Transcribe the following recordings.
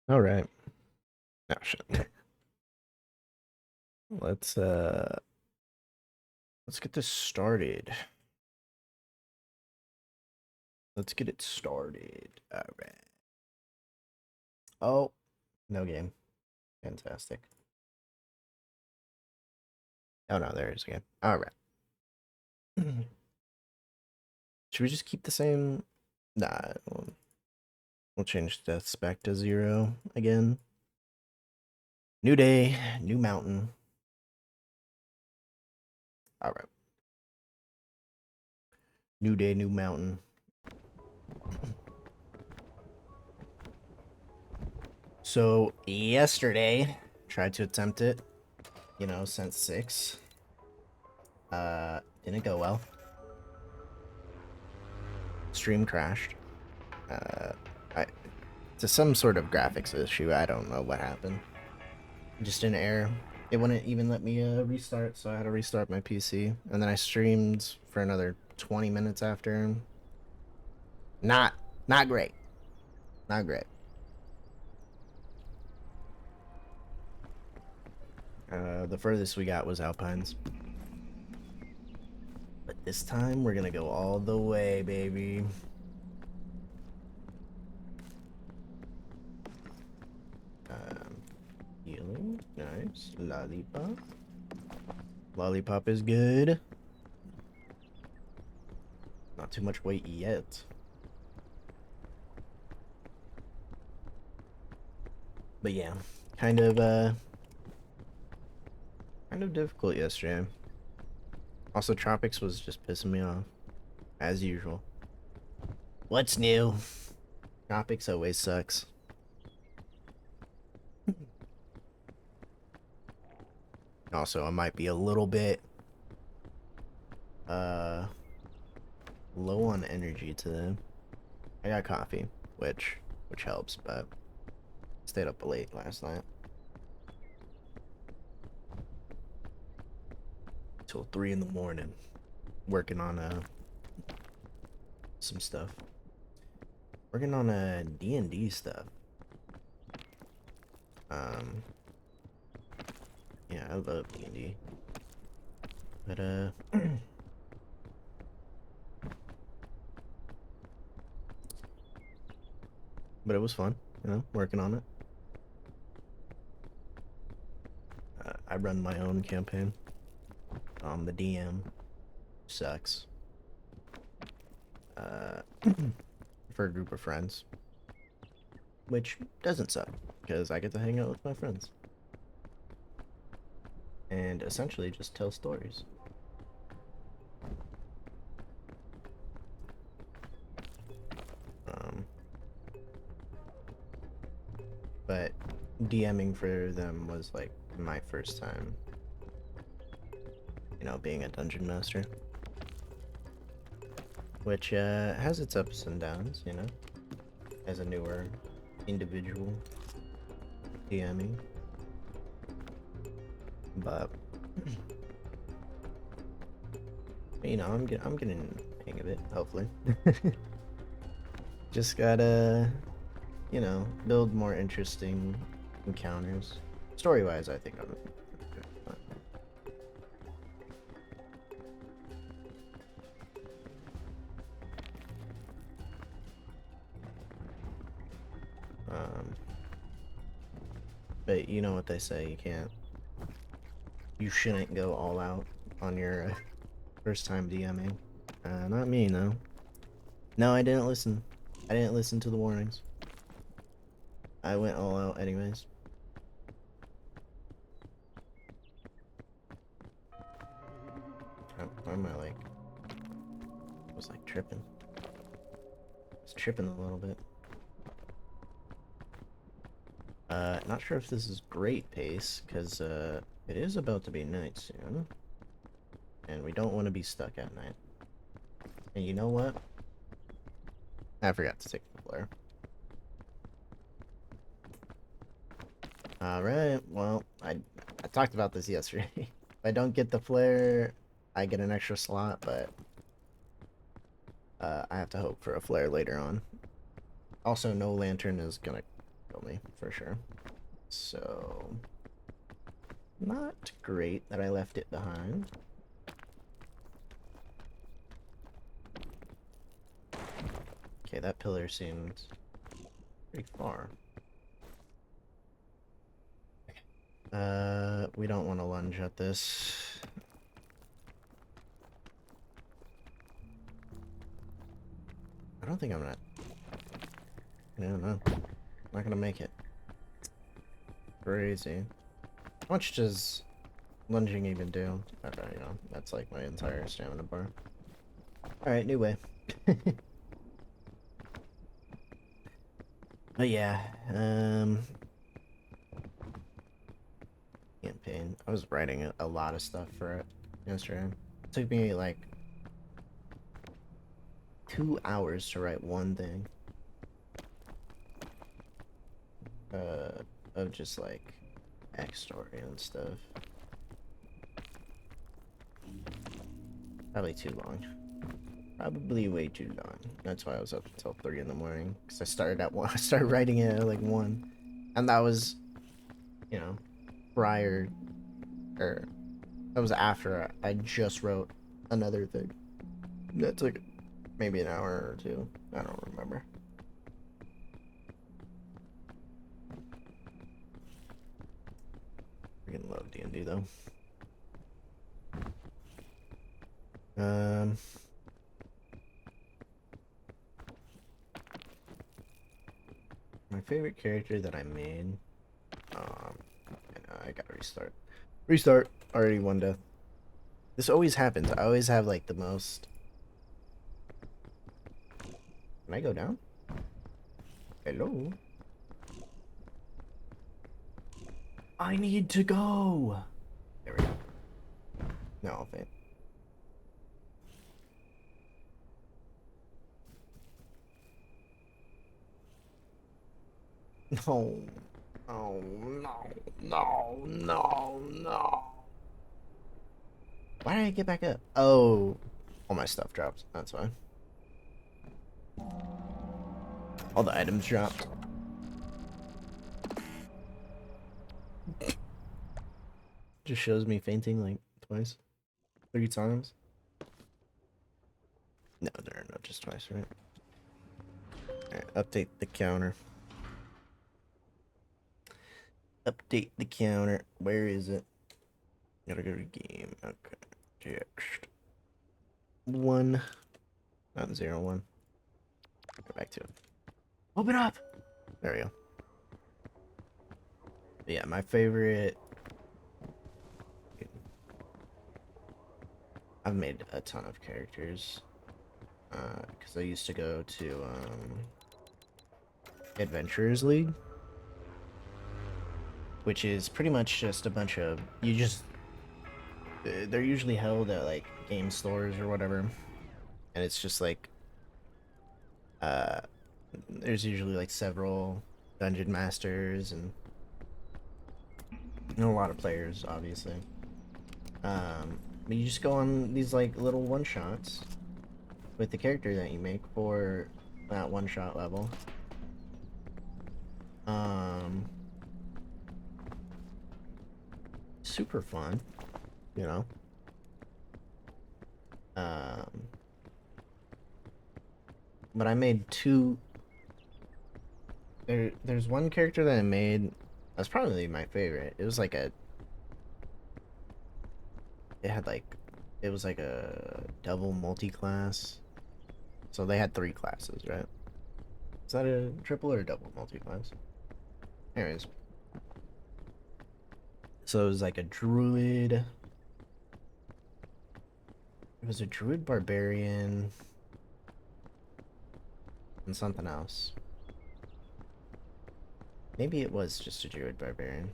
All right. Oh shit. Let's uh let's get this started. Let's get it started. All right. Oh, no game. Fantastic. Oh no, there is a game. All right. Should we just keep the same? Nah, we'll change death spec to 0 again. New day, new mountain. All right. New day, new mountain. So yesterday, tried to attempt it. Sent 6. Didn't go well. Stream crashed. Uh, I to some sort of graphics issue. I don't know what happened. Just an error. It wouldn't even let me restart, so I had to restart my PC. And then I streamed for another 20 minutes after. Not not great. Not great. The furthest we got was Alpines. But this time we're gonna go all the way, baby. Um, Healing, nice. Lollipop. Lollipop is good. Not too much weight yet. But yeah, kind of difficult yesterday. Also, Tropics was just pissing me off, as usual. What's new? Tropics always sucks. Also, I might be a little bit uh low on energy today. I got coffee, which helps, but stayed up late last night till 3 in the morning working on some stuff. Working on D&D stuff. Um yeah, I love D&D. But but it was fun, working on it. I run my own campaign. The DM sucks. For a group of friends, which doesn't suck because I get to hang out with my friends and essentially just tell stories. Um, but DMing for them was like my first time, being a dungeon master, which has its ups and downs, as a newer individual DMing. But I'm getting the hang of it. Hopefully, just gotta build more interesting encounters. Story-wise, I think I'm good. Um, but you know what they say, you shouldn't go all out on your first time DMing. Not me, no. No, I didn't listen. I didn't listen to the warnings. I went all out anyways. Why am I like... I was like tripping. I was tripping a little bit. Not sure if this is great pace, because it is about to be night soon. And we don't want to be stuck at night. And you know what? I forgot to take the flare. Alright, well, I talked about this yesterday. If I don't get the flare, I get an extra slot, but I have to hope for a flare later on. Also, no lantern is gonna go only, for sure. So, not great that I left it behind. Okay, that pillar seems pretty far. We don't want to lunge at this. I don't think I'm gonna... I don't know. I'm not gonna make it. Crazy. How much does lunging even do? Okay, you know, that's like my entire stamina bar. Alright, new way. But yeah, campaign. I was writing a lot of stuff for it yesterday. It took me like 2 hours to write one thing. Of just like backstory and stuff. Probably too long. Probably way too long. That's why I was up until 3 in the morning. Because I started at 1. I started writing it at like 1. And that was, you know, prior, or that was after I just wrote another thing. That took maybe an hour or 2. I don't remember. Freaking love D&D though. My favorite character that I made. I gotta restart. Restart. Already 1 death. This always happens. I always have like the most. Can I go down? Hello? I need to go! There we go. No, I'll faint. No. Oh, no. No, no, no. Why did I get back up? Oh. All my stuff dropped. That's fine. All the items dropped. Just shows me fainting like twice. 3 times. No, there are not just twice, right? Alright, update the counter. Update the counter. Where is it? Gotta go to game. Okay. Text. 1. Not 0, 1. Go back to it. Open up! There we go. But yeah, my favorite... I've made a ton of characters. Because I used to go to, Adventurers League. Which is pretty much just a bunch of... You just... They're usually held at, like, game stores or whatever. And it's just, like... There's usually, like, several dungeon masters and... a lot of players, obviously. But you just go on these, like, little one-shots with the character that you make for that one-shot level. Super fun, you know. But I made 2. There's one character that I made that's probably my favorite. It was like a... It was like a double multi-class. So they had 3 classes, right? Is that a triple or a double multi-class? Anyways. So it was like a druid. It was a druid barbarian. And something else. Maybe it was just a druid barbarian.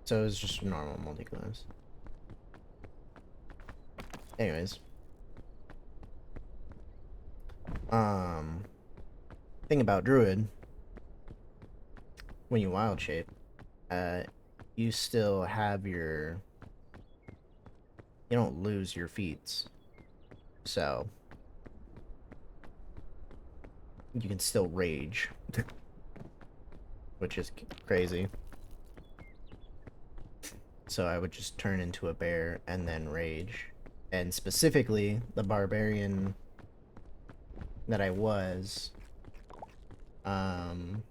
So it was just a normal multi-class. Anyways. Thing about druid, when you wild shape, you still have your... You don't lose your feats. So... You can still rage. which is crazy. So I would just turn into a bear and then rage. And specifically, the barbarian that I was, um,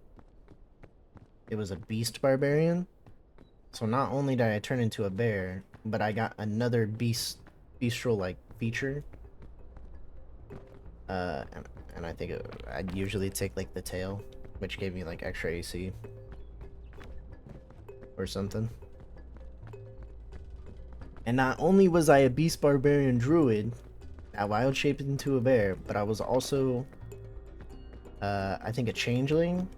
it was a beast barbarian. So not only did I turn into a bear, but I got another bestial like feature. And I think I'd usually take like the tail, which gave me like extra AC or something. And not only was I a beast barbarian druid, I wild shaped into a bear, but I was also, I think, a changeling.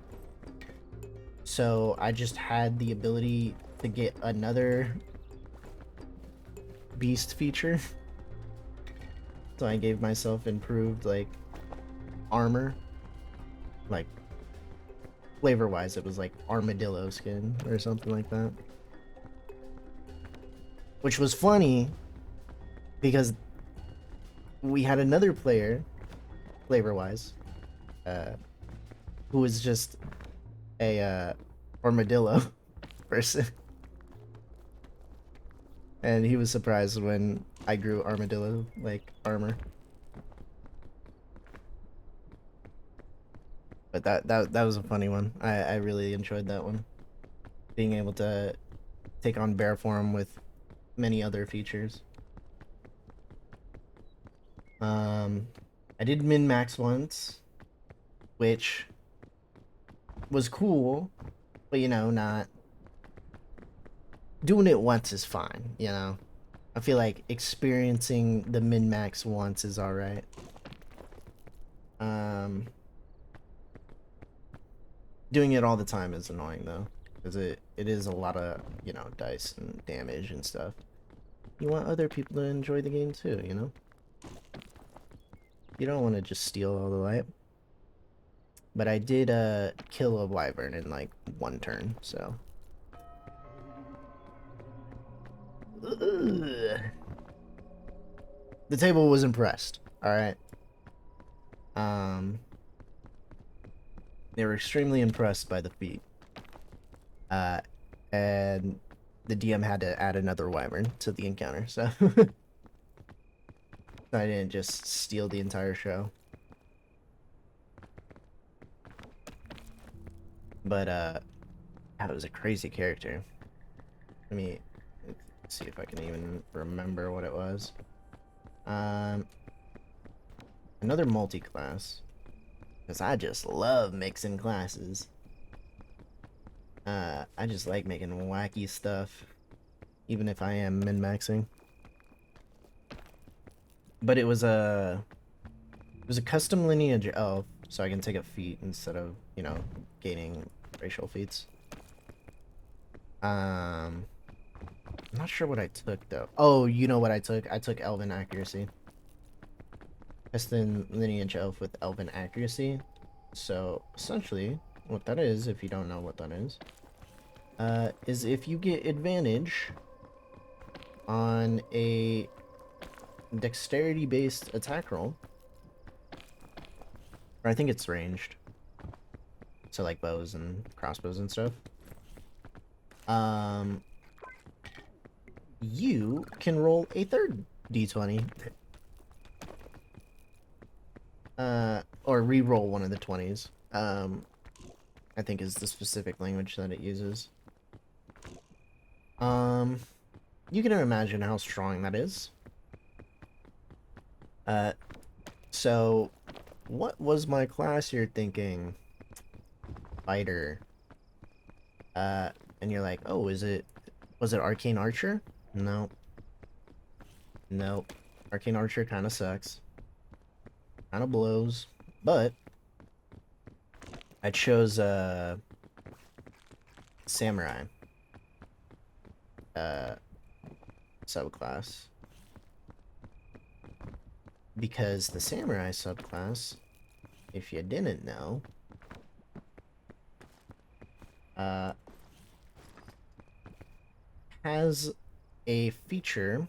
So I just had the ability to get another beast feature. So I gave myself improved like armor, like flavor wise, it was like armadillo skin or something like that. Which was funny because we had another player, flavor wise, who was just a armadillo person. And he was surprised when I grew armadillo like armor. But that was a funny one. I really enjoyed that one. Being able to take on bear form with many other features. I did min max once, which was cool, but you know, not doing it once is fine, you know. I feel like experiencing the min max once is alright. Doing it all the time is annoying though, because it is a lot of, you know, dice and damage and stuff. You want other people to enjoy the game too, you know? You don't want to just steal all the light. But I did kill a wyvern in like one turn, so. Ugh. The table was impressed, alright? They were extremely impressed by the feat. And the DM had to add another wyvern to the encounter, so. I didn't just steal the entire show. But, that was a crazy character. Let me see if I can even remember what it was. Another multi-class. Because I just love mixing classes. I just like making wacky stuff. Even if I am min-maxing. But it was a custom lineage elf, so I can take a feat instead of, you know, gaining racial feats. I'm not sure what I took though. Oh, you know what I took? I took Elven Accuracy. Custom lineage elf with Elven Accuracy. So essentially, what that is, if you don't know what that is if you get advantage on a dexterity-based attack roll, or I think it's ranged, so like bows and crossbows and stuff, you can roll a third d20, or re-roll one of the 20s, I think is the specific language that it uses. You can imagine how strong that is. So what was my class you're thinking? Fighter. And you're like, oh, was it Arcane Archer? No. Nope. Arcane Archer kind of sucks. Kind of blows. But I chose, Samurai. Subclass. Because the Samurai subclass, if you didn't know, has a feature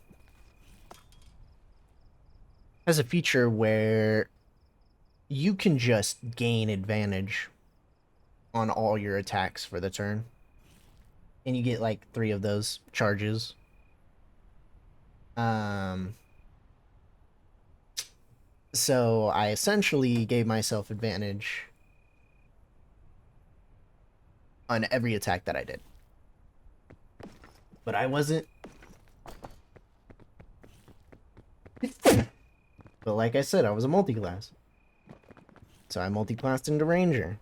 where you can just gain advantage on all your attacks for the turn. And you get like 3 of those charges. So I essentially gave myself advantage on every attack that I did. But I wasn't. But like I said, I was a multi-class. So I multi-classed into Ranger.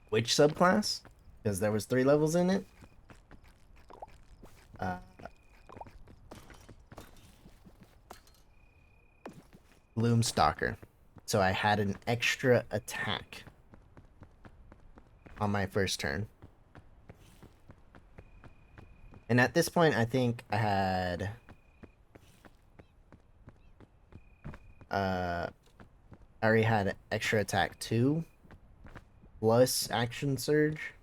Which subclass? Because there was 3 levels in it. Gloomstalker. So I had an extra attack on my first turn. And at this point, I think I had... I already had extra attack 2 plus action surge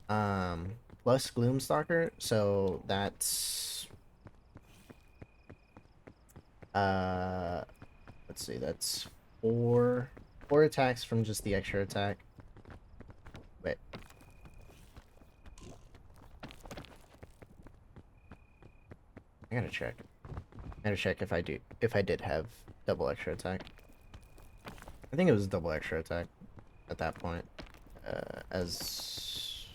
plus Gloomstalker, so that's let's see, that's four attacks from just the extra attack. Wait, I gotta check if I did have double extra attack. I think it was double extra attack at that point, as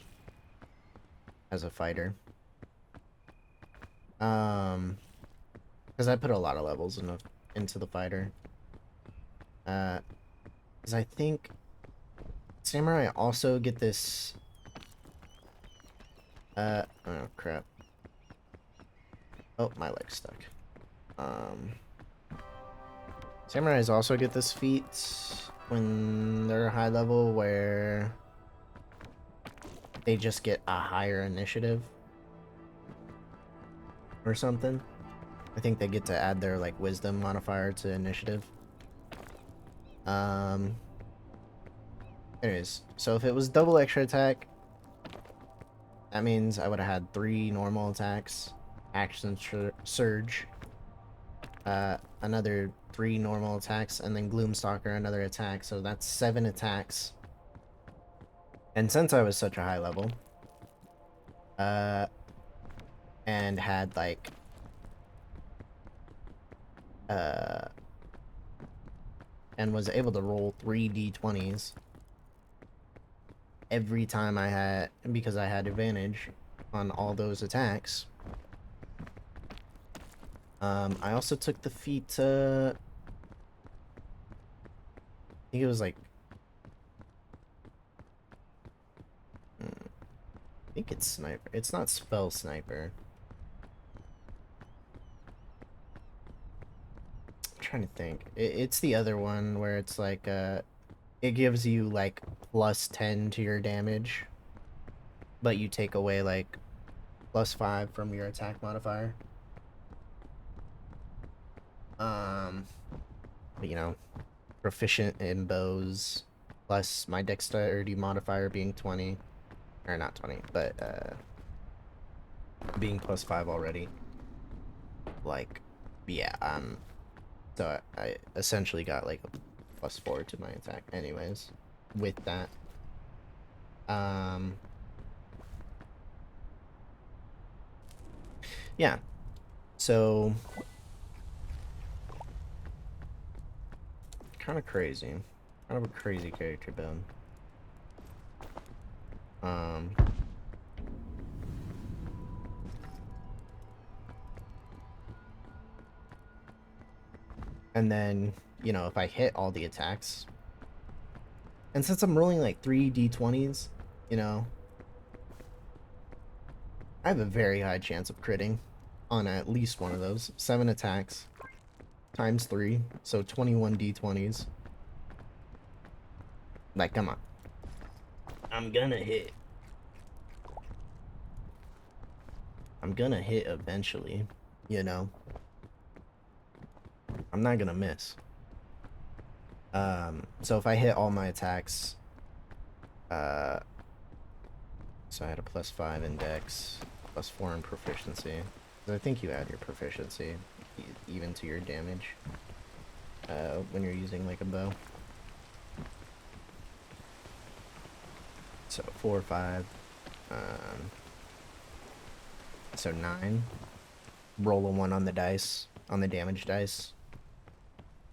a fighter. Because I put a lot of levels into the fighter. Because I think Samurai also get this. Oh crap. Oh, my leg's stuck. Samurais also get this feat when they're high level, where they just get a higher initiative or something. I think they get to add their like wisdom modifier to initiative. Anyways, so if it was double extra attack, that means I would have had 3 normal attacks, action surge, another 3 normal attacks, and then Gloomstalker another attack, so that's 7 attacks. And since I was such a high level, and had like and was able to roll 3 d20s every time I had, because I had advantage on all those attacks. I also took the feat, I think it was like, I think it's sniper. It's not spell sniper. I'm trying to think. It's the other one where it's like, it gives you like plus 10 to your damage, but you take away like plus 5 from your attack modifier. But, you know, proficient in bows, plus my dexterity modifier being 20, or not 20, but being plus 5 already. Like, yeah, so I essentially got like a plus 4 to my attack anyways with that. Yeah, so kind of crazy, kind of a crazy character build. And then, you know, if I hit all the attacks, and since I'm rolling like 3 d20s, you know, I have a very high chance of critting on at least one of those. 7 attacks times 3, so 21 d20s. Like, come on. I'm gonna hit. I'm gonna hit eventually, you know. I'm not gonna miss. So if I hit all my attacks, so I had a plus 5 in dex, plus 4 in proficiency. I think you add your proficiency even to your damage when you're using like a bow. So 4 or 5. So 9. Roll a 1 on the dice, on the damage dice.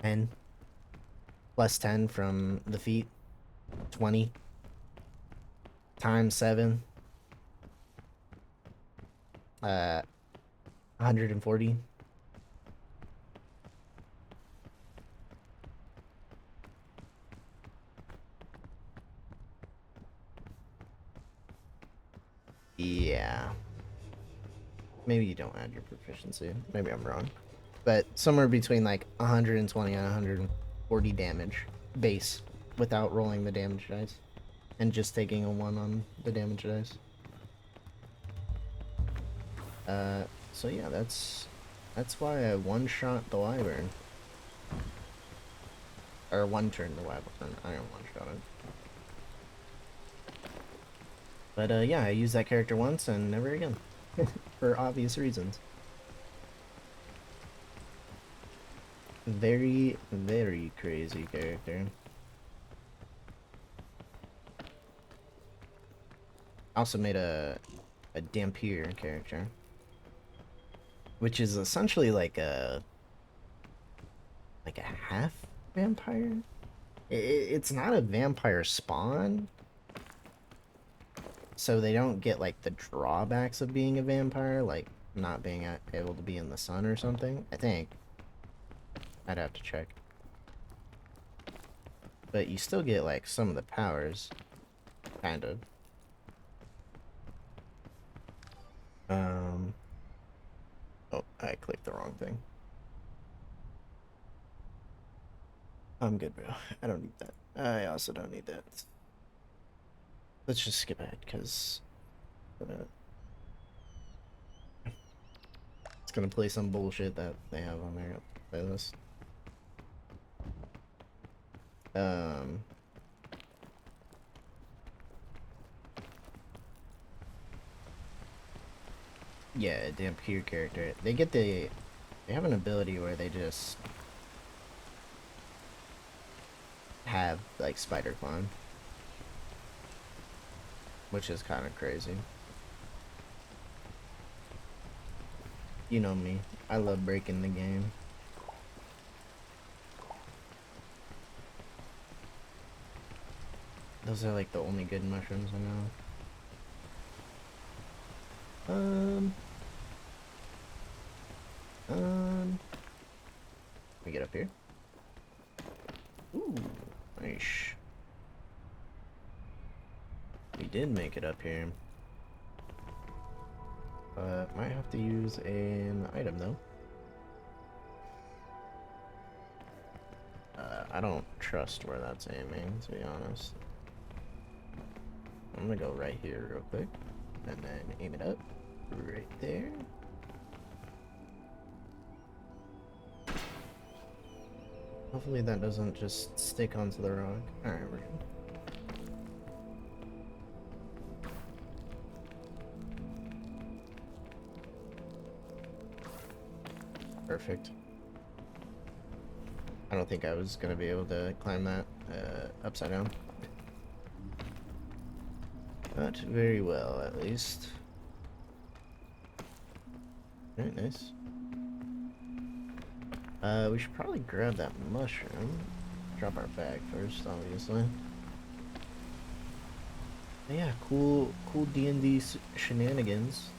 10. Plus 10 from the feet. 20. Times 7. 140. Yeah. Maybe you don't add your proficiency. Maybe I'm wrong. But somewhere between like 120 and 140 damage base without rolling the damage dice. And just taking a 1 on the damage dice. So yeah, that's why I one-shot the wyvern. Or one-turn the wyvern. I don't one-shot it. But yeah, I used that character once and never again. For obvious reasons. Very, very crazy character. I also made a Dampier character. Which is essentially like a half vampire? It's not a vampire spawn. So they don't get like the drawbacks of being a vampire, like not being able to be in the sun or something. I think. I'd have to check. But you still get like some of the powers. Kind of. Oh, I clicked the wrong thing. I'm good, bro. I don't need that. I also don't need that. Let's just skip ahead, because it's gonna play some bullshit that they have on their playlist. Yeah, Dampier character. They have an ability where they just have like spider climb, which is kind of crazy. You know me, I love breaking the game. Those are like the only good mushrooms I know. Let me get up here. Ooh, nice. We did make it up here. Might have to use an item though. I don't trust where that's aiming, to be honest. I'm gonna go right here real quick, and then aim it up right there. Hopefully that doesn't just stick onto the rock. Alright, we're good. Perfect. I don't think I was gonna be able to climb that upside down. Not very well, at least. Alright, nice. We should probably grab that mushroom. Drop our bag first, obviously. But yeah, cool D&D shenanigans.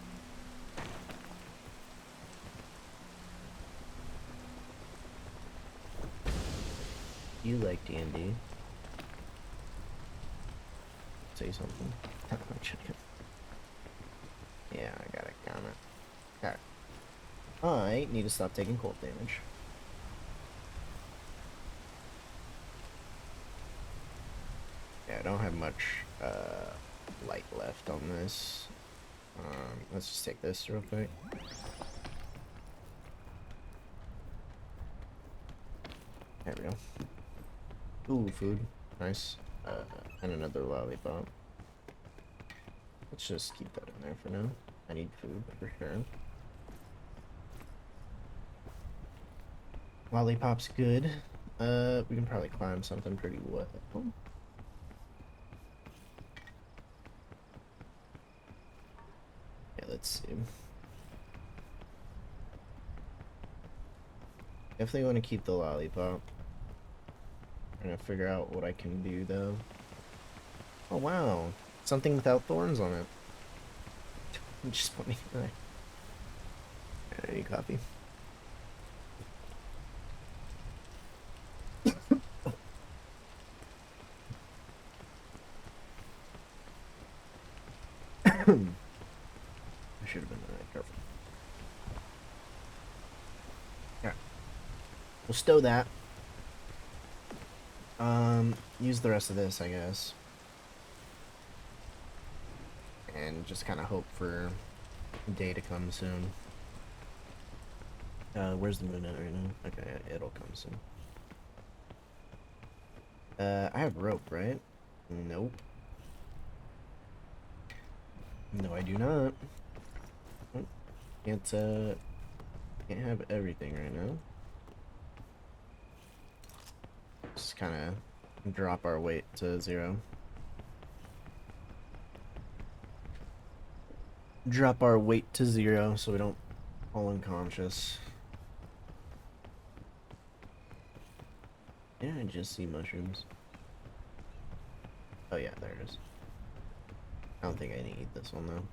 You like D&D? Say something. Yeah, I got a comment. Alright. I need to stop taking cold damage. Yeah, I don't have much light left on this. Let's just take this real quick. There we go. Ooh, food. Nice. And another lollipop. Let's just keep that in there for now. I need food for sure. Lollipop's good. We can probably climb something pretty well. Let's see. Definitely want to keep the lollipop. I'm gonna figure out what I can do though. Oh wow, something without thorns on it. I'm just putting it. I need coffee. I should have been careful. Alright. We'll stow that. Use the rest of this, I guess. And just kind of hope for day to come soon. Where's the moon at right now? Okay, it'll come soon. I have rope, right? Nope. No, I do not. Oh, can't have everything right now. Just kind of drop our weight to 0. Drop our weight to 0 so we don't fall unconscious. Yeah, I just see mushrooms. Oh yeah, there it is. I don't think I need this one though.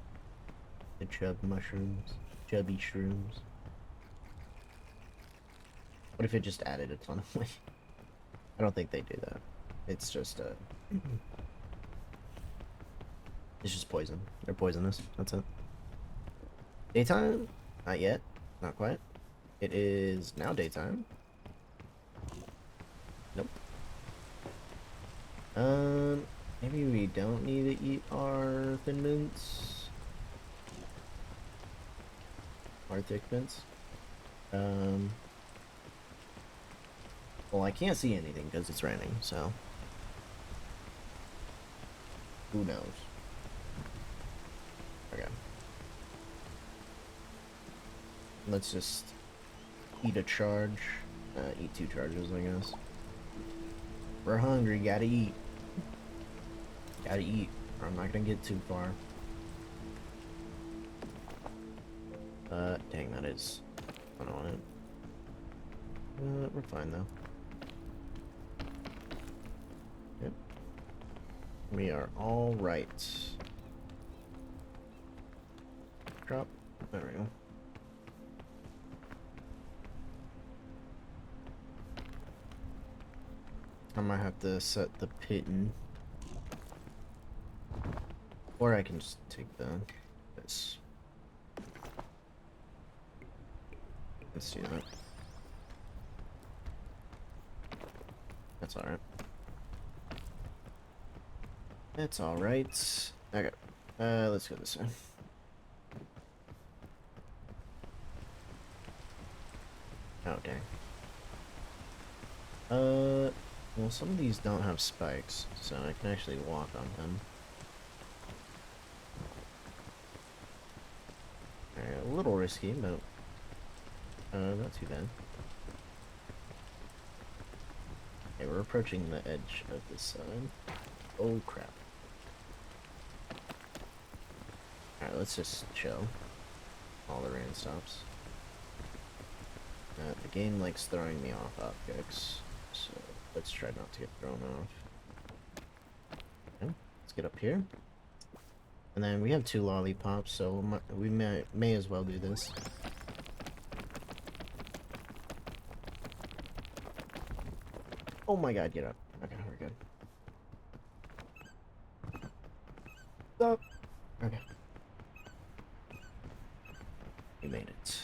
The chub mushrooms. Chubby shrooms. What if it just added a ton of weight? I don't think they do that. It's just it's just poison. They're poisonous. That's it. Daytime? Not yet. Not quite. It is now daytime. Nope. Maybe we don't need to eat our Thin Mints. Our Thick Mints. Well, I can't see anything because it's raining, so who knows? Okay. Let's just eat a charge. Eat 2 charges, I guess. We're hungry, gotta eat. Gotta eat, or I'm not gonna get too far. Dang, that is I don't want it. We're fine though. Yep. We are all right. Drop. There we go. I might have to set the pitten. Or I can just take this. Let's do that. That's alright. That's alright. Okay. Let's go this way. Oh, dang. Well, some of these don't have spikes, so I can actually walk on them. Alright, a little risky, but not too bad. Okay, we're approaching the edge of this side. Oh crap. Alright, let's just chill. All the rain stops. The game likes throwing me off objects, so let's try not to get thrown off. Okay, let's get up here. And then we have 2 lollipops, so we may as well do this. Oh my god, get up. Okay, we're good. Stop. Okay. We made it.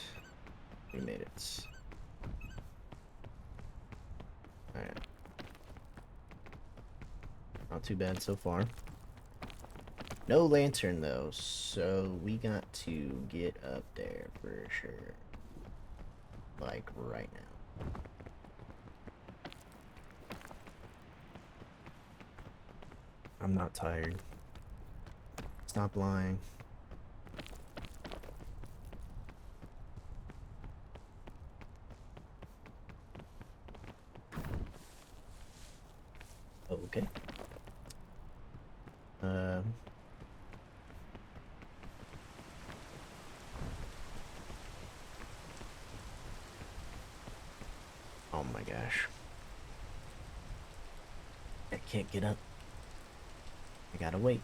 We made it. Alright. Not too bad so far. No lantern though, so we got to get up there for sure. Like right now. I'm not tired. Stop lying. Okay. gosh. I can't get up. I gotta wait.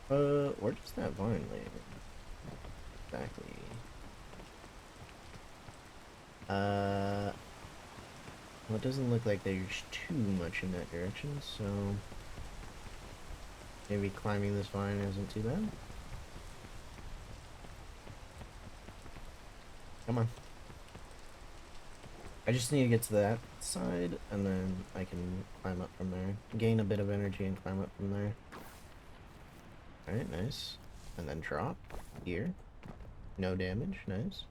Where does that vine lay? Exactly. Well, it doesn't look like there's too much in that direction, so maybe climbing this vine isn't too bad. Come on. I just need to get to that side, and then I can climb up from there. Gain a bit of energy and climb up from there. Alright, nice. And then drop here. No damage, nice.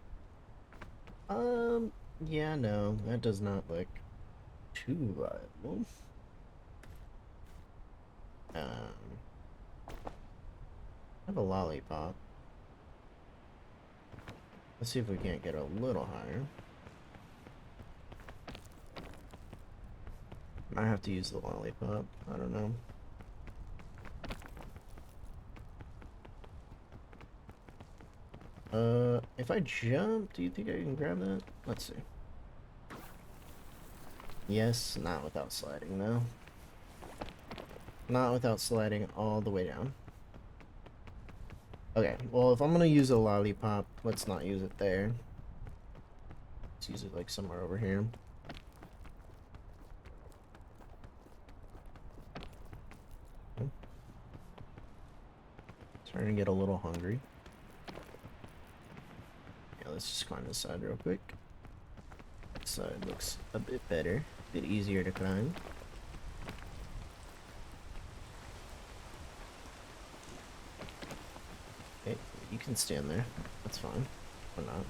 Yeah, no, that does not look too viable. I have a lollipop. Let's see if we can't get a little higher. I have to use the lollipop. I don't know. If I jump, do you think I can grab that? Let's see. Yes, not without sliding, though. Not without sliding all the way down. Okay, well, if I'm gonna use a lollipop, let's not use it there. Let's use it, like, somewhere over here. Starting to get a little hungry. Yeah, let's just climb this side real quick. This side looks a bit better, a bit easier to climb. Okay, you can stand there. That's fine. Or not.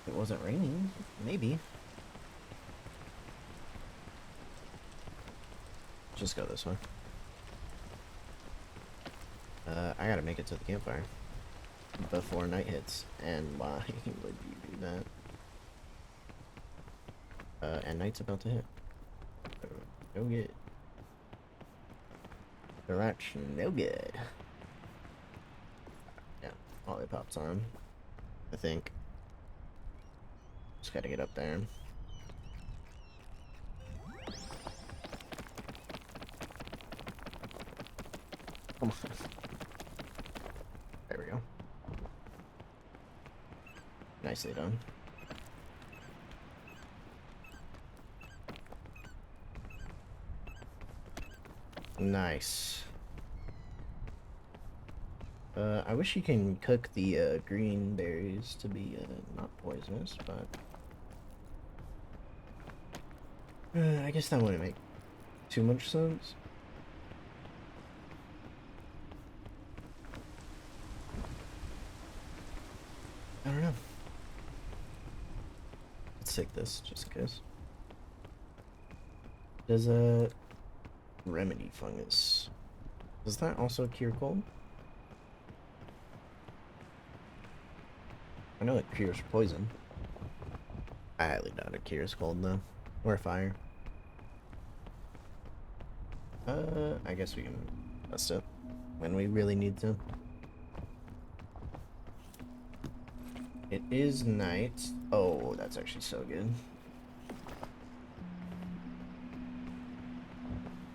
If it wasn't raining, maybe. Just go this way. I gotta make it to the campfire before night hits. And why would you do that? And night's about to hit. No good. That's no good. Yeah, lollipop's on. I think. Just gotta get up there. Come on. There we go. Nicely done. Nice. I wish you can cook the green berries to be not poisonous, but I guess that wouldn't make too much sense. I don't know. Let's take this just in case. Does a remedy fungus, does that also cure cold? I know it cures poison. I highly doubt it cures cold though. Or fire. I guess we can test it when we really need to. It is night. Oh, that's actually so good.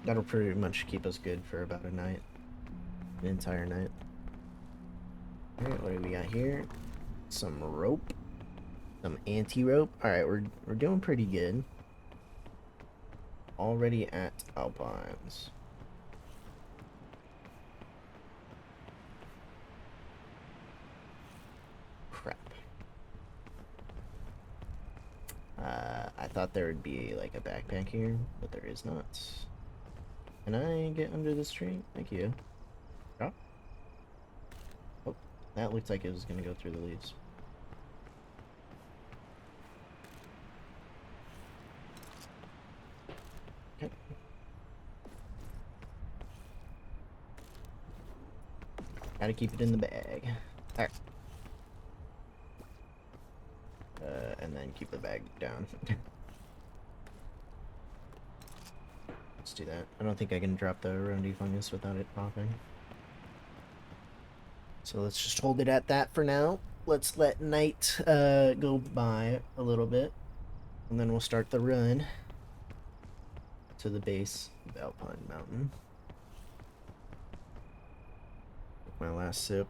That'll pretty much keep us good for about a night. An entire night. Alright, what do we got here? Some rope. Some anti-rope. Alright, we're doing pretty good. Already at Alpines. Crap. I thought there would be like a backpack here, but there is not. Can I get under this tree? Thank you. Oh. Oh, that looked like it was gonna go through the leaves. Okay. Gotta keep it in the bag. Alright. And then keep the bag down. Let's do that. I don't think I can drop the roundy fungus without it popping. So let's just hold it at that for now. Let's let night go by a little bit. And then we'll start the run to the base of Alpine Mountain. Took my last sip.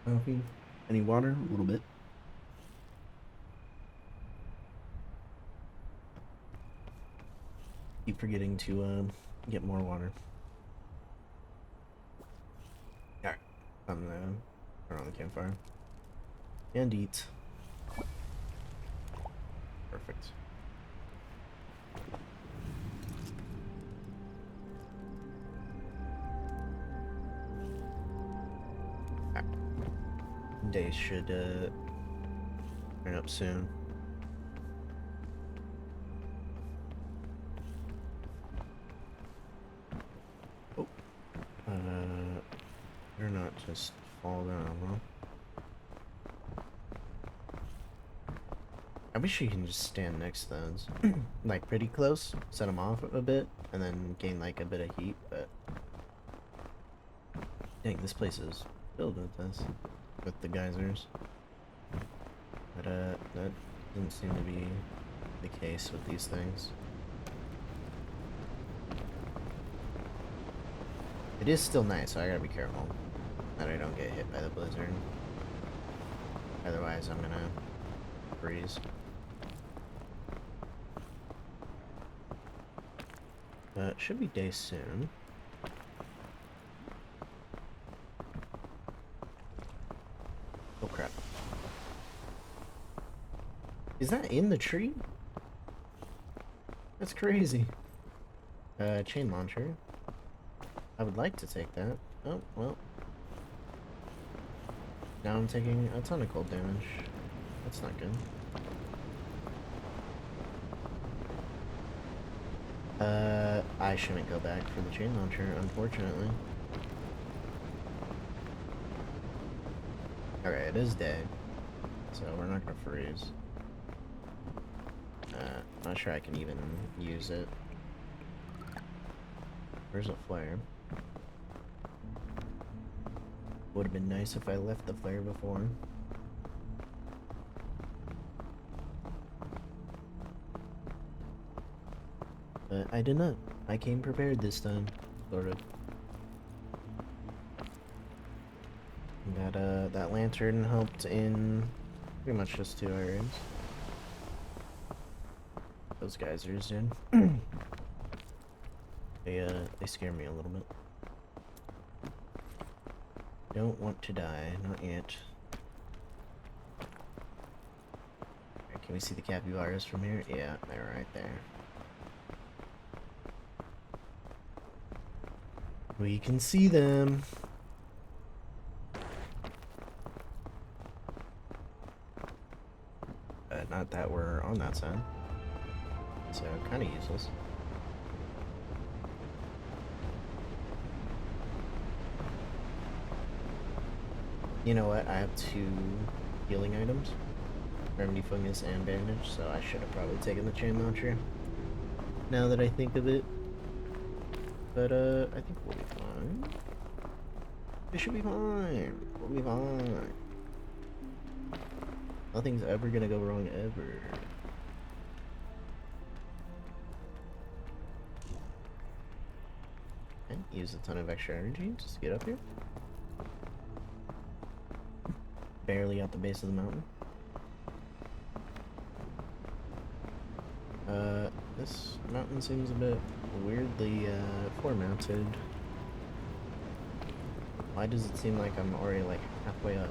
Coffee. Any water? A little bit. Keep forgetting to get more water. Alright. I'm gonna turn on the campfire. And eat. Perfect. Day should turn up soon. Oh, better not just fall down, huh? I wish you can just stand next to those, like pretty close, set them off a bit, and then gain like a bit of heat. But dang, this place is filled with this. With the geysers, but that doesn't seem to be the case with these things. It is still nice, so I gotta be careful that I don't get hit by the blizzard. Otherwise, I'm gonna freeze. It should be day soon. Oh crap. Is that in the tree? That's crazy. Chain launcher. I would like to take that. Oh, well. Now I'm taking a ton of cold damage. That's not good. I shouldn't go back for the chain launcher, unfortunately. Alright, it is day, so we're not gonna freeze. Not sure I can even use it. Where's a flare? Would have been nice if I left the flare before. But I did not. I came prepared this time, sort of. That lantern helped in pretty much just 2 areas. Those geysers did. They scare me a little bit. Don't want to die, not yet. Right, can we see the capybaras from here? Yeah, they're right there. We can see them. Not that we're on that side. So, kind of useless. You know what? I have 2 healing items. Remedy fungus and bandage, so I should have probably taken the chain launcher. Now that I think of it. But, I think we'll be fine. We should be fine. We'll be fine. Nothing's ever gonna go wrong, ever. Okay, use a ton of extra energy just to get up here. Barely at the base of the mountain. This mountain seems a bit weirdly, formatted. Why does it seem like I'm already, like, halfway up?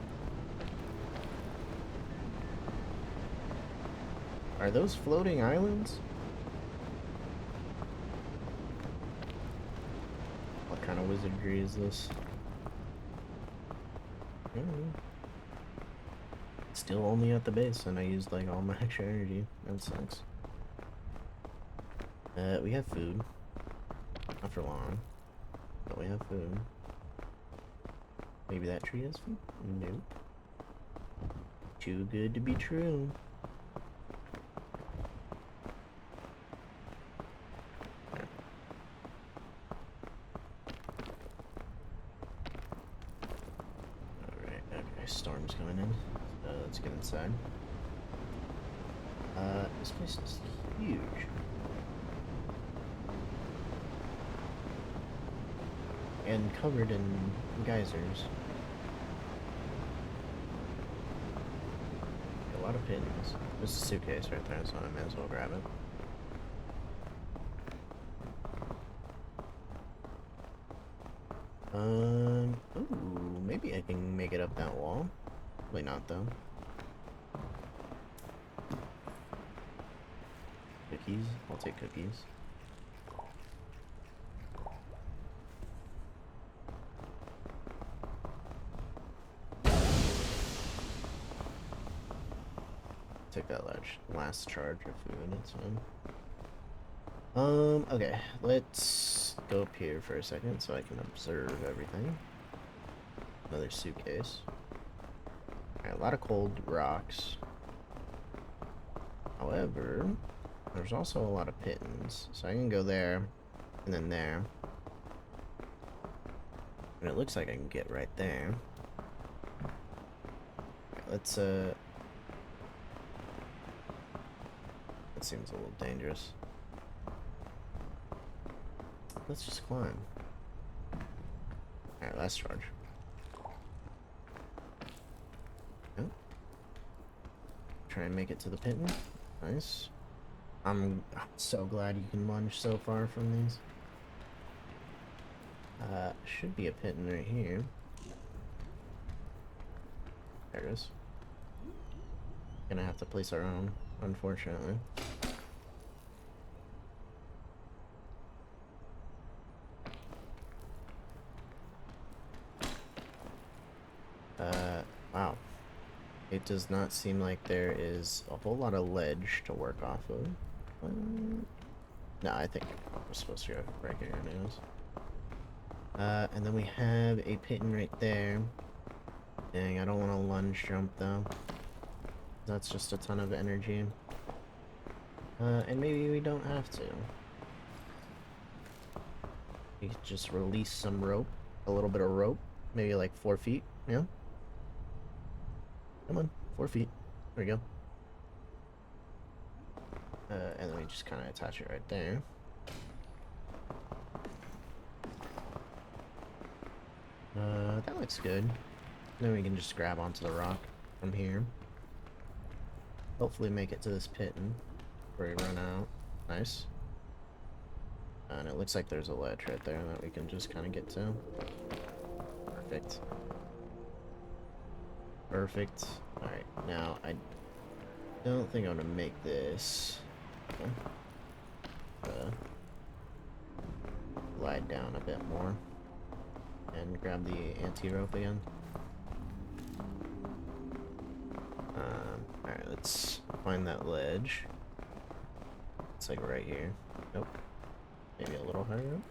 Are those floating islands? What kind of wizardry is this? Still only at the base, and I used like all my extra energy. That sucks. We have food. Not for long, but we have food. Maybe that tree has food? Nope. Too good to be true. Alright, okay, storm's coming in. So let's get inside. This place is huge. And covered in geysers. A lot of pins. There's a suitcase right there, so I may as well grab it. Ooh, maybe I can make it up that wall. Probably not, though. Cookies? I'll take cookies. Take that last charge of food, it's fine. Okay, let's go up here for a second so I can observe everything. Another suitcase. Alright, a lot of cold rocks. However, there's also a lot of pittons, so I can go there, and then there. And it looks like I can get right there. Right, let's, that seems a little dangerous. Let's just climb. Alright, last charge. Yep. Try and make it to the pit. Nice. I'm so glad you can lunge so far from these. Should be a pit right here. There it is. Gonna have to place our own, unfortunately. Wow. It does not seem like there is a whole lot of ledge to work off of. No, I think we're supposed to go right here anyways. And then we have a pitten right there. Dang, I don't want to lunge jump though. That's just a ton of energy. And maybe we don't have to. We could just release some rope. A little bit of rope. Maybe like 4 feet, yeah? Come on, 4 feet. There we go. And then we just kind of attach it right there. That looks good. Then we can just grab onto the rock from here. Hopefully make it to this pit before we run out. Nice. And it looks like there's a ledge right there that we can just kind of get to. Perfect. Perfect. Alright, now I don't think I'm gonna make this. Glide down a bit more. And grab the anti-rope again. Alright, let's find that ledge. It's like right here. Nope. Maybe a little higher up.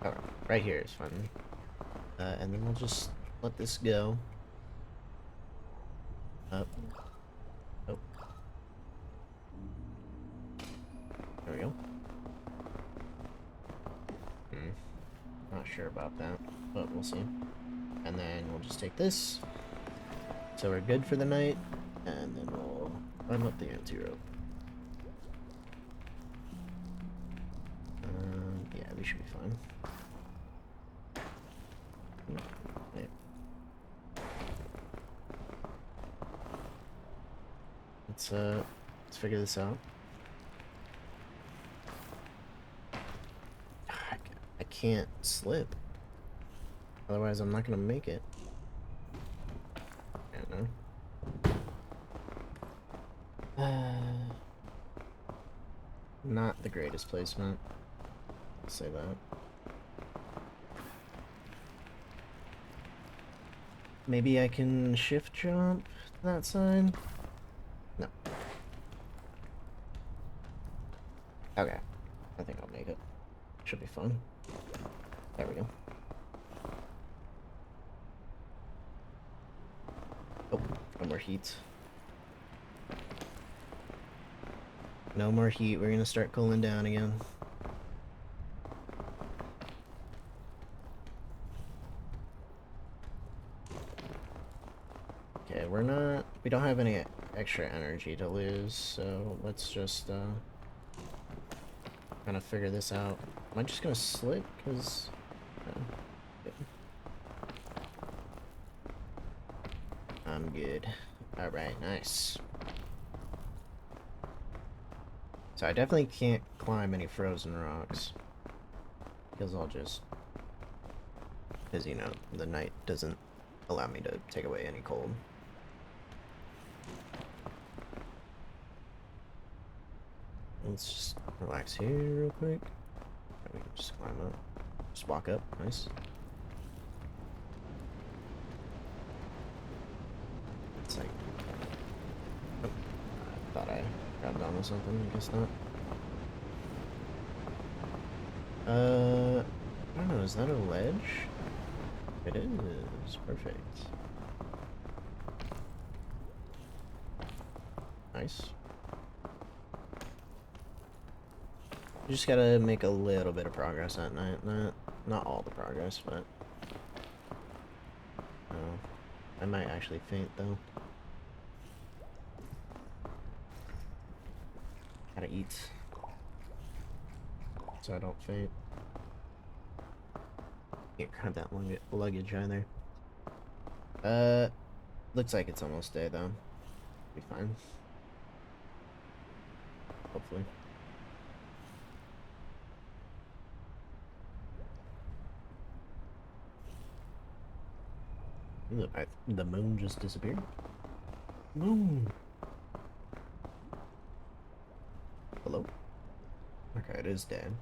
Alright, right here is fine. And then we'll just let this go. Up. Oh. There we go. Not sure about that, but we'll see. And then we'll just take this. So we're good for the night. And then we'll climb up the anti-rope. Yeah, we should be fine. Yeah. Let's figure this out. I can't slip. Otherwise, I'm not gonna make it. I don't know. Not the greatest placement. I'll say that. Maybe I can shift jump to that side? No. Okay. I think I'll make it. Should be fun. There we go. Oh, no more heat. No more heat. We're gonna start cooling down again. we don't have any extra energy to lose, so let's just, kind of figure this out. Am I just gonna slip? Cause, yeah. I'm good. Alright, nice. So I definitely can't climb any frozen rocks. Because I'll just... Because, you know, the night doesn't allow me to take away any cold. Let's just relax here real quick. We can just climb up. Just walk up. Nice. It's like... Oh, I thought I grabbed onto something. I guess not. I don't know. Is that a ledge? It is. Perfect. Nice. You just gotta make a little bit of progress at night. Not all the progress, but... Oh, I might actually faint, though. Gotta eat. So I don't faint. Can't grab that luggage either. Looks like it's almost day, though. Be fine. Hopefully. The moon just disappeared. Moon. Hello? Okay, it is dead.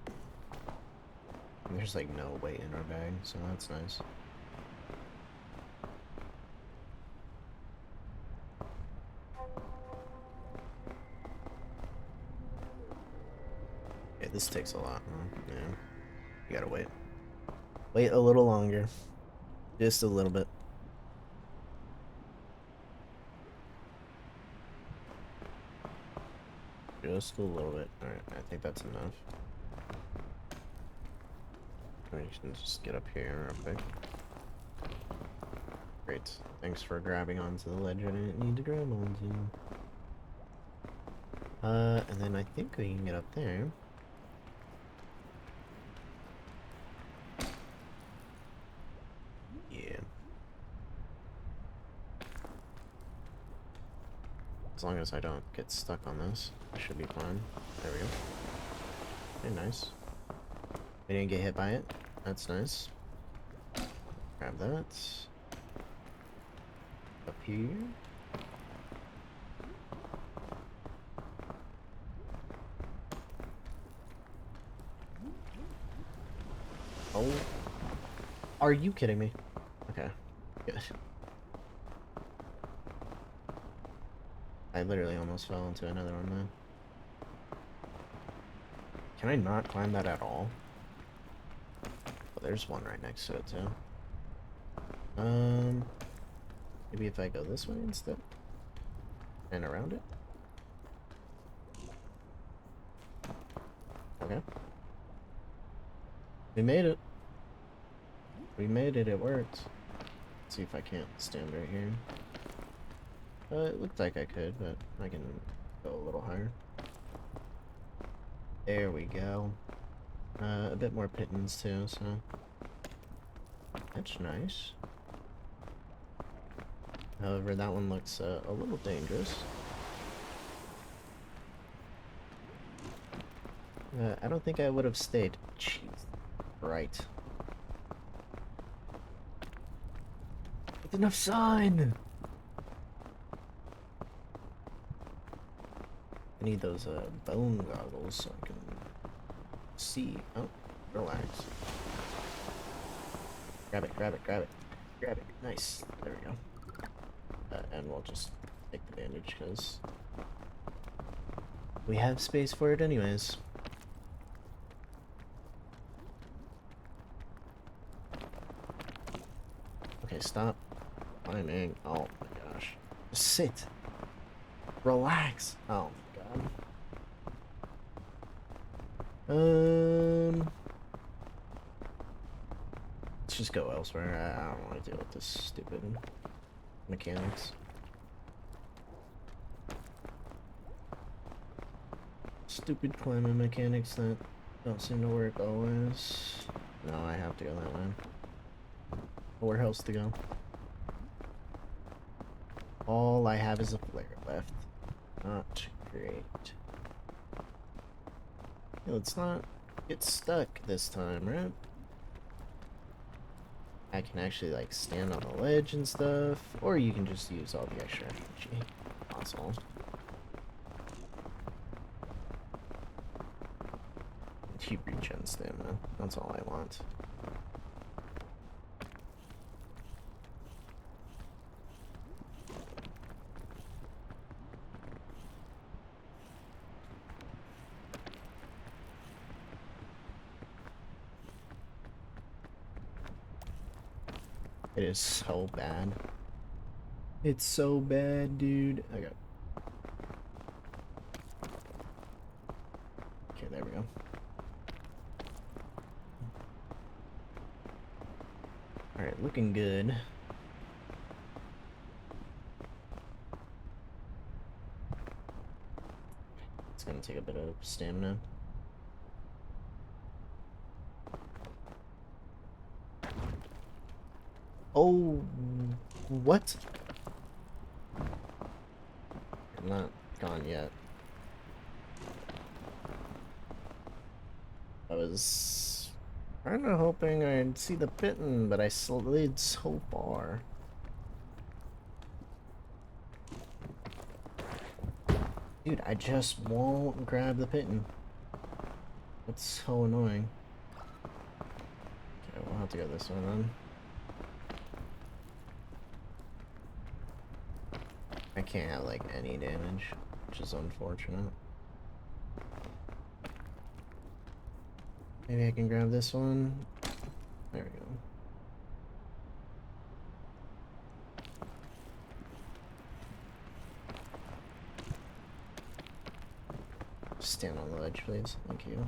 There's like no weight in our bag, so that's nice. Okay, this takes a lot, huh? Yeah. You gotta wait. Wait a little longer. Just a little bit. Just a little bit. Alright, I think that's enough. We can just get up here real quick. Great. Thanks for grabbing onto the ledge I didn't need to grab onto. And then I think we can get up there. Yeah. As long as I don't get stuck on this, I should be fine. There we go. Okay, nice. We didn't get hit by it. That's nice. Grab that. Up here. Oh. Are you kidding me? Okay. Good. I literally almost fell into another one, man. Can I not climb that at all? Oh, there's one right next to it, too. Maybe if I go this way instead? And around it? Okay. We made it. We made it, it worked. Let's see if I can't stand right here. It looked like I could, but I can go a little higher. There we go. A bit more pittance too, so that's nice. However, that one looks a little dangerous. I don't think I would have stayed. Jeez. Right. With enough sun! I need those bone goggles so I can see. Oh, relax. Grab it, grab it, grab it. Grab it. Nice. There we go. And we'll just take the bandage because we have space for it anyways. Okay, stop climbing. Oh my gosh. Just sit. Relax. Oh my god. Let's just go elsewhere. I don't want to deal with this stupid mechanics. Stupid climbing mechanics that don't seem to work always. No, I have to go that way. Where else to go? All I have is a flare left. Not great. Let's not get stuck this time, right? I can actually like stand on the ledge and stuff, or you can just use all the extra energy. Awesome. Keep regen stamina. That's all I want. It is so bad. It's so bad, dude. Okay. Okay, there we go. Alright, looking good. It's gonna take a bit of stamina. Oh, what? I'm not gone yet. I was kind of hoping I'd see the pitten, but I slid so far. Dude, I just won't grab the pitten. That's so annoying. Okay, we'll have to go this way then. I can't have like any damage, which is unfortunate. Maybe I can grab this one. There we go. Stand on the ledge, please. Thank you.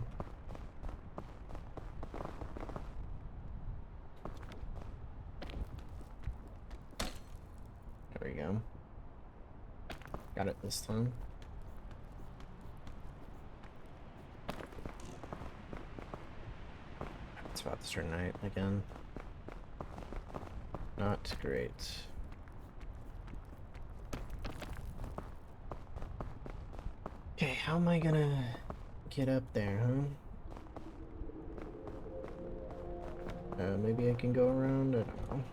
There we go. Got it this time. It's about to turn night again. Not great. Okay, how am I gonna get up there, huh? Maybe I can go around? I don't know.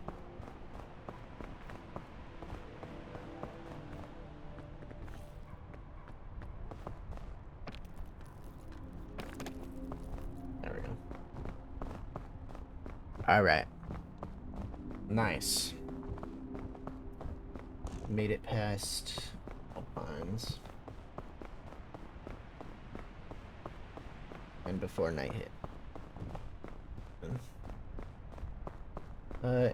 There we go. Alright. Nice. Made it past Alpines. And before night hit.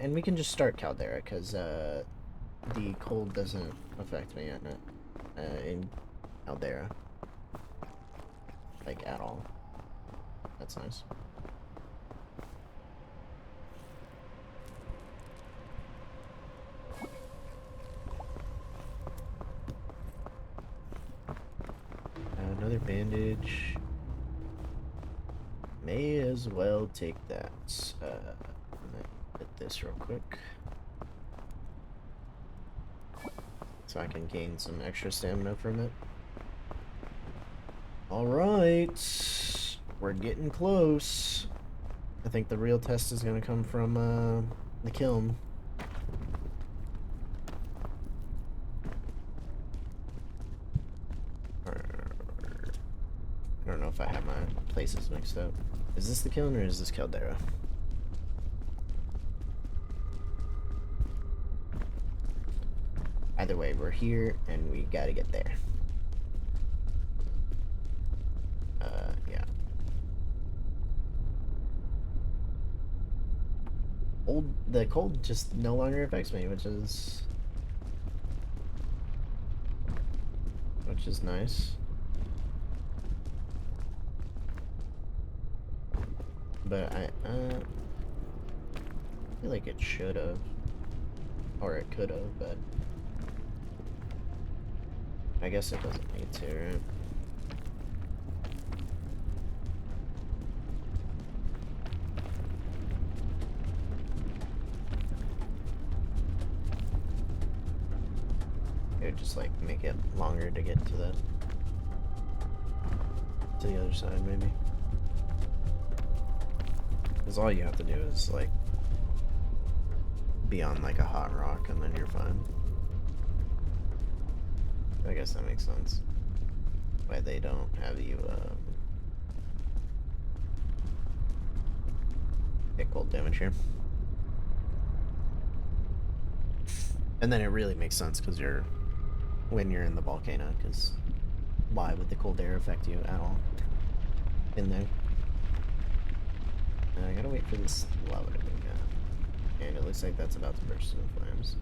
And we can just start Caldera, because the cold doesn't affect me in Caldera. Like, at all. That's nice. Another bandage. May as well take that. Hit this real quick. So I can gain some extra stamina from it. Alright. We're getting close. I think the real test is gonna come from the kiln. I don't know if I have my places mixed up. Is this the kiln or is this Caldera? Either way, we're here and we gotta get there. Yeah. The cold just no longer affects me, which is nice. But I feel like it should have, or it could have, but I guess it doesn't need to, right? take it longer to get to the other side, maybe. Because all you have to do is, like, be on, like, a hot rock, and then you're fine. I guess that makes sense. Why they don't have you, get cold damage here. And then it really makes sense because when you're in the volcano, because why would the cold air affect you at all in there? I gotta wait for this lava to go down. And it looks like that's about to burst into flames.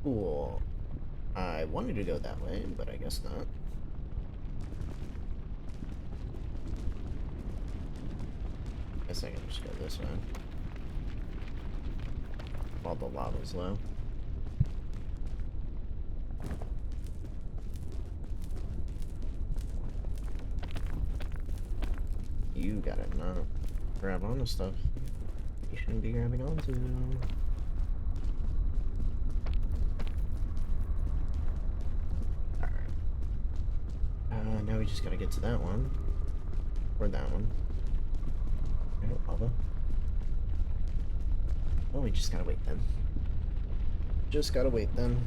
Cool. I wanted to go that way, but I guess not. Guess I can just go this way. While the lava's low. You gotta not grab onto stuff you shouldn't be grabbing onto. Alright. Now we just gotta get to that one. Or that one. Right, lava. Oh, we just gotta wait then. Just gotta wait then.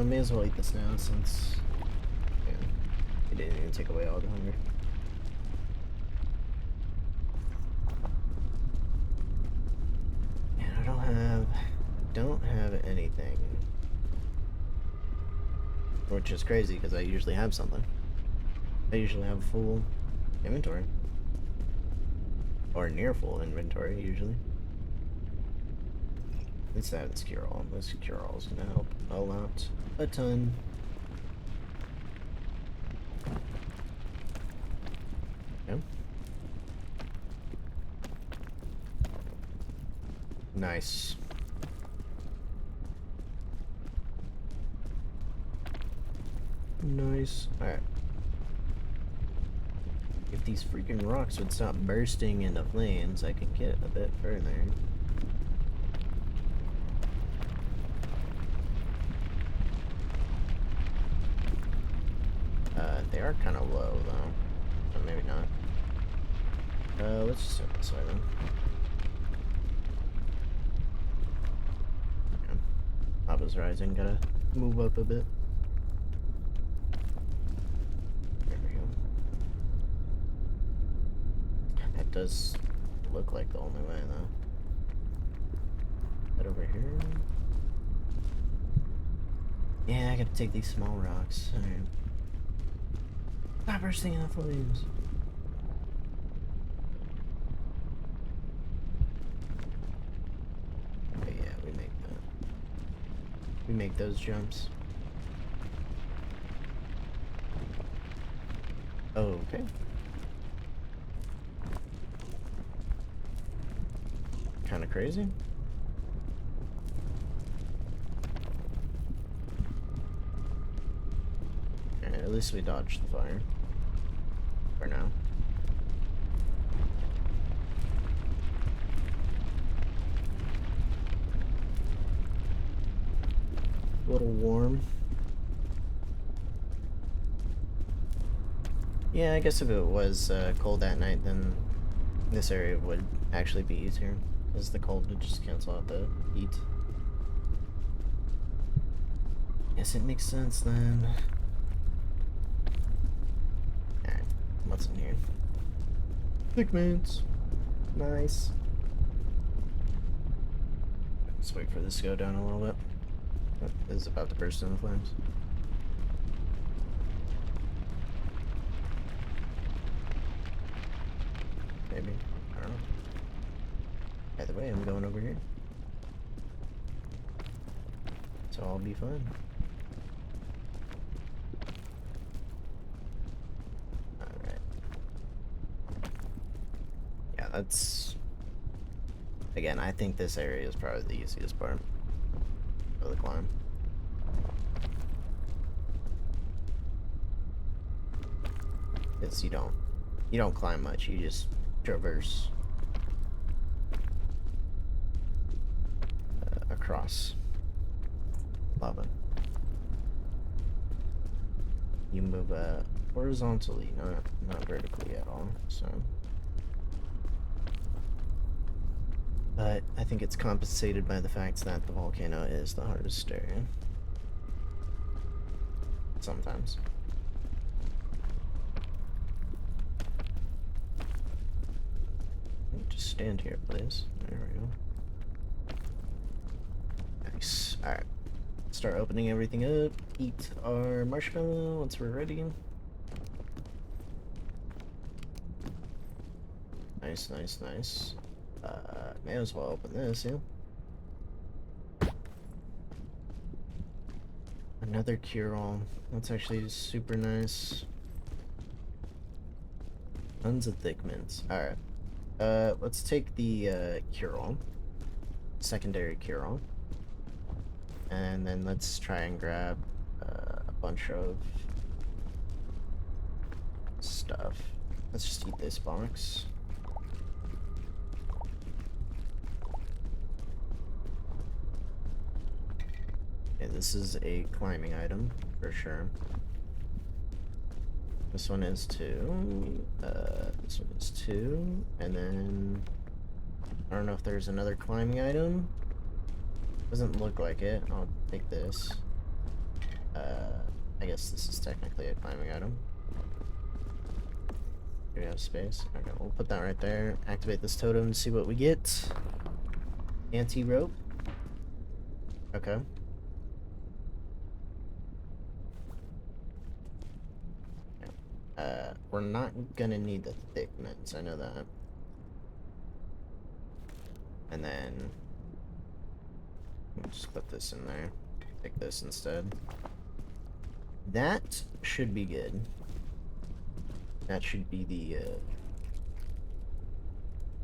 May as well eat this now since, yeah, it didn't even take away all the hunger. And I don't have anything. Which is crazy because I usually have something. I usually have a full inventory. Or near full inventory, usually. At least I have this cure-all. This cure-all is gonna help a lot. A ton. Yeah. Nice. Nice. Alright. If these freaking rocks would stop bursting into flames, I could get a bit further. They are kind of low, though. But maybe not. Let's just go this way, then. Yeah. Lava's rising, gotta move up a bit. There we go. That does look like the only way, though. Head over here. Yeah, I gotta take these small rocks. Alright. Stop bursting in the flames. Okay, yeah, we make that. We make those jumps. Okay. Kinda crazy. At least we dodged the fire. For now. A little warm. Yeah, I guess if it was cold at night, then this area would actually be easier. Because the cold would just cancel out the heat. Yes, it makes sense then. What's in here? Pigments. Nice. Let's wait for this to go down a little bit. It is about to burst into flames. Maybe. I don't know. Either way, I'm going over here. So I'll be fine. That's, again, I think this area is probably the easiest part of the climb. Because you don't climb much, you just traverse across lava. You move horizontally, not vertically at all. So, but I think it's compensated by the fact that the volcano is the hardest area. Sometimes. Just stand here, please. There we go. Nice. Alright. Start opening everything up. Eat our marshmallow once we're ready. Nice, nice, nice. May as well open this, yeah. Another cure-all. That's actually super nice. Tons of thick mints. Alright. Let's take the cure-all. Secondary cure-all. And then let's try and grab a bunch of stuff. Let's just eat this box. Okay, this is a climbing item for sure. This one is 2. This one is 2. And then I don't know if there's another climbing item. Doesn't look like it. I'll take this. I guess this is technically a climbing item. Do we have space? Okay, we'll put that right there. Activate this totem to see what we get. Anti-rope. Okay. We're not gonna need the thick mints, I know that. And then we'll just put this in there. Take this instead. That should be good. That should be the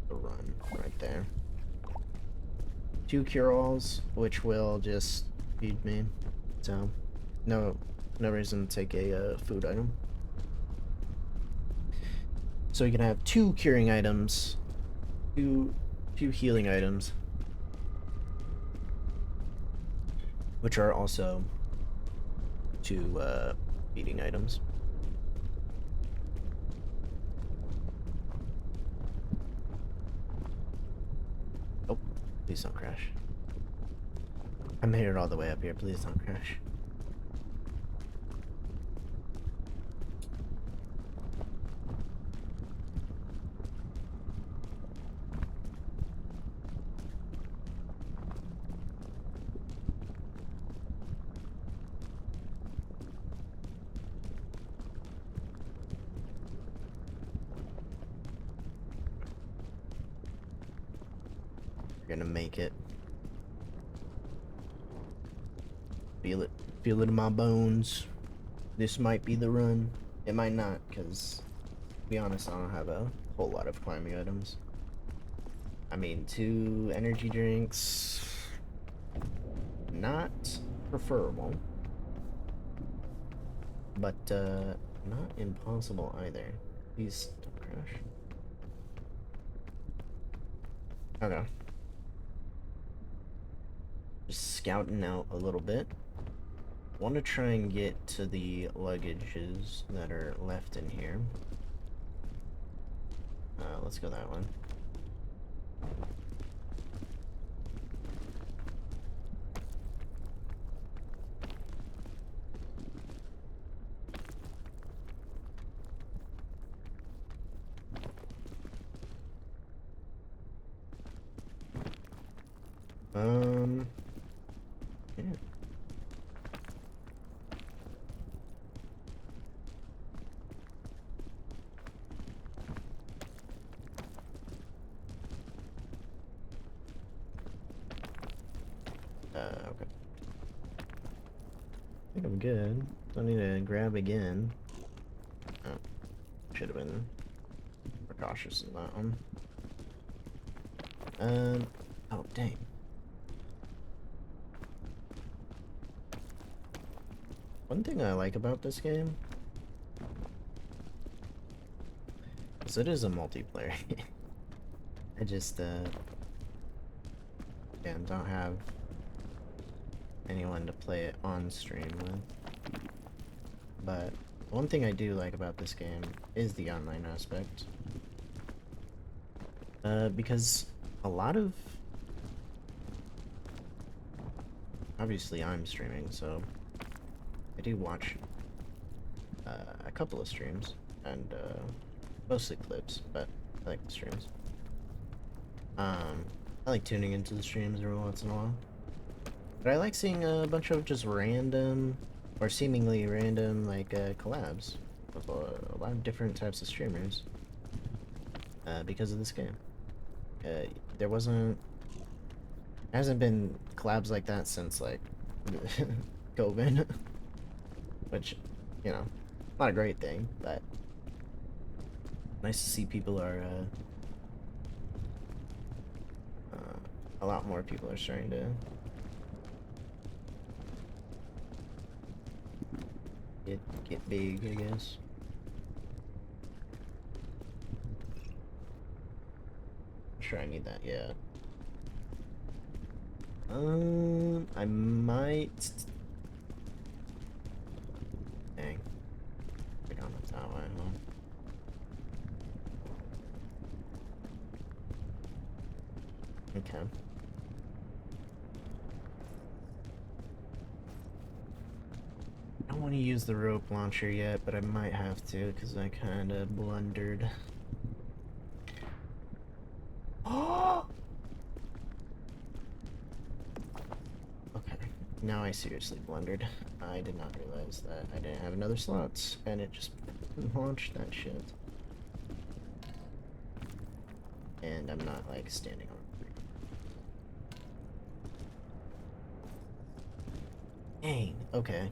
run right there. 2 cure-alls, which will just feed me. So no reason to take a food item. So you can have 2 curing items, 2 healing items, which are also 2 feeding items. Oh, please don't crash. I made it all the way up here, please don't crash. Gonna make it. Feel it in my bones. This might be the run. It might not, because to be honest, I don't have a whole lot of climbing items. I mean, 2 energy drinks, not preferable, but not impossible either. Please don't crash. Okay. Just scouting out a little bit. Want to try and get to the luggages that are left in here. Let's go that one. Yeah. Okay. I think I'm good. Don't need to grab again. Oh, should have been precautious in that one. Oh, dang. One thing I like about this game is it is a multiplayer game. I just, again, don't have anyone to play it on stream with. But one thing I do like about this game is the online aspect. Because a lot of... Obviously I'm streaming, so I do watch a couple of streams, and mostly clips, but I like the streams. I like tuning into the streams every once in a while. But I like seeing a bunch of just random, or seemingly random, like, collabs with a lot of different types of streamers. Because of this game. There hasn't been collabs like that since, like, COVID. Which, you know, not a great thing, but nice to see people are, a lot more people are starting to get big, I guess. I'm sure I need that, yeah. I might... Dang. I don't know that way, huh? Okay. I don't want to use the rope launcher yet, but I might have to, because I kind of blundered. Oh! Okay, now I seriously blundered. I did not realize that I didn't have another slots, and it just launched that shit. And I'm not, like, standing on it. Dang, okay.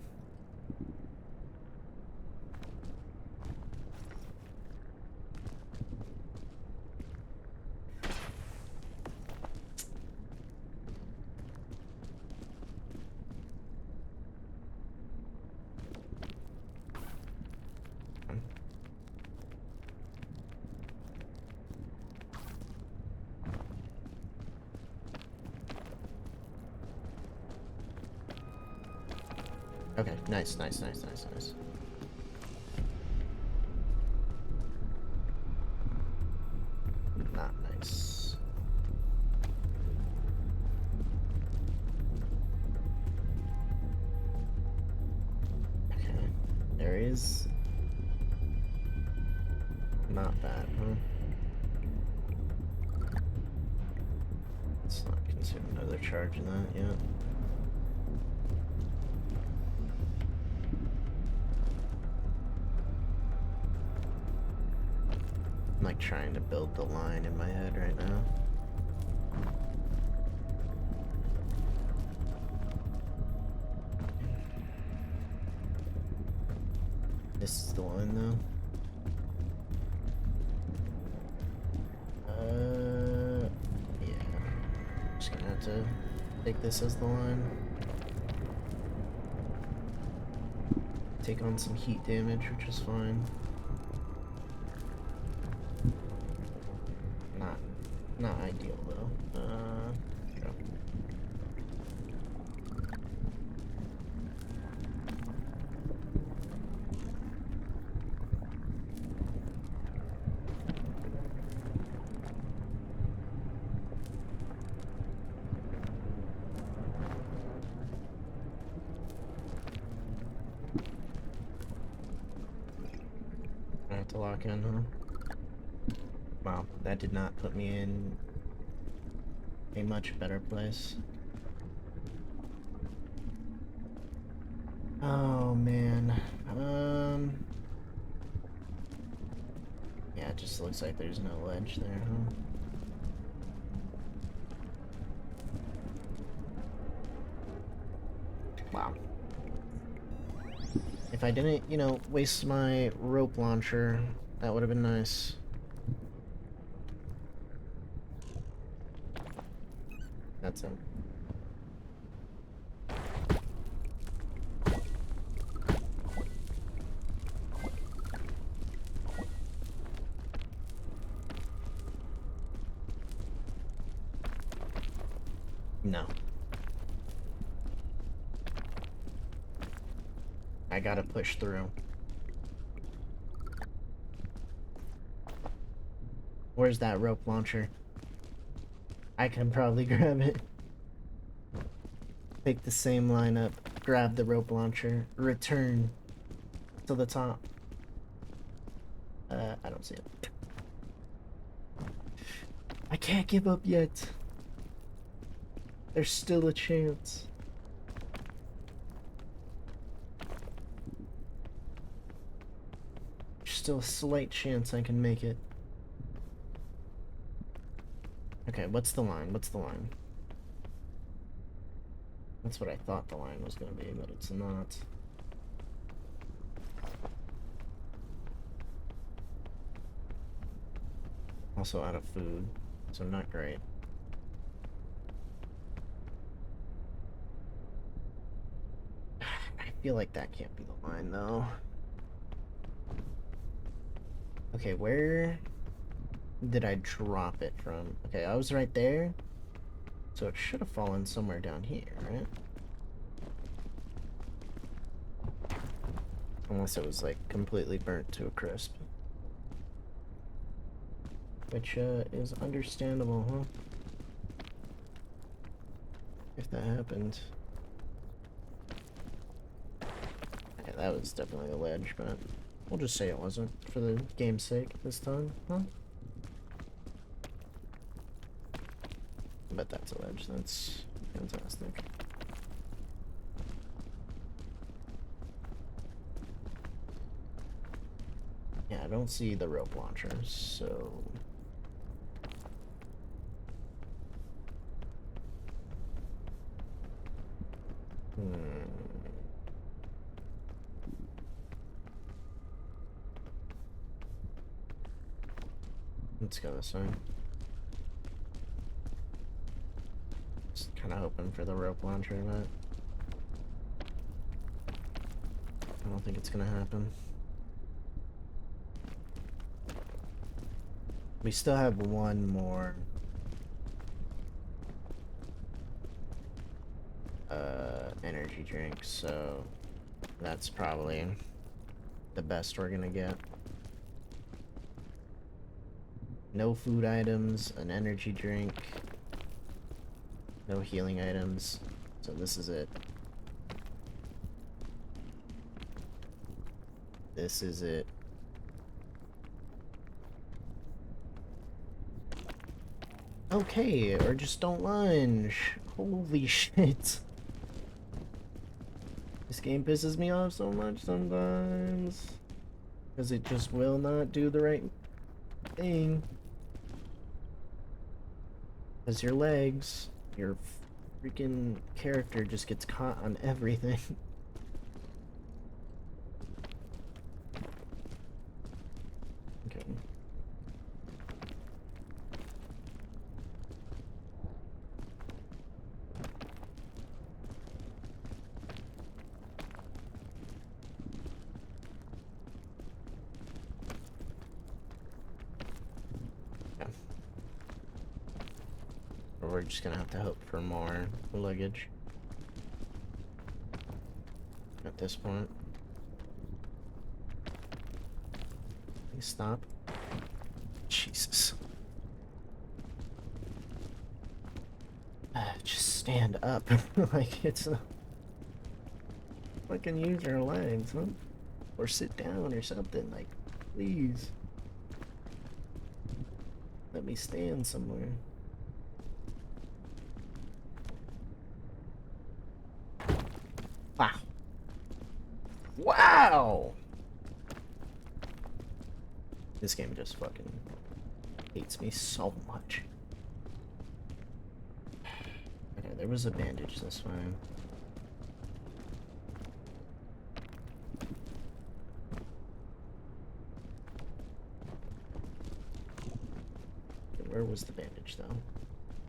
Okay, nice. Not nice. Okay, there is... Not bad, huh? Let's not consume another charge in that yet. I'm like trying to build the line in my head right now. This is the line though. Yeah. Just gonna have to take this as the line. Take on some heat damage, which is fine. Not ideal though. Go. I have to lock in, huh? Wow, that did not put me in a much better place. Oh man. Yeah, it just looks like there's no ledge there, huh? Wow. If I didn't, you know, waste my rope launcher, that would have been nice. That's him. No. I gotta push through. Where's that rope launcher? I can probably grab it. Take the same line up, grab the rope launcher, return to the top. I don't see it. I can't give up yet. There's still a chance. There's still a slight chance I can make it. Okay, what's the line? What's the line? That's what I thought the line was gonna be, but it's not. Also out of food, so not great. I feel like that can't be the line, though. Okay, where did I drop it from? Okay, I was right there. So it should have fallen somewhere down here, right? Unless it was, like, completely burnt to a crisp. Which, is understandable, huh? If that happened. Okay, that was definitely a ledge, but we'll just say it wasn't for the game's sake this time, huh? But that's a ledge, that's fantastic. Yeah, I don't see the rope launcher, so... Let's go this way. Just kind of hoping for the rope launcher, but I don't think it's gonna happen. We still have one more energy drink, so that's probably the best we're gonna get. No food items, an energy drink, no healing items, so this is it. This is it. Okay, or just don't lunge. Holy shit. This game pisses me off so much sometimes. Because it just will not do the right thing. Because your legs, your freaking character just gets caught on everything. Okay. We're just gonna have to hope for more luggage at this point. Please stop. Jesus. Just stand up. Like it's a... Fucking use your legs, huh? Or sit down or something, like, please. Let me stand somewhere. Wow. Wow! This game just fucking hates me so much. Okay, there was a bandage this way. Okay, where was the bandage though?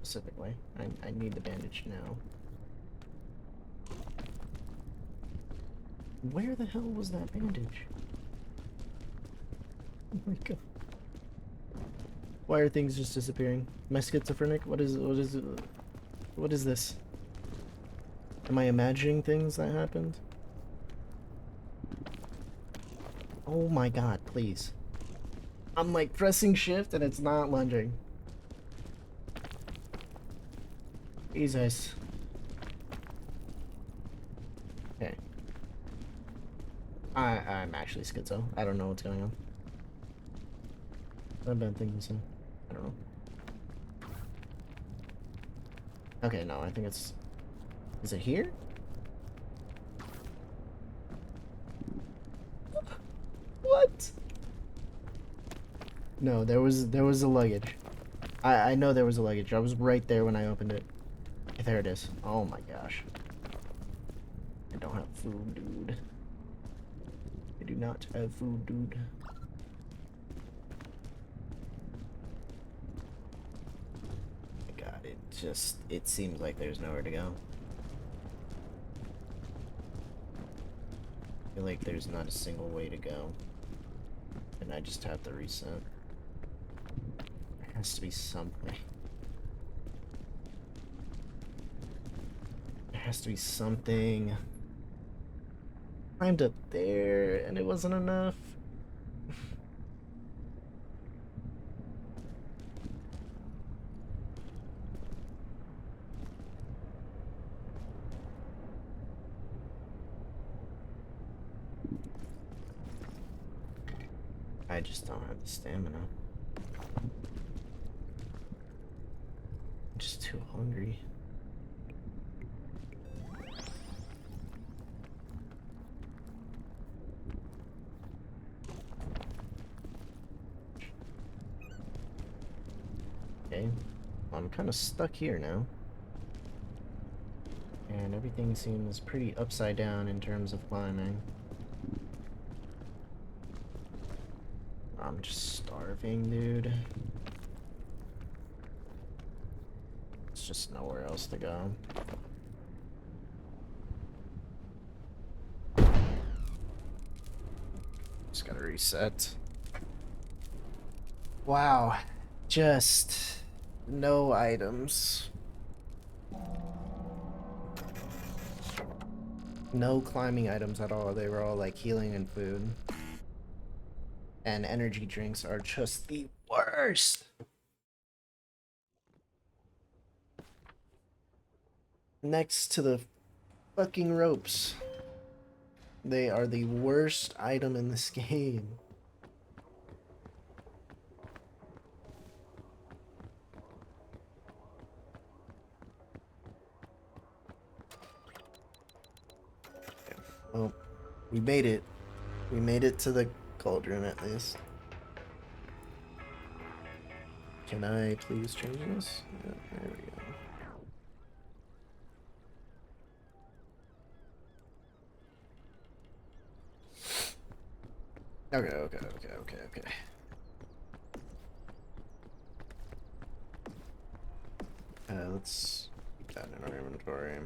Specifically. I need the bandage now. Where the hell was that bandage? Oh my god. Why are things just disappearing? Am I schizophrenic? What is this? Am I imagining things that happened? Oh my god, please. I'm like pressing shift and it's not lunging. Jesus. Okay. I'm actually schizo. I don't know what's going on. I've been thinking so. I don't know. Okay, no, I think it's... Is it here? What? No, there was a luggage. I know there was a luggage. I was right there when I opened it. There it is. Oh my gosh. I don't have food, dude. I do not have food, dude. My god, it seems like there's nowhere to go. I feel like there's not a single way to go. And I just have to reset. There has to be something. There has to be something. Climbed up there and it wasn't enough. I just don't have the stamina. I'm just too hungry. Okay, I'm kind of stuck here now. And everything seems pretty upside down in terms of climbing. I'm just starving, dude. It's just nowhere else to go. Just gotta reset. Wow. Just no items. No climbing items at all. They were all like healing and food. And energy drinks are just the worst. Next to the fucking ropes. They are the worst item in this game. Well, we made it. We made it to the cauldron at least. Can I please change this? Yeah, there we go. Okay. Let's keep that in our inventory.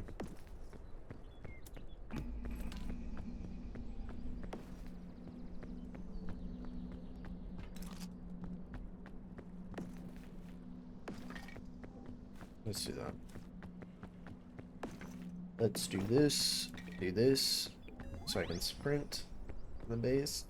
Let's do that. Let's do this, so I can sprint to the base.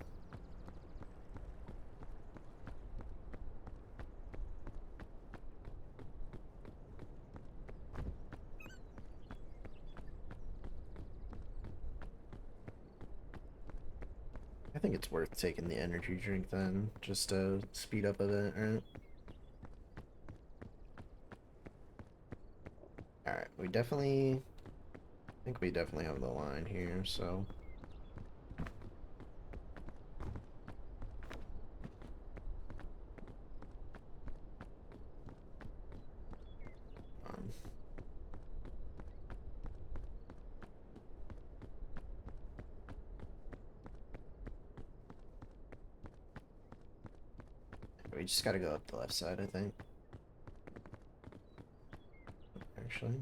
I think it's worth taking the energy drink then, just to speed up a bit, right? Alright, I think we definitely have the line here, so... we just gotta go up the left side, I think. Actually.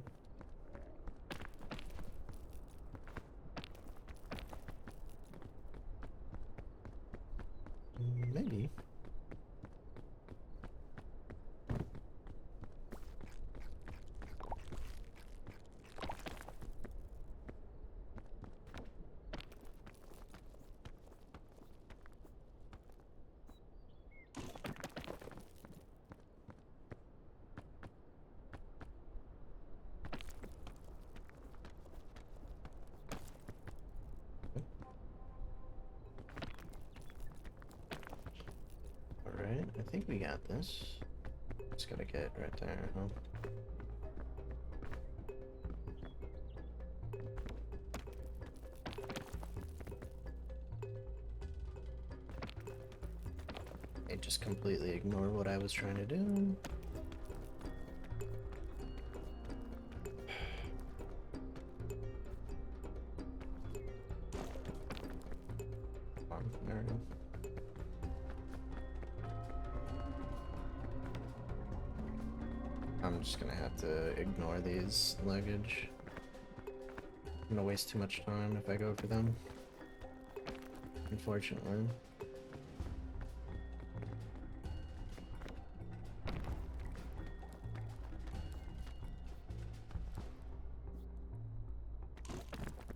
Maybe. think we got this. Just gotta get right there, huh? I just completely ignore what I was trying to do. There we go. I'm just gonna have to ignore these luggage. I'm gonna waste too much time if I go for them. Unfortunately.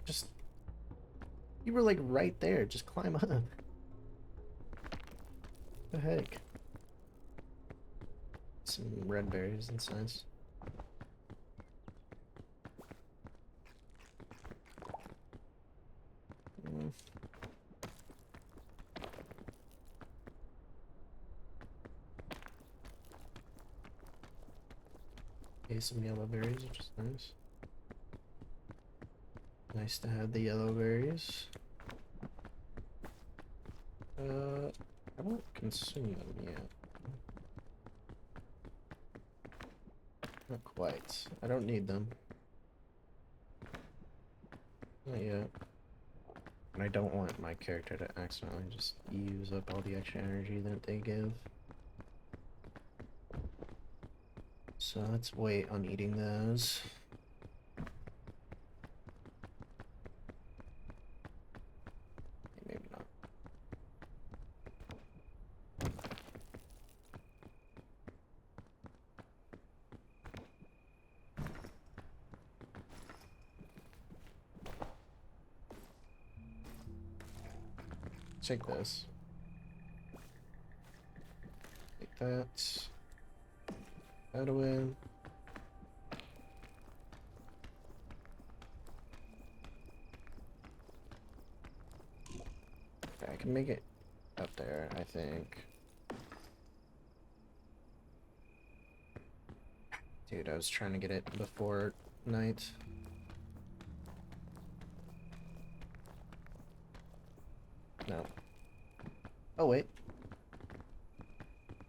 Just... You were like right there, just climb up. The heck? Some red berries, that's nice. Okay, some yellow berries, which is nice. Nice to have the yellow berries. I won't consume them yet. Not quite. I don't need them. Not yet. And I don't want my character to accidentally just use up all the extra energy that they give. So let's wait on eating those. Maybe not. Take this. Take that. That away. Okay, I can make it up there, I think. Dude, I was trying to get it before night. No. Oh, wait.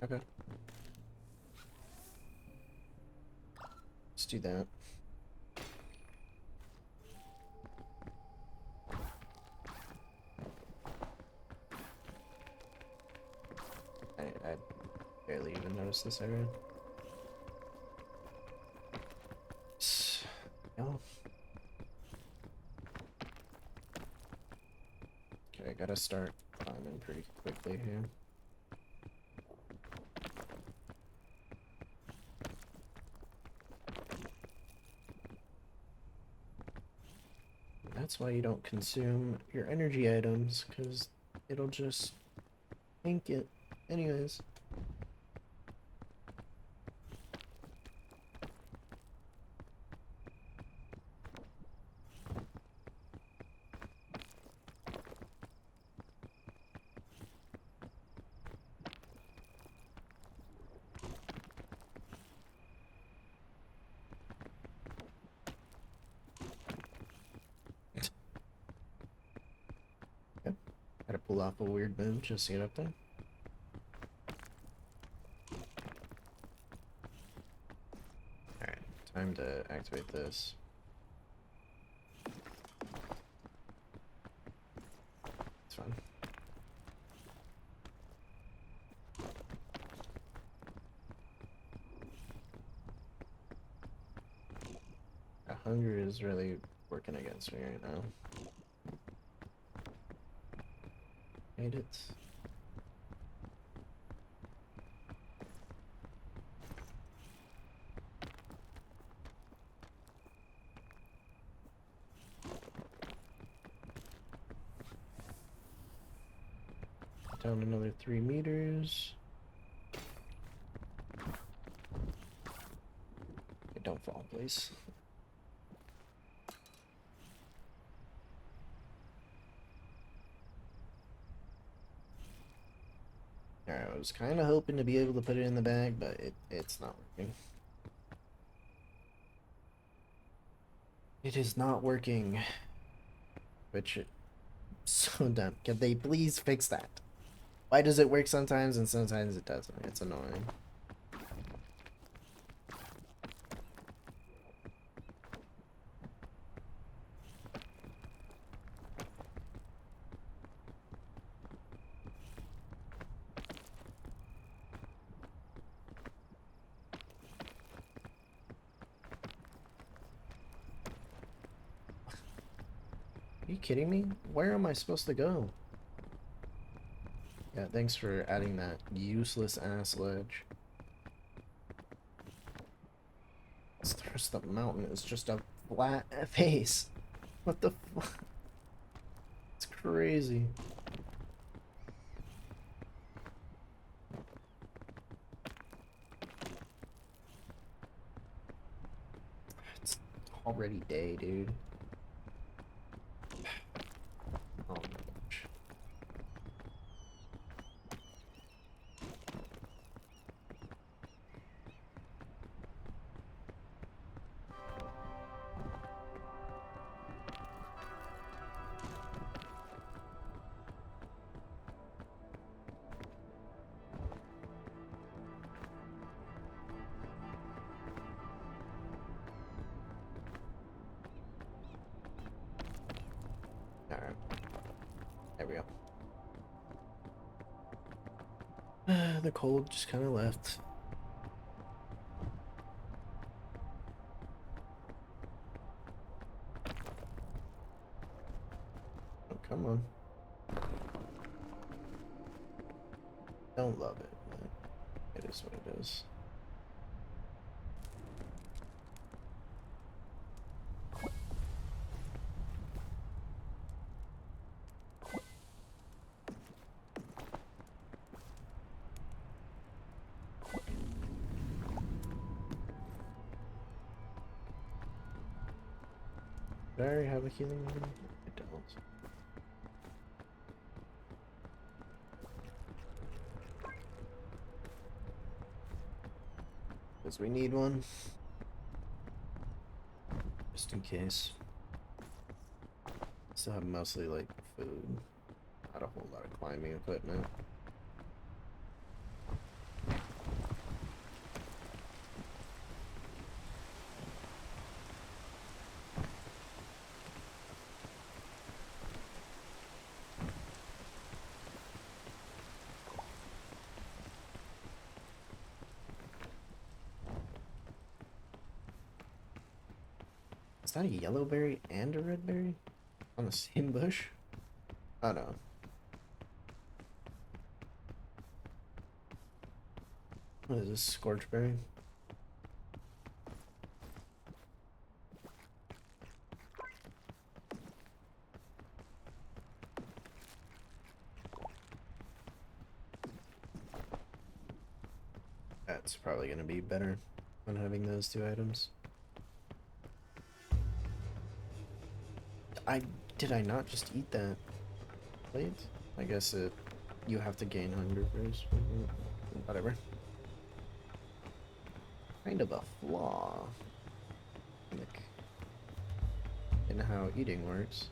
Okay. Let's do that. I barely even noticed this area. No. Okay, I gotta start climbing pretty quickly here. That's why you don't consume your energy items, because it'll just tank it. Anyways. Yep. Gotta pull off a weird move just to get up there. Alright, time to activate this. It's fine. Hunger is really working against me right now. Made it. Down another 3 meters. Okay, don't fall, please. Alright, I was kind of hoping to be able to put it in the bag, but it's not working. It is not working. Which is so dumb. Can they please fix that? Why does it work sometimes and sometimes it doesn't? It's annoying. Are you kidding me? Where am I supposed to go? Yeah, thanks for adding that useless ass ledge. The rest of the mountain is just a flat face. What the fuck? It's crazy. It's already day, dude. Oh my gosh. Alright. There we go. The cold just kind of left. Oh, come on. Don't love it, but it is what it is. Do I already have a healing item? I don't. Because we need one. Just in case. Still have mostly like food. Not a whole lot of climbing equipment. Is that a yellow berry and a red berry? On the same bush? Oh no. What is this? Scorchberry? That's probably gonna be better than having those two items. Did I not just eat that plate? I guess you have to gain hunger first. Whatever. Kind of a flaw, like, in how eating works.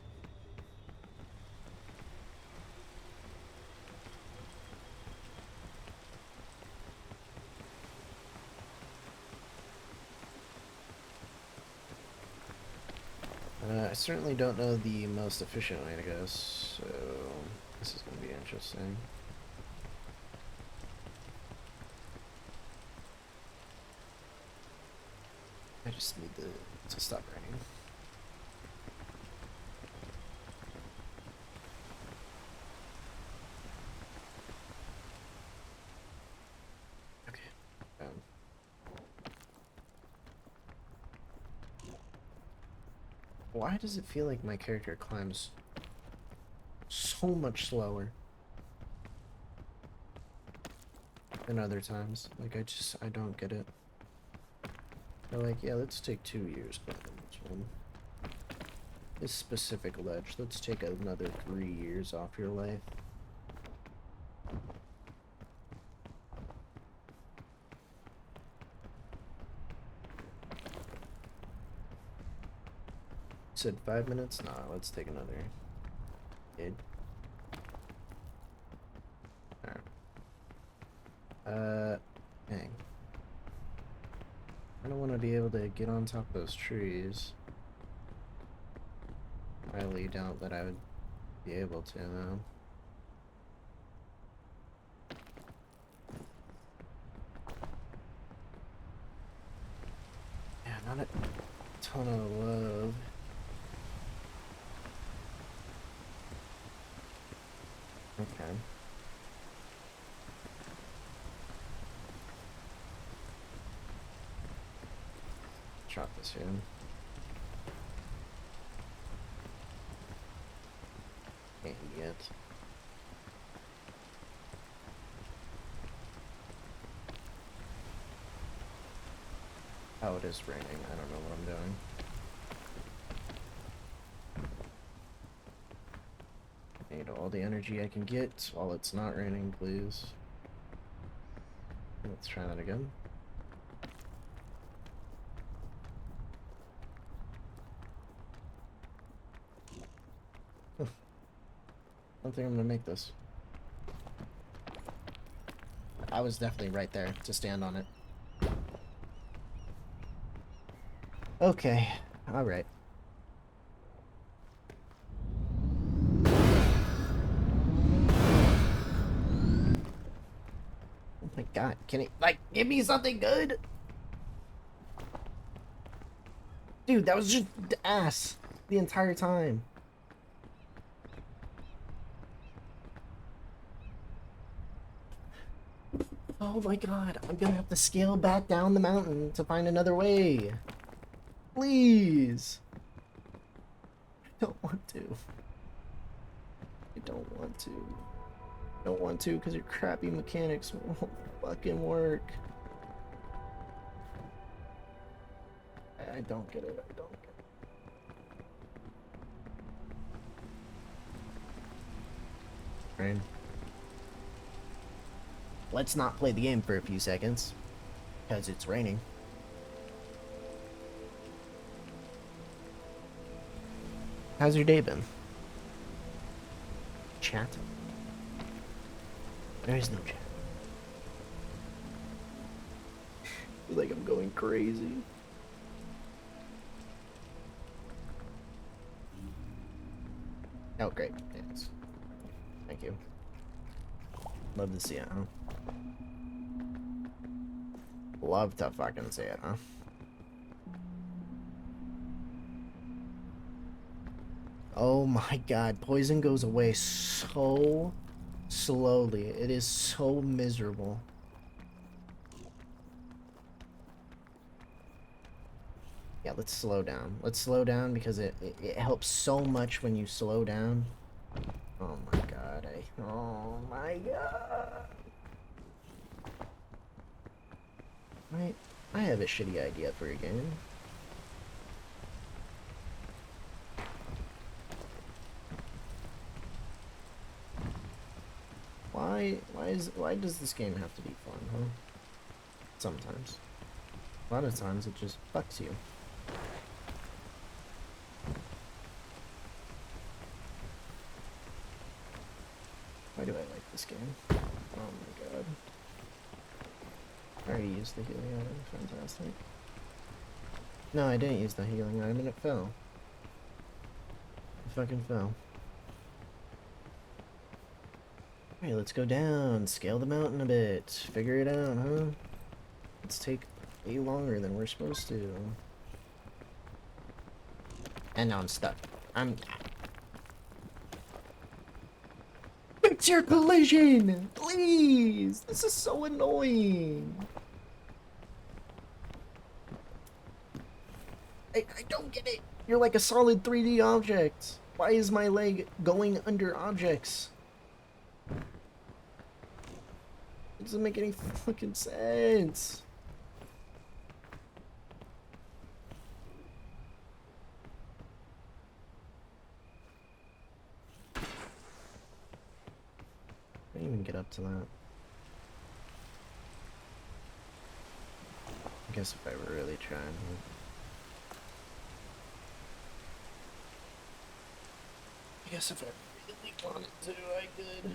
I certainly don't know the most efficient way to go, so this is going to be interesting. I just need to stop raining. Okay. Why does it feel like my character climbs so much slower than other times? Like, I don't get it. They're like, yeah, let's take 2 years climbing this one. This specific ledge, let's take another 3 years off your life. said 5 minutes? Nah, let's take another kid. Alright. Dang. I don't want to be able to get on top of those trees. I highly doubt that I would be able to, though. Yeah, not a ton of love. Okay. Drop this here. Can't yet. Oh, it is raining. I don't know what I'm doing. Need all the energy I can get while it's not raining, please. Let's try that again. I don't think I'm gonna make this. I was definitely right there to stand on it. Okay, alright. Oh my god, can it, like, give me something good? Dude, that was just ass the entire time. Oh my god, I'm gonna have to scale back down the mountain to find another way. Please. I don't want to. I don't want to. I don't want to because your crappy mechanics won't fucking work. I don't get it. I don't get it. Right. Let's not play the game for a few seconds because it's raining. How's your day been? Chat? There is no chat. I feel like I'm going crazy. Oh, great. Thanks. Thank you. Love to see it, huh? Love to fucking see it, huh? Oh my god, poison goes away so slowly. It is so miserable. Yeah, let's slow down. Let's slow down because it helps so much when you slow down. Oh my god, oh my god. Right, I have a shitty idea for a game. Why does this game have to be fun, huh? Sometimes. A lot of times it just fucks you. Why do I like this game? Oh my god. I already used the healing item, fantastic. No, I didn't use the healing item and it fell. It fucking fell. Alright, let's go down, scale the mountain a bit, figure it out, huh? Let's take way longer than we're supposed to. And now I'm stuck. Fix your collision! Please! This is so annoying! I don't get it! You're like a solid 3D object! Why is my leg going under objects? It doesn't make any fucking sense. I didn't even get up to that. I guess if I were really trying. guess if I really wanted to, I could.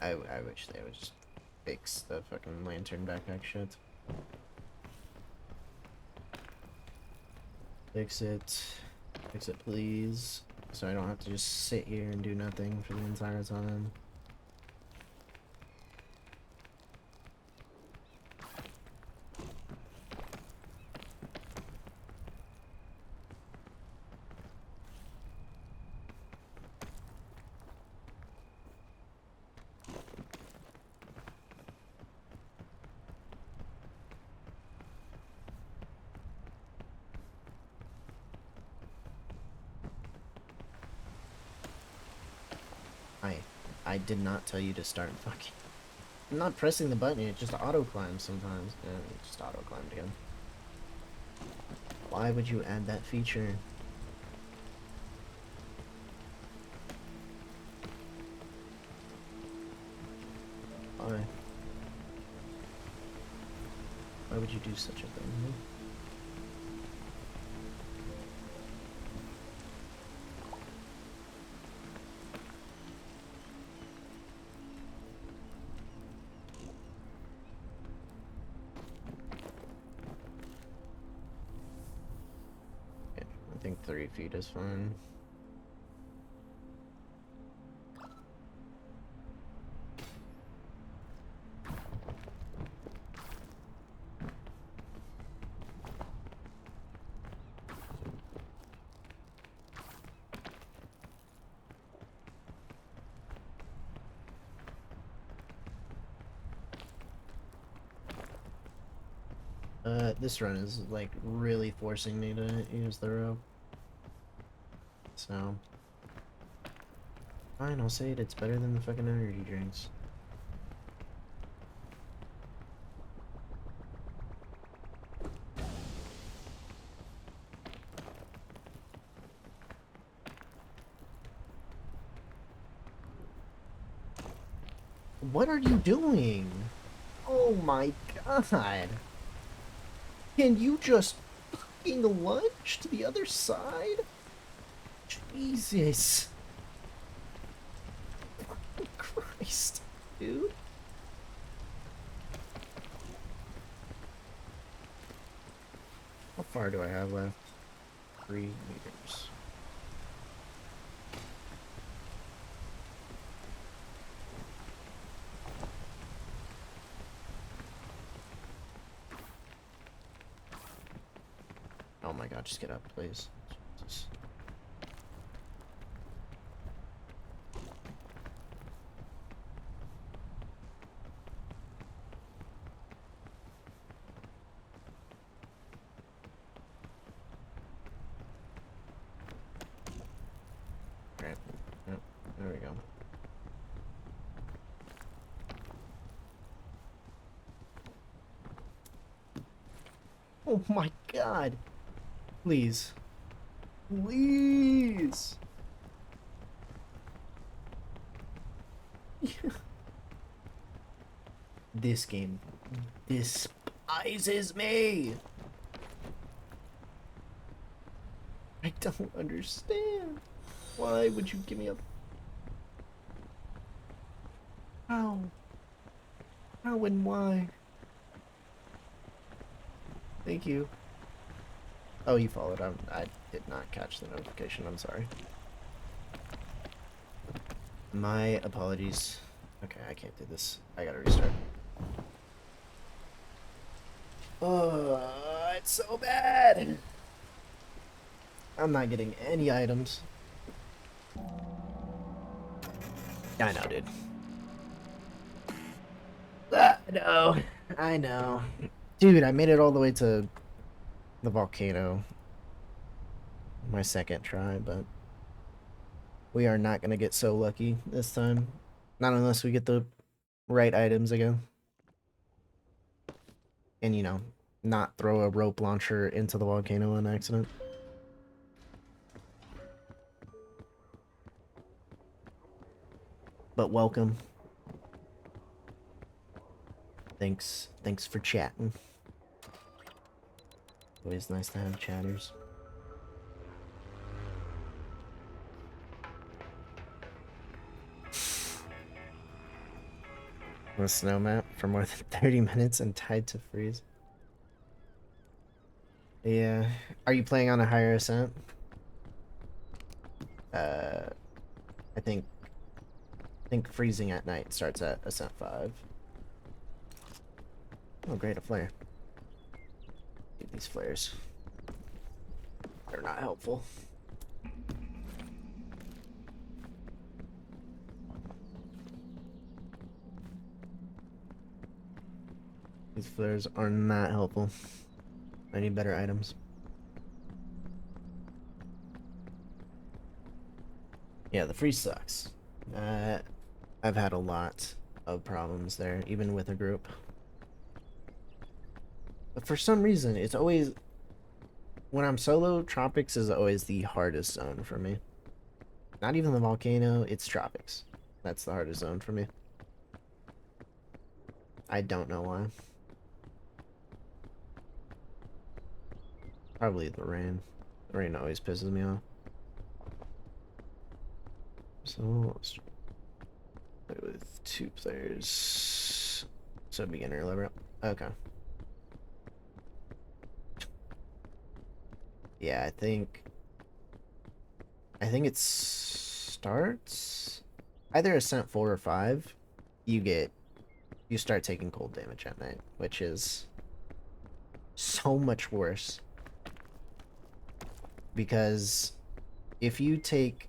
I wish they would just fix the fucking lantern backpack shit. Fix it. Fix it, please. So I don't have to just sit here and do nothing for the entire time. I did not tell you to start fucking. I'm not pressing the button, it just auto climbs sometimes. Yeah, it just auto climbed again. Why would you add that feature? Why? Why would you do such a thing? I think 3 feet is fine. This run is like really forcing me to use the rope. So fine, I'll say it. It's better than the fucking energy drinks. What are you doing? Oh my god. Can you just fucking lunge to the other side? Jesus. Christ, dude. How far do I have left? 3 meters. Oh my god, just get up, please. Jesus. Alright. Yep, there we go. Oh my god. Please. Please. This game despises me. I don't understand. Why would you give me a... How? How and why? Thank you. Oh, you followed. I did not catch the notification. I'm sorry. My apologies. Okay, I can't do this. I gotta restart. Oh, it's so bad. I'm not getting any items. I know, dude. I know. I know. Dude, I made it all the way to the volcano. My second try, but we are not gonna get so lucky this time. Not unless we get the right items again. And you know, not throw a rope launcher into the volcano on accident. But welcome. Thanks for chatting. Always nice to have chatters. On a snow map for more than 30 minutes and tied to freeze. Yeah. Are you playing on a higher ascent? I think freezing at night starts at ascent 5. Oh great, a flare. Need these flares. They're not helpful. These flares are not helpful. I need better items. Yeah, the freeze sucks. I've had a lot of problems there, even with a group. But for some reason, it's always... When I'm solo, Tropics is always the hardest zone for me. Not even the volcano, it's Tropics. That's the hardest zone for me. I don't know why. Probably the rain. The rain always pisses me off. So, let's play with 2 players. So, beginner level. Okay. Yeah, I think it starts either ascent 4 or 5. You start taking cold damage at night, which is so much worse. Because if you take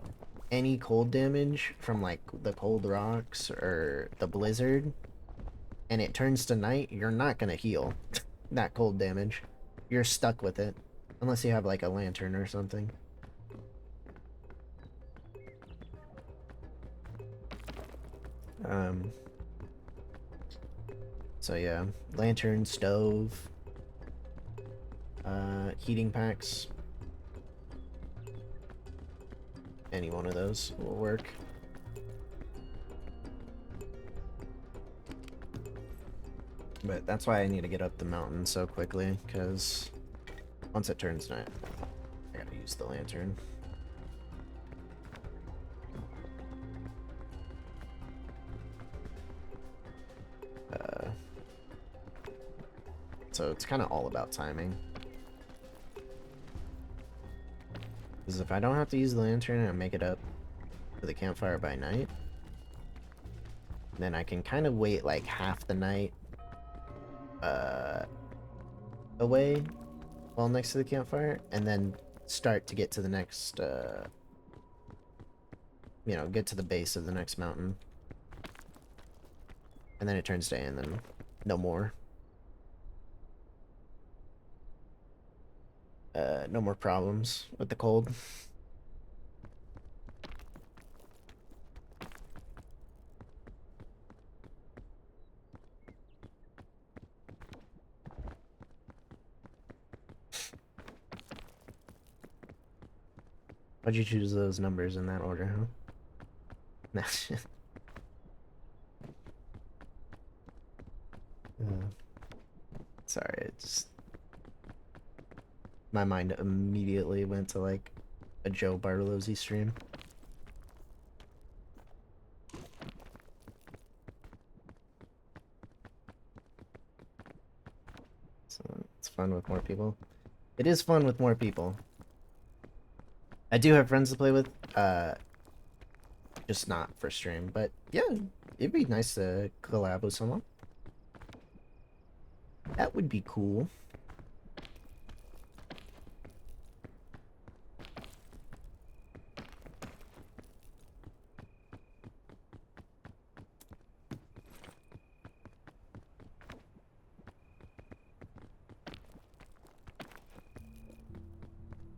any cold damage from like the cold rocks or the blizzard and it turns to night, you're not gonna heal that cold damage. You're stuck with it. Unless you have like a lantern or something. So yeah, lantern, stove, heating packs. Any one of those will work. But that's why I need to get up the mountain so quickly, because once it turns night, I gotta use the lantern. So it's kind of all about timing. Because if I don't have to use the lantern and make it up to the campfire by night, then I can kind of wait like half the night away while next to the campfire, and then start to get to the next, you know, get to the base of the next mountain. And then it turns day, and then no more. No more problems with the cold. Why'd you choose those numbers in that order, huh? Nah. Sorry, it just... My mind immediately went to, like, a Joe Bartolozzi stream. So, it's fun with more people. It is fun with more people. I do have friends to play with, just not for stream, but yeah, it'd be nice to collab with someone. That would be cool.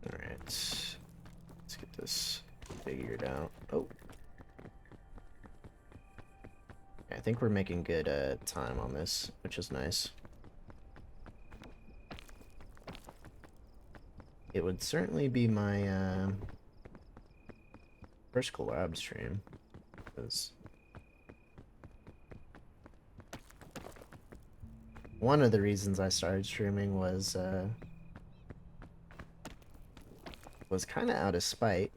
Alright. Let's get this figured out. Oh. I think we're making good time on this, which is nice. it would certainly be my first collab stream. Because one of the reasons I started streaming was kind of out of spite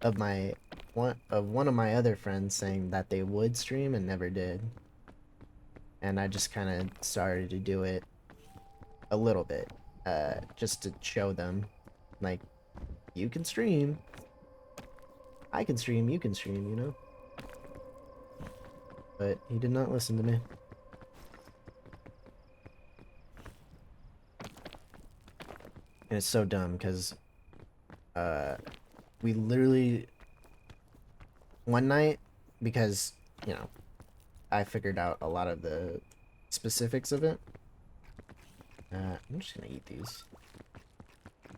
of one of my other friends saying that they would stream and never did. And I just kind of started to do it a little bit, just to show them, like, you can stream, I can stream, you can stream, you know? But he did not listen to me. And it's so dumb, because, we literally, one night, because, you know, I figured out a lot of the specifics of it. I'm just gonna eat these.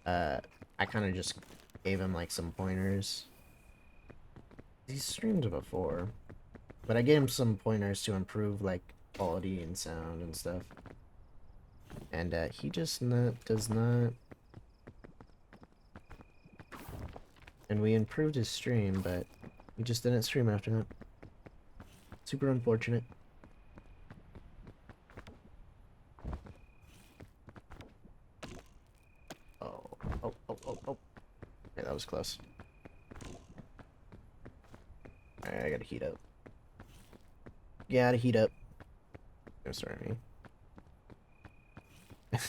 I kind of just gave him, like, some pointers. He's streamed before. But I gave him some pointers to improve, like, quality and sound and stuff. And, he just does not... And we improved his stream, but he just didn't stream after that. Super unfortunate. Oh. Okay, that was close. Alright, I gotta heat up. Gotta heat up. Oh, sorry, me.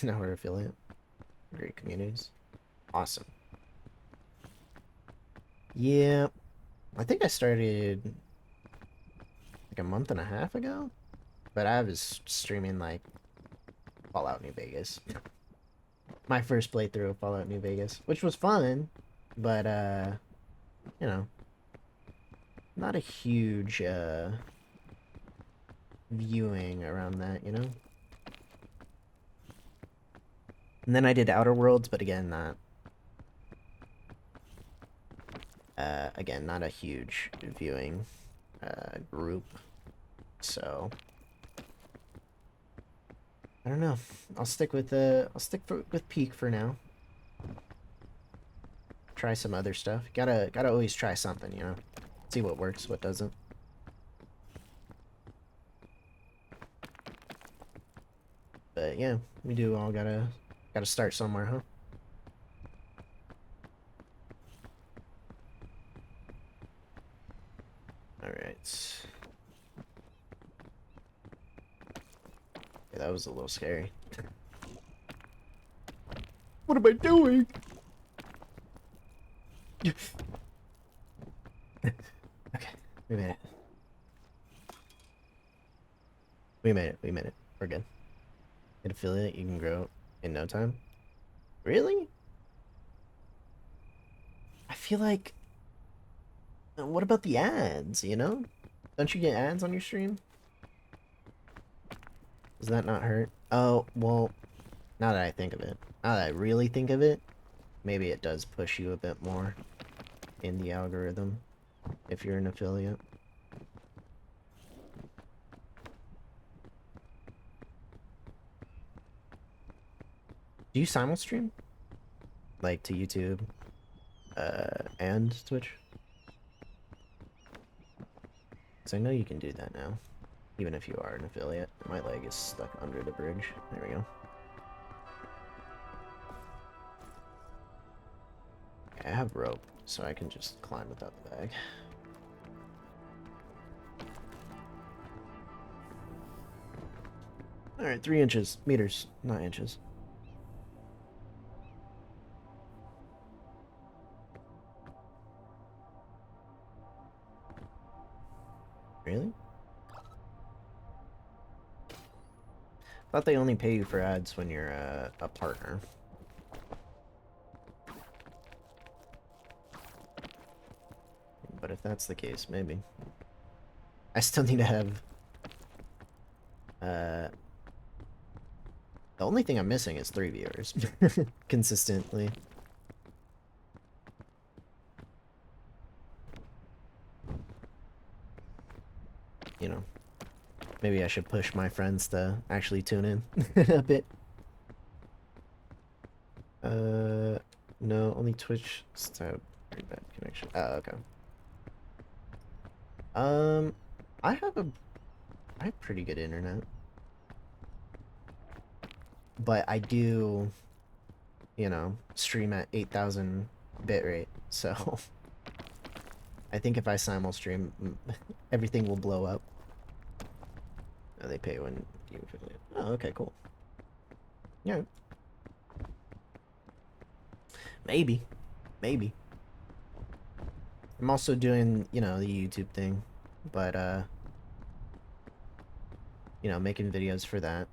Now we're affiliate. Great communities. Awesome. Yeah. I think I started like a month and a half ago. But I was streaming like Fallout New Vegas. My first playthrough of Fallout New Vegas, which was fun, but you know, not a huge viewing around that, you know? And then I did Outer Worlds, but again, not again, not a huge viewing group. So I don't know. I'll stick with with Peak for now. Try some other stuff. Gotta always try something, you know. See what works, what doesn't. But yeah, we do all gotta start somewhere, huh? Alright. Yeah, that was a little scary. What am I doing? Okay, we made it. We made it. We're good. Hit affiliate, you can grow in no time. Really? I feel like... What about the ads, you know? Don't you get ads on your stream? Does that not hurt? Oh, well, now that I think of it. Now that I really think of it, maybe it does push you a bit more in the algorithm if you're an affiliate. Do you simul stream? Like to YouTube and Twitch? Because I know you can do that now, even if you are an affiliate. My leg is stuck under the bridge. There we go. Okay, I have rope, so I can just climb without the bag. Alright, 3 inches. Meters, not inches. Really? Thought they only pay you for ads when you're a partner. But if that's the case, maybe. I still need to have... The only thing I'm missing is 3 viewers. Consistently. You know. Maybe I should push my friends to actually tune in a bit. No, only Twitch. Stop. Very bad connection. Oh, okay. Um, I have a I have pretty good internet, but I do, you know, stream at 8,000 bitrate. So I think if I simul stream, everything will blow up. Oh, they pay when you affiliate. Oh, okay, cool. Yeah. Maybe. Maybe. I'm also doing, you know, the YouTube thing, but you know, making videos for that.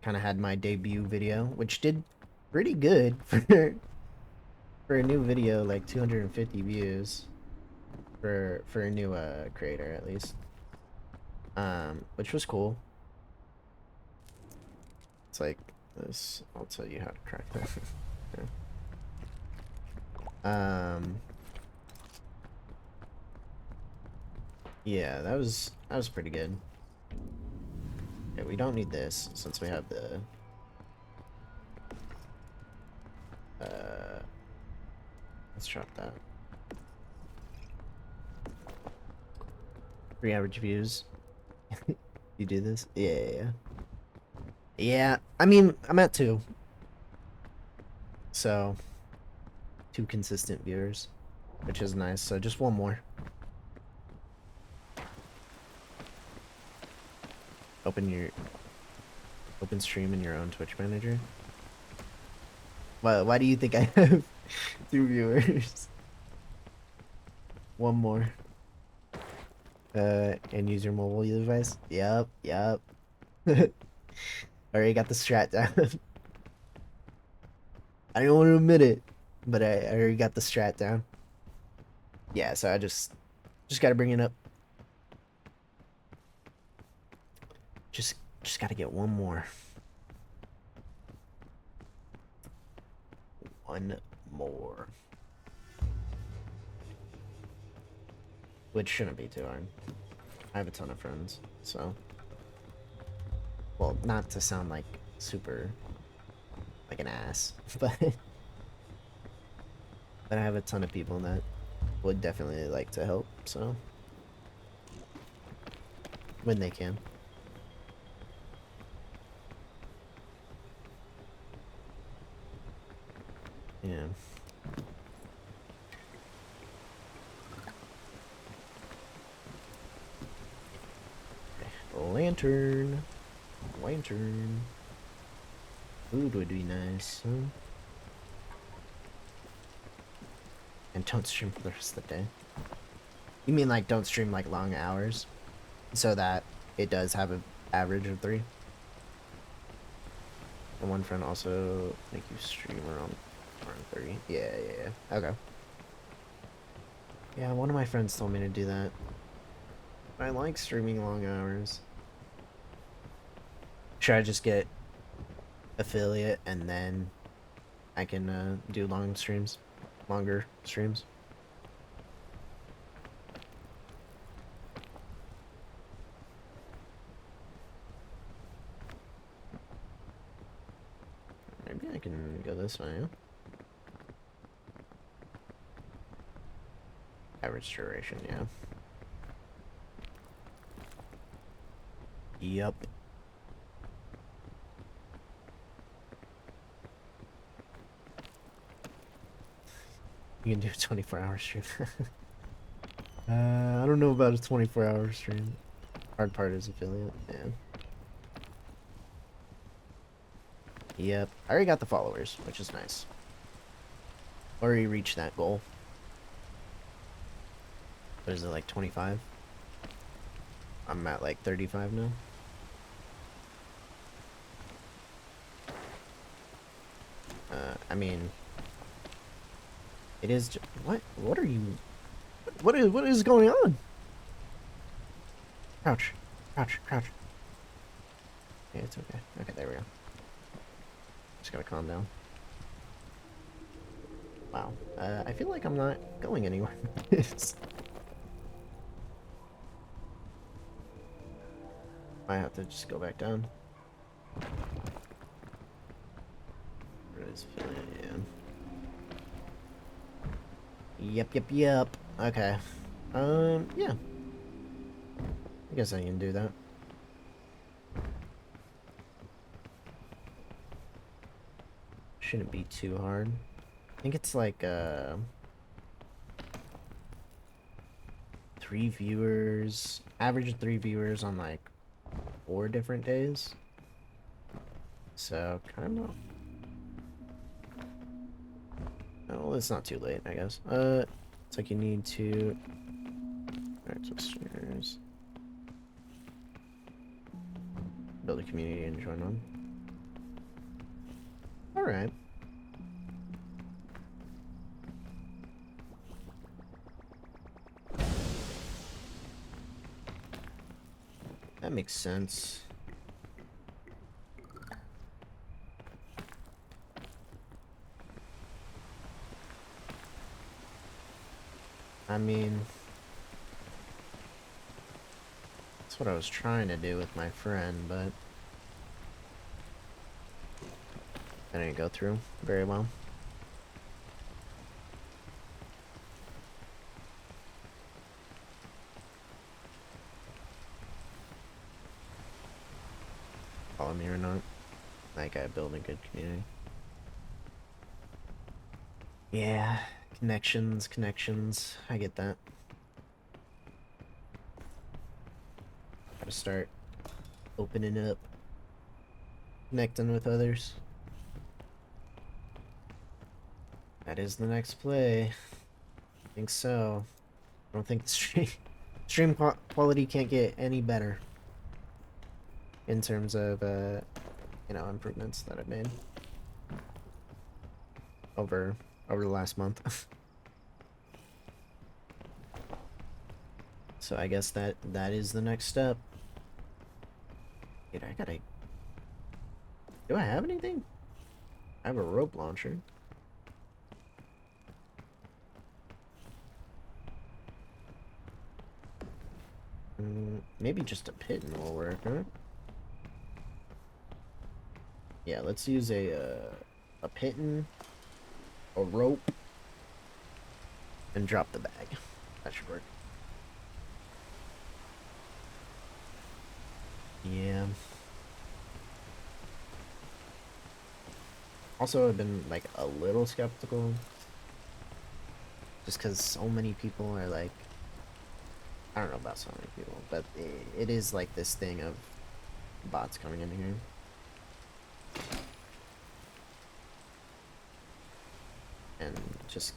Kind of had my debut video, which did pretty good for a new video, like 250 views for a new creator at least. Which was cool. It's like this. I'll tell you how to crack that. Yeah, that was pretty good. Okay, we don't need this since we have the let's drop that. 3 average views. You do this? Yeah. Yeah, I mean, I'm at 2. So 2 consistent viewers, which is nice. So just one more. Open stream in your own Twitch manager. Why do you think I have 2 viewers? One more. And use your mobile device? Yep. Already got the strat down. I don't want to admit it, but I already got the strat down. Yeah, so I just gotta bring it up. Just gotta get one more. One more. Which shouldn't be too hard. I have a ton of friends, so. Well, not to sound like super like an ass, but I have a ton of people that would definitely like to help, so when they can. Yeah. Okay. Lantern. Food would be nice, huh? And don't stream for the rest of the day. You mean like don't stream like long hours? So that it does have an average of 3? And one friend also make you stream around 30. Yeah. Okay. Yeah, one of my friends told me to do that. I like streaming long hours. Should I just get affiliate and then I can do longer streams? Maybe I can go this way, huh? Average duration, yeah. Yup. You can do a 24-hour stream. I don't know about a 24-hour stream. Hard part is affiliate, man. Yep. I already got the followers, which is nice. Already reached that goal. What is it, like 25? I'm at like 35 now. I mean, it is just, what are you, what is going on? Crouch. Okay, it's okay. Okay, there we go. Just gotta calm down. Wow. I feel like I'm not going anywhere. I have to just go back down. Where is affiliate? Yeah. Yep. Okay. Yeah. I guess I can do that. Shouldn't be too hard. I think it's like, 3 viewers, average 3 viewers on like 4 different days. So, kind of. Oh, it's not too late, I guess. It's like you need to. Alright, so streamers. Build a community and join on. Alright. That makes sense. I mean, that's what I was trying to do with my friend, but that didn't go through very well. Follow me or not. Like, I build a good community. Yeah, connections. I get that. Gotta start opening up, connecting with others. That is the next play. I think so. I don't think the stream quality can't get any better in terms of you know, improvements that I've made over the last month. So I guess that is the next step. Wait, I gotta. Do I have anything? I have a rope launcher. Maybe just a pitten will work, huh? Yeah, let's use a pitten, a rope, and drop the bag. That should work. Yeah. Also, I've been like a little skeptical, just because so many people are like, I don't know about so many people, but it is like this thing of bots coming in here. And just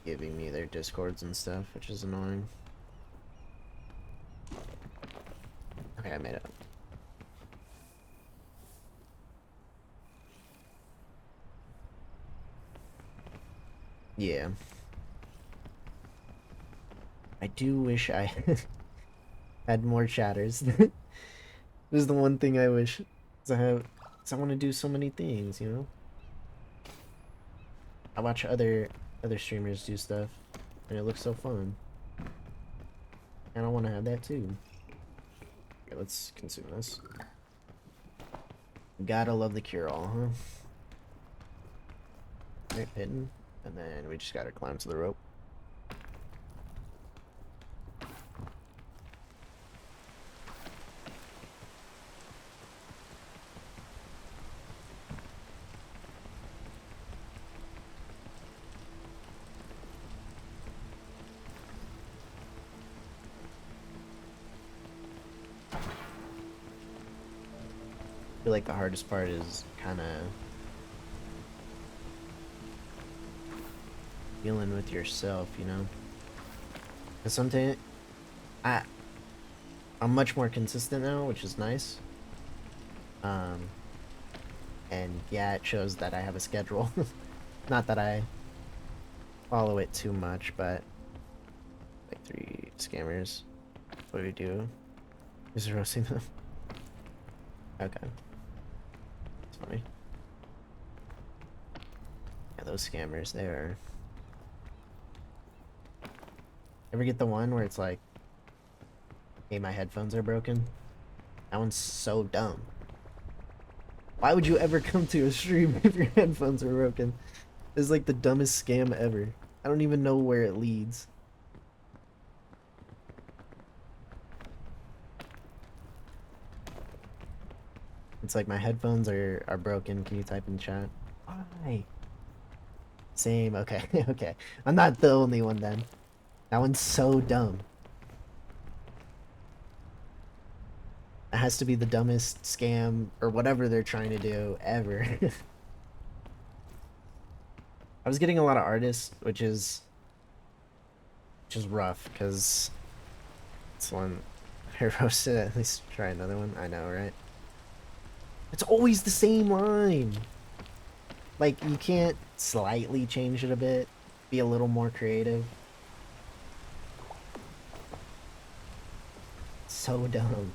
giving me their discords and stuff, which is annoying. Okay, I made it. Yeah. I do wish I had more chatters. This is the one thing I wish. Cause I want to do so many things, you know? I watch other streamers do stuff, and it looks so fun. And I want to have that too. Okay, let's consume this. Gotta love the cure-all, huh? Right, hidden. And then we just gotta climb to the rope. I feel like the hardest part is kind of dealing with yourself, you know? Because sometimes I'm much more consistent now, which is nice. And yeah, it shows that I have a schedule. Not that I follow it too much, but like 3 scammers. What do we do? Is roasting them? Okay. It's funny. Yeah, those scammers, they are. Ever get the one where it's like, hey, my headphones are broken? That one's so dumb. Why would you ever come to a stream if your headphones are broken? It's like the dumbest scam ever. I don't even know where it leads. It's like my headphones are broken. Can you type in chat? Why? Same. Okay. Okay. I'm not the only one then. That one's so dumb. It has to be the dumbest scam or whatever they're trying to do ever. I was getting a lot of artists, which is rough because it's one I roasted. At least try another one. I know, right? It's always the same line. Like, you can't slightly change it a bit, be a little more creative. So dumb.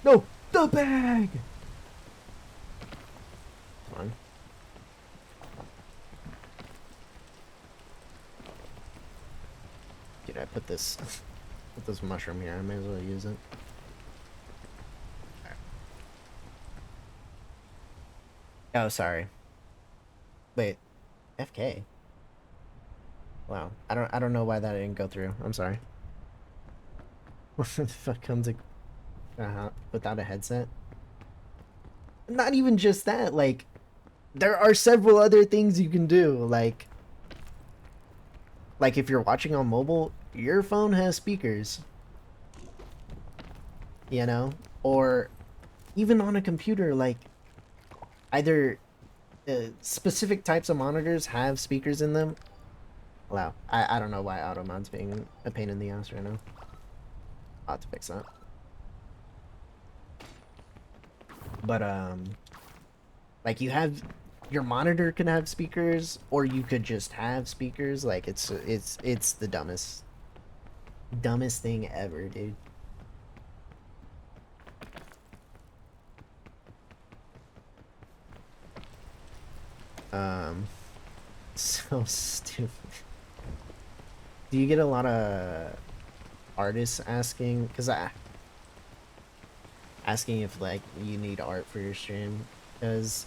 No, the bag. Come on. Dude, I put this mushroom here. I may as well use it. Right. Oh, sorry. Wait, FK. Wow, I don't know why that didn't go through. I'm sorry. What the fuck comes without a headset? Not even just that. Like, there are several other things you can do. Like if you're watching on mobile, your phone has speakers. You know, or even on a computer, like either specific types of monitors have speakers in them. Wow, I don't know why auto mod's being a pain in the ass right now. I'll have to fix that. But like you have your monitor can have speakers, or you could just have speakers. Like it's the dumbest thing ever, dude. So stupid. Do you get a lot of artists asking? Asking if like you need art for your stream, because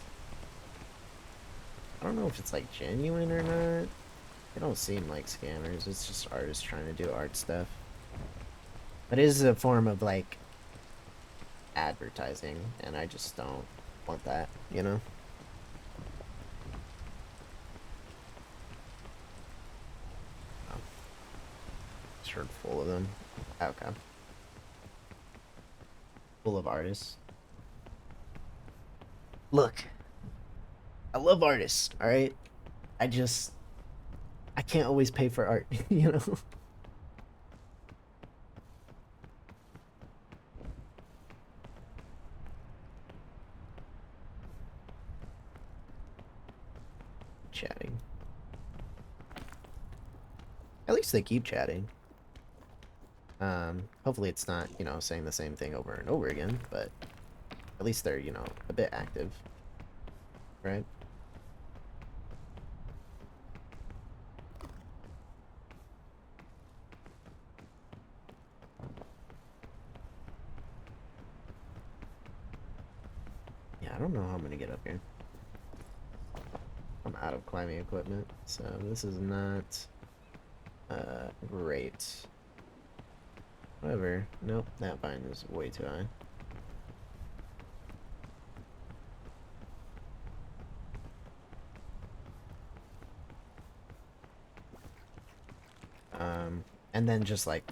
I don't know if it's like genuine or not. They don't seem like scammers. It's just artists trying to do art stuff. But it is a form of like advertising, and I just don't want that, you know? Oh. Shirt full of them. Okay. Full of artists. Look, I love artists, alright? I can't always pay for art, you know? Chatting. At least they keep chatting. Hopefully it's not, you know, saying the same thing over and over again, but at least they're, you know, a bit active. Right? Yeah, I don't know how I'm gonna get up here. I'm out of climbing equipment, so this is not great. However, nope, that vine is way too high. And then just like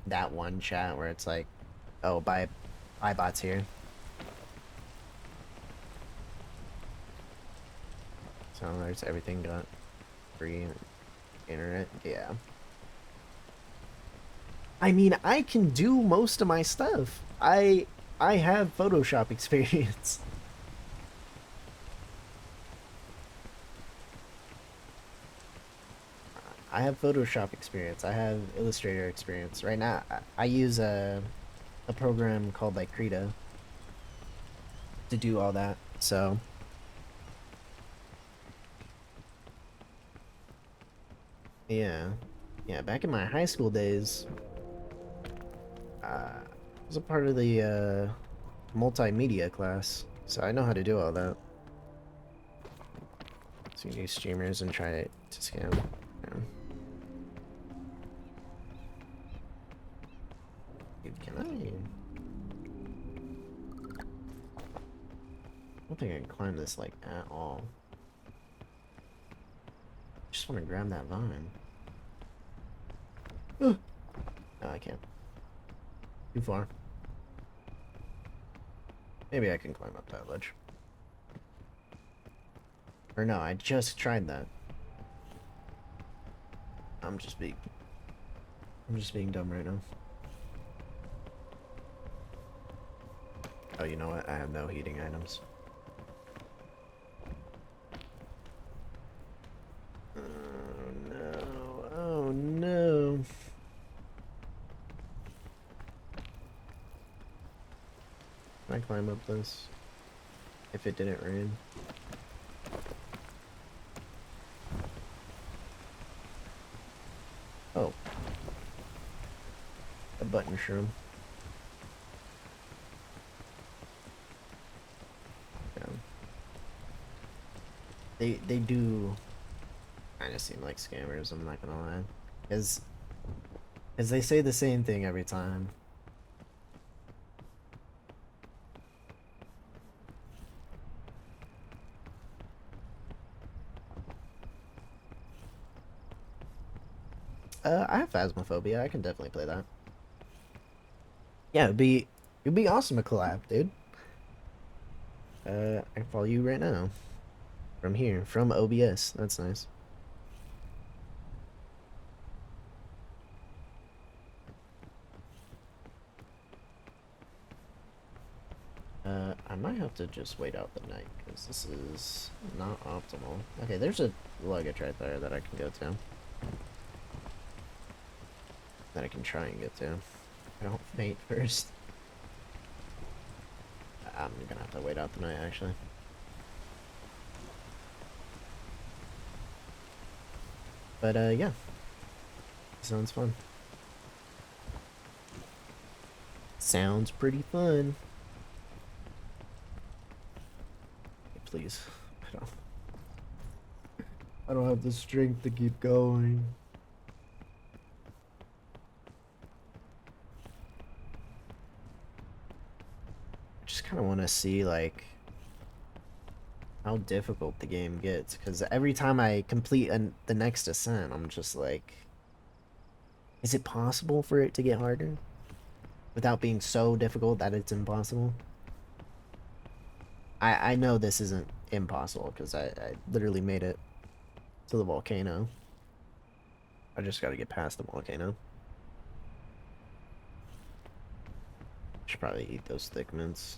that one chat where it's like, oh, buy bots here. So there's everything got free internet. Yeah. I mean, I can do most of my stuff. I have Photoshop experience. I have Photoshop experience. I have Illustrator experience. Right now, I use a program called like Krita to do all that. So yeah, yeah. Back in my high school days, I was a part of the multimedia class, so I know how to do all that. So you do streamers and try to scam. Yeah. think I can climb this, like, at all. Just want to grab that vine. No, I can't. Too far. Maybe I can climb up that ledge. Or no, I just tried that. I'm just being dumb right now. Oh, you know what? I have no heating items. Oh no. Oh no. Can I climb up this? If it didn't rain. Oh. A button shroom. Yeah. They do kind of seem like scammers, I'm not gonna lie. Because they say the same thing every time. I have Phasmophobia. I can definitely play that. Yeah, it'd be awesome to collab, dude. I can follow you right now. From here, from OBS. That's nice. I might have to just wait out the night, because this is not optimal. Okay, there's a luggage right there that I can go to. That I can try and get to. I don't faint first. I'm gonna have to wait out the night, actually. But, yeah. Sounds fun. Sounds pretty fun. Please. I don't have the strength to keep going. I just kind of want to see, like, how difficult the game gets, because every time I complete the next ascent, I'm just like, is it possible for it to get harder without being so difficult that it's impossible? I know this isn't impossible, because I literally made it to the volcano. I just got to get past the volcano. Should probably eat those thick mints.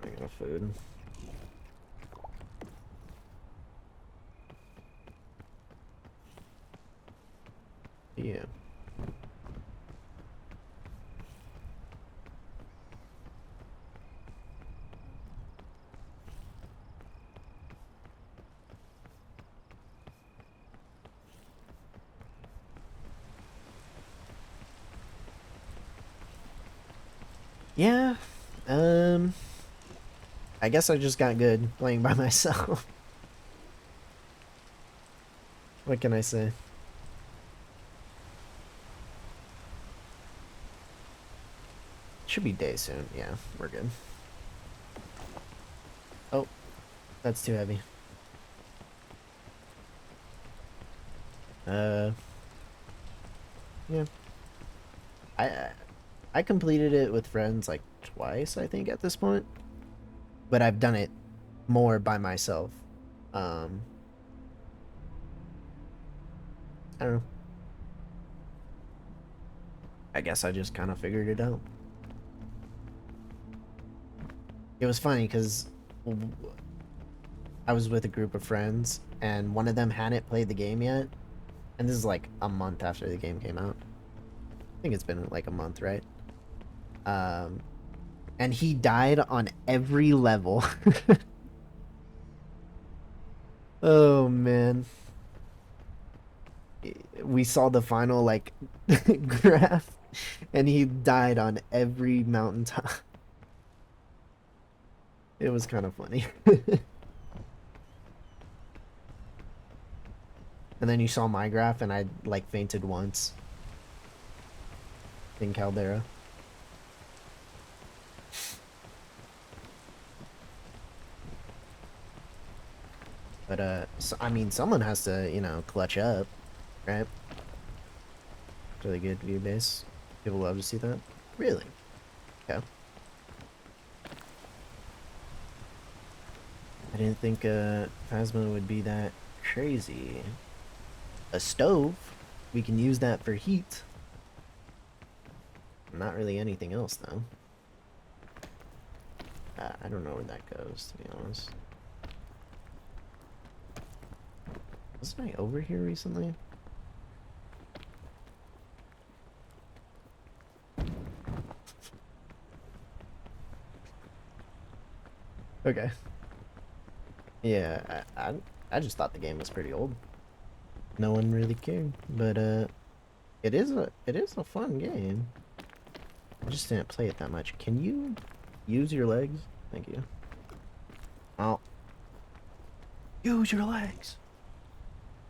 Not enough food. Yeah. Yeah. I guess I just got good playing by myself. What can I say? Should be day soon. Yeah, we're good. Oh, that's too heavy. Yeah. I completed it with friends like twice, I think, at this point. But I've done it more by myself. I don't know. I guess I just kind of figured it out. It was funny because I was with a group of friends, and one of them hadn't played the game yet. And this is like a month after the game came out. I think it's been like a month, right? And he died on every level. Oh man. We saw the final like graph, and he died on every mountaintop. It was kind of funny. And then you saw my graph, and I like fainted once in Caldera. But so, I mean, someone has to, you know, clutch up, right? Really good view base. People love to see that. Really? Okay. I didn't think Phasma would be that crazy. A stove? We can use that for heat. Not really anything else, though. I don't know where that goes, to be honest. Wasn't I over here recently? Okay. Yeah, I just thought the game was pretty old. No one really cared, but it is a fun game. I just didn't play it that much. Can you use your legs? Thank you. Oh, use your legs.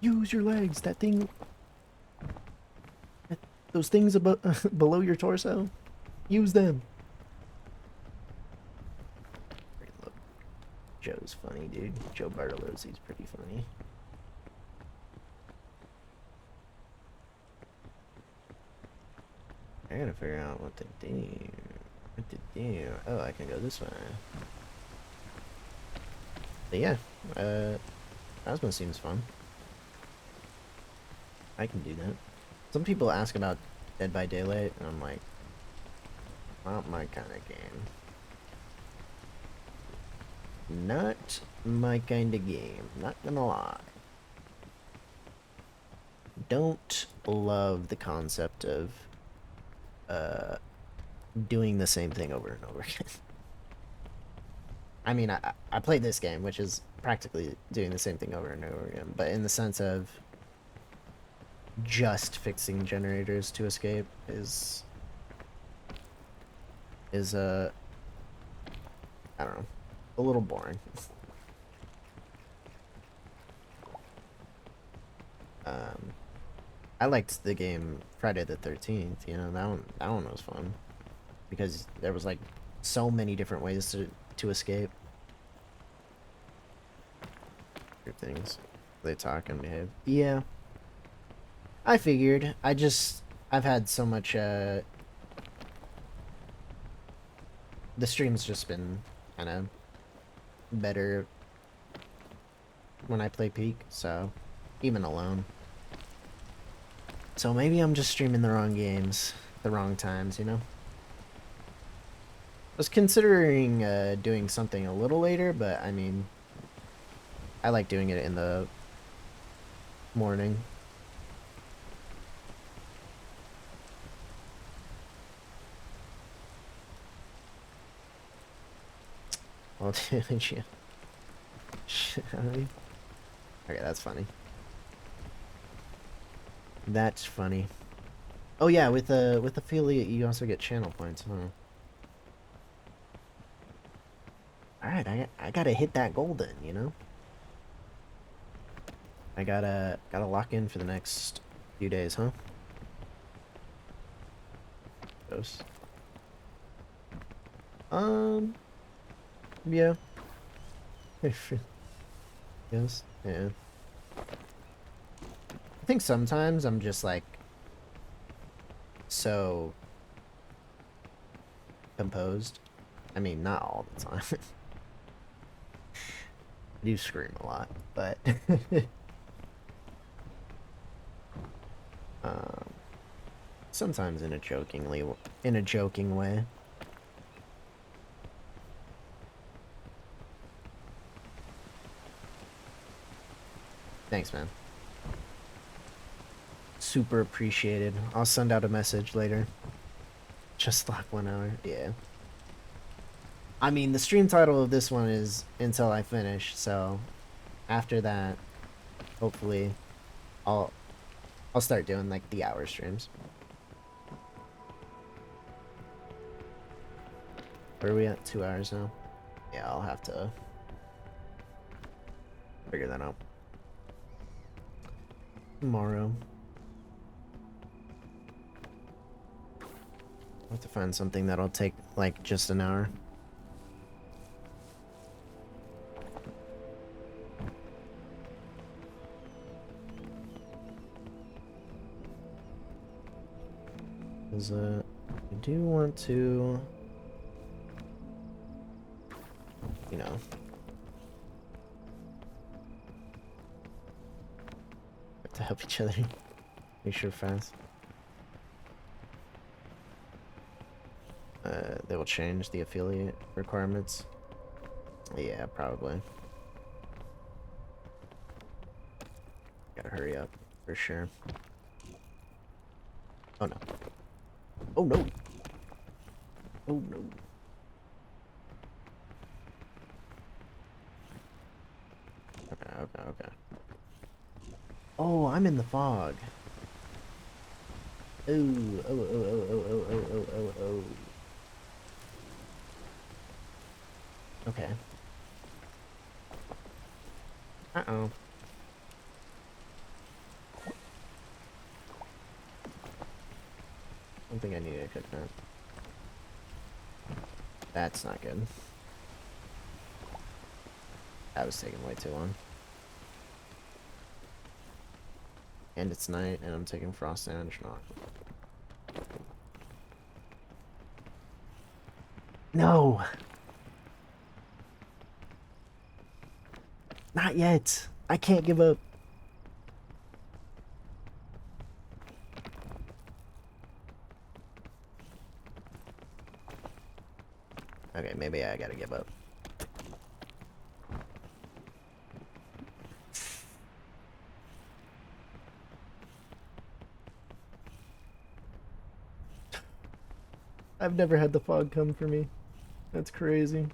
Use your legs. That thing, those things above below your torso. Use them. Look, Joe's funny, dude. Joe Bartolozzi's pretty funny. I gotta figure out what to do. What to do? Oh, I can go this way. But yeah, Phasma seems fun. I can do that. Some people ask about Dead by Daylight, and I'm like, not my kind of game. Not my kind of game, not gonna lie. Don't love the concept of doing the same thing over and over again. I mean, I played this game, which is practically doing the same thing over and over again, but in the sense of just fixing generators to escape is I don't know, a little boring. I liked the game Friday the 13th, you know, that one was fun because there was like so many different ways to escape. Things they talk and behave. Yeah, I figured. I've had so much the stream's just been kind of better when I play Peak, so even alone. So maybe I'm just streaming the wrong games, the wrong times, you know? I was considering doing something a little later, but I mean, I like doing it in the morning. Well, did you? Okay, that's funny. That's funny. Oh yeah, with affiliate, you also get channel points, huh? All right, I gotta hit that goal then, you know. I gotta lock in for the next few days, huh? Those. Yeah. Yes. Yeah. I think sometimes I'm just like so composed. I mean, not all the time. I do scream a lot, but um, sometimes in a joking way. Thanks, man. Super appreciated. I'll send out a message later. Just lock 1 hour. Yeah. I mean, the stream title of this one is Until I Finish, so after that, hopefully, I'll start doing like the hour streams. Where are we at? 2 hours now? Yeah, I'll have to figure that out. Tomorrow. I'll have to find something that'll take like just an hour. Because, I do want to, you know, have to help each other. Make sure fast. They will change the affiliate requirements. Yeah, probably. Gotta hurry up, for sure. Oh no. Oh no! Oh no. Okay. Oh, I'm in the fog. Oh. Okay. Uh-oh. I don't think I need to cook that. That's not good. That was taking way too long. And it's night, and I'm taking frost damage. Not. No! Not yet! I can't give up. Okay, maybe I gotta give up. I've never had the fog come for me. That's crazy.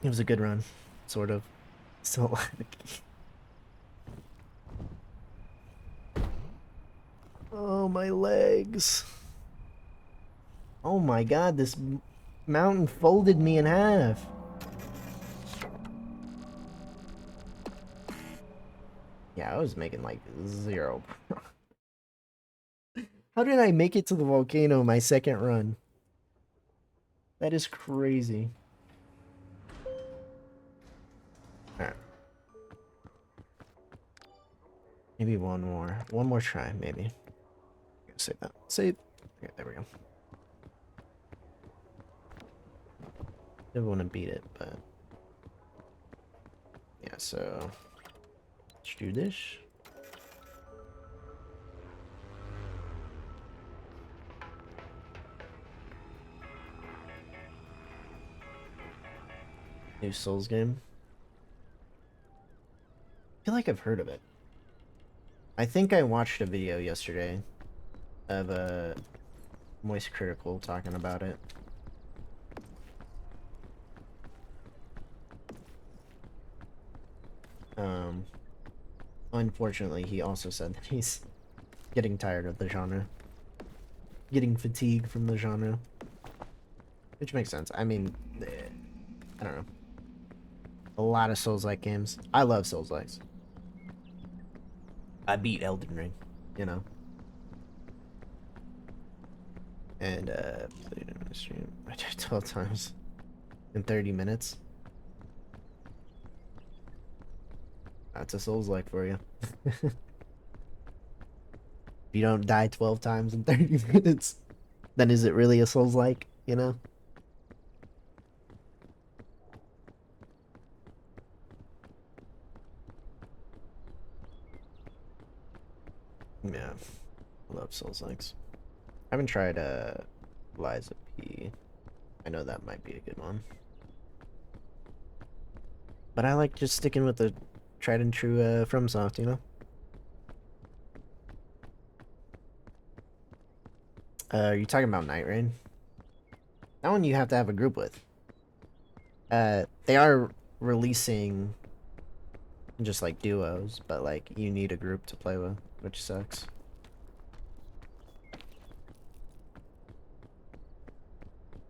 It was a good run. Sort of. So, oh, my legs. Oh my god, this mountain folded me in half. Yeah, I was making like 0. How did I make it to the volcano my second run? That is crazy. Alright. Maybe one more. One more try, maybe. Save that. Save. Okay, there we go. Never want to beat it, but... yeah, so... let's do this. New Souls game. I feel like I've heard of it. I think I watched a video yesterday of a Moist Critical talking about it. Unfortunately, he also said that he's getting tired of the genre. Getting fatigued from the genre. Which makes sense. I mean, I don't know. A lot of Souls-like games. I love Souls-likes. I beat Elden Ring, you know. And, played it on the stream. I did 12 times in 30 minutes. That's a Souls-like for you. If you don't die 12 times in 30 minutes, then is it really a Souls-like, you know? Yeah, I love Souls-likes. I haven't tried, Liza P. I know that might be a good one. But I like just sticking with the tried and true, FromSoft, you know? Are you talking about Night Rain? That one you have to have a group with. They are releasing just like duos, but like you need a group to play with, which sucks.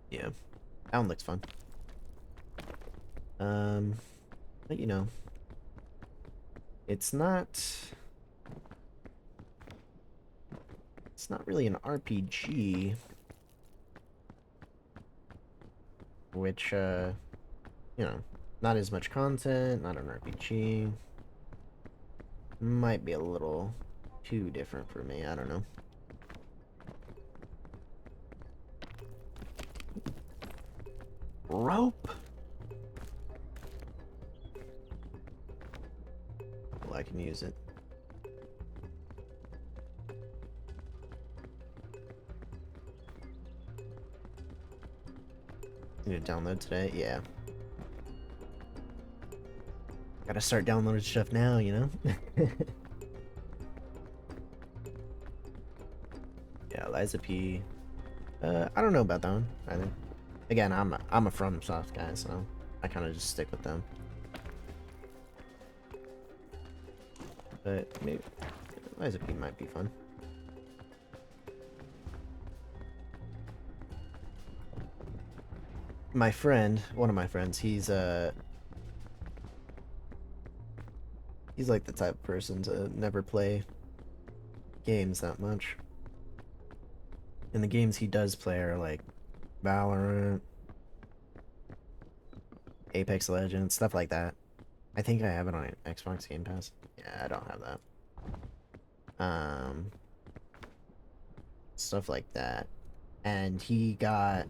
Yeah, that one looks fun. But you know, it's not really an RPG, which you you know, not as much content, not an RPG. Might be a little too different for me, I don't know. Rope? Well, I can use it. Need to download today? Yeah. Gotta start downloading stuff now, you know? Yeah, Liza P. I don't know about that one either. Again, I'm a FromSoft guy, so I kind of just stick with them. But maybe Liza P might be fun. My friend, one of my friends, he's like the type of person to never play games that much. And the games he does play are like Valorant, Apex Legends, stuff like that. I think I have it on Xbox Game Pass. Yeah, I don't have that. Stuff like that. And he got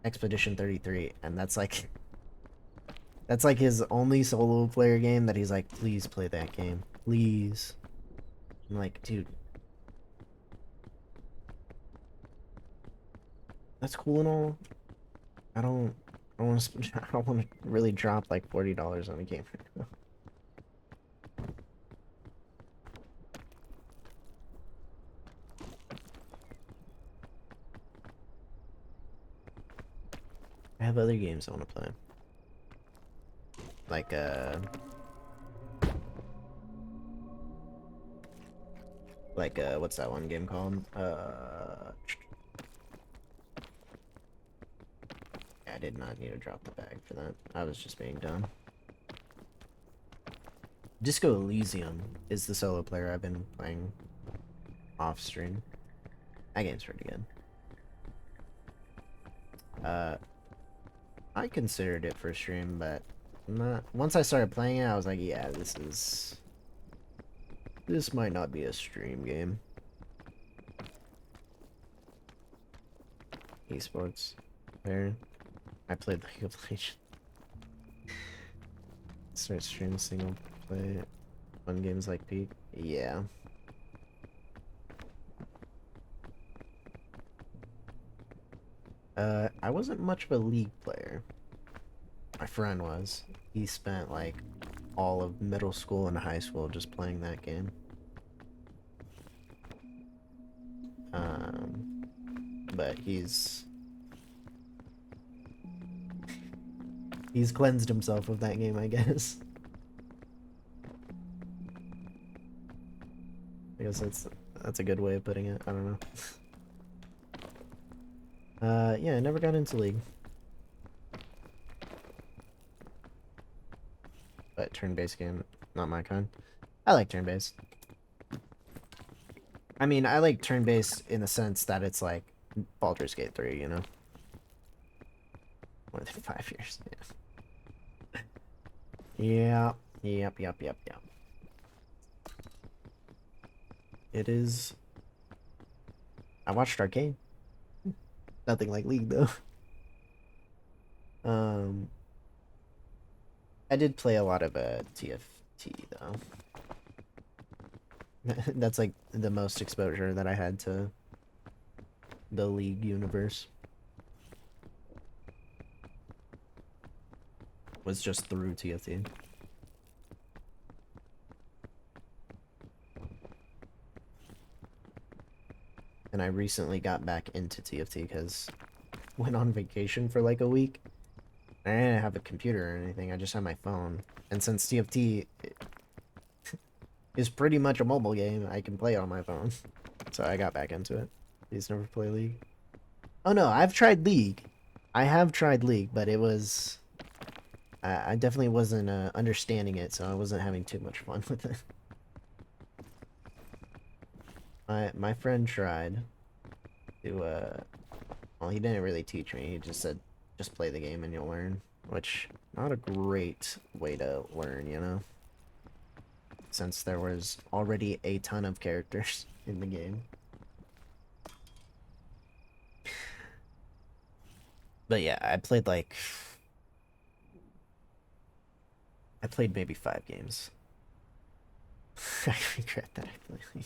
Expedition 33, and that's like his only solo player game that he's like, please play that game. Please. I'm like, dude. That's cool and all. I don't want to. I don't want to really drop like $40 on a game right now. I have other games I want to play. Like what's that one game called? I did not need to drop the bag for that. I was just being dumb. Disco Elysium is the solo player I've been playing off stream. That game's pretty good. I considered it for stream, but not. Once I started playing it, I was like, yeah, this might not be a stream game. Esports. There. I played League of Legends. Start stream single play. Fun games like Peak. Yeah. I wasn't much of a League player. My friend was. He spent like all of middle school and high school just playing that game. But he's cleansed himself of that game, I guess. I guess that's a good way of putting it. I don't know. Yeah, I never got into League. But turn-based game, not my kind. I like turn-based. I mean, I like turn-based in the sense that it's like Baldur's Gate 3, you know? More than 5 years, yeah. Yeah, yep. It is... I watched Arcane. Nothing like League, though. I did play a lot of TFT, though. That's like the most exposure that I had to the League universe. Was just through TFT. And I recently got back into TFT because went on vacation for like a week. I didn't have a computer or anything, I just had my phone. And since TFT is pretty much a mobile game, I can play it on my phone. So I got back into it. Please never play League. Oh no, I've tried League. I have tried League, but it was... I definitely wasn't understanding it, so I wasn't having too much fun with it. My friend tried to, well, he didn't really teach me. He just said, just play the game and you'll learn. which not a great way to learn, you know, since there was already a ton of characters in the game. But yeah, I played maybe 5 games. I regret that I played.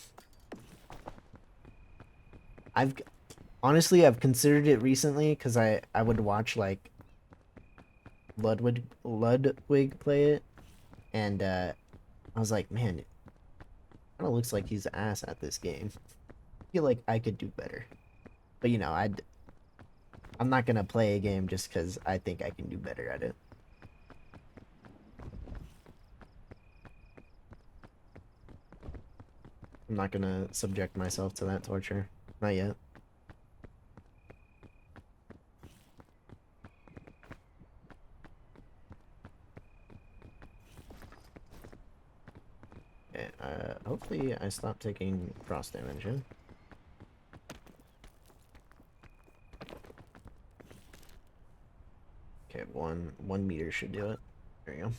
I've honestly I've considered it recently because I would watch like Ludwig play it, and I was like, man, it kind of looks like he's ass at this game. I feel like I could do better, but you know, I'm not gonna play a game just because I think I can do better at it. I'm not gonna subject myself to that torture. Not yet. Okay, hopefully I stop taking cross damage, yeah? Okay, one meter should do it. There you go.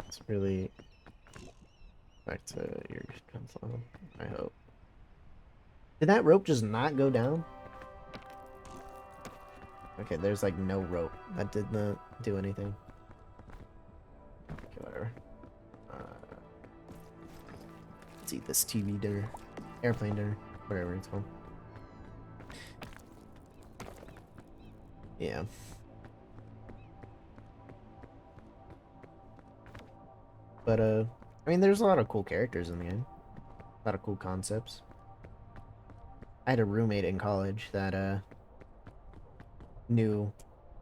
It's really back to your console, I hope. Did that rope just not go down? Okay, there's like no rope. That did not do anything. Okay, whatever. Let's eat this TV dinner. Airplane dinner. Whatever it's called. Yeah. But, I mean, there's a lot of cool characters in the game. A lot of cool concepts. I had a roommate in college that, knew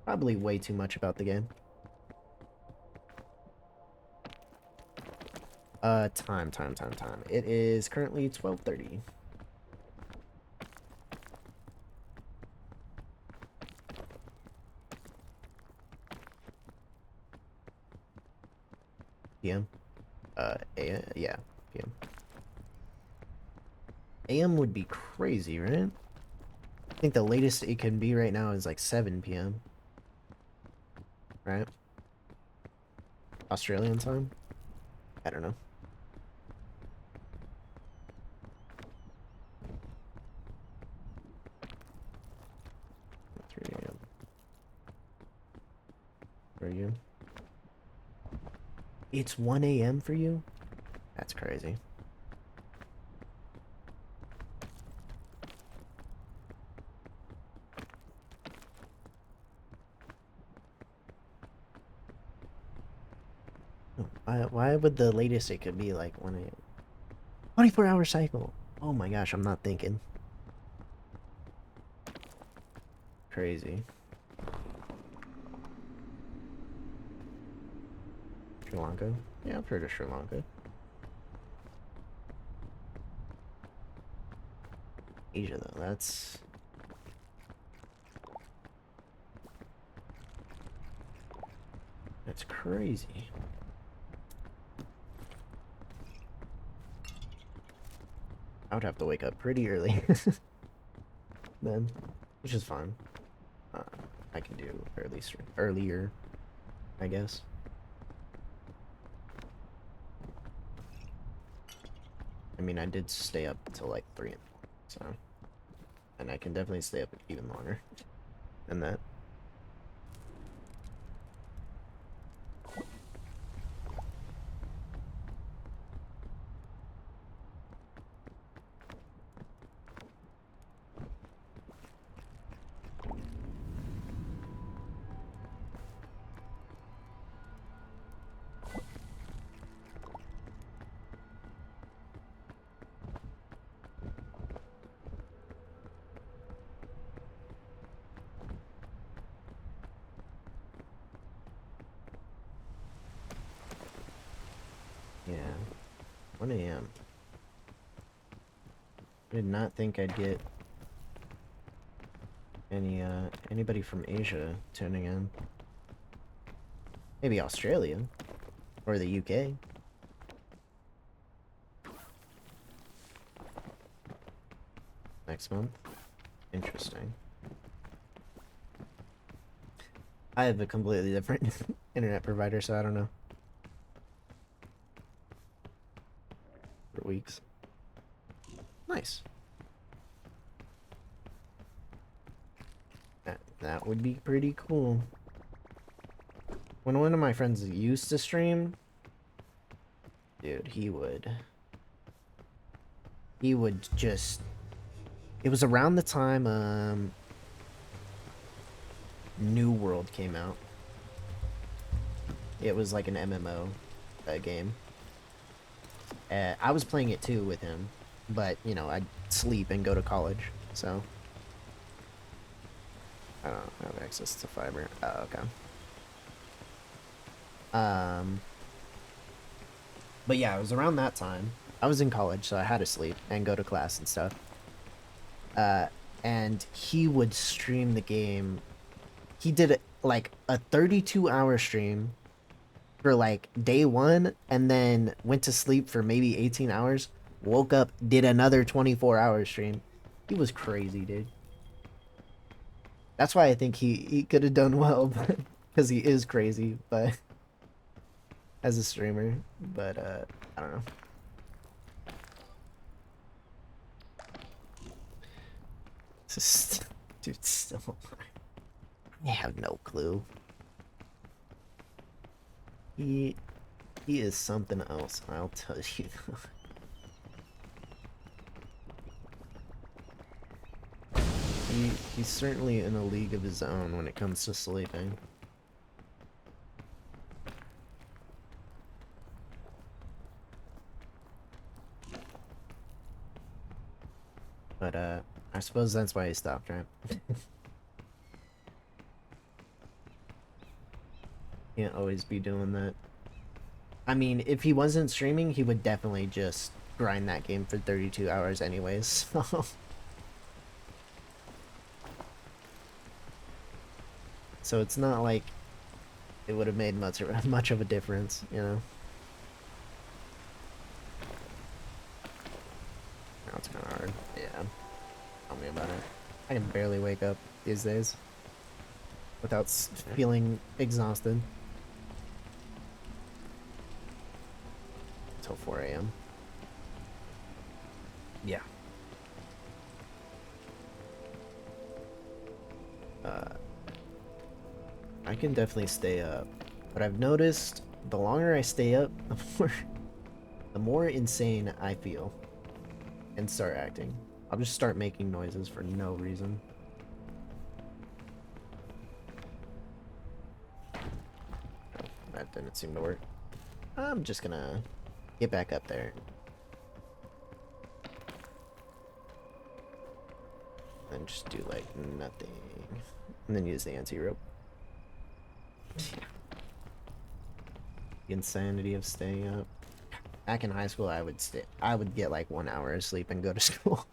probably way too much about the game. Time. It is currently 12:30. PM. Yeah, PM. AM would be crazy, right? I think the latest it can be right now is like 7 PM. Right? Australian time? I don't know. 3 AM. For you? It's 1 AM for you? That's crazy. Why would the latest it could be like 1 AM? 24-hour cycle. Oh my gosh, I'm not thinking. Crazy. Sri Lanka? Yeah, I've heard of Sri Lanka. Asia though, that's crazy. I would have to wake up pretty early then, which is fine. Uh, I can do earlier, I guess. I mean, I did stay up till like 3 in the morning, so, and I can definitely stay up even longer than that. Yeah, 1 AM. I did not think I'd get anybody from Asia tuning in. Maybe Australia or the UK. Next month. Interesting. I have a completely different internet provider, so I don't know. For weeks. Nice. That would be pretty cool. When one of my friends used to stream, dude, he would just, it was around the time New World came out. It was like an MMO game. I was playing it too with him, but you know, I'd sleep and go to college, so I don't have access to fiber. Oh, okay. But yeah, it was around that time. I was in college, so I had to sleep and go to class and stuff. And he would stream the game. He did like a 32-hour stream for like day one, and then went to sleep for maybe 18 hours. Woke up, did another 24-hour stream. He was crazy, dude. That's why I think he could have done well, because he is crazy, but as a streamer. But I don't know. Just, dude, still alive. I have no clue. He is something else, I'll tell you. He's certainly in a league of his own when it comes to sleeping. But I suppose that's why he stopped, right? Can't always be doing that. I mean, if he wasn't streaming, he would definitely just grind that game for 32 hours anyways, so... So it's not like it would have made much of a difference, you know? Now it's kind of hard. Yeah. Tell me about it. I can barely wake up these days without feeling exhausted. Until 4 a.m. Yeah. I can definitely stay up, but I've noticed the longer I stay up, the more insane I feel and start acting. I'll just start making noises for no reason. That didn't seem to work. I'm just gonna get back up there. And just do like nothing. And then use the anti-rope. The insanity of staying up. Back in high school, I would get like 1 hour of sleep and go to school.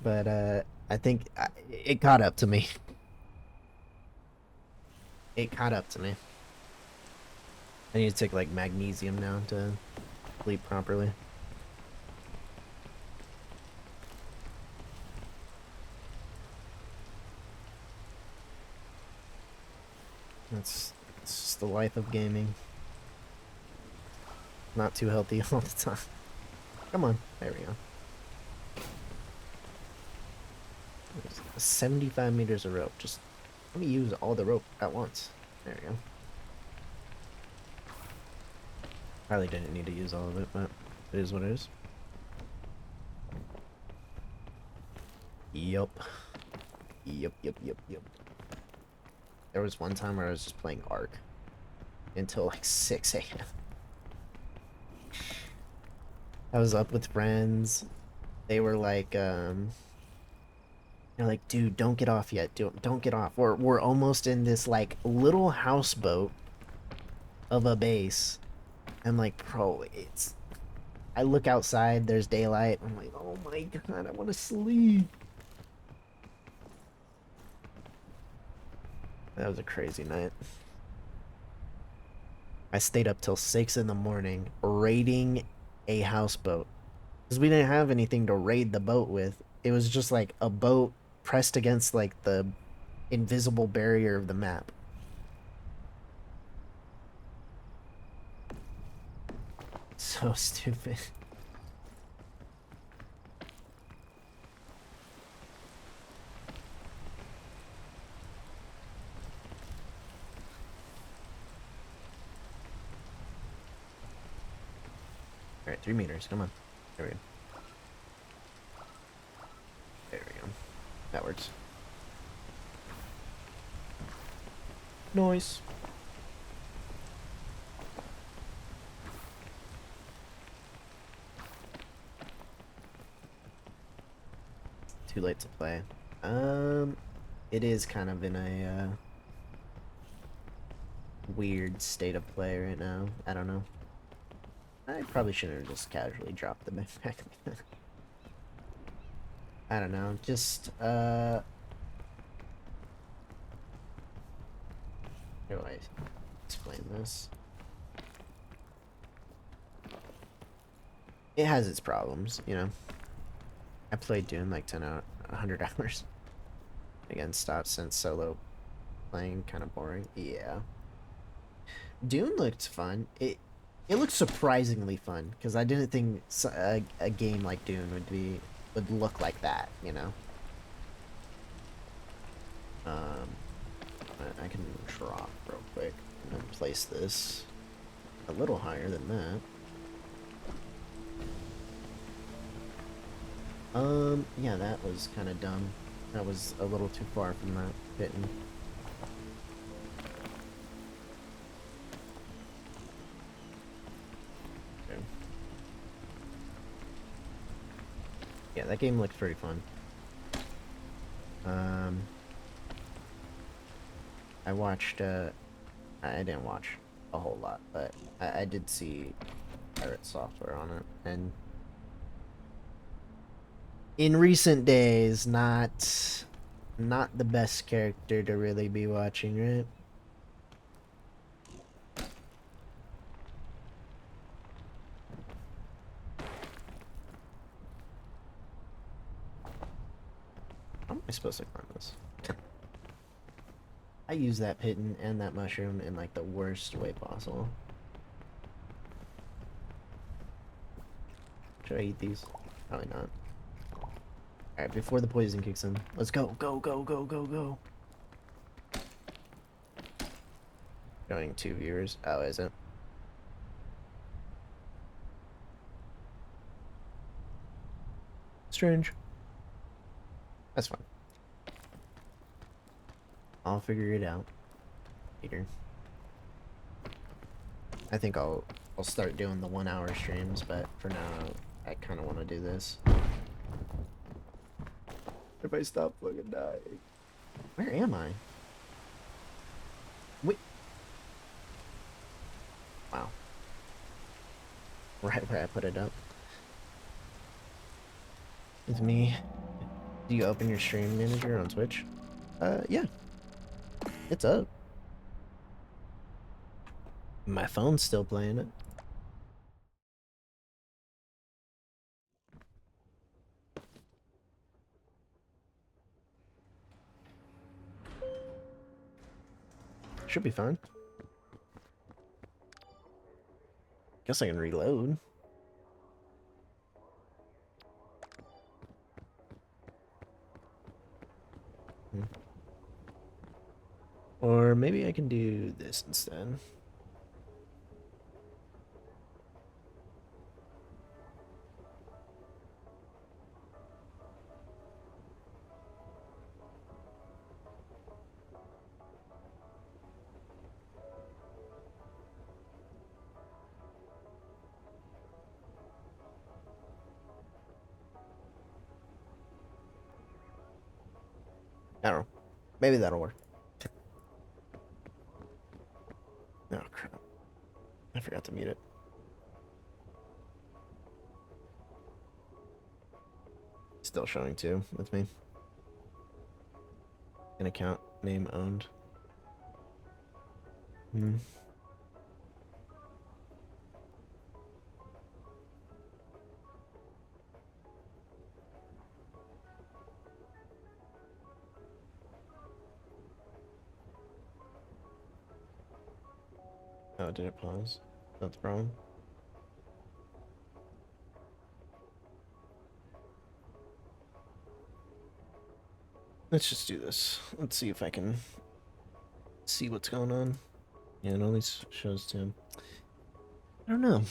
But I think it caught up to me. It caught up to me. I need to take like magnesium now to sleep properly. It's just the life of gaming. Not too healthy all the time. Come on, there we go. There's 75 meters of rope. Just let me use all the rope at once. There we go. Probably didn't need to use all of it, but it is what it is. Yup. Yup. There was one time where I was just playing Ark until like 6 a.m. I was up with friends. They were like, they're like, dude, don't get off yet. Don't get off. We're almost in this like little houseboat of a base. I'm like, bro, it's... I look outside, there's daylight. I'm like, oh my god, I want to sleep. That was a crazy night. I stayed up till 6 in the morning raiding a houseboat because we didn't have anything to raid the boat with. It was just like a boat pressed against like the invisible barrier of the map. So stupid. All right, 3 meters. Come on. There we go. There we go. That works. Noise. Too late to play. It is kind of in a weird state of play right now. I don't know. I probably shouldn't have just casually dropped the backpack. I don't know. Just how do I explain this? It has its problems, you know. I played Dune like 100 hours. Again, stopped since solo playing kind of boring. Yeah. Dune looked fun. It looked surprisingly fun because I didn't think a game like Dune would look like that, you know. I can drop real quick and then place this a little higher than that. Yeah, that was kind of dumb. That was a little too far from that hitting. Okay. Yeah, that game looked pretty fun. I watched, I didn't watch a whole lot, but I did see pirate software on it, and in recent days, not the best character to really be watching, right? How am I supposed to climb this? I use that pitten and that mushroom in like the worst way possible. Should I eat these? Probably not. Alright, before the poison kicks in. Let's go, go, go, go, go, go. Showing 2 viewers. Oh, is it? Strange. That's fine. I'll figure it out later. I think I'll start doing the 1-hour streams, but for now, I kind of want to do this. If I stop fucking dying. Where am I? Wait. Wow. Right where I put it up. It's me. Do you open your stream manager on Twitch? Yeah. It's up. My phone's still playing it. Should be fine. Guess I can reload. Or maybe I can do this instead. I don't know. Maybe that'll work. Oh, crap. I forgot to mute it. Still showing too with me. An account name owned. Oh, did it pause? That's the problem. Let's just do this. Let's see if I can see what's going on. Yeah, it only shows Tim. I don't know.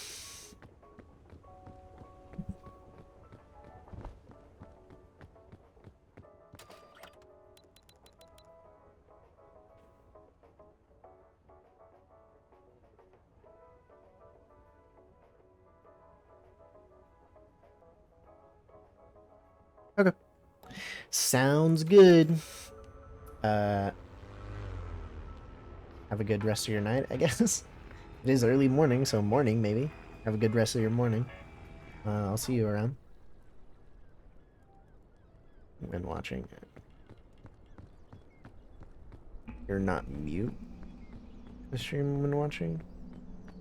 Okay. Sounds good. Have a good rest of your night, I guess. It is early morning, so morning maybe. Have a good rest of your morning. I'll see you around. I've been watching. You're not mute. The stream when watching.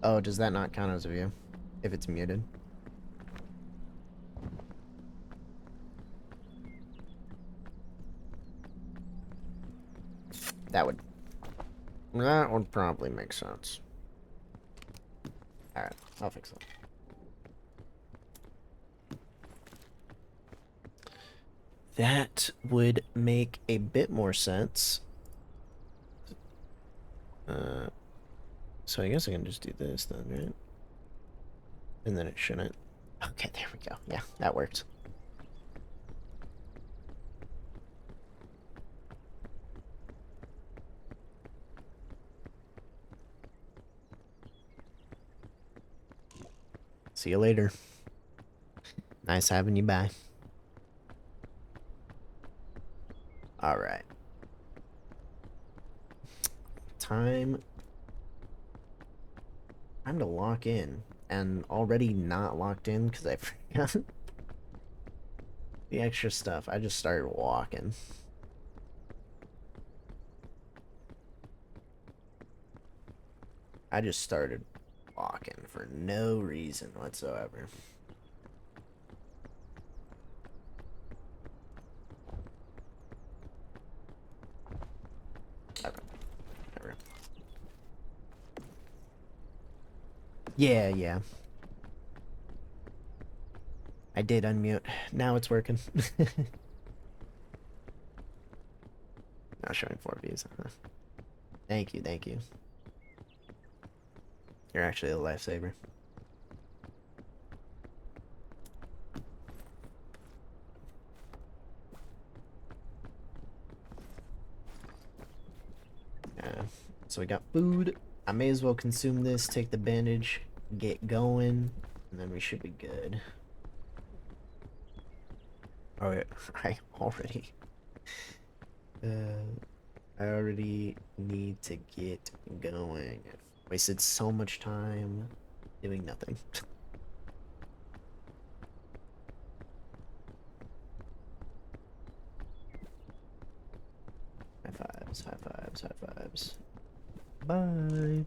Oh, does that not count as a view? If it's muted. That would probably make sense. Alright, I'll fix it. That would make a bit more sense. So I guess I can just do this then, right? And then it shouldn't. Okay, there we go. Yeah, that worked. See you later. Nice having you by. Alright. Time to lock in. And already not locked in because I forgot the extra stuff. I just started walking. I just started walking for no reason whatsoever. Whatever. Yeah. I did unmute. Now it's working. Now showing 4 views. Thank you. You're actually a lifesaver. So we got food. I may as well consume this, take the bandage, get going, and then we should be good. Oh yeah, I already need to get going. Wasted so much time doing nothing. High fives. Bye.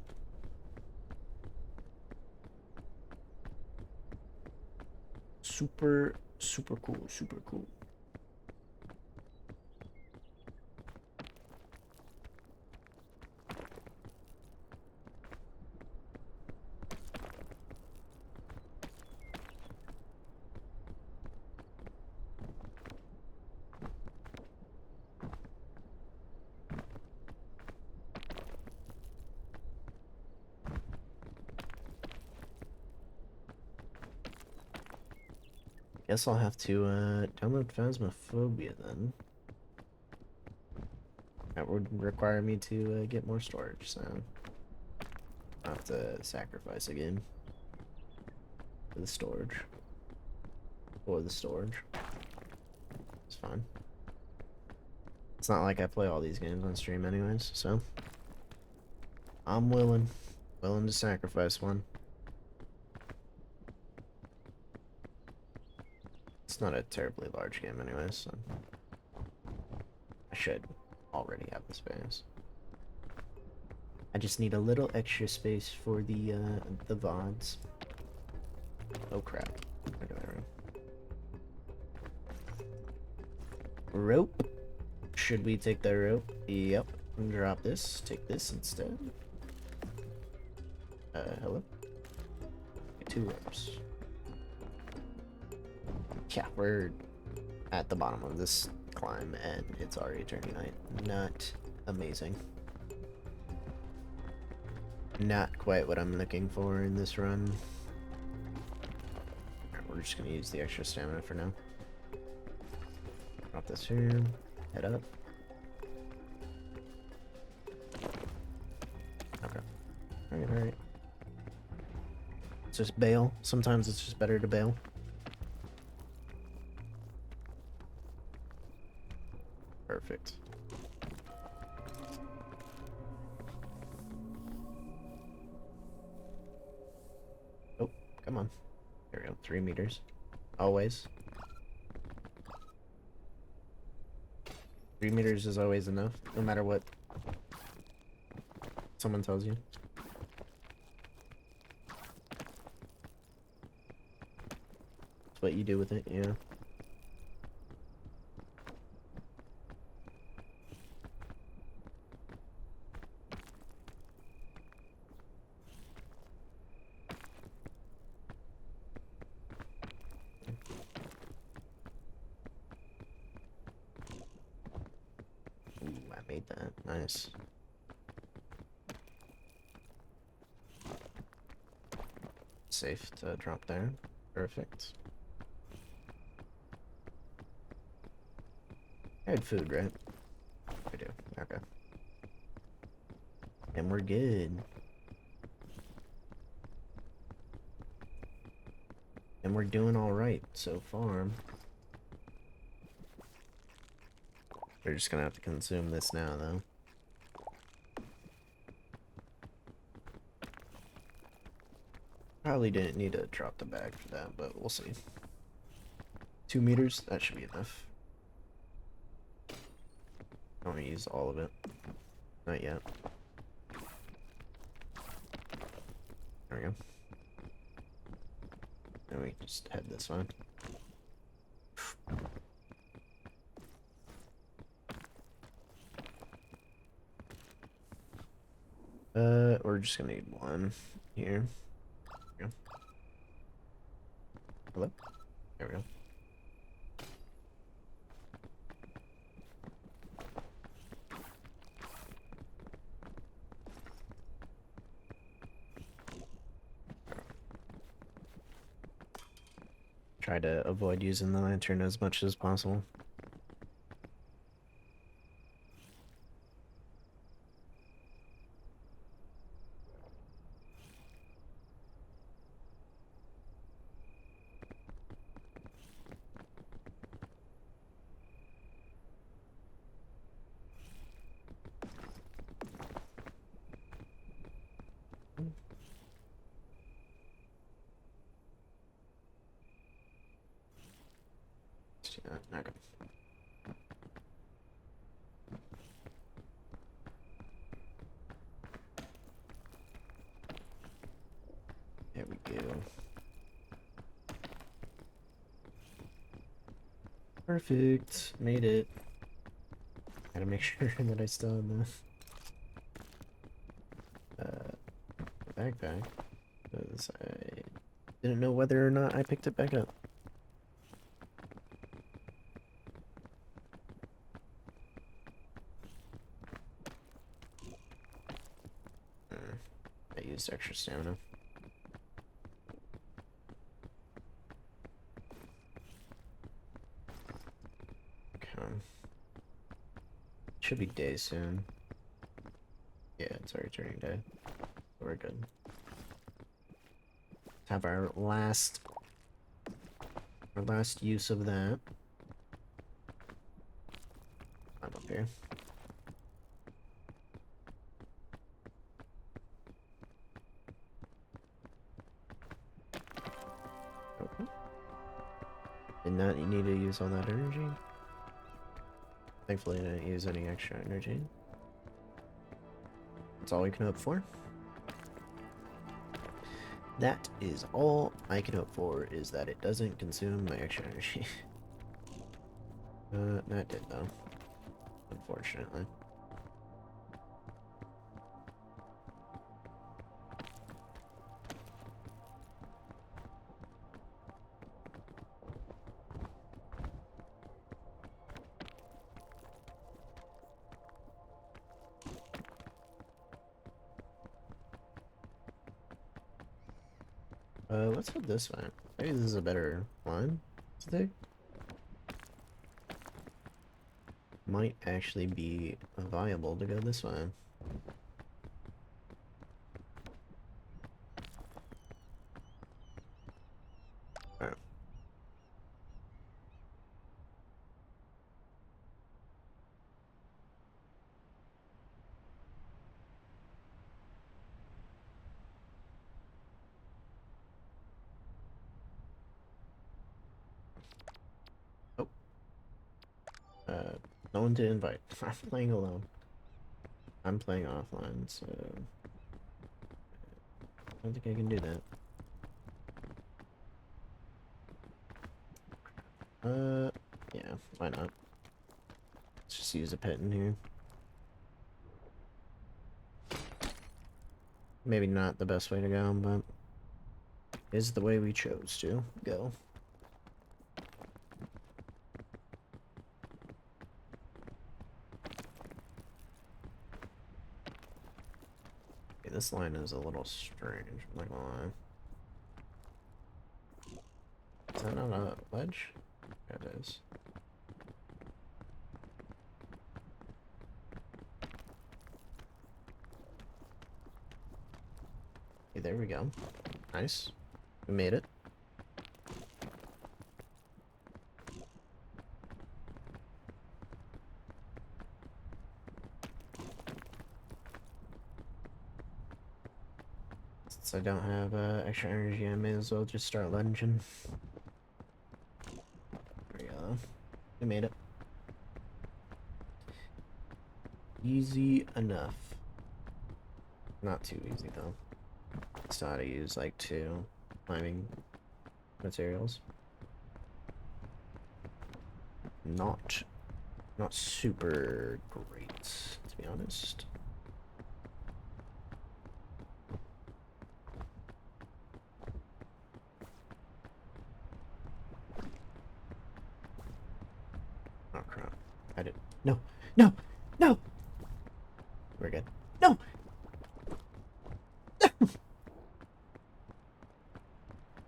Super cool. Guess I'll have to download Phasmophobia then. That would require me to get more storage, so I'll have to sacrifice again for the storage. It's fine. It's not like I play all these games on stream anyways, so I'm willing to sacrifice one. It's not a terribly large game anyways, so I should already have the space. I just need a little extra space for the VODs. Oh crap. Where do I run? Rope. Should we take the rope? Yep. Drop this. Take this instead. Hello? 2 ropes. Yeah, we're at the bottom of this climb and it's already turning night. Not amazing. Not quite what I'm looking for in this run. Alright, we're just gonna use the extra stamina for now. Drop this here. Head up. Okay. Alright. Just bail. Sometimes it's just better to bail. Perfect. Oh, come on. There we go. 3 meters. Always. 3 meters is always enough, no matter what someone tells you. It's what you do with it, yeah. Ooh, I made that. Nice. Safe to drop there. Perfect. I had food, right? I do. Okay. And we're good. And we're doing alright so far. We're just gonna have to consume this now, though. Probably didn't need to drop the bag for that, but we'll see. 2 meters? That should be enough. I don't want to use all of it. Not yet. There we go. Then we just head this way. We're just gonna need 1 here. There we go. Hello? There we go. Try to avoid using the lantern as much as possible. Okay. There we go. Perfect. Made it. Gotta make sure that I still have the backpack. Because I didn't know whether or not I picked it back up. I used extra stamina. Okay. Should be day soon. Yeah, it's already turning day. We're good. Have our last use of that. I'm up here. Okay. Did not need to use all that energy. Thankfully, I didn't use any extra energy. That's all we can hope for. That is all I can hope for, is that it doesn't consume my extra energy. That did, though. Unfortunately. Let's go this way. Maybe this is a better line to take. Might actually be viable to go this way. Alright. Oh. No one to invite. I'm playing alone. I'm playing offline, so I don't think I can do that. Yeah, why not? Let's just use a pet in here. Maybe not the best way to go, but is the way we chose to go. Okay, this line is a little strange, I'm not gonna lie. Is that not a ledge? Yeah, it is. Okay, there we go. Nice. We made it. Since I don't have extra energy, I may as well just start lunging. There we go. We made it. Easy enough. Not too easy though. Still how to use like 2 climbing materials. Not super great, to be honest. Oh crap. I did. No! No! No! We're good. No!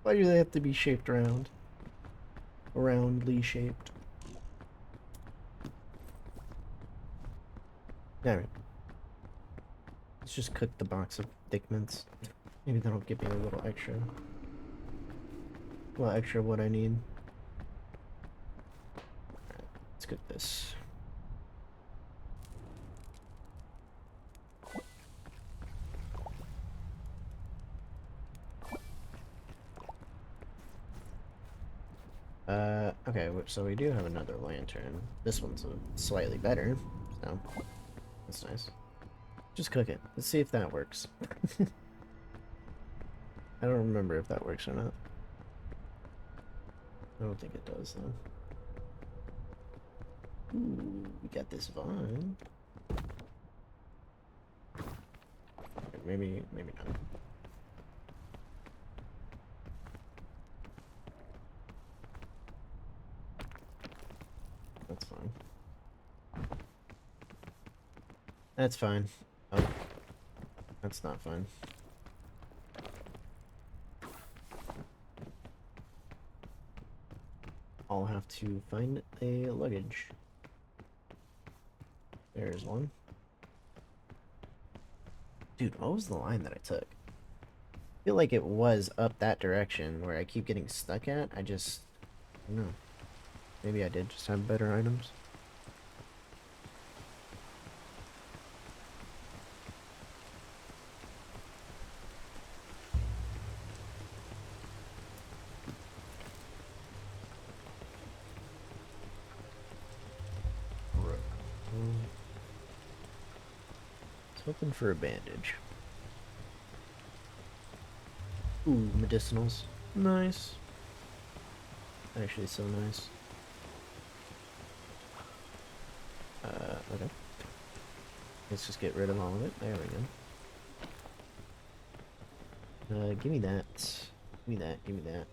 Why do they have to be shaped round? Roundly shaped. Alright. Let's just cook the box of thick mints. Maybe that'll give me a little extra. Well, extra what I need. Alright, let's cook this. Okay, so we do have another lantern. This one's slightly better, so that's nice. Just cook it. Let's see if that works. I don't remember if that works or not. I don't think it does, though. Ooh, we got this vine. Okay, maybe not. That's fine. That's fine. Oh. That's not fine. I'll have to find a luggage. There's one. Dude, what was the line that I took? I feel like it was up that direction where I keep getting stuck at. I don't know. Maybe I did just have better items. Hoping for a bandage. Ooh, medicinals. Nice. Actually, so nice. Okay. Let's just get rid of all of it. There we go. Give me that. Give me that. Give me that.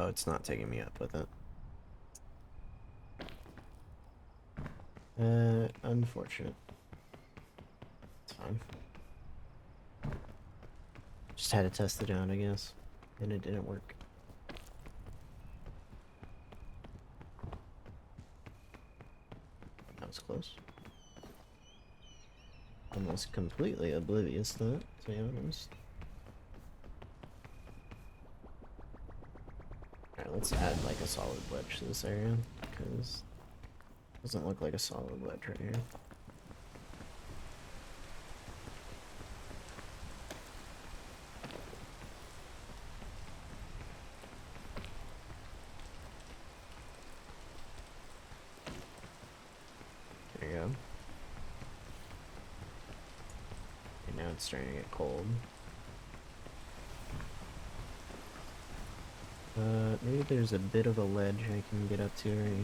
Oh, it's not taking me up with it. Unfortunate. It's fine. Just had to test it out, I guess. And it didn't work. That was close. Almost completely oblivious to that, to be honest. Alright, let's add like a solid ledge to this area, because it doesn't look like a solid ledge right here. There you go. And now it's starting to get cold. Maybe there's a bit of a ledge I can get up to right here.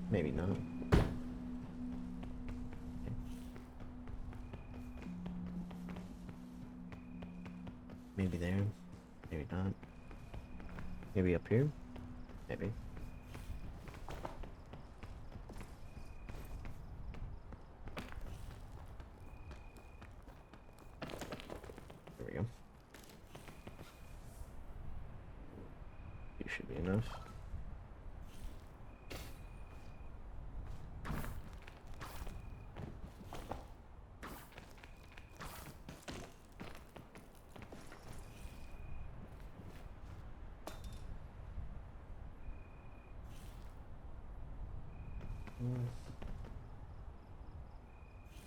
Maybe not. Maybe there. Maybe not. Maybe up here? Maybe. There we go. You should be enough.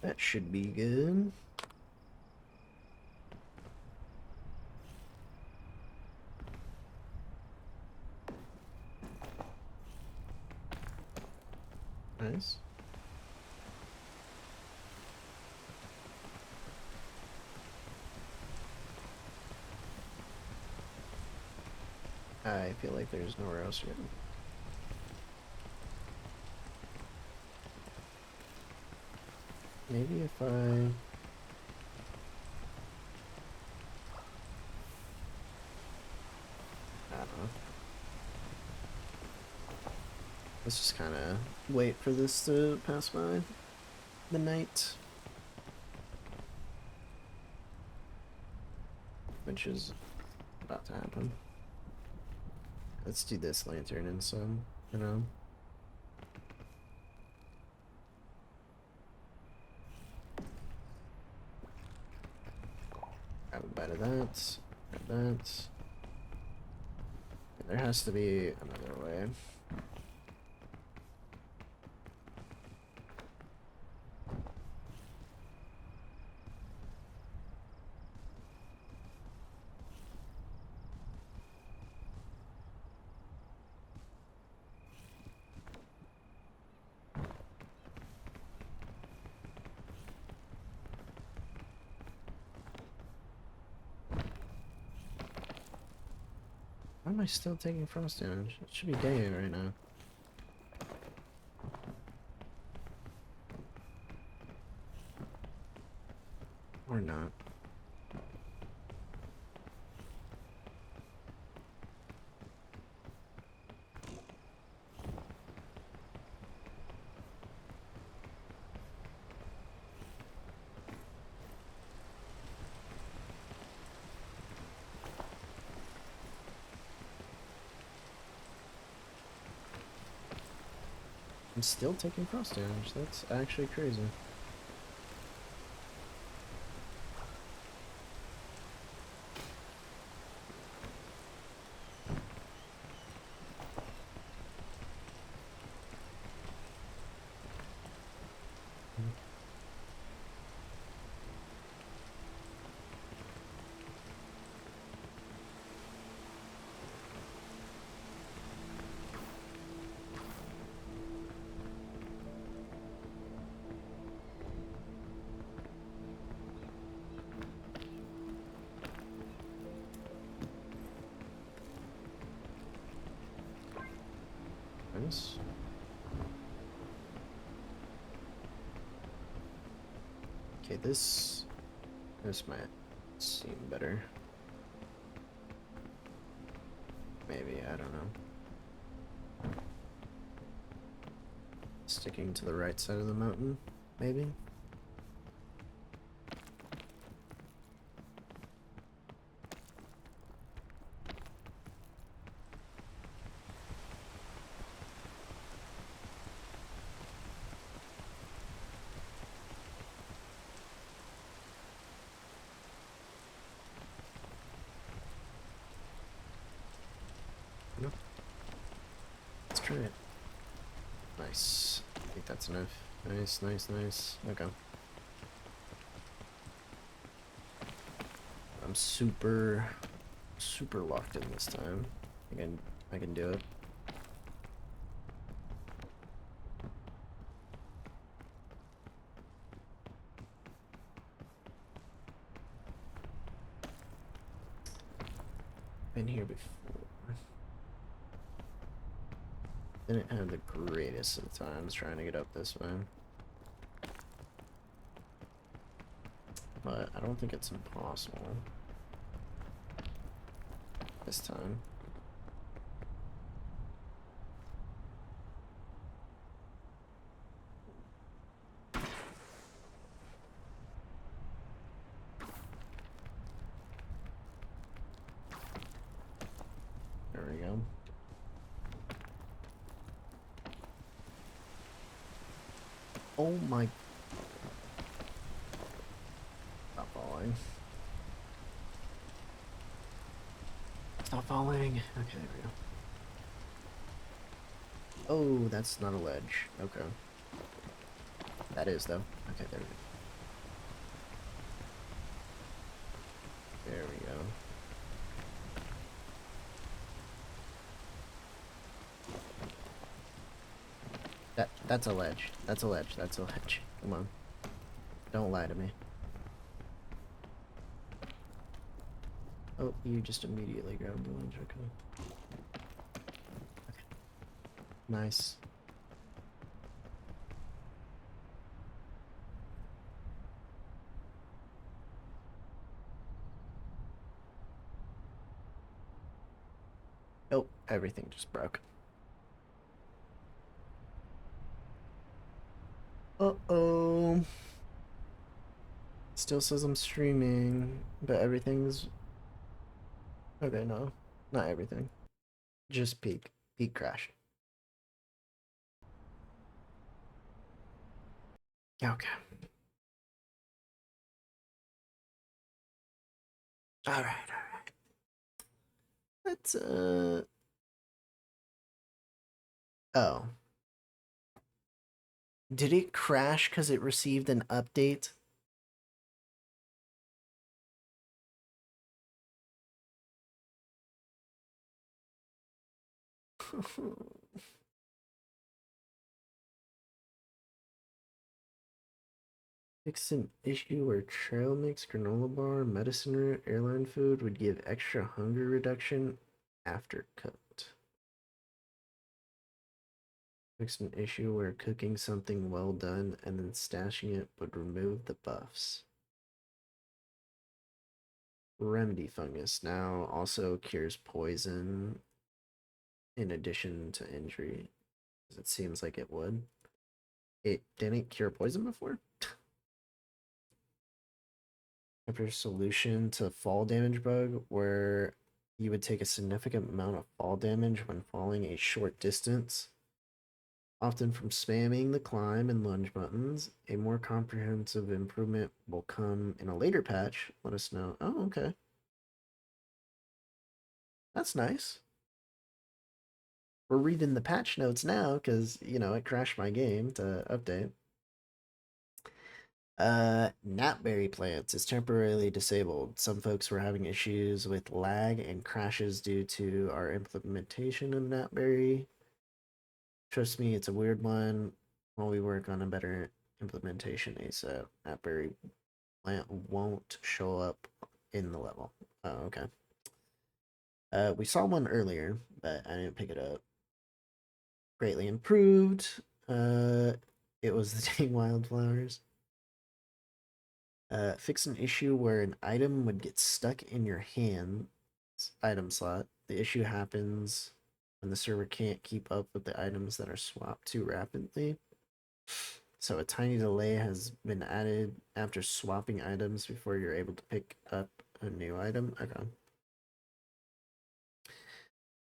That should be good. Nice. I feel like there's nowhere else to go. Maybe if I don't know. Let's just kind of wait for this to pass by the night. Which is about to happen. Let's do this lantern and some, you know. Grab a bite of that. Grab that. There has to be another way. Why am I still taking frost damage? It should be day right now. Or not. I'm still taking frost damage. That's actually crazy. Nice. Okay, this might Seem better. Maybe, I don't know. Sticking to the right side of the mountain, maybe? Nope. Let's try it. Nice. I think that's enough. Nice, nice, nice. Okay. I'm super locked in this time. I can do it. Been here before. Didn't have the greatest of times trying to get up this way. But I don't think it's impossible. This time. There we go. Oh my... Stop falling. Stop falling. Okay, there we go. Oh, that's not a ledge. Okay. That is, though. Okay, there we go. There we go. That's a ledge. That's a ledge. That's a ledge. Come on. Don't lie to me. Oh, you just immediately grabbed the ledge. Okay. Okay. Nice. Oh, everything just broke. Uh-oh. Still says I'm streaming, but everything's... Okay, no. Not everything. Just peak. Peak crash. Okay. Alright. Let's, Oh. Did it crash because it received an update? Fix an issue where trail mix, granola bar, medicine root, airline food would give extra hunger reduction after cooked. Fix an issue where cooking something well done and then stashing it would remove the buffs. Remedy fungus now also cures poison in addition to injury. It seems like it would. It didn't cure poison before? After solution to fall damage bug, where you would take a significant amount of fall damage when falling a short distance, often from spamming the climb and lunge buttons. A more comprehensive improvement will come in a later patch. Let us know. Oh, okay. That's nice. We're reading the patch notes now because, you know, it crashed my game to update. Gnatberry plants is temporarily disabled. Some folks were having issues with lag and crashes due to our implementation of Gnatberry. Trust me, it's a weird one. While we work on a better implementation ASAP, Gnatberry plant won't show up in the level. Oh, okay. We saw one earlier, but I didn't pick it up. Greatly improved. It was the dang wildflowers. Fix an issue where an item would get stuck in your hand item slot. The issue happens when the server can't keep up with the items that are swapped too rapidly. So a tiny delay has been added after swapping items before you're able to pick up a new item. Okay.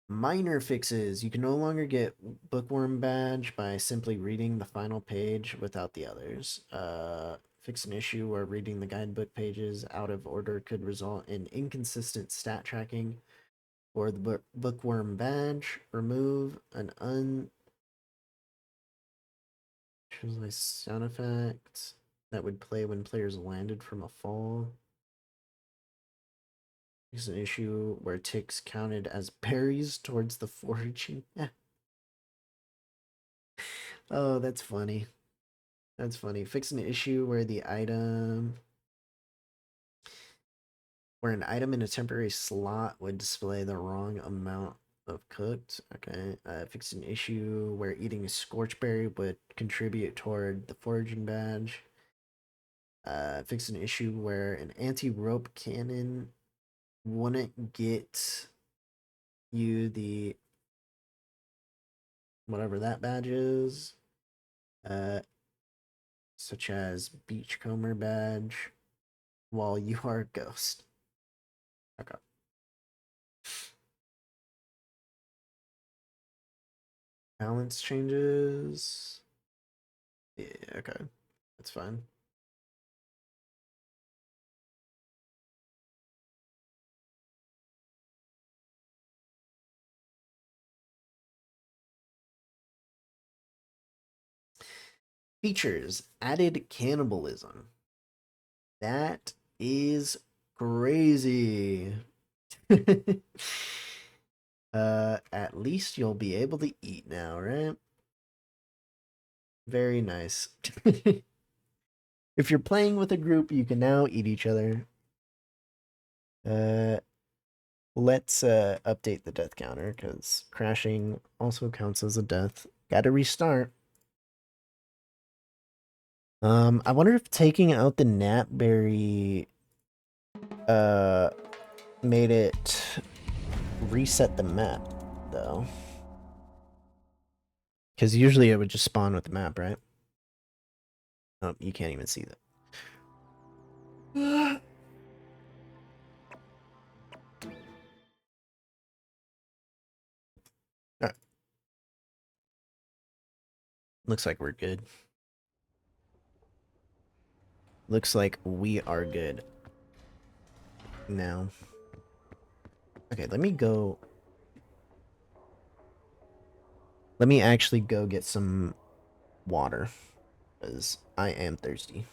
Minor fixes. You can no longer get bookworm badge by simply reading the final page without the others. Fix an issue where reading the guidebook pages out of order could result in inconsistent stat tracking for the bookworm badge. Remove an choose my sound effect that would play when players landed from a fall. Fix an issue where ticks counted as berries towards the foraging. Oh, that's funny. That's funny. Fix an issue where an item in a temporary slot would display the wrong amount of cooked. Okay. Fix an issue where eating a scorchberry would contribute toward the foraging badge. Fix an issue where an anti-rope cannon wouldn't get you the whatever that badge is. Uh, Such as beachcomber badge while you are a ghost. Okay. Balance changes. Yeah, okay. That's fine. Features added cannibalism. That is crazy. At least you'll be able to eat now, right? Very nice. If you're playing with a group, you can now eat each other. Uh, let's update the death counter because crashing also counts as a death. Got to restart. I wonder if taking out the gnatberry uh made it reset the map though. Because usually it would just spawn with the map, right? Oh, you can't even see that. Alright. Looks like we're good. Looks like we are good. Now. Okay, let me go. Let me actually go get some water. Because I am thirsty.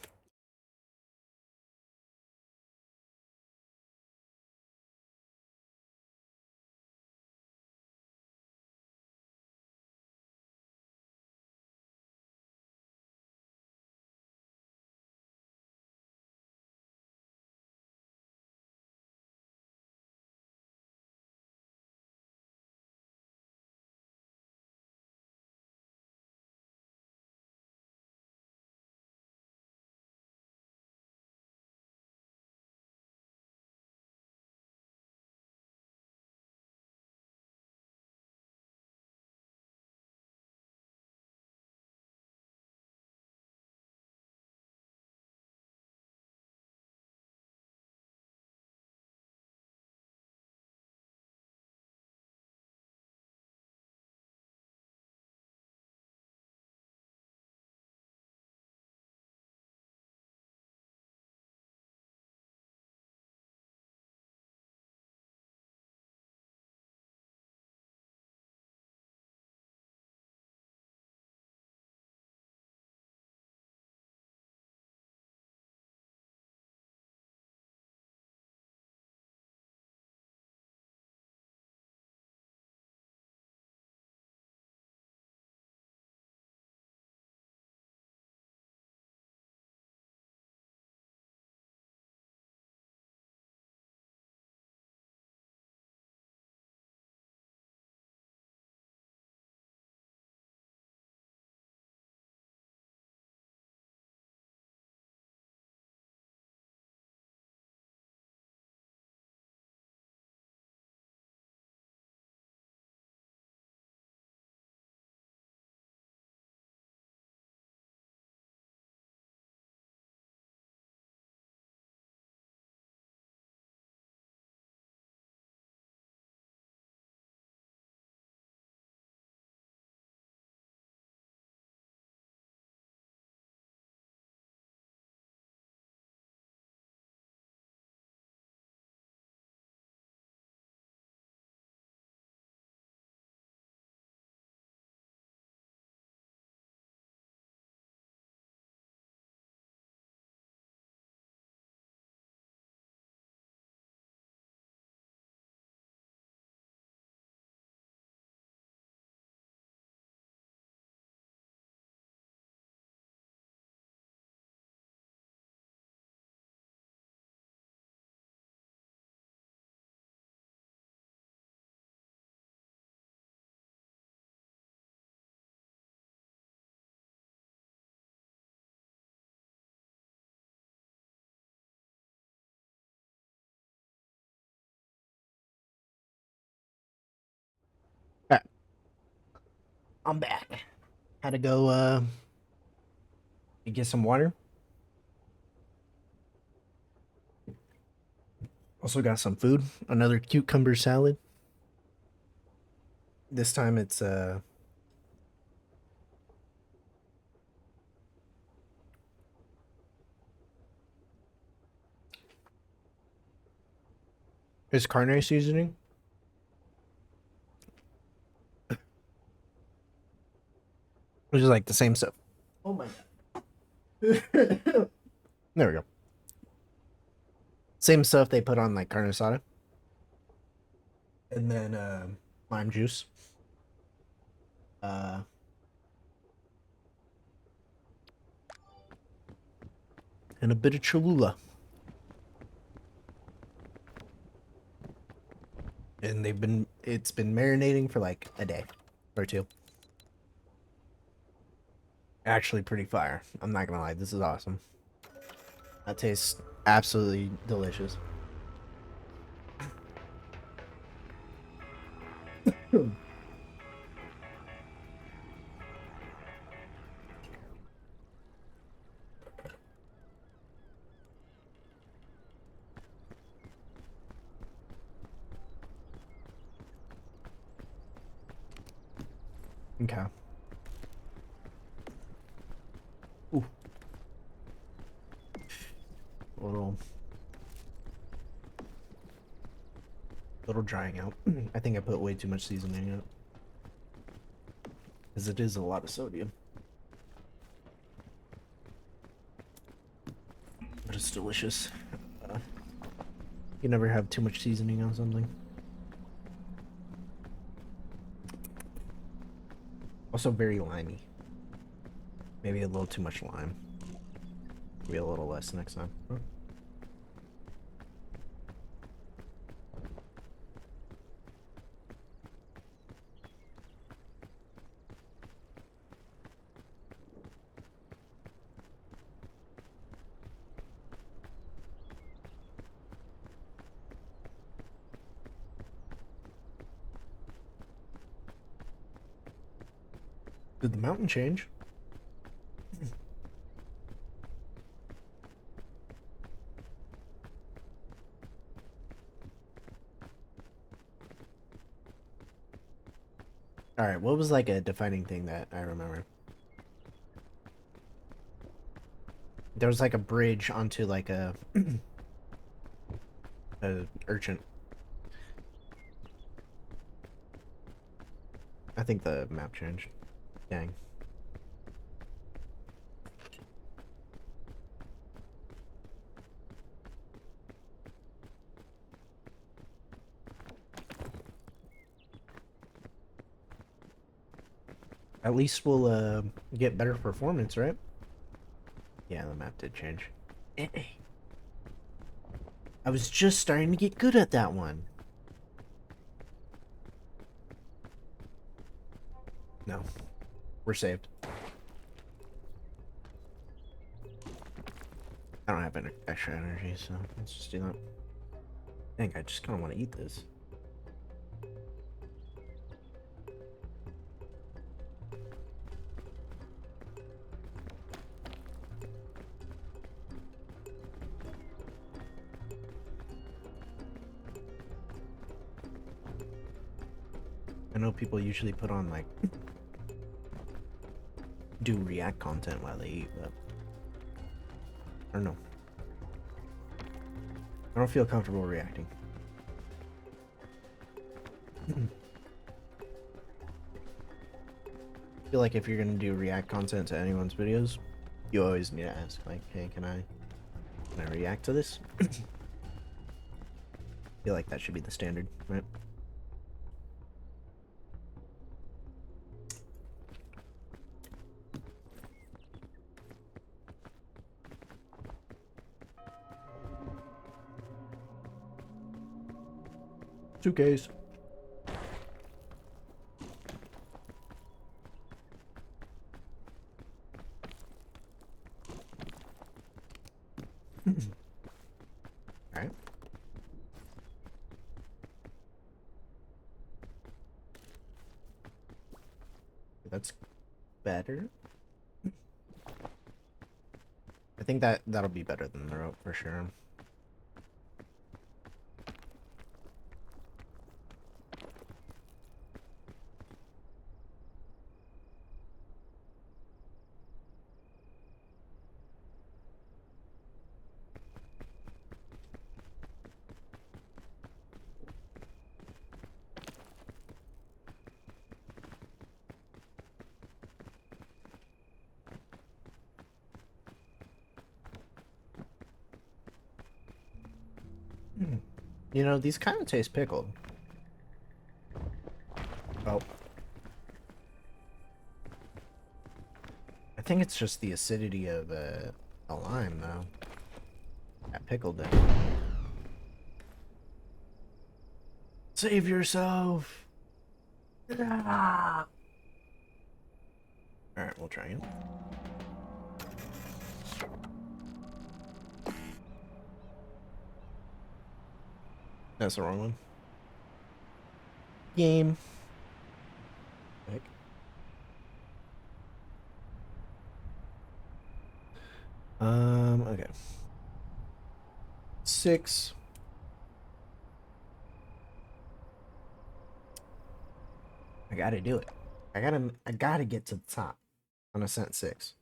I'm back. Had to go get some water. Also got some food. Another cucumber salad. This time it's carne seasoning. Which is like the same stuff. Oh my god. There we go. Same stuff they put on like carne asada. And then lime juice. Uh and a bit of Cholula. And it's been marinating for like a day or two. Actually pretty fire. I'm not gonna lie, this is awesome. That tastes absolutely delicious. Okay. Ooh. A little drying out. I think I put way too much seasoning in it. Because it is a lot of sodium. But it's delicious. You never have too much seasoning on something. Also very limey. Maybe a little too much lime. Maybe a little less next time. Did the mountain change? Alright, what was like a defining thing that I remember? There was like a bridge onto like a urchin. I think the map changed. Dang. At least we'll get better performance, right? Yeah, the map did change. I was just starting to get good at that one. No. We're saved. I don't have any extra energy, so let's just do that. Dang, I just kind of want to eat this. I know people usually put on like do react content while they eat, but I don't know. I don't feel comfortable reacting. I feel like if you're gonna do react content to anyone's videos, you always need to ask like, hey, can I react to this? I feel like that should be the standard, right? Suitcase. Alright. That's better. I think that'll be better than the rope for sure. You know, these kind of taste pickled. Oh. I think it's just the acidity of a lime, though. That pickled it. Save yourself! Ah! Alright, we'll try it. That's the wrong one. Game. Heck. Okay. 6. I gotta do it. I gotta get to the top on Ascent 6.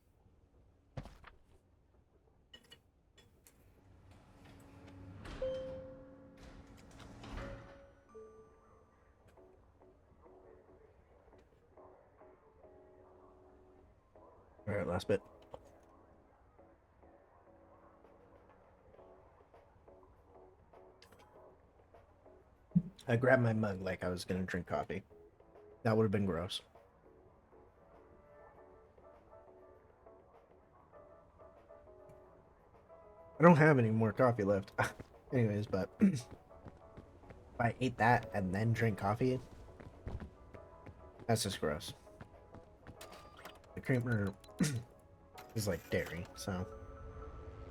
Alright, last bit. I grabbed my mug like I was gonna drink coffee. That would have been gross. I don't have any more coffee left. Anyways, but if I ate that and then drink coffee, that's just gross. The creamer is like dairy, so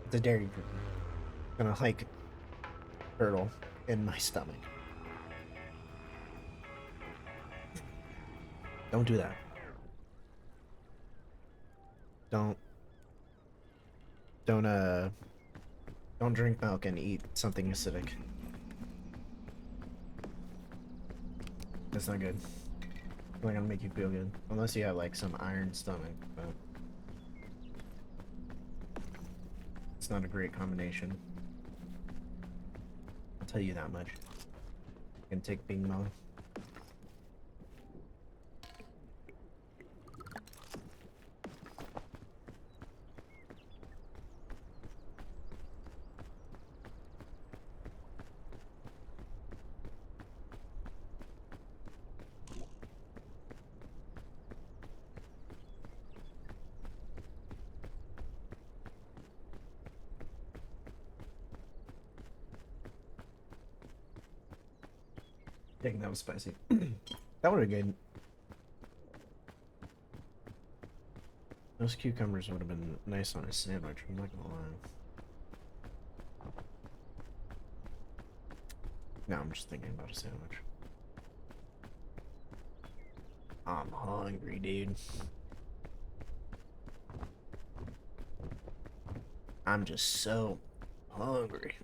it's a dairy creamer. It's gonna like curdle in my stomach. Don't do that. Don't don't drink milk and eat something acidic. That's not good. It's not gonna make you feel good. Unless you have like some iron stomach, but it's not a great combination. I'll tell you that much. You can take Bing Bong. Dang, that was spicy. That would have been good. Those cucumbers would have been nice on a sandwich, I'm not gonna lie. No, I'm just thinking about a sandwich. I'm hungry, dude. I'm just so hungry.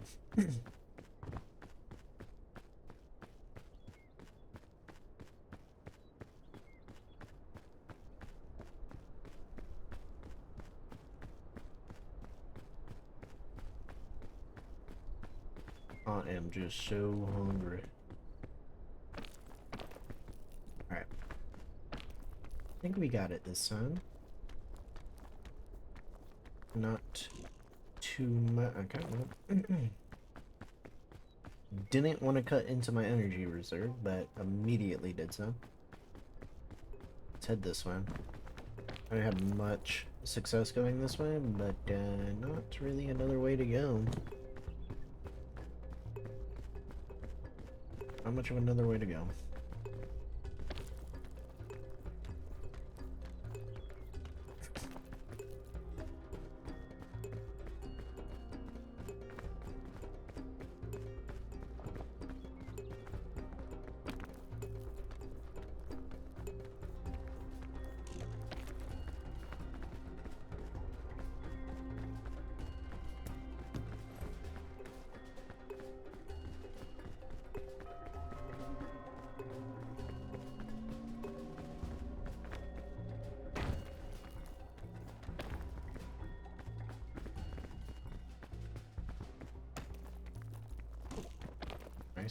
I am just so hungry. Alright. I think we got it this time. Not too much. Okay, well. Didn't want to cut into my energy reserve, but immediately did so. Let's head this way. I didn't have much success going this way, but not really another way to go. Not much of another way to go.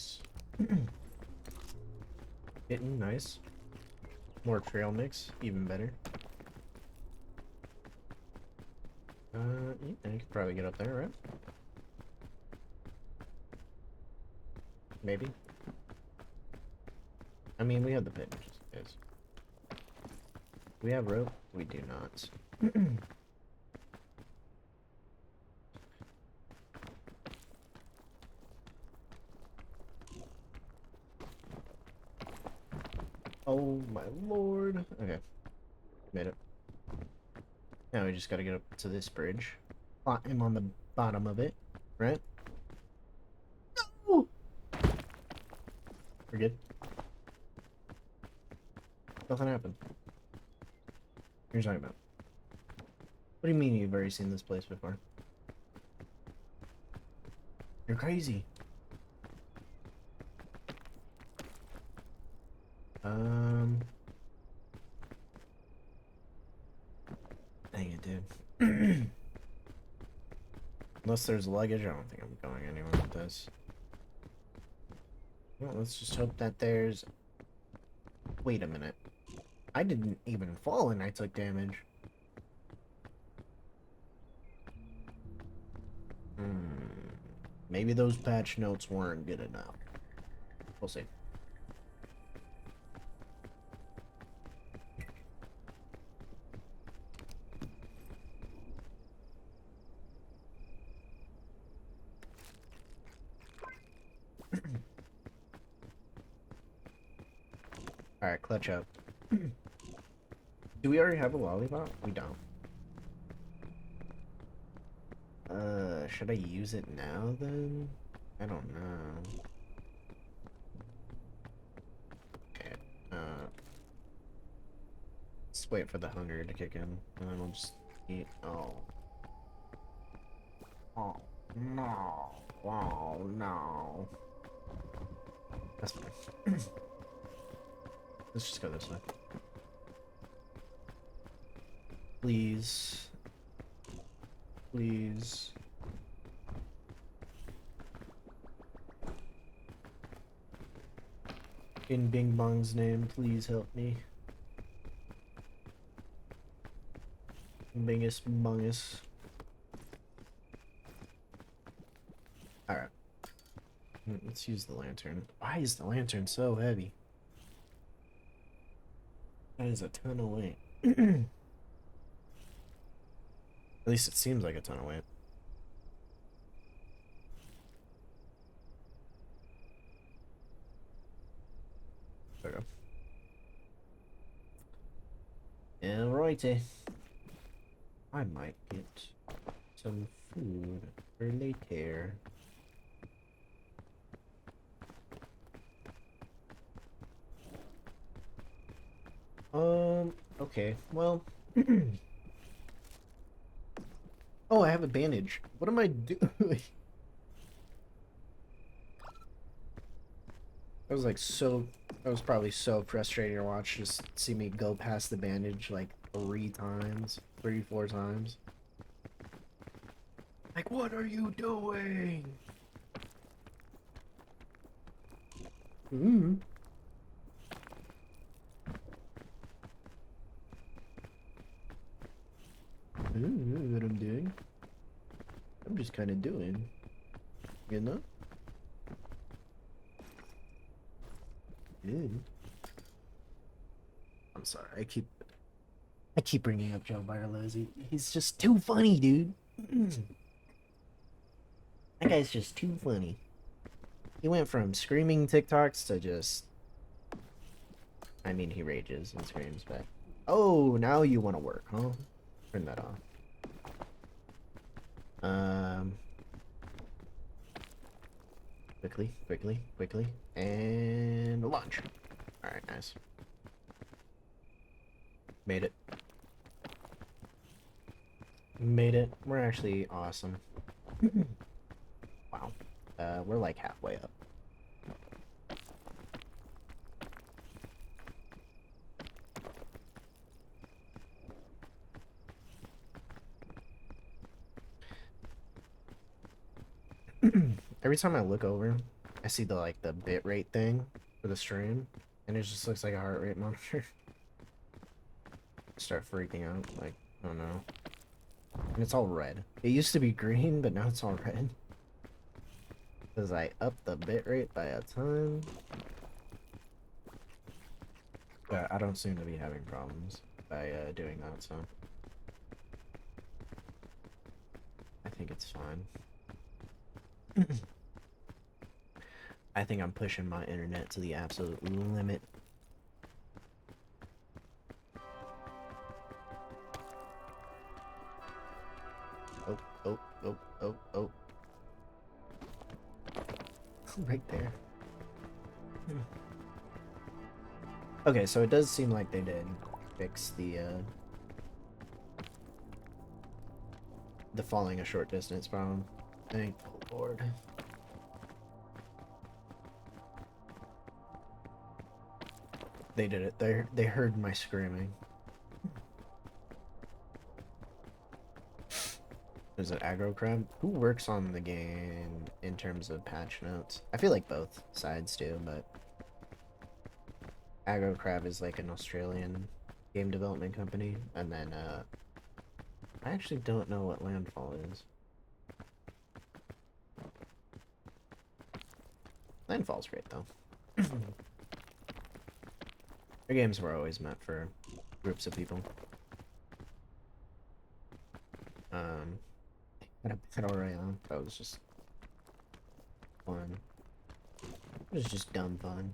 Nice. Hitting, nice. More trail mix, even better. Yeah, you could probably get up there, right? Maybe. I mean, we have the pit, just in case. We have rope? We do not. Oh my lord. Okay. Made it. Now we just gotta get up to this bridge. Plot him on the bottom of it, right? No! We're good. Nothing happened. What are you talking about? What do you mean you've already seen this place before? You're crazy. Dang it, dude. Unless there's luggage, I don't think I'm going anywhere with this. Well, let's just hope that there's... Wait a minute. I didn't even fall and I took damage. Maybe those patch notes weren't good enough. We'll see. Alright, clutch up. Do we already have a lollipop? We don't. Should I use it now then? I don't know. Okay, let's wait for the hunger to kick in, and then we'll just eat. Oh. Oh, no. Oh, no. That's fine. Let's just go this way. Please. Please. In Bing Bong's name, please help me. Bingus Bungus. Alright. Let's use the lantern. Why is the lantern so heavy? That is a ton of weight. At least it seems like a ton of weight. There we go. Alrighty. I might get some food for later. Okay, well... Oh, I have a bandage. What am I doing? I was like I was probably so frustrating to watch, just see me go past the bandage like 4 times. Like, what are you doing? What I'm doing? I'm just kind of doing, you know? I'm sorry. I keep bringing up Joe Bartolozzi. He's just too funny, dude. That guy's just too funny. He went from screaming TikToks to just... I mean, he rages and screams, but... Oh, now you want to work, huh? Turn that off. Quickly. And launch. Alright, nice. Made it. Made it. We're actually awesome. Wow. We're like halfway up. Every time I look over, I see the like the bit rate thing for the stream, and it just looks like a heart rate monitor. Start freaking out, like, oh no. And it's all red. It used to be green, but now it's all red. Because I upped the bit rate by a ton. But I don't seem to be having problems by doing that, so I think it's fine. I think I'm pushing my internet to the absolute limit. Oh, oh, oh, oh, oh. Right there. Okay, so it does seem like they did fix the falling a short distance problem. Thank the Lord. They did it. They heard my screaming. There's an aggro crab. Who works on the game in terms of patch notes? I feel like both sides do, but aggro crab is like an Australian game development company, and then I actually don't know what Landfall is. Landfall's great though. Their games were always meant for groups of people. Had a battle royale. That was just fun. It was just dumb fun.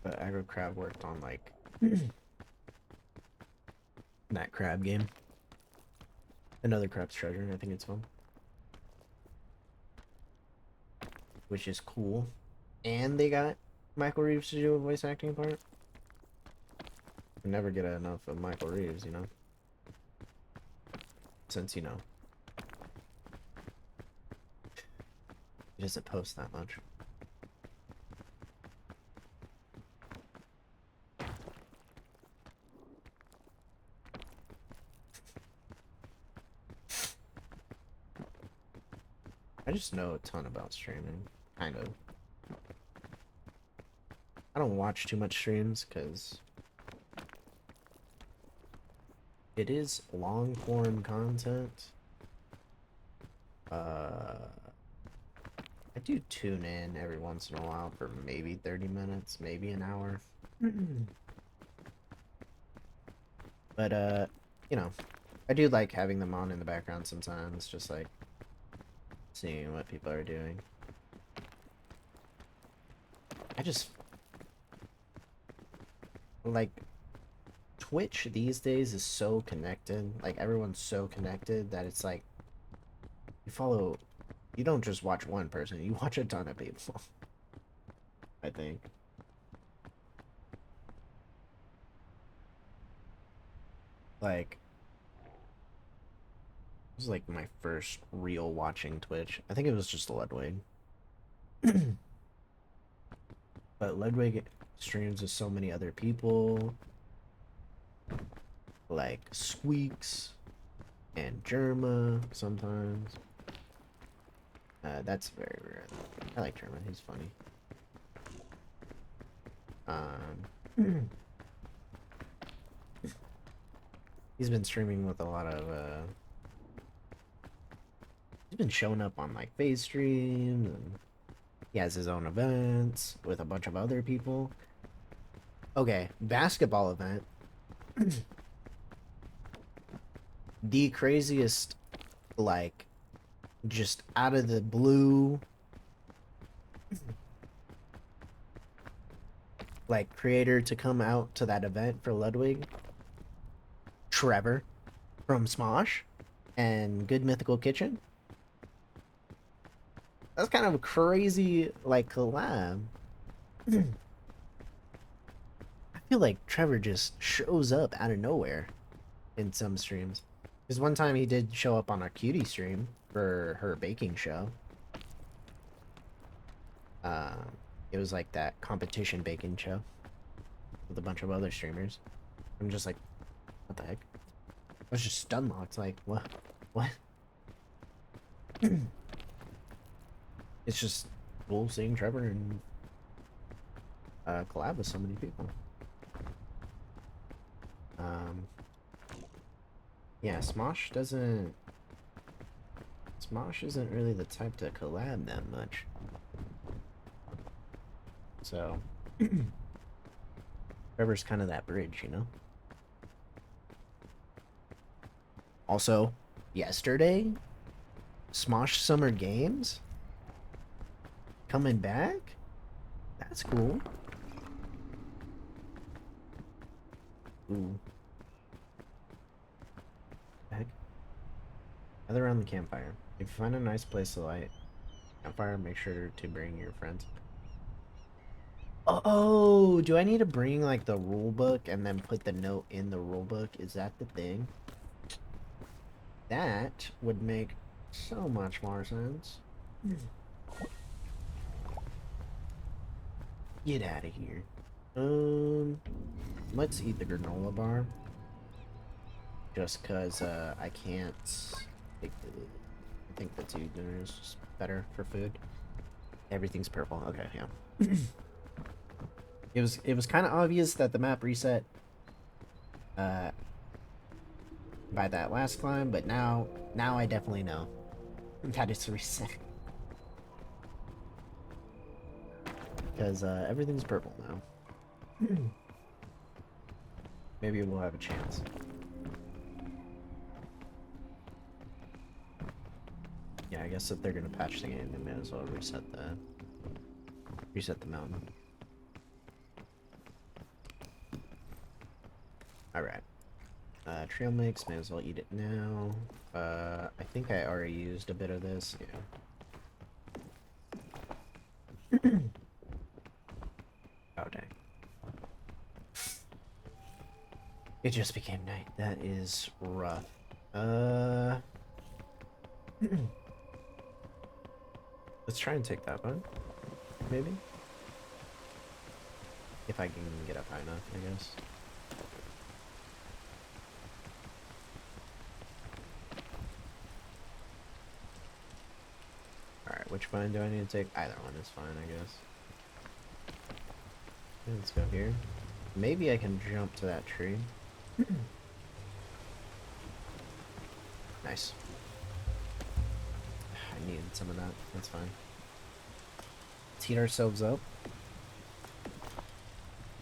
But aggro crab worked on like that crab game. Another Crab's Treasure. I think it's fun. Which is cool. And they got Michael Reeves to do a voice acting part. You never get enough of Michael Reeves, you know? Since, you know, he doesn't post that much. I just know a ton about streaming. Kind of. I don't watch too much streams because it is long form content. I do tune in every once in a while for maybe 30 minutes, maybe an hour. But you know, I do like having them on in the background sometimes, just like seeing what people are doing. I just like Twitch these days is so connected. Like everyone's so connected that it's like you don't just watch one person, you watch a ton of people. I think. Like it was like my first real watching Twitch. I think it was just Ludwig. But Ludwig streams with so many other people. Like Squeaks and Germa sometimes. That's very rare. I like Germa, he's funny. He's been streaming with a lot of he's been showing up on like phase streams, and he has his own events with a bunch of other people. Okay, basketball event. The craziest, like, just out of the blue, like, creator to come out to that event for Ludwig. Trevor from Smosh and Good Mythical Kitchen. That's kind of a crazy, like, collab. I feel like Trevor just shows up out of nowhere in some streams. Because one time he did show up on a cutie stream for her baking show. It was like that competition baking show with a bunch of other streamers. I'm just like, what the heck? I was just stun locked, like, what? What? It's just cool seeing Trevor and collab with so many people. Yeah, Smosh isn't really the type to collab that much. So, Trevor's kind of that bridge, you know? Also, yesterday, Smosh Summer Games coming back? That's cool. Ooh. Heck. Gather around the campfire. If you find a nice place to light campfire, make sure to bring your friends. Oh, do I need to bring like the rule book and then put the note in the rule book? Is that the thing? That would make so much more sense. Get out of here. Let's eat the granola bar. Just cause I can't take I think the 2 dinners is just better for food. Everything's purple. Okay, yeah. It was kind of obvious that the map reset by that last climb, but now I definitely know that it's reset. Because everything's purple now. Maybe we'll have a chance. Yeah, I guess if they're gonna patch the game, they may as well reset the mountain. Alright. Trail mix, may as well eat it now. I think I already used a bit of this, yeah. Oh, dang. It just became night. That is rough. Let's try and take that one. Maybe? If I can get up high enough, I guess. Alright, which vine do I need to take? Either one is fine, I guess. Okay, let's go here. Maybe I can jump to that tree. Nice. I needed some of that. That's fine. Let's heat ourselves up.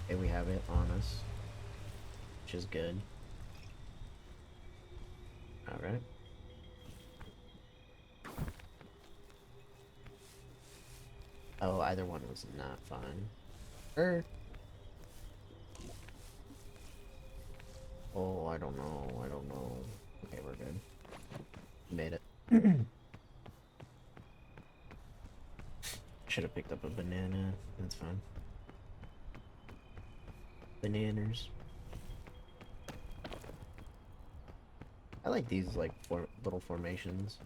Okay, we have it on us. Which is good. Alright. Oh, either one was not fine. Oh, I don't know. Okay, we're good. Made it. Should have picked up a banana. That's fine. Bananas. I like these like little formations.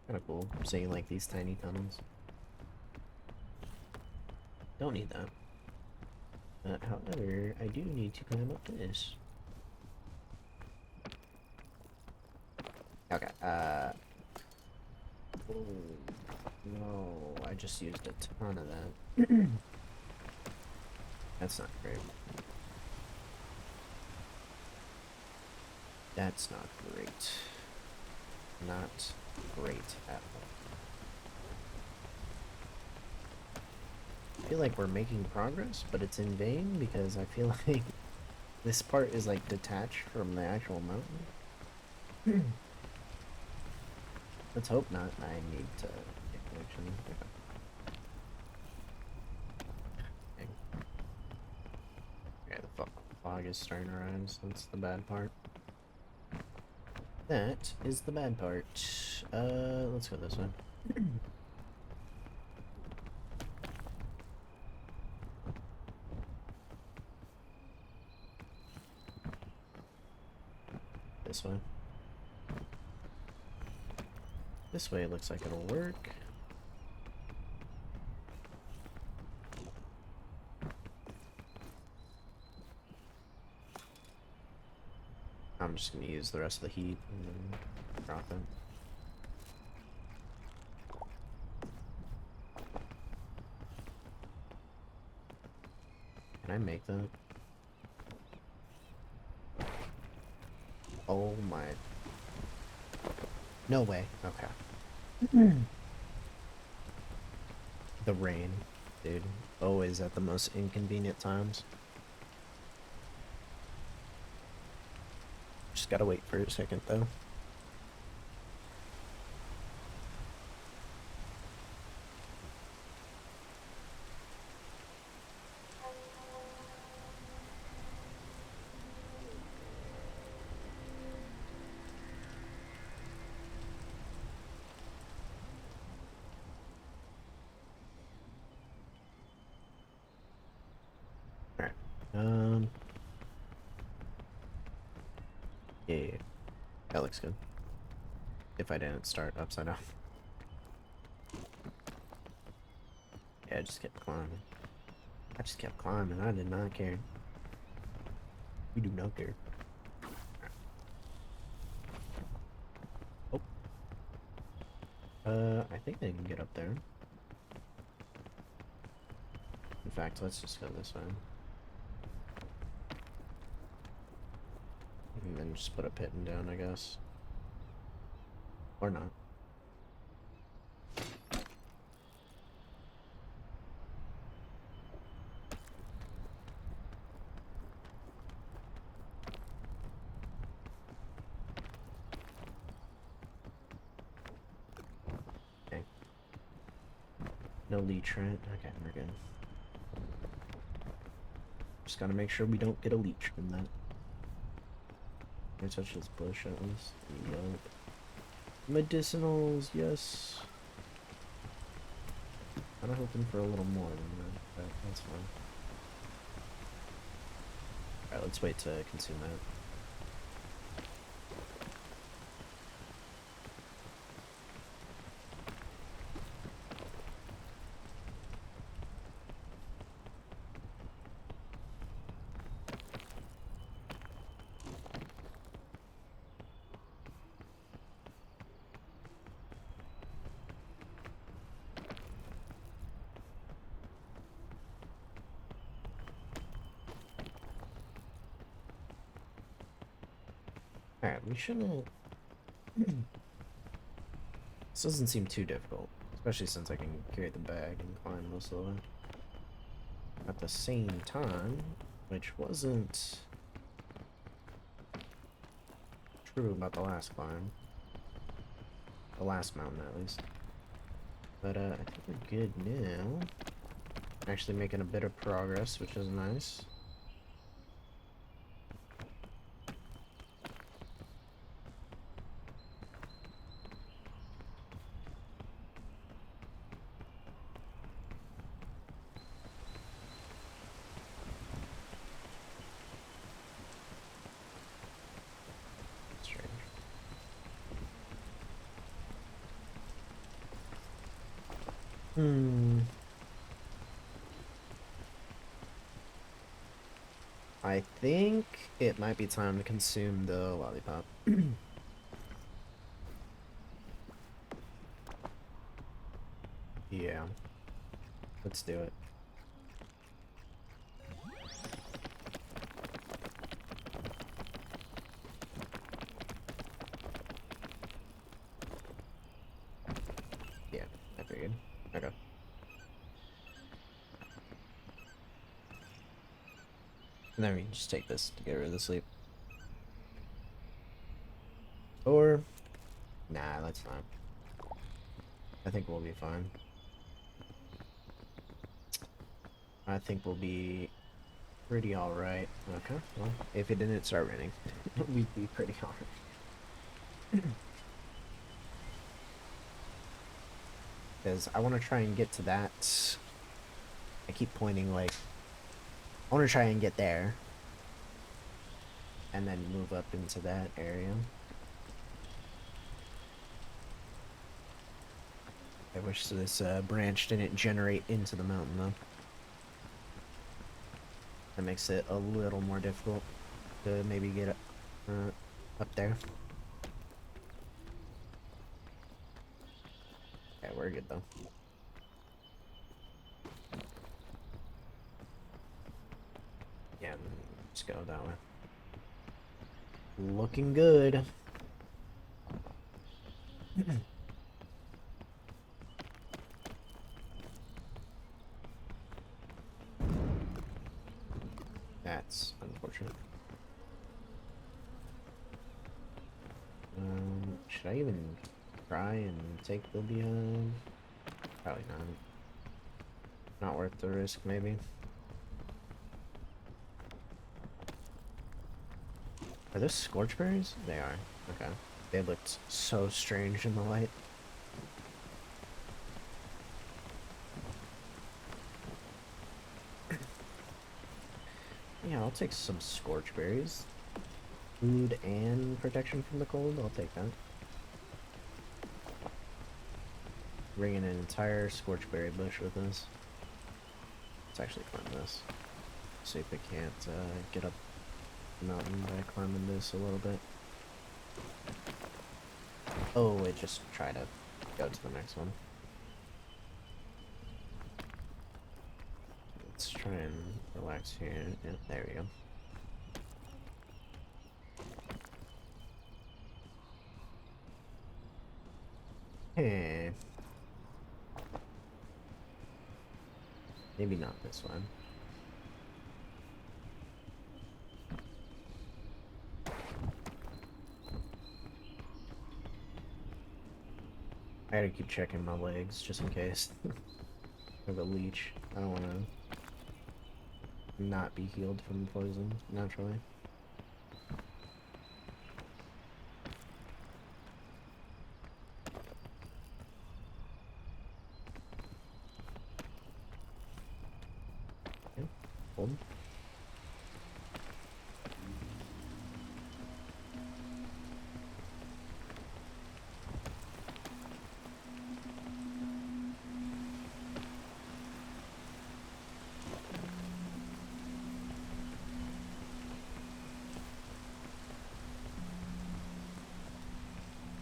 Kind of cool. Seeing like these tiny tunnels. Don't need that. However, I do need to climb up this. Okay, oh, no, I just used a ton of that. That's not great. That's not great. Not great at all. I feel like we're making progress, but it's in vain because I feel like this part is like detached from the actual mountain. Let's hope not. I need to get connection. Okay, the fog is starting to rise. That's the bad part. That is the bad part. Let's go this way. This way. This way looks like it'll work. I'm just gonna use the rest of the heat and then drop it. Can I make that? Oh my. No way. Okay. The rain, dude. Always at the most inconvenient times. Just gotta wait for a second though. Alright. Yeah. That looks good. If I didn't start upside down. Yeah, I just kept climbing. I just kept climbing. I did not care. We do not care. Oh. I think they can get up there. In fact, let's just go this way. And then just put a pit down, I guess. Or not. Okay. No leech, right? Okay, we're good. Just gotta make sure we don't get a leech from that. Can I touch this bush at least? Yup. Medicinals, yes. Kinda hoping for a little more than that, but that's fine. Alright, let's wait to consume that. Alright, we shouldn't... This doesn't seem too difficult, especially since I can carry the bag and climb most of the way. At the same time, which wasn't true about the last climb. The last mountain, at least. But, I think we're good now. Actually making a bit of progress, which is nice. Strange. I think it might be time to consume the lollipop. Yeah. Let's do it. Yeah, I figured. Okay. And then we can just take this to get rid of the sleep. Or... Nah, that's fine. I think we'll be fine. I think we'll be pretty alright. Okay, well, if it didn't start raining, we'd be pretty alright. Because I want to try and get to that. I keep pointing, like, I want to try and get there. And then move up into that area. I wish this branch didn't generate into the mountain, though. That makes it a little more difficult to maybe get up there. Yeah, we're good, though. Yeah, let's go that way. Looking good. That's unfortunate. Should I even try and take the behind? Probably not. Not worth the risk, maybe. Are those scorchberries? They are. Okay. They looked so strange in the light. Yeah, I'll take some scorchberries. Food and protection from the cold, I'll take that. Bringing an entire scorchberry bush with us. Let's actually climb this. See if we can't get up the mountain by climbing this a little bit. Oh, wait, just try to go to the next one. Let's try and relax here. Yeah, there we go. Hey. Maybe not this one. I gotta keep checking my legs just in case. I have a leech. I don't want to not be healed from poison naturally. Okay, hold.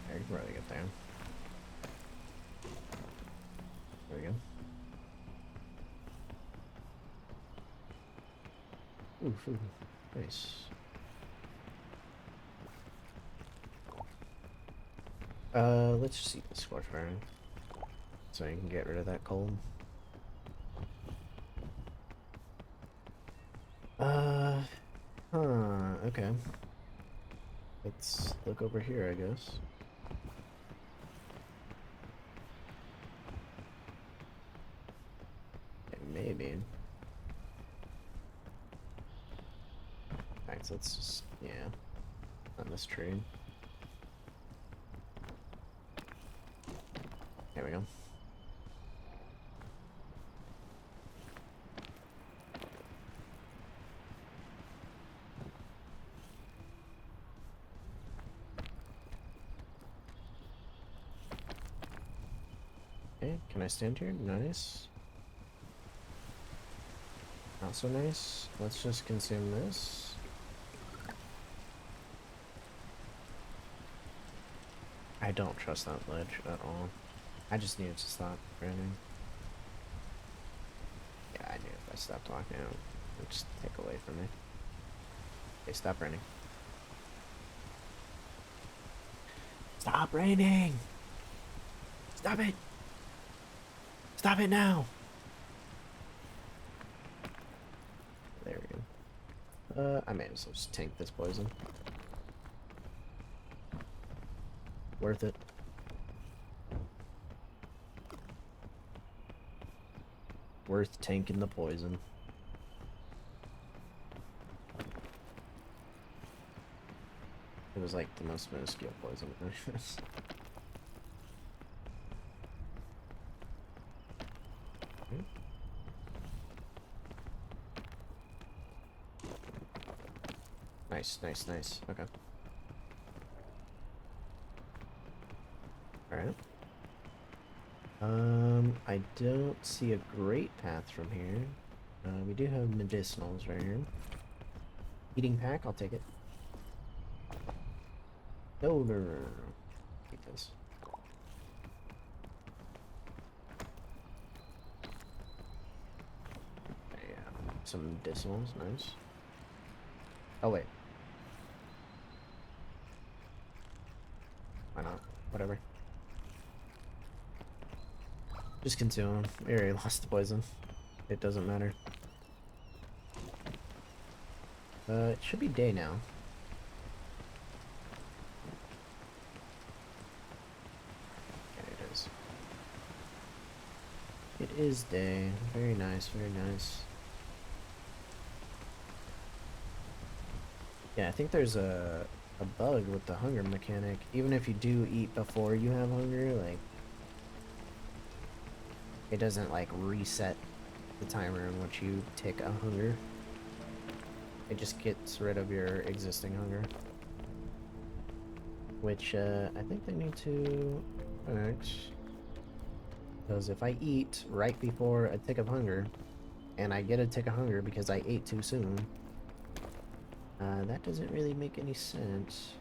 There, you can really get there. There we go. Ooh, ooh, nice. Let's just eat the scorch burn so you can get rid of that cold. Okay. Let's look over here, I guess. Okay, maybe. Alright, so let's just, yeah, on this tree. There we go. Okay, can I stand here? Nice. Not so nice. Let's just consume this. I don't trust that ledge at all. I just needed to stop raining. Yeah, I knew if I stopped walking out, it would just take away from me. Okay, stop raining. Stop raining! Stop it! Stop it now! There we go. I may as well just tank this poison. Worth it. Worth tanking the poison. It was like the most minuscule poison. Nice, nice, nice. Okay. Alright. I don't see a great path from here. We do have medicinals right here. Eating pack, I'll take it. No, no, no, no, no. Take this. Yeah, some medicinals, nice. Oh wait. Why not? Whatever. Just consume him. We already lost the poison. It doesn't matter. It should be day now. Okay, it is. It is day. Very nice, very nice. Yeah, I think there's a bug with the hunger mechanic. Even if you do eat before you have hunger, like, it doesn't, like, reset the timer in which you take a hunger. It just gets rid of your existing hunger. Which, I think they need to fix. Because if I eat right before a tick of hunger, and I get a tick of hunger because I ate too soon, that doesn't really make any sense.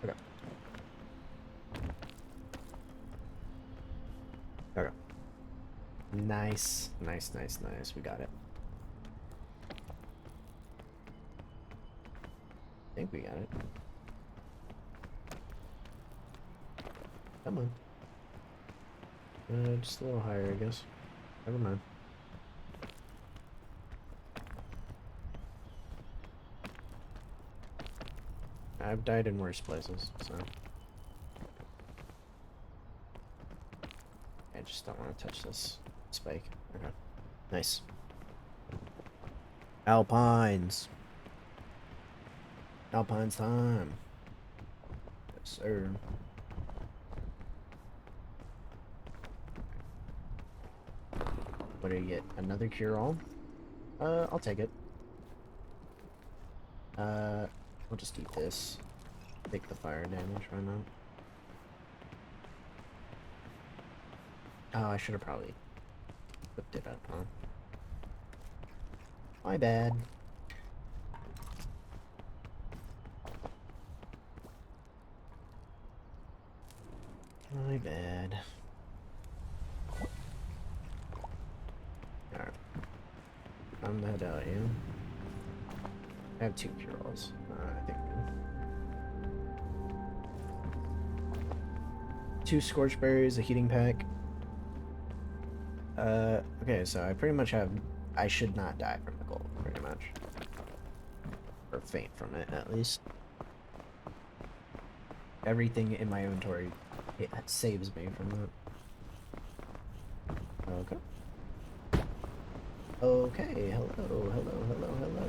Okay. Okay. Nice. Nice, nice, nice. We got it. I think we got it. Come on. Just a little higher, I guess. Never mind. I've died in worse places, so... I just don't want to touch this spike. Okay. Nice. Alpines! Alpines time! Yes, sir. What do you get? Another cure-all? I'll take it. We'll just eat this. Take the fire damage, why not? Oh, I should have probably whipped it up, huh? My bad. My bad. Alright. I'm the head out here. I have 2 cure-alls. I think. 2 scorch berries, a heating pack. Okay, so I pretty much have... I should not die from the gold, pretty much. Or faint from it, at least. Everything in my inventory, it saves me from that. Okay. Okay, hello, hello, hello, hello.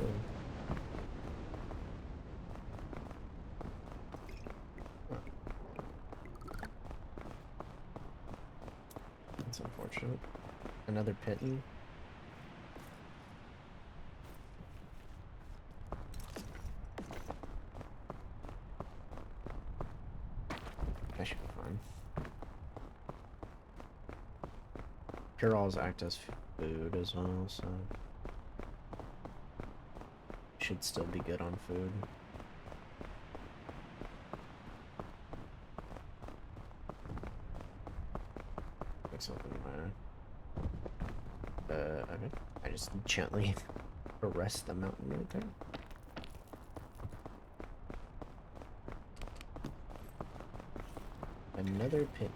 That's unfortunate. Another pitten. I should be fine. Cure-alls act as food as well, so... should still be good on food. Like something okay. I just gently arrest the mountain right there. Another pit.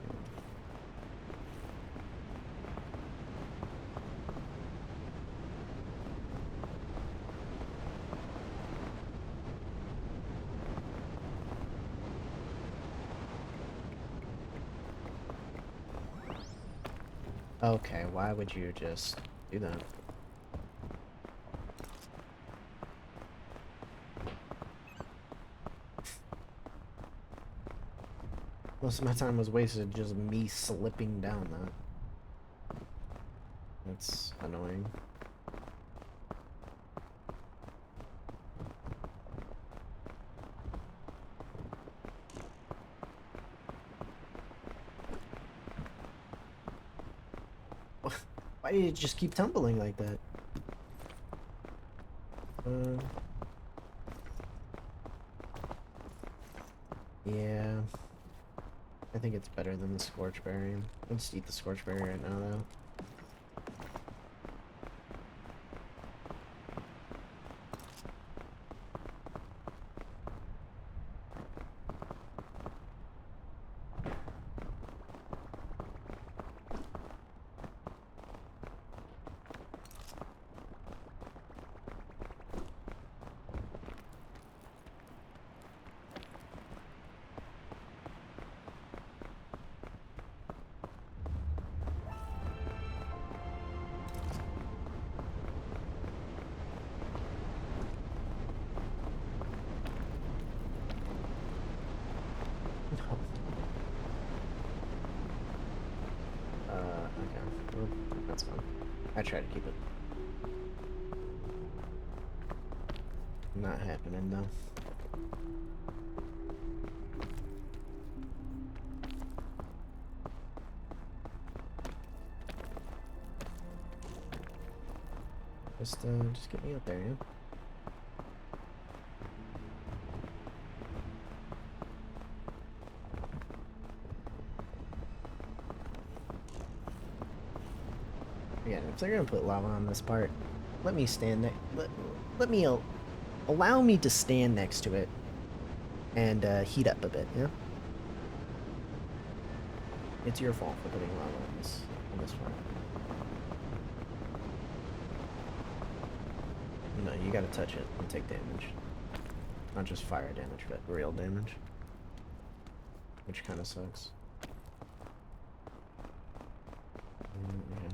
Okay, why would you just do that? Most of my time was wasted just me slipping down that. That's annoying. Why did it just keep tumbling like that? Yeah. I think it's better than the Scorchberry. I'll just eat the Scorchberry right now, though. Well, that's fine. I try to keep it. Not happening though. Just get me up there, yeah? Again, if they're gonna put lava on this part, let me stand there. Let me allow me to stand next to it and heat up a bit, yeah? It's your fault for putting lava on this part. No, you gotta touch it and take damage. Not just fire damage, but real damage. Which kinda sucks. Yeah.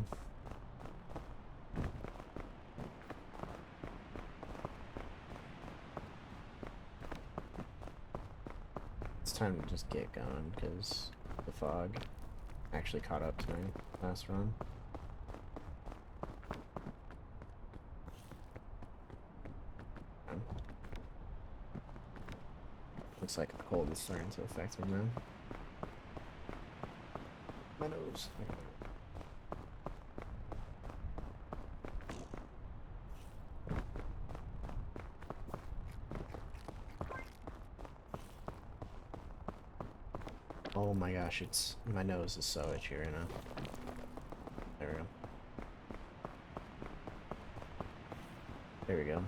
It's time to just get going, because the fog actually caught up to my last run. Looks like the cold is starting to affect me now. My nose. Oh my gosh, my nose is so itchy right now. There we go. There we go.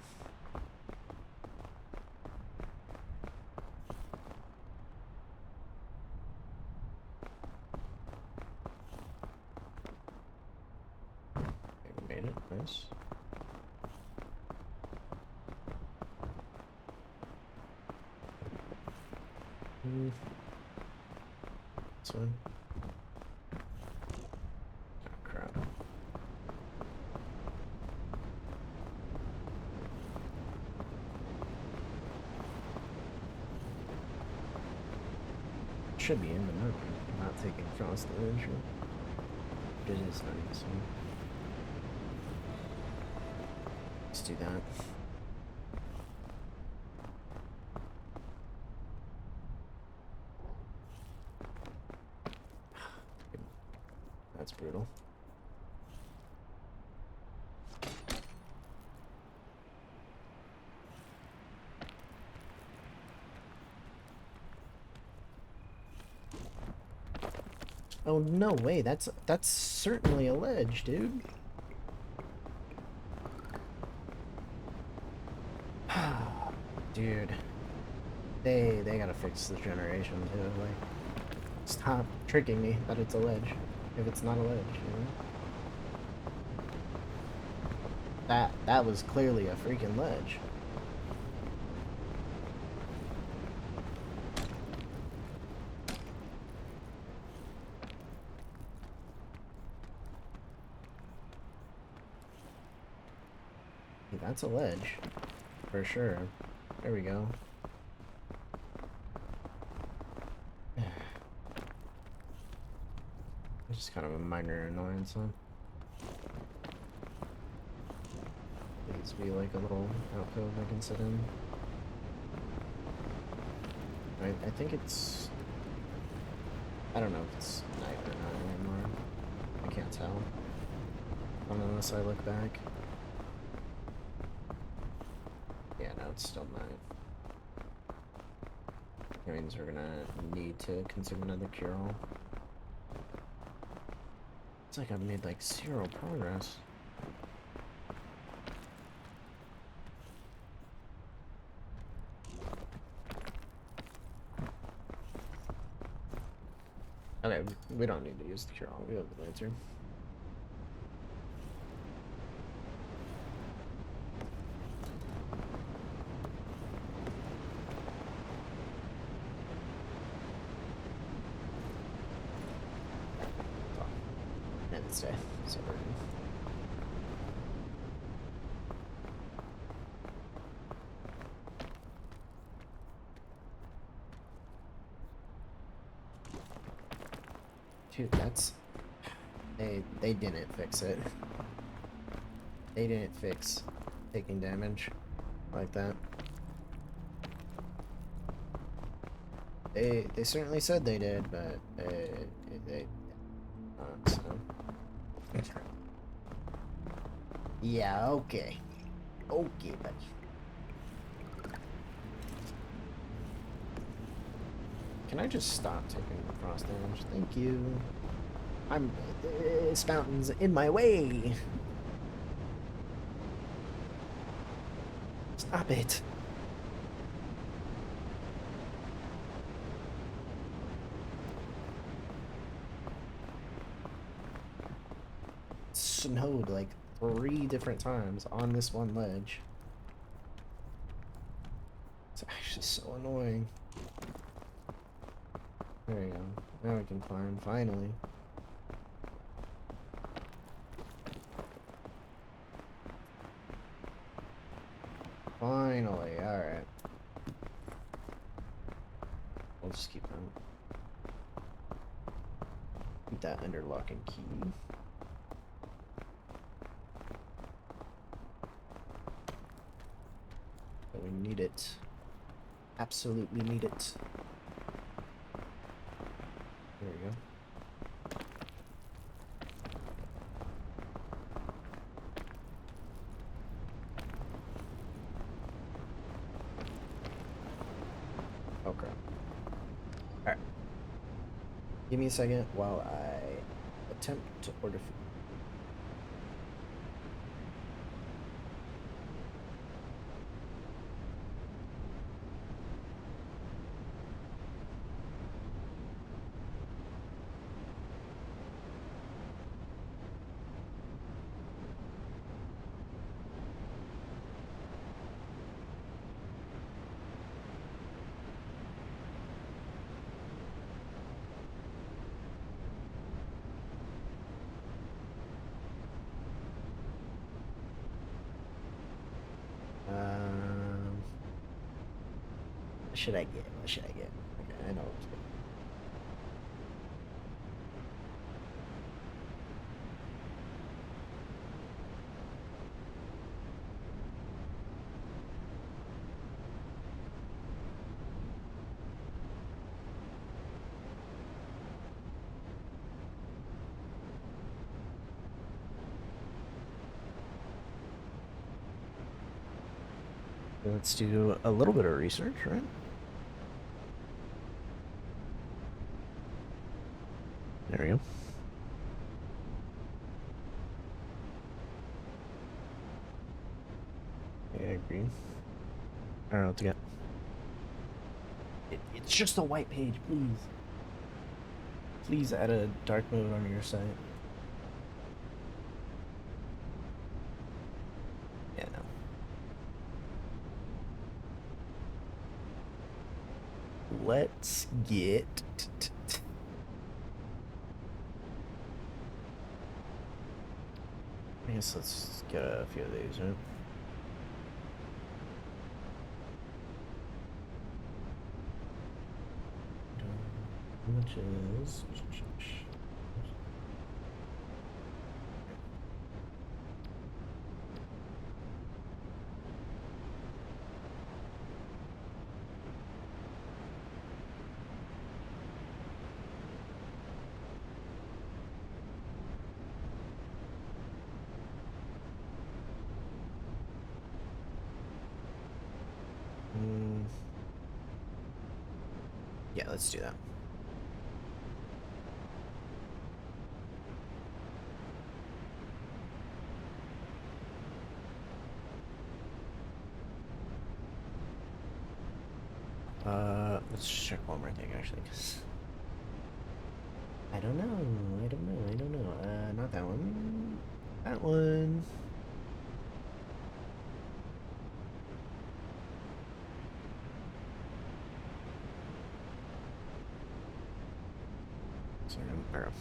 We made it, nice. This one. Oh crap. Should be in, but not taking frost damage. It is nice. So let's do that. That's brutal. Oh no way, that's certainly a ledge, dude. Dude. They gotta fix the generation too, like stop tricking me that it's a ledge. If it's not a ledge, you know? That was clearly a freaking ledge. That's a ledge. For sure. There we go. It's just kind of a minor annoyance, huh? Needs to be like a little outfield I can sit in. I think it's... I don't know if it's night or not anymore. I can't tell. Unless I look back. Yeah, no, it's still night. That means we're gonna need to consume another cure-all. It's like I've made like 0 progress. Okay, we don't need to use the cure-all. We have the lantern. Stay. Sorry. Dude, that's They didn't fix it. They didn't fix taking damage like that. They certainly said they did, but they not, so. Yeah, okay. Okay, buddy. Can I just stop taking frost damage? Thank you. This fountain's in my way. Stop it. It snowed like 3 different times on this one ledge. It's actually so annoying. There we go. Now we can climb, finally. Finally, alright. We'll just keep that under lock and key. But we need it. Absolutely need it. There we go. Okay. Alright. Give me a second while I attempt to order food. What should I get? What should I get? Okay, I know what to get. Let's do a little bit of research, right? There we go. Yeah, I agree. I don't know what to get. It's just a white page, please. Please add a dark mode on your site. Yeah, no. Let's get... I guess let's get a few of these, right? How much is... Yeah, let's do that. Let's check one more thing actually, because I don't know. Not that one. That one. Sorry, arrow.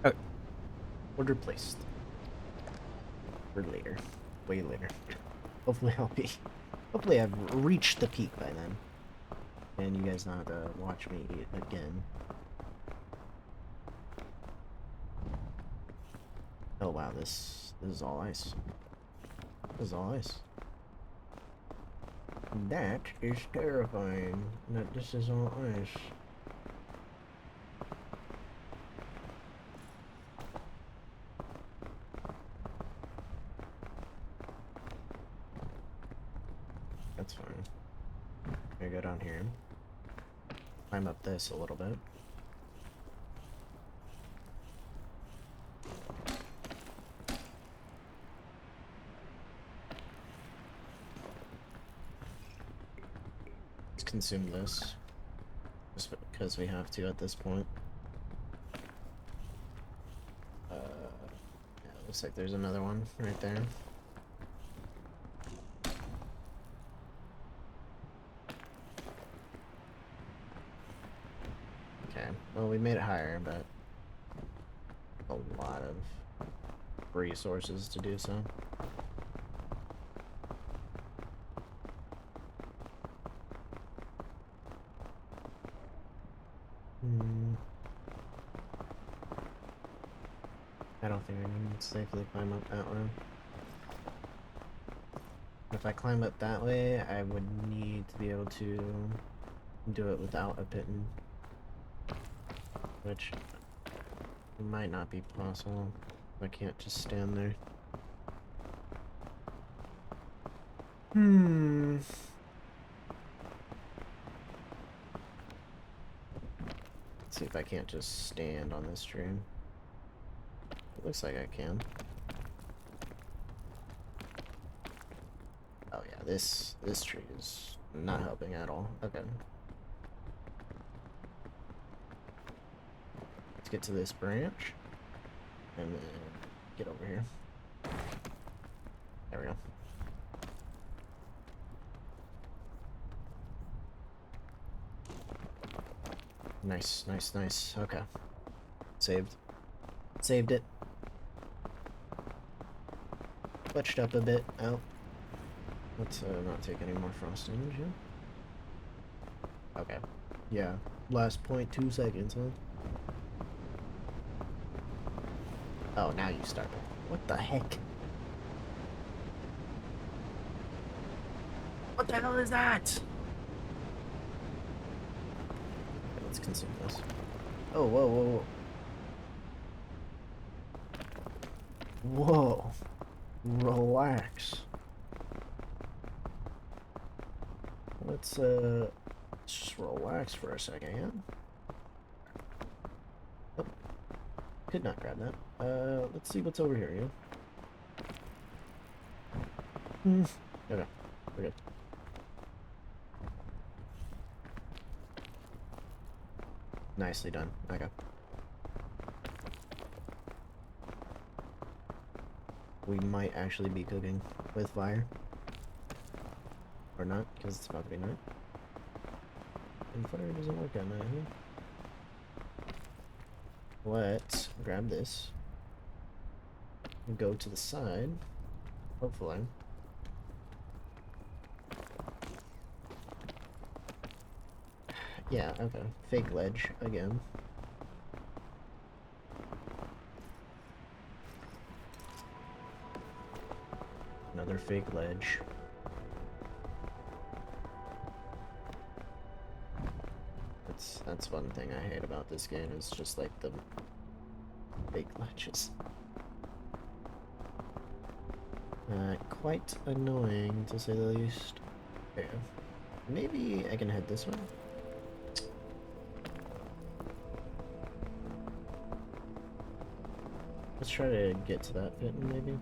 Okay. Order placed. For later. Way later. Hopefully hopefully I've reached the peak by then. And you guys not watch me eat again. Oh wow, this is all ice. This is all ice. That is terrifying. That this is all ice. That's fine. I go down here. Climb up this a little bit. Let's consume this. Just because we have to at this point. Yeah, looks like there's another one right there. Okay, well we made it higher, but a lot of resources to do so. I don't think I can safely climb up that way. If I climb up that way, I would need to be able to do it without a pitten. Which might not be possible. I can't just stand there. Let's see if I can't just stand on this tree. It looks like I can. Oh yeah, this tree is not helping at all. Okay. Let's get to this branch. And then get over here. There we go. Nice, nice, nice. Okay. Saved. Saved it. Glitched up a bit. Oh. Let's not take any more frost damage, yeah? Okay. Yeah. Last 0.2 seconds, huh? Oh, now you started. What the heck? What the hell is that? Okay, let's consume this. Oh, whoa, whoa, whoa. Whoa. Relax. Let's just relax for a second, yeah? Oh, could not grab that. Let's see what's over here, yeah? Okay, we're good. Nicely done. Okay. We might actually be cooking with fire. Or not, because it's about to be night. And fire doesn't work at night, huh? Let's grab this. And go to the side. Hopefully. Yeah, okay. Fake ledge again. Another fake ledge. That's one thing I hate about this game, is just like the fake ledges. Quite annoying to say the least. Okay. Maybe I can head this way. Let's try to get to that pit, maybe.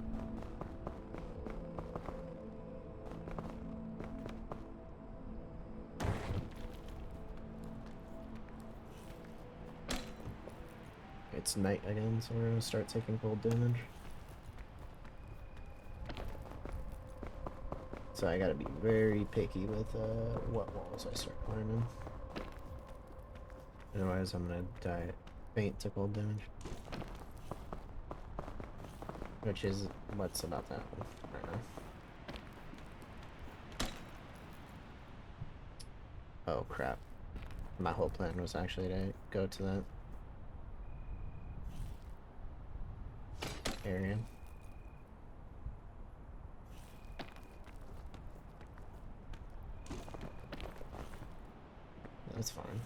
It's night again, so we're gonna start taking cold damage. So I gotta be very picky with what walls I start climbing. Otherwise I'm gonna die faint to cold damage. Which is what's about to happen right now. Oh crap. My whole plan was actually to go to that area. That's fine.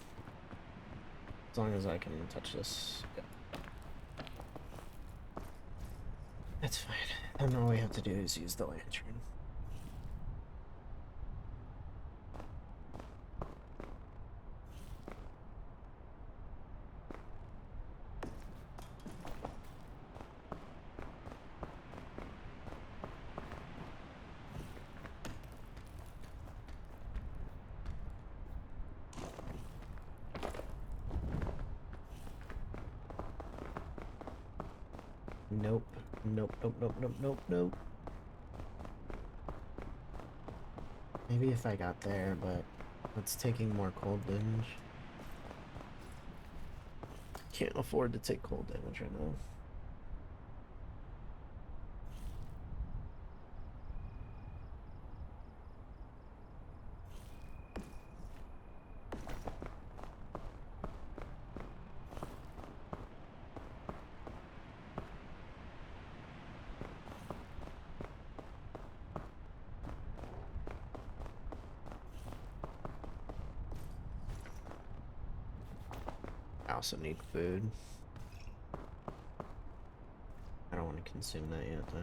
As long as I can touch this. Yeah. That's fine. And all we have to do is use the lantern. Nope. Nope, nope, nope, nope, nope, nope. Maybe if I got there, but it's taking more cold damage. Can't afford to take cold damage right now. I also need food. I don't want to consume that yet, though.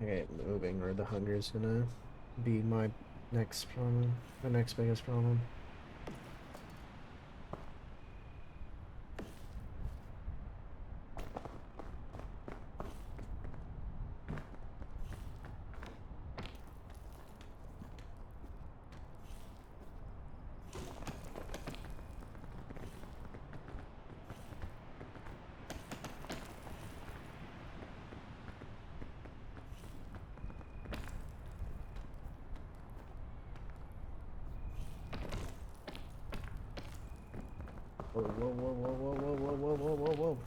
Okay, moving or the hunger is gonna be my next problem. The next biggest problem. Whoa, whoa, whoa, whoa, whoa, whoa, whoa, whoa, whoa, whoa, whoa.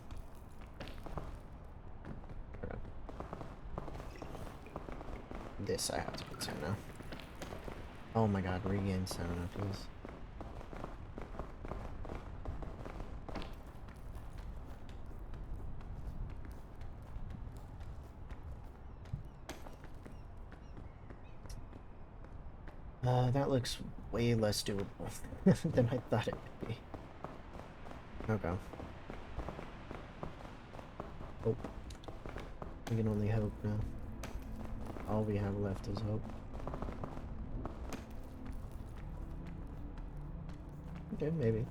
Okay. This I have to consume now. Oh my god, regain stamina, please. That looks way less doable than I thought it would be. Okay. Hope. We can only hope now. All we have left is hope. Okay, maybe.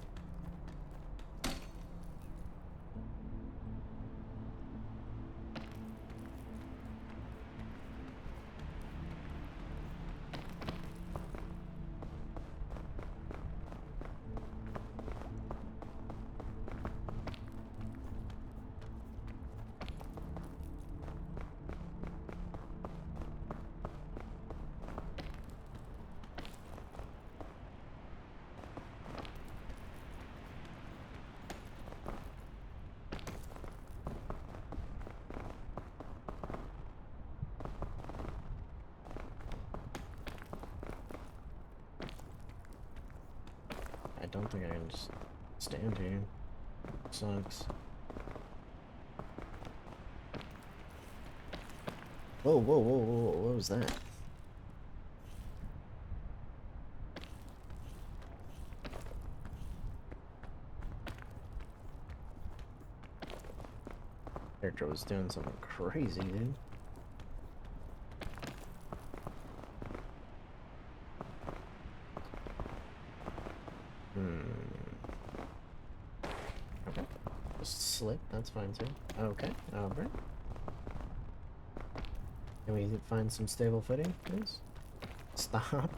I don't think I can just stand here. Sucks. Whoa, whoa, whoa, whoa, what was that? Character was doing something crazy, dude. Okay. Just slip, that's fine too. Okay, alright. Can we find some stable footing, please? Stop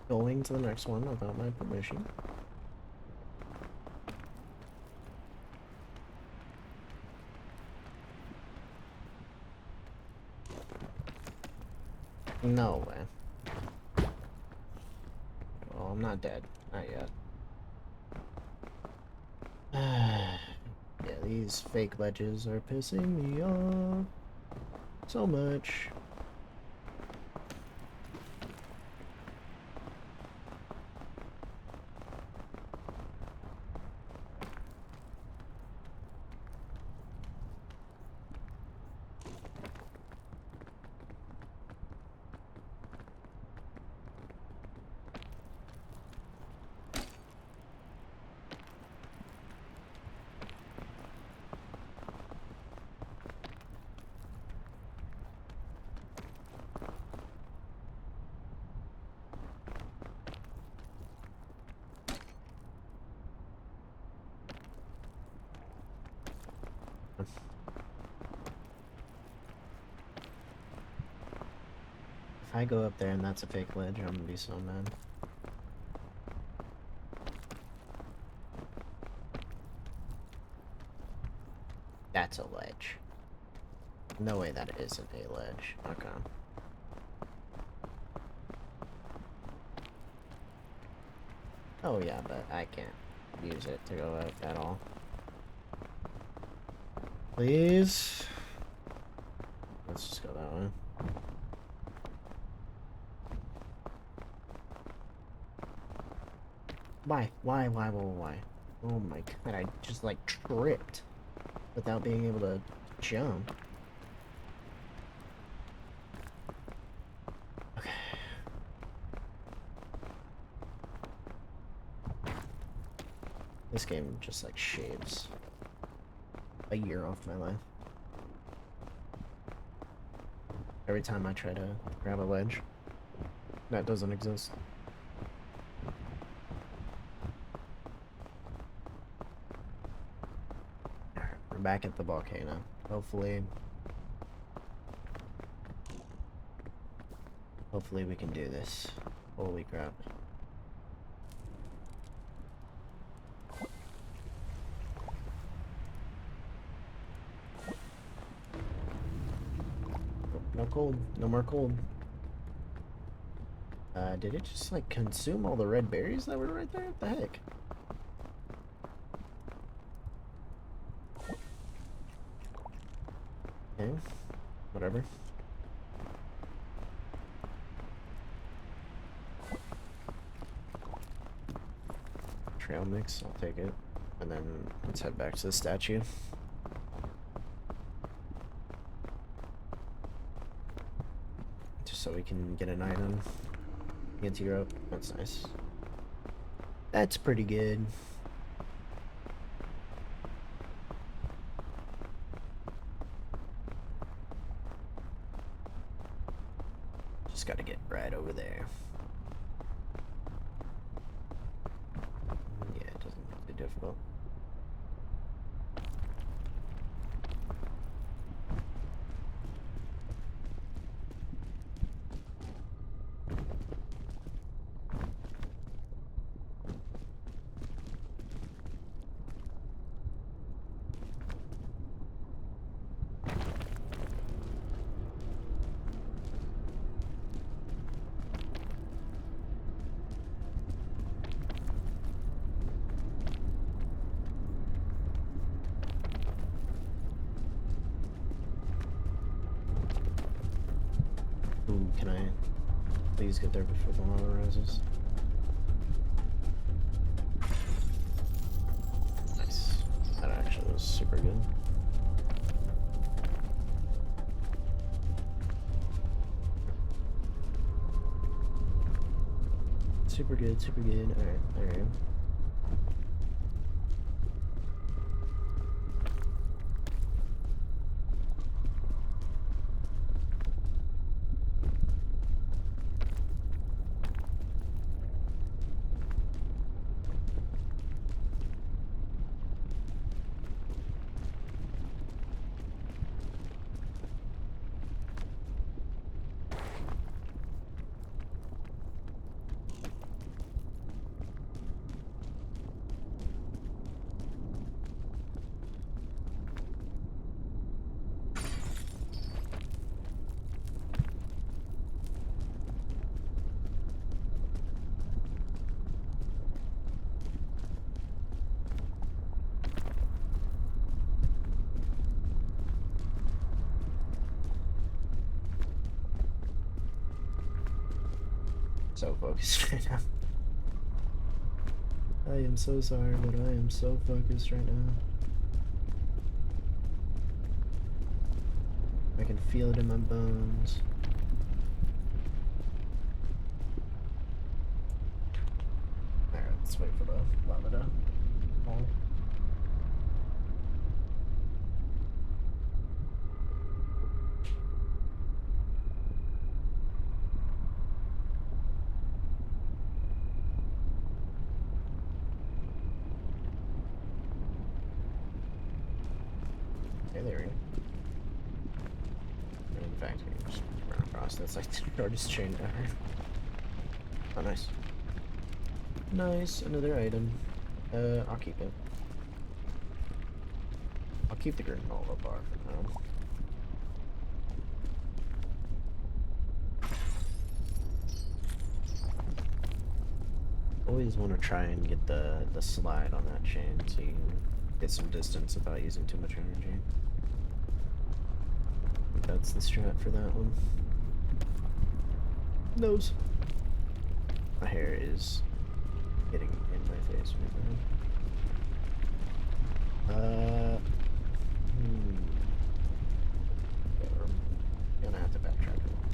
going to the next one without my permission. No way. Well, I'm not dead. Not yet. Yeah, these fake ledges are pissing me off so much. If I go up there and that's a fake ledge, I'm gonna be so mad. That's a ledge. No way that isn't a ledge. Okay. Oh yeah, but I can't use it to go out at all. Please? Let's just go that way. Why? Why? Oh my god, I just like tripped without being able to jump. Okay. This game just like shaves a year off my life. Every time I try to grab a ledge, that doesn't exist. We're back at the volcano. Hopefully we can do this. Holy crap. No cold. No more cold. Did it just like consume all the red berries that were right there? What the heck? Okay. Whatever. Trail mix, I'll take it. And then let's head back to the statue. Just so we can get an item. Anti-rope, that's nice. That's pretty good. Just gotta get right over there. Yeah, it doesn't make it difficult. Ooh, can I please get there before the lava rises? Nice. That actually was super good. Super good, super good. Alright, alright. So focused right now. I am so sorry, but I am so focused right now. I can feel it in my bones. Alright, let's wait for the lava to fall. Okay, there we go. And in fact, we can just run across. That's like the shortest chain ever. Oh, nice. Nice, another item. I'll keep it. I'll keep the granola bar for now. Always want to try and get the slide on that chain so you can get some distance without using too much energy. That's the strat for that one. Nose. My hair is getting in my face right now. Yeah, we're gonna have to backtrack a little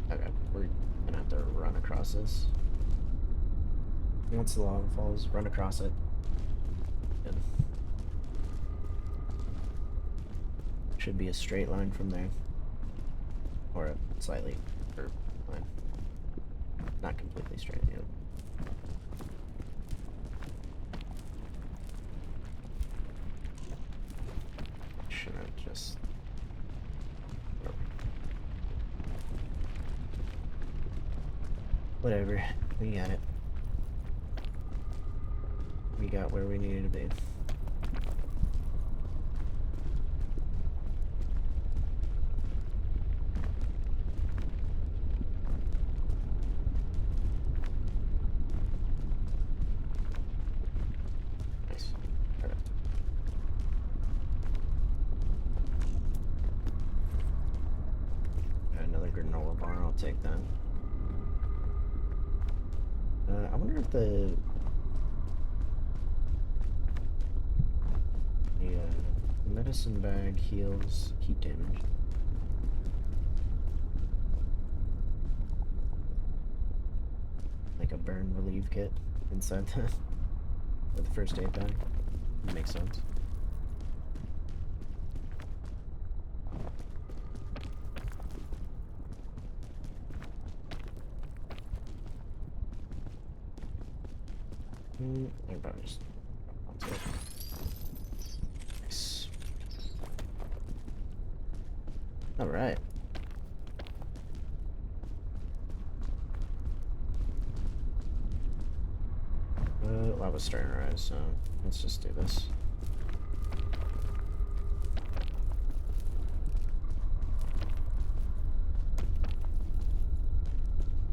bit. Okay, we're gonna have to run across this. Once the lava falls, run across it. Good. Should be a straight line from there. Or a slightly curved line. Not completely straight, yet. Should have just... Whatever, we got it. We got where we needed to be. Nice. Alright. Got another granola bar, I'll take that. I wonder if the medicine bag heals heat damage. Like a burn relief kit inside the first aid bag. Makes sense. I can probably just onto it. Nice. Alright. Lava's starting to rise, so let's just do this.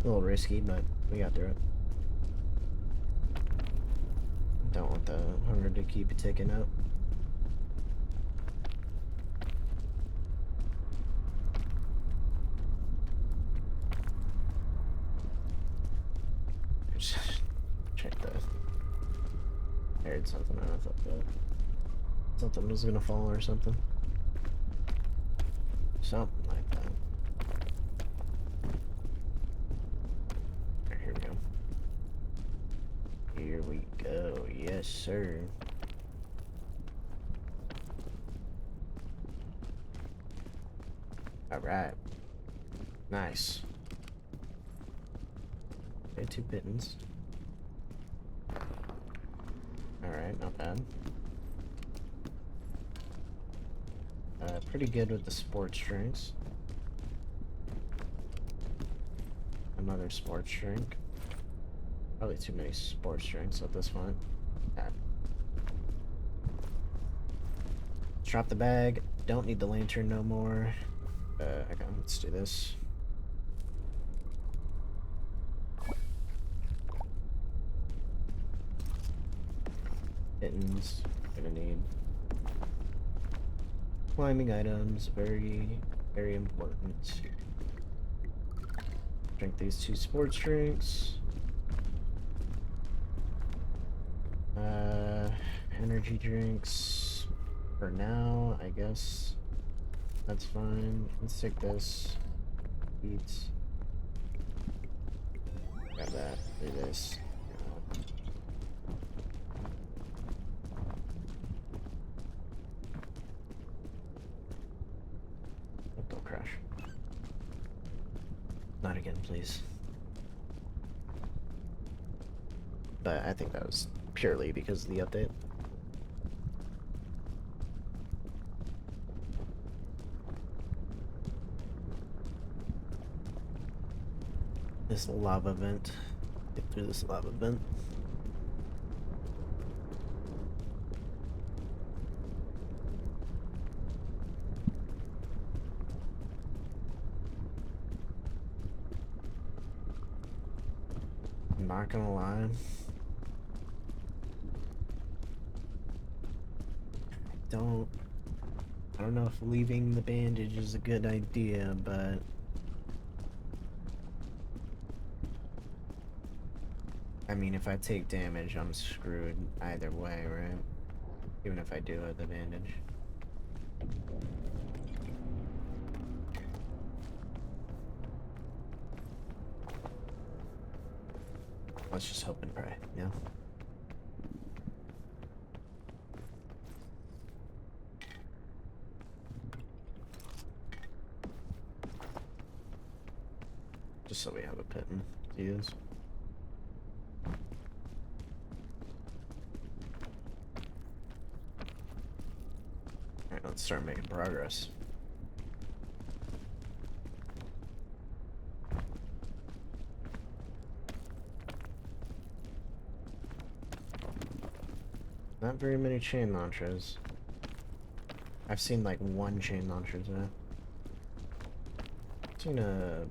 A little risky, but we got through it. Don't want the hunger to keep ticking up. Check the... I heard something, I thought that something was gonna fall or something. Something like that. Alright, here we go. Here we go, yes sir. Alright. Nice. Okay, 2 pittons. Alright, not bad. Pretty good with the sports drinks. Another sports drink. Probably too many sports drinks at this point. Okay. Drop the bag. Don't need the lantern no more. Okay, let's do this. Mittens. Gonna need. climbing items, very, very important. Drink these 2 sports drinks. Energy drinks for now, I guess. That's fine. Let's take this. Eat. Grab that. Do this. Oh, don't crash. Not again, please. But I think that was purely because of the update. This lava vent. Get through this lava vent. I'm not gonna lie. I don't know if leaving the bandage is a good idea, but I mean, if I take damage, I'm screwed either way, right? Even if I do have the bandage. Let's just hope and pray, yeah? Just so we have a pit to use. Alright, let's start making progress. Not very many chain launchers. I've seen like 1 chain launcher today. I've seen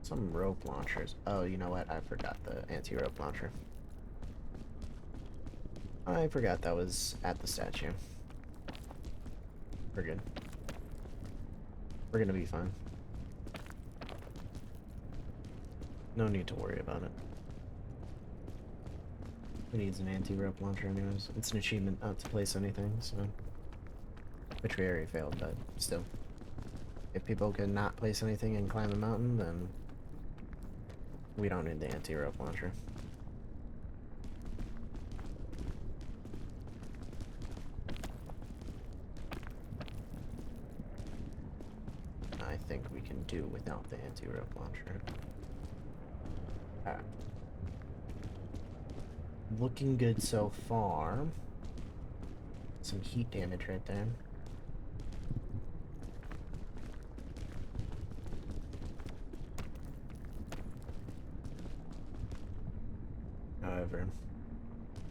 some rope launchers. Oh, you know what? I forgot the anti-rope launcher. I forgot that was at the statue. We're good. We're gonna be fine. No need to worry about it. Who needs an anti-rope launcher anyways? It's an achievement not to place anything, so... Which we already failed, but still. If people can not place anything and climb a mountain, then... we don't need the anti-rope launcher. I think we can do without the anti-rope launcher. Alright. Looking good so far. Some heat damage right there. However,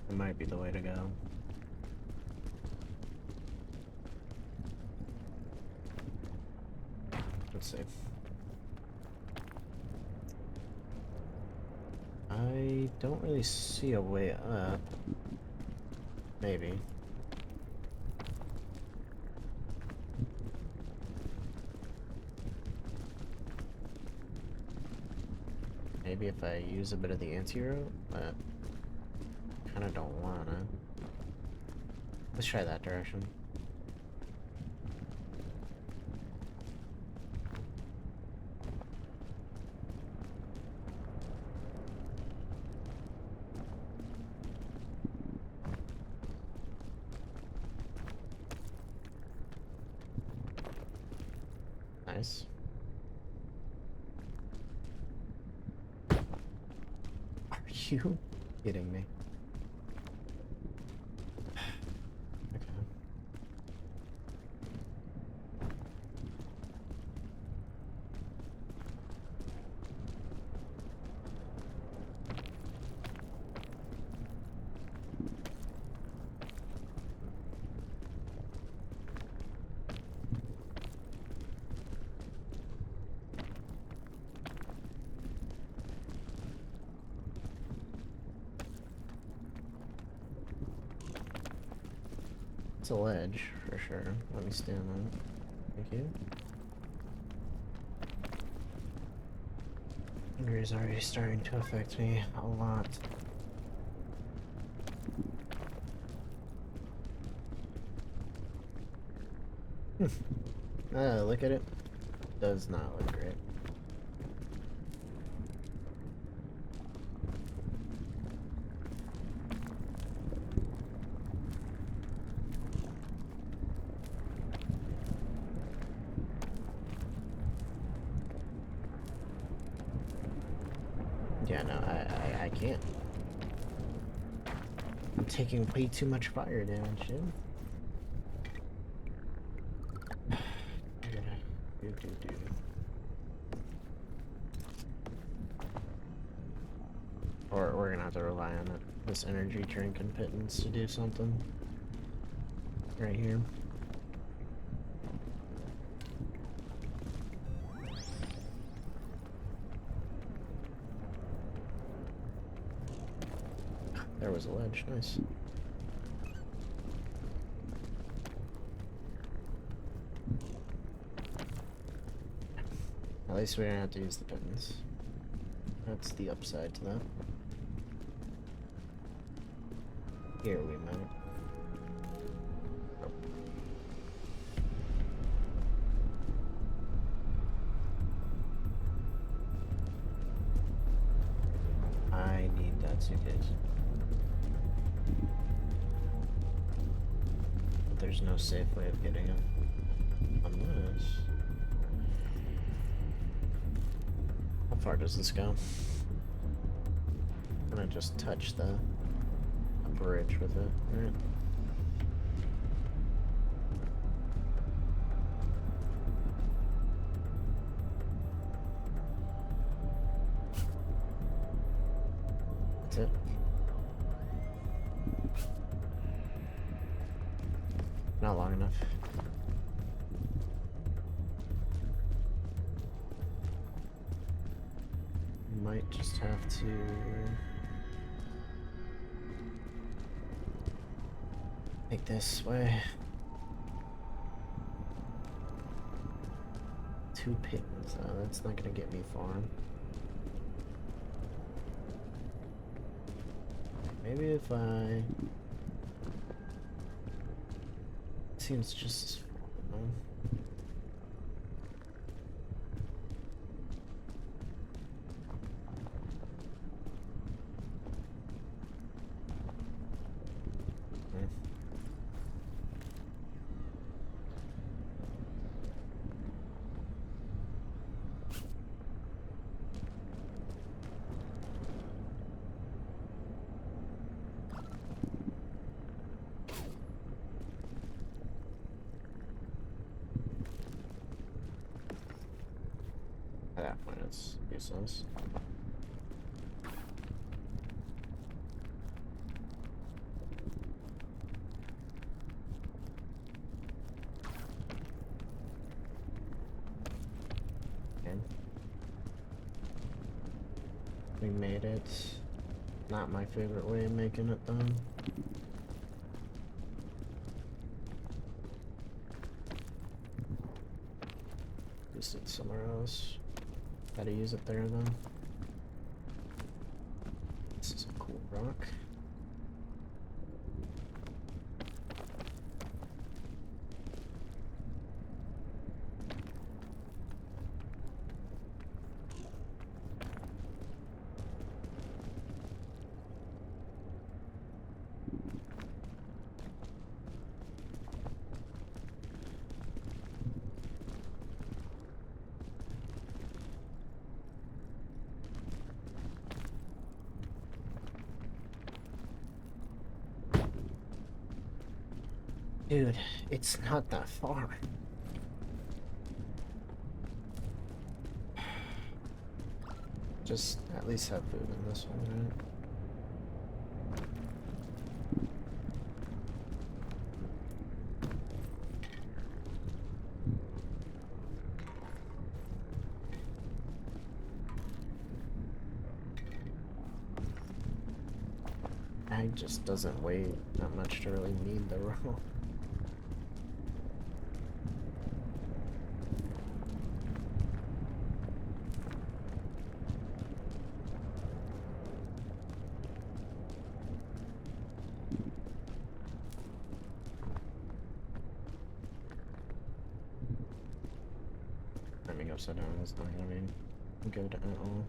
it might be the way to go. Let's see. I don't really see a way up. Maybe. Maybe if I use a bit of the anti-rope, but kind of don't wanna. Let's try that direction. Nice. Are you kidding me? Okay. That's a ledge, for sure. Let me stand on it. Thank you. Hunger is already starting to affect me a lot. Look at it. Does not look great. Yeah, no, I can't. I'm taking way too much fire damage, dude. Or we're gonna have to rely on this energy drink and pittance to do something. Right here. There was a ledge, nice. At least we don't have to use the pittance. That's the upside to that. Here we might. Oh. I need that suitcase. But there's no safe way of getting it. Unless... How far does this go? I'm gonna just touch the bridge with it, right? That's it. Not long enough. Might just have to... Take this way. 2 pittance. That's not gonna get me far. Maybe if I... Seems just as far. At that point, it's useless. Okay. We made it. Not my favorite way of making it, though. Use it somewhere else. Gotta use it there though. This is a cool rock. Dude, it's not that far. Just at least have food in this one, right? Ag just doesn't weigh that much to really need the rope. torso down is not gonna be good at all.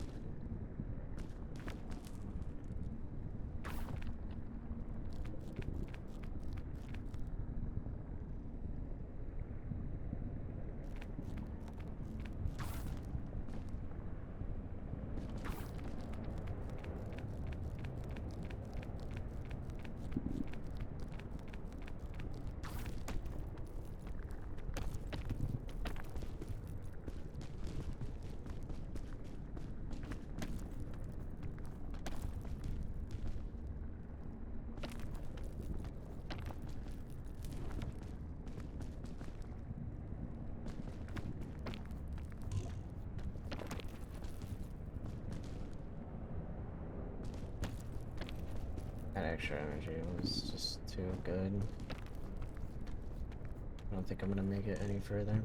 That extra energy was just too good. I don't think I'm gonna make it any further.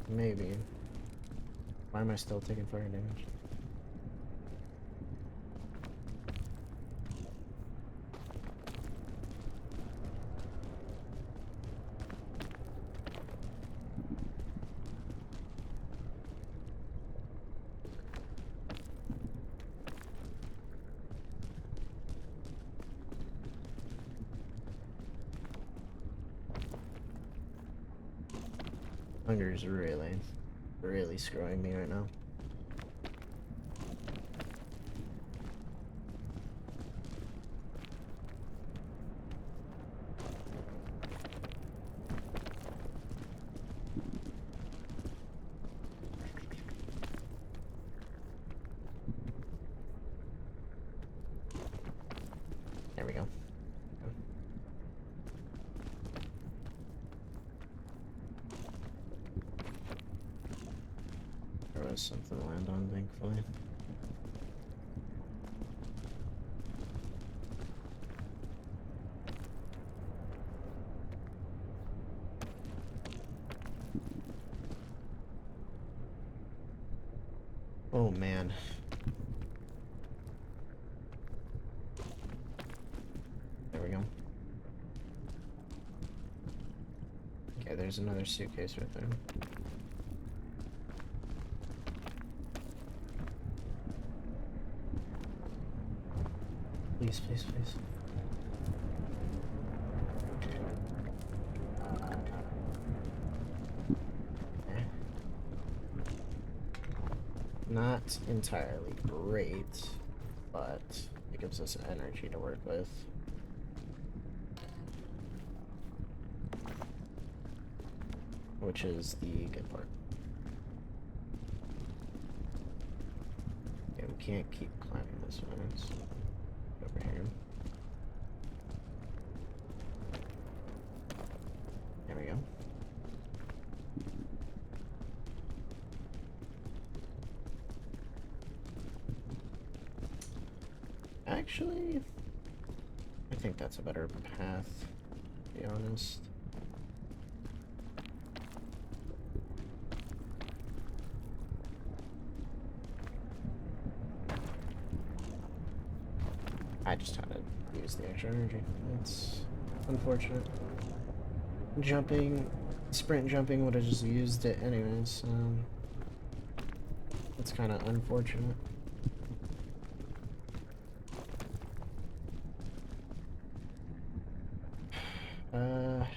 Maybe. Why am I still taking fire damage? Hunger is really screwing me right now. There we go. There was something to land on, thankfully. Oh man. There we go. Okay, there's another suitcase right there. Please, please, please. Okay. Not entirely great, but it gives us energy to work with. Which is the good part. Yeah, we can't keep climbing this one. It's over here. There we go. Actually, I think that's a better path, to be honest. I just had to use the extra energy. It's unfortunate. Sprint jumping would have just used it anyways. It's kind of unfortunate. Okay.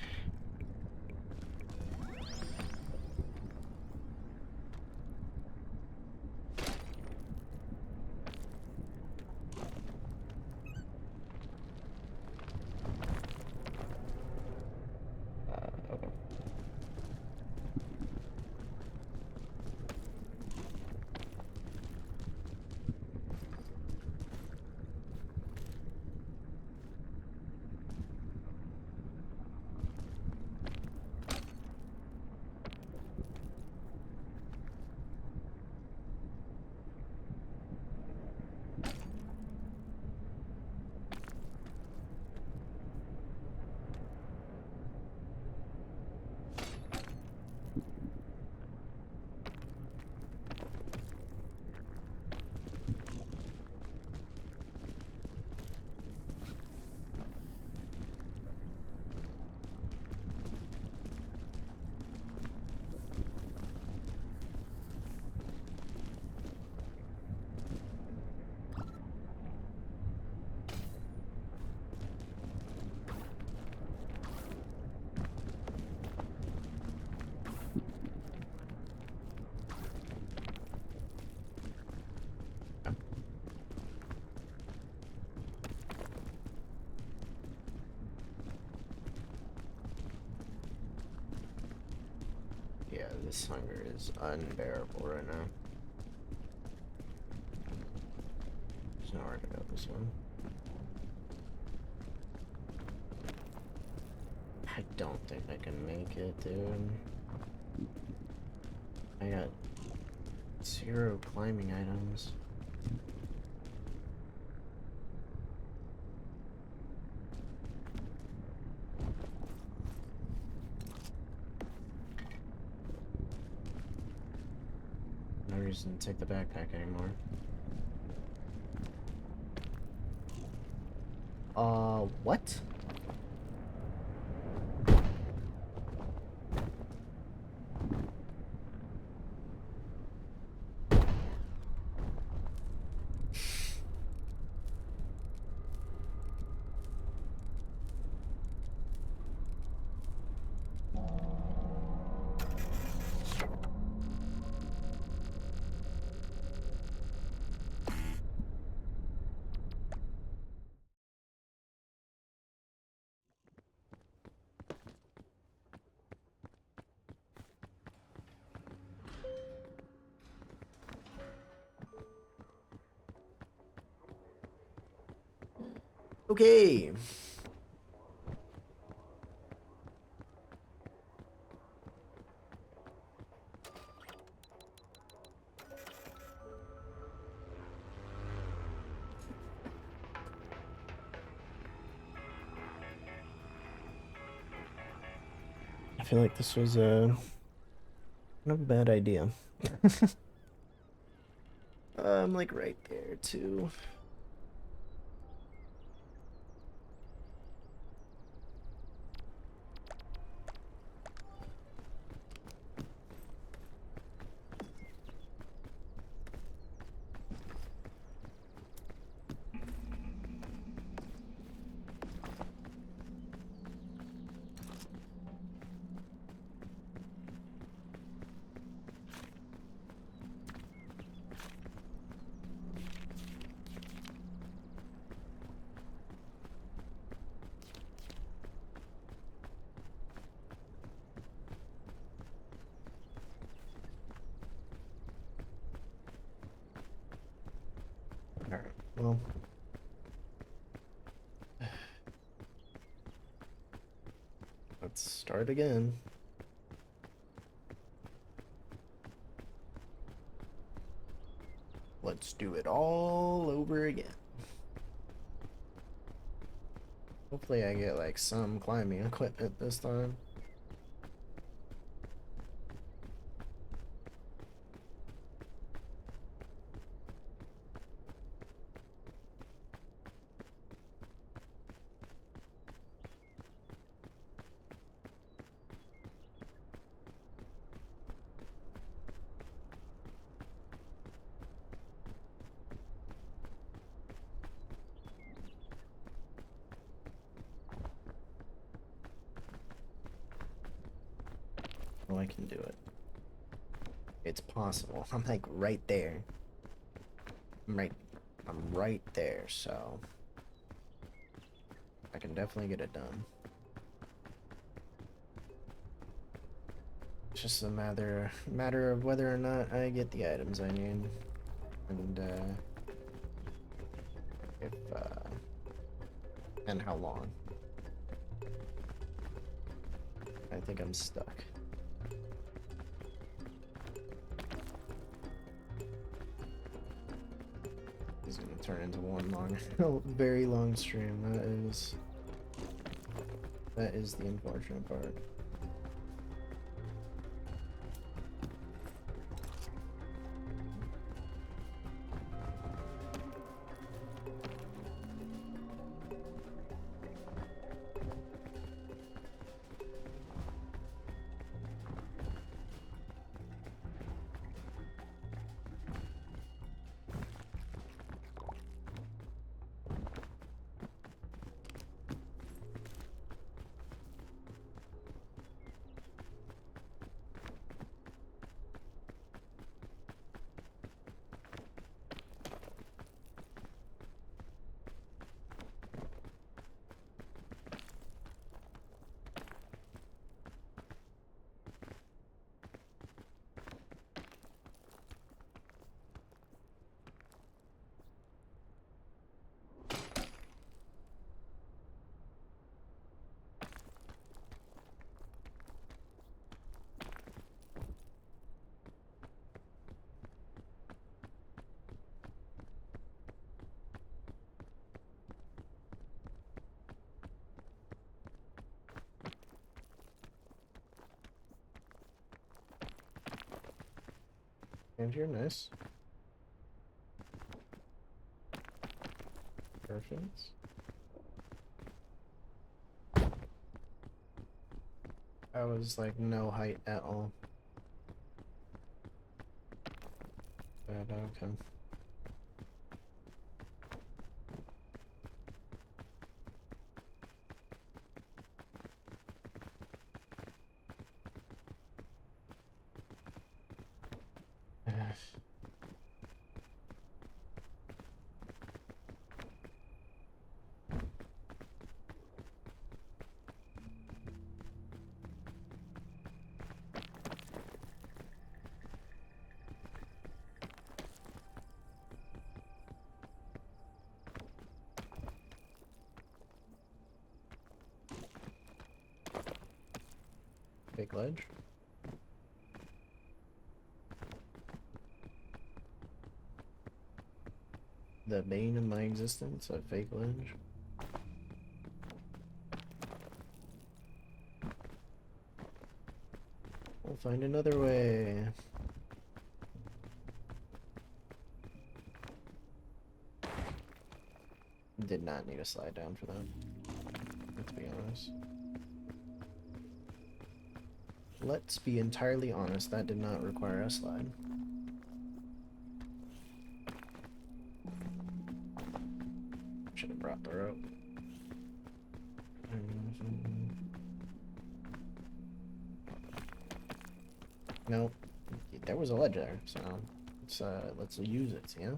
This hunger is unbearable right now. There's nowhere to go this one. I don't think I can make it, dude. I got 0 climbing items. No reason to take the backpack anymore. What? Okay. I feel like this was kind of a bad idea. I'm like right there too. Alright, well. Let's start again. Let's do it all over again. Hopefully I get like some climbing equipment this time. Oh, I can do it. It's possible. I'm like right there. I'm right there, so I can definitely get it done. It's just a matter of whether or not I get the items I need, and if and how long. I think I'm stuck. This is gonna turn into one very long stream. That is the unfortunate part. And you're nice. Perfect. I was like no height at all. But okay. Big ledge. The bane of my existence, a fake ledge. We'll find another way. Did not need a slide down for that. Let's be honest. Let's be entirely honest, that did not require a slide. Should have brought the rope. No, there was a ledge there, so let's use it, yeah?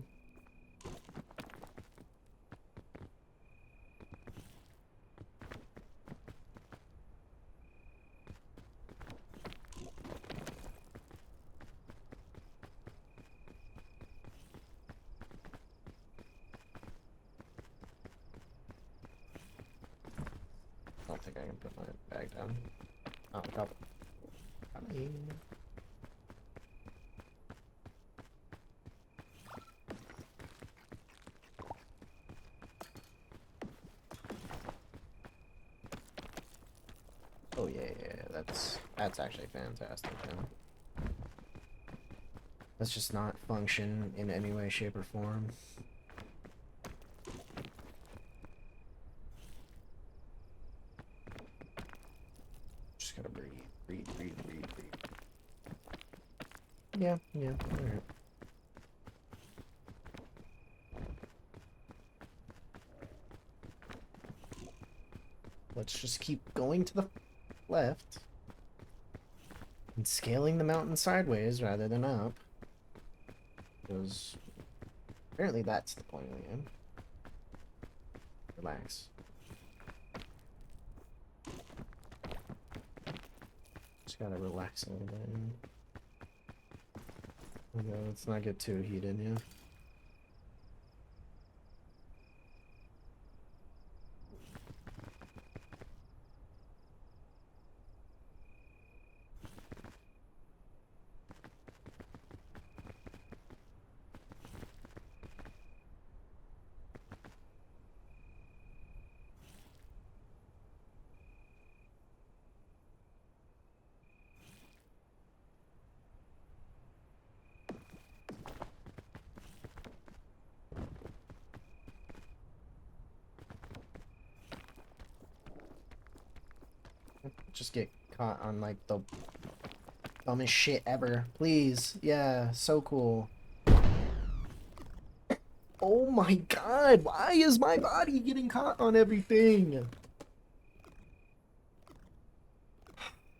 I don't think I can put my bag down. Oh, couple. Oh yeah, that's actually fantastic. Yeah. Let's just not function in any way, shape, or form. Just gotta breathe. Yeah, alright. Let's just keep going to the left and scaling the mountain sideways rather than up. Because apparently that's the point of the game. Relax. Just gotta relax a little bit. Okay, let's not get too heated, yeah. Just get caught on like the dumbest shit ever. Please. Yeah, so cool. Oh my god, why is my body getting caught on everything?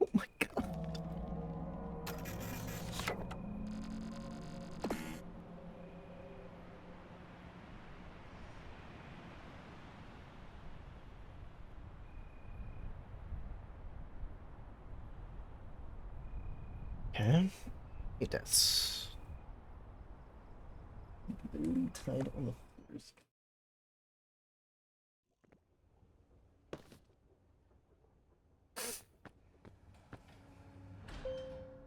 Oh my god. Okay. It does. Very tight on the first.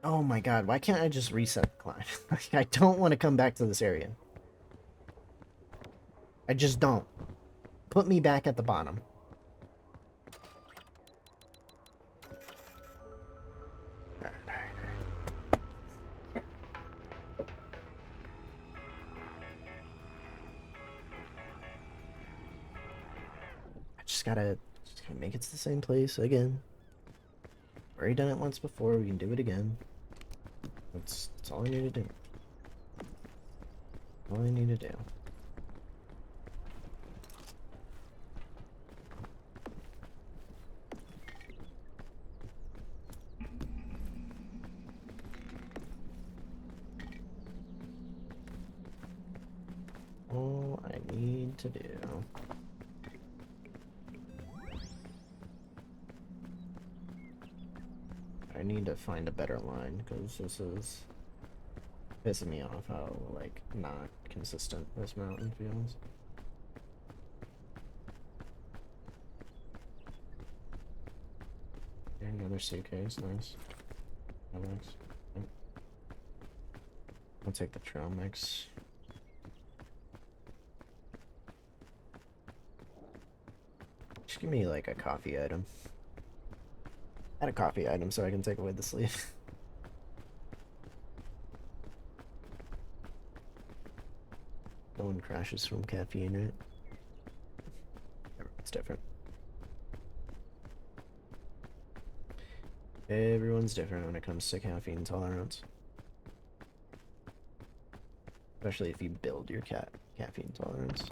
Oh my god, why can't I just reset the climb? I don't want to come back to this area. I just don't. Put me back at the bottom. just gotta make it to the same place again. Already done it once before, we can do it again. That's all I need to do. All I need to do. All I need to do. I need to find a better line, because this is pissing me off how, like, not consistent this mountain feels. Okay, another suitcase, nice. Mix. I'll take the trail mix. Just give me, like, a coffee item. Add a coffee item so I can take away the sleeve. No one crashes from caffeine, right? Everyone's different. Everyone's different when it comes to caffeine tolerance. Especially if you build your caffeine tolerance.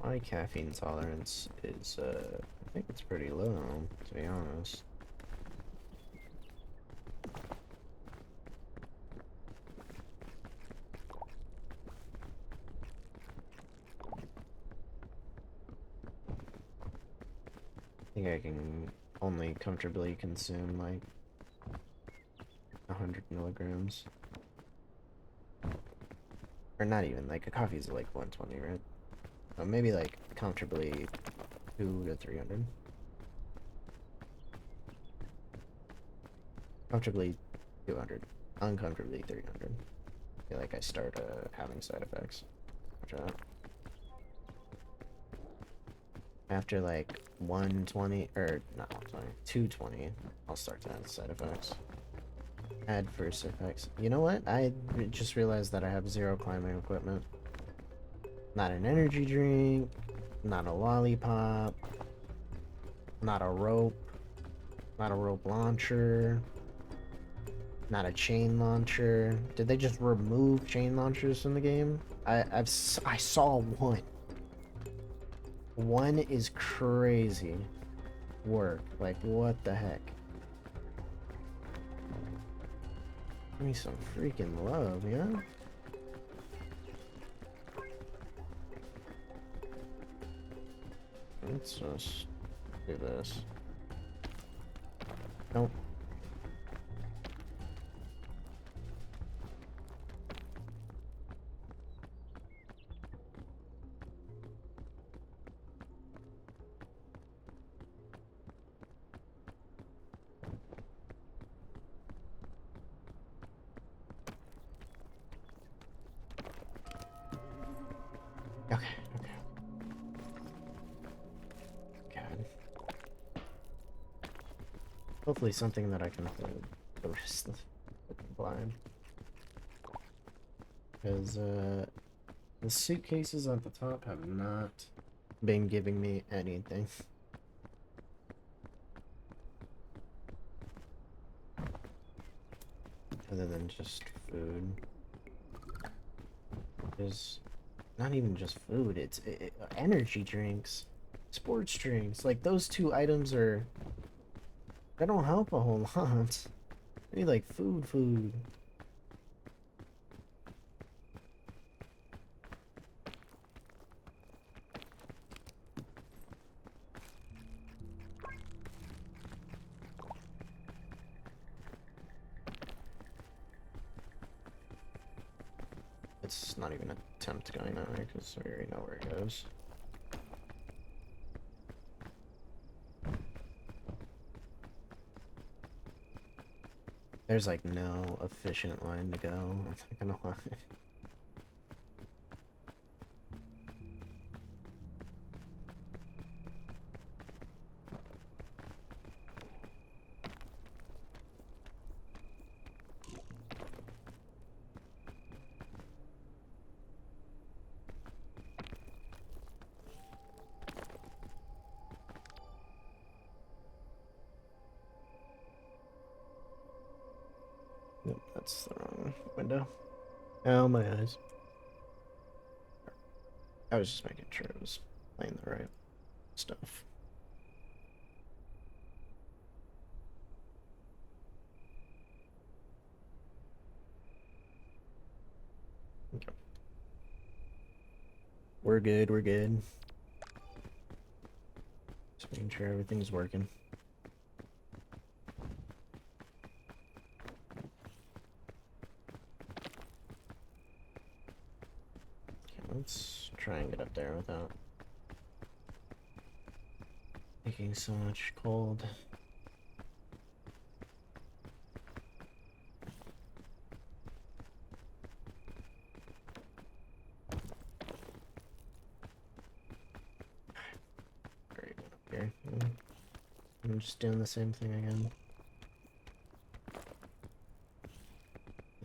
My caffeine tolerance is, I think it's pretty low, to be honest. I think I can only comfortably consume, like, 100 milligrams. Or not even, like, a coffee's like 120, right? Maybe, like, comfortably 200 to 300. Comfortably 200. Uncomfortably 300. I feel like I start having side effects. Watch out. After, like, 120, or not 120, 220, I'll start to have side effects. Adverse effects. You know what? I just realized that I have 0 climbing equipment. Not an energy drink, not a lollipop, not a rope launcher, not a chain launcher. Did they just remove chain launchers from the game? I saw one. One is crazy work. Like, what the heck? Give me some freaking love, yeah? Let's just do this. Nope. Okay, okay. God. Hopefully something that I can hold the rest of the blind. Because, the suitcases at the top have not been giving me anything. Other than just food. There's not even just food, it's energy drinks, sports drinks. Like, those two items they don't help a whole lot. I need, like, food. It's not even an attempt going that way, because we already know where it goes. There's, like, no efficient line to go. I'm not gonna lie. Nope, that's the wrong window. Oh, my eyes. I was just making sure it was playing the right stuff. Okay. We're good, we're good. Just making sure everything's working. Okay, let's try and get up there without making so much cold. Very good up here. I'm just doing the same thing again. I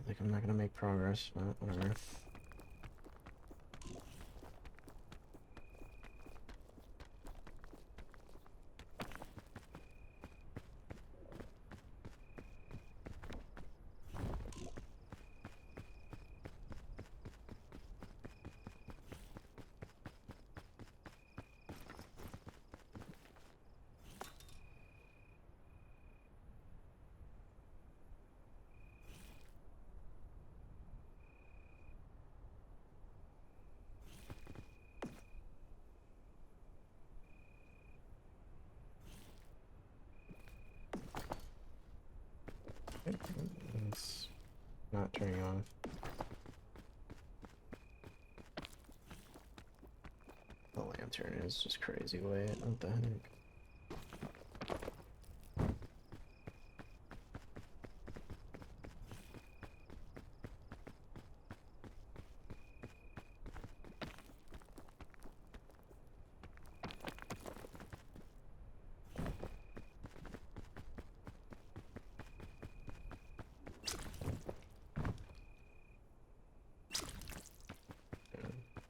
think I'm not gonna make progress, but whatever. It's not turning on. The lantern is just crazy white. What the heck?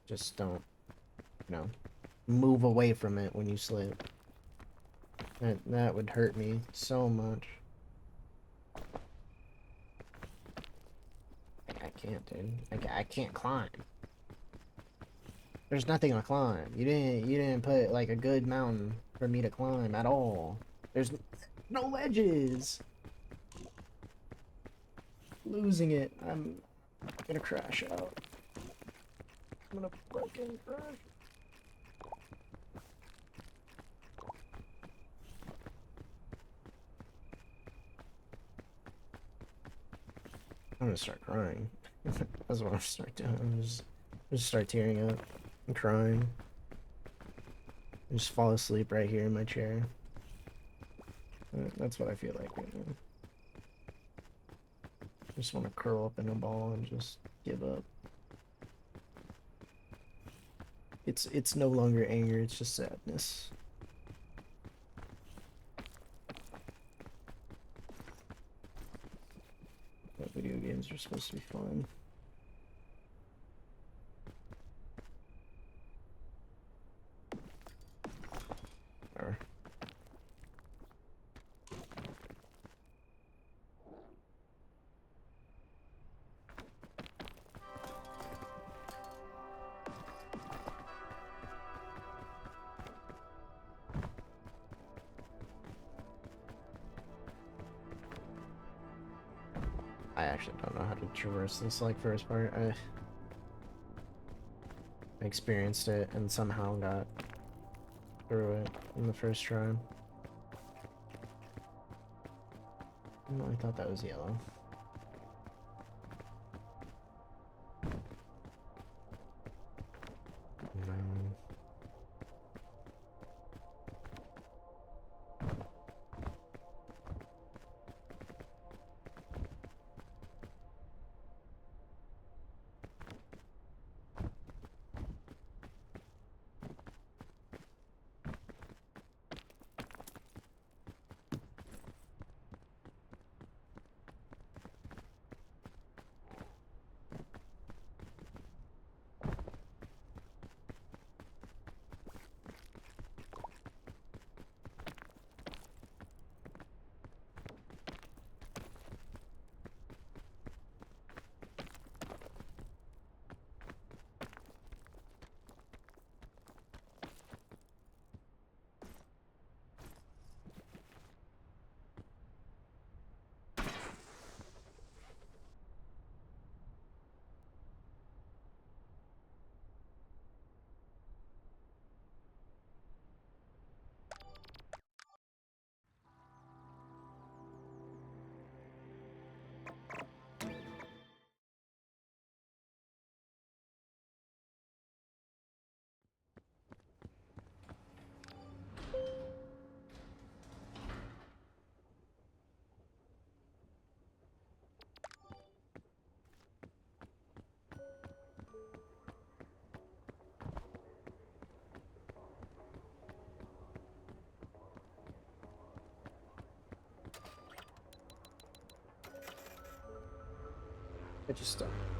Just don't, you know, move away from it when you slip. That would hurt me so much. I can't, dude. I can't climb. There's nothing to climb. You didn't put like a good mountain for me to climb at all. There's no ledges. Losing it. I'm gonna crash out. I'm gonna fucking crash. I'm gonna start crying. That's what I'm gonna start doing. I'm just start tearing up and crying. And just fall asleep right here in my chair. That's what I feel like right now. I just want to curl up in a ball and just give up. It's no longer anger, it's just sadness. But video games are supposed to be fun. Or I actually don't know how to traverse this like first part. I experienced it and somehow got through it in the first try. Oh, I thought that was yellow. No.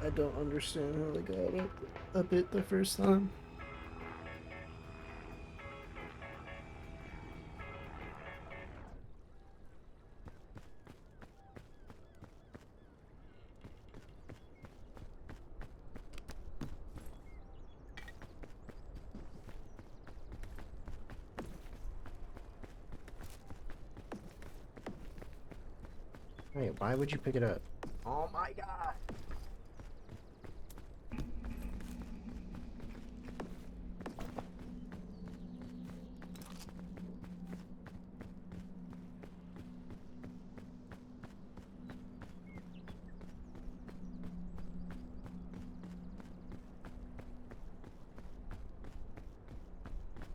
I don't understand how they got up it the first time. Wait, why would you pick it up? Oh my god!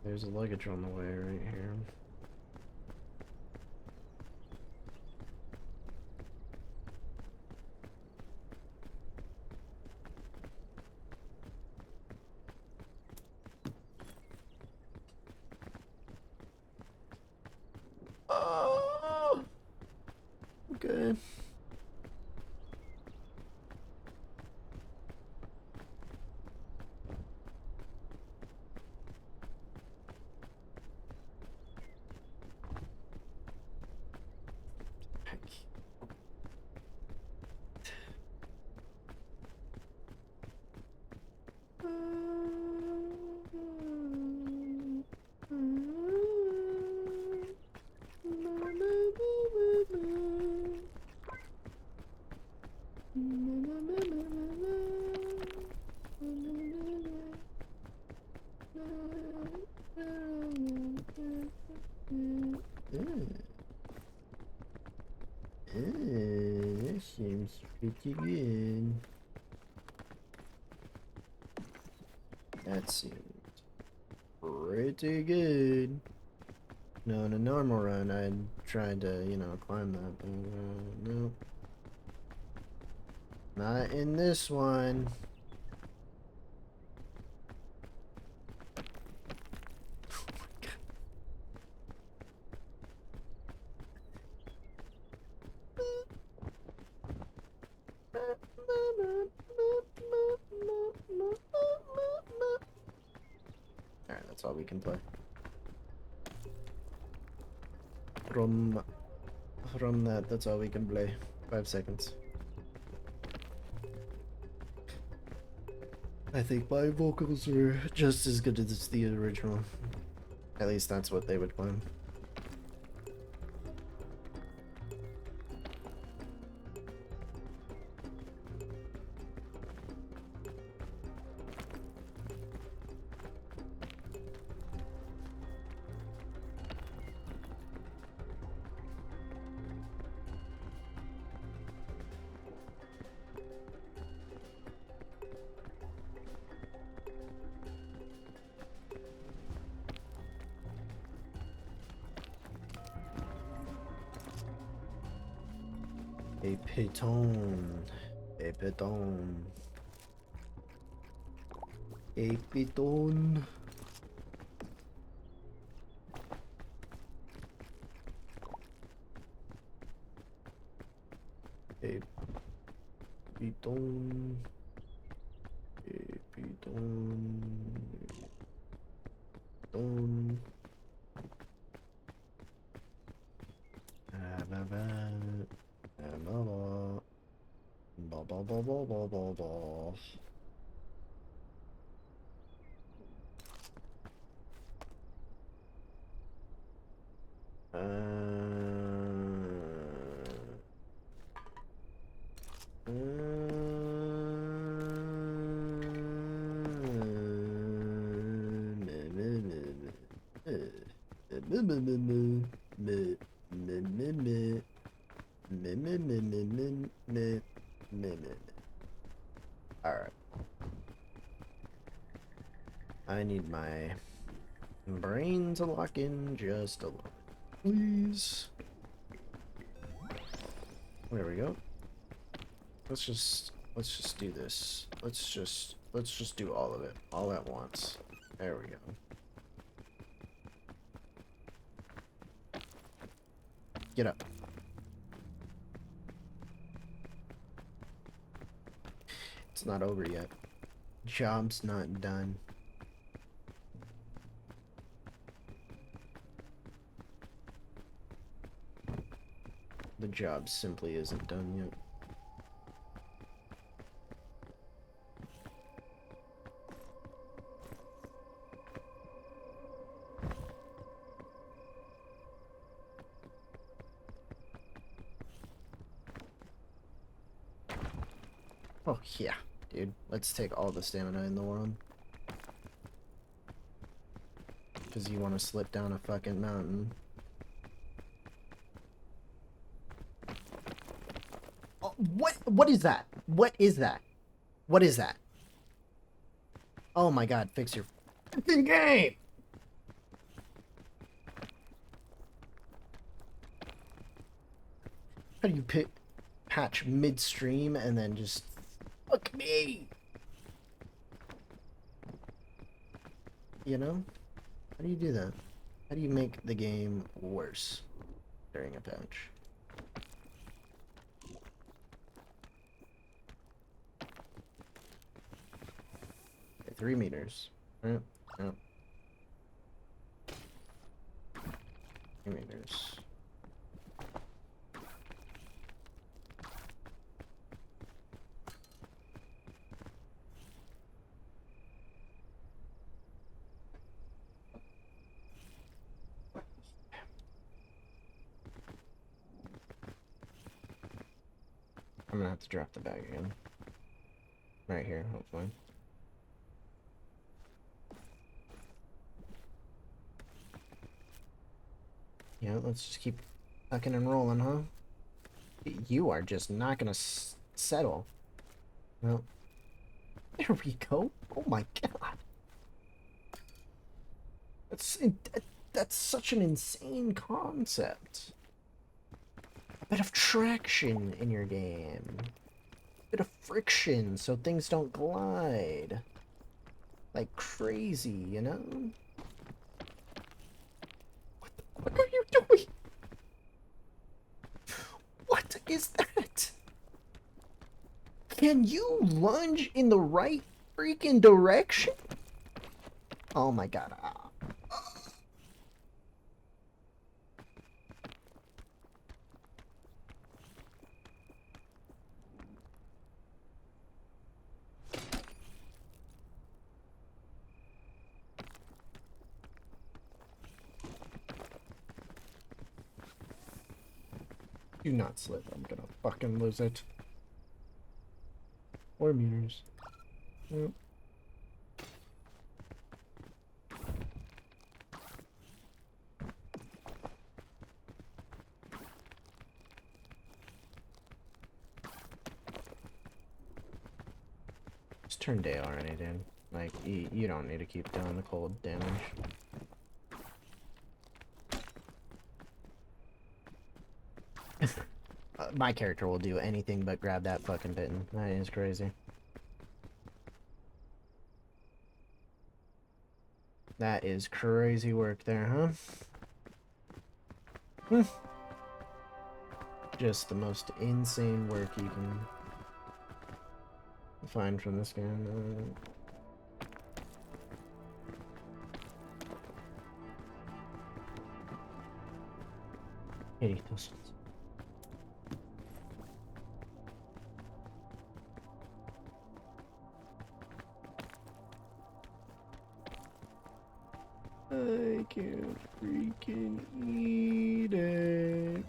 There's a luggage on the way right here. Oh, okay. That seems pretty good. That seems pretty good. No, in a normal run, I'd try to, you know, climb that, but no. Not in this one. Alright, that's all we can play. From that's all we can play. 5 seconds. I think my vocals were just as good as the original. At least that's what they would claim. A piton. A piton. A piton. A piton. A piton. Piton. Alright. I need my brain to lock in just a little bit, please. There we go. Let's just do this. Let's just do all of it all at once. There we go. Get up. It's not over yet. Job's not done. The job simply isn't done yet. Oh, yeah, dude. Let's take all the stamina in the world. Because you want to slip down a fucking mountain. Oh, what is that? What is that? What is that? Oh my god, fix your fucking game! How do you patch midstream and then just fuck me? You know? How do you do that? How do you make the game worse during a patch? Okay, 3 meters. Right? Yep. 3 meters. I'm gonna have to drop the bag again. Right here, hopefully. Yeah, let's just keep fucking and rolling, huh? You are just not gonna settle. Well, there we go. Oh my god. That's such an insane concept. A bit of traction in your game. A bit of friction so things don't glide. Like crazy, you know? What are you doing? What is that? Can you lunge in the right freaking direction? Oh my god. Do not slip. I'm gonna fucking lose it. 4 meters. Yep. Just turn day already, dude. Like, you don't need to keep doing the cold damage. My character will do anything but grab that fucking button. That is crazy. That is crazy work there, huh? Just the most insane work you can find from this game. 80,000. I can't freaking eat it.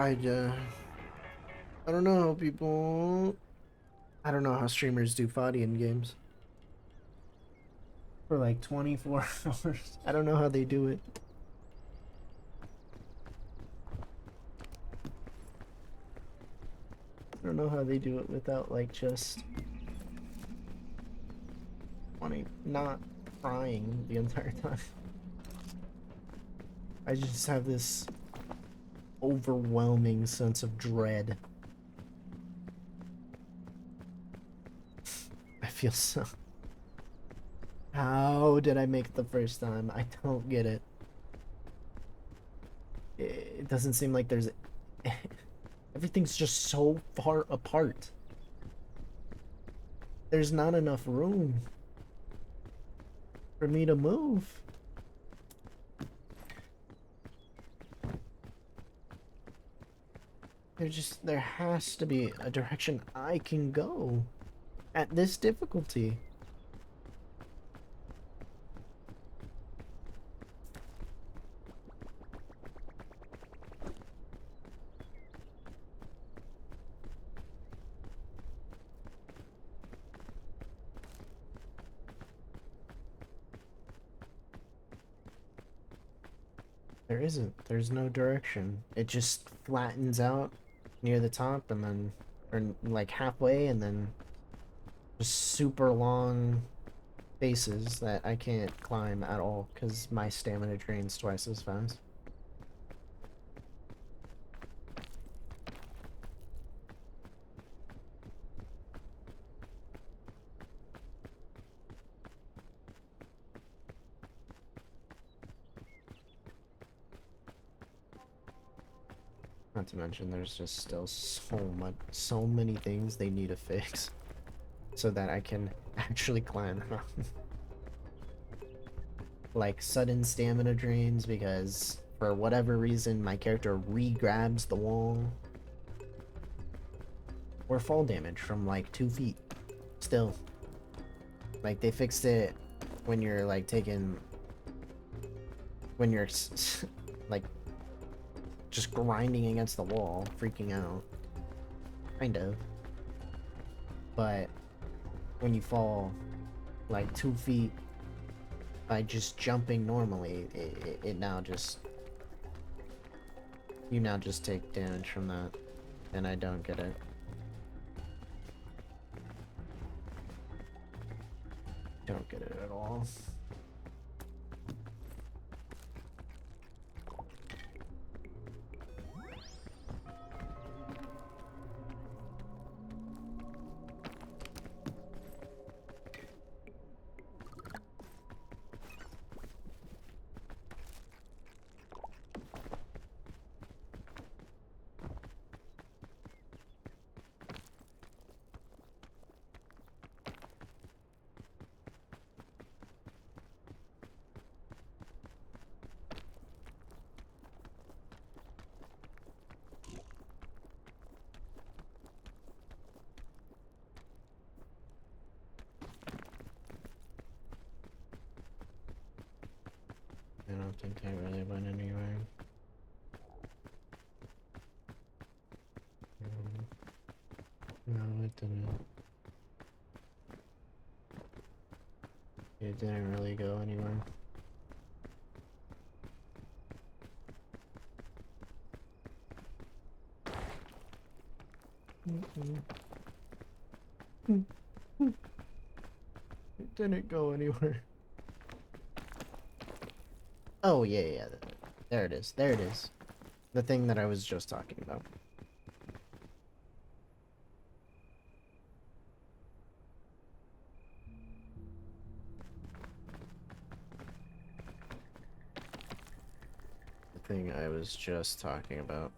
I don't know, people. I don't know how streamers do VOD in games for like 24 hours. I don't know how they do it. I don't know how they do it without like just not crying the entire time. I just have this overwhelming sense of dread. I feel so. How did I make it the first time? I don't get it. It doesn't seem like there's. Everything's just so far apart. There's not enough room for me to move. There has to be a direction I can go at this difficulty. There isn't. There's no direction. It just flattens out near the top and then, or like halfway, and then just super long faces that I can't climb at all because my stamina drains twice as fast. Not to mention there's just still so many things they need to fix so that I can actually climb. Like sudden stamina drains because for whatever reason my character re-grabs the wall. Or fall damage from like 2 feet. Still. Like they fixed it when you're like when you're like just grinding against the wall, freaking out. Kind of. But when you fall like 2 feet by just jumping normally, it now just... You now just take damage from that. And I don't get it. Don't get it at all. I don't think I really went anywhere. No, it didn't. It didn't really go anywhere. It didn't go anywhere. Oh, yeah. There it is. There it is. The thing that I was just talking about. The thing I was just talking about.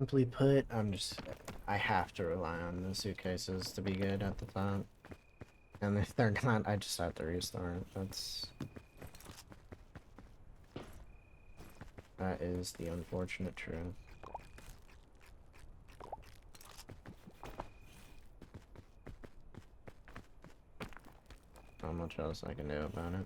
Simply put, I have to rely on the suitcases to be good at the top. And if they're not, I just have to restart. That is the unfortunate truth. Not much else I can do about it.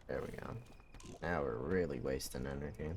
There we go. Now we're really wasting energy.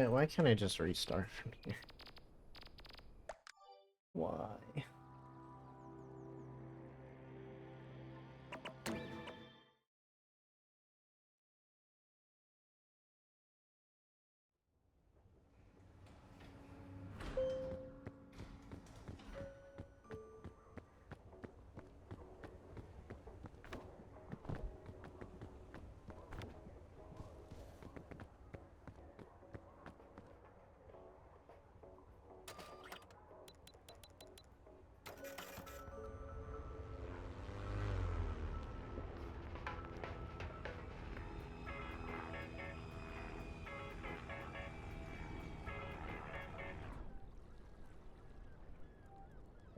Why can't I just restart from here? Why?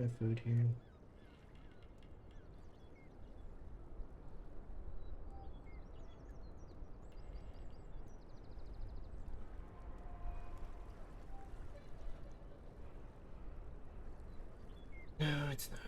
My food here. No, it's not.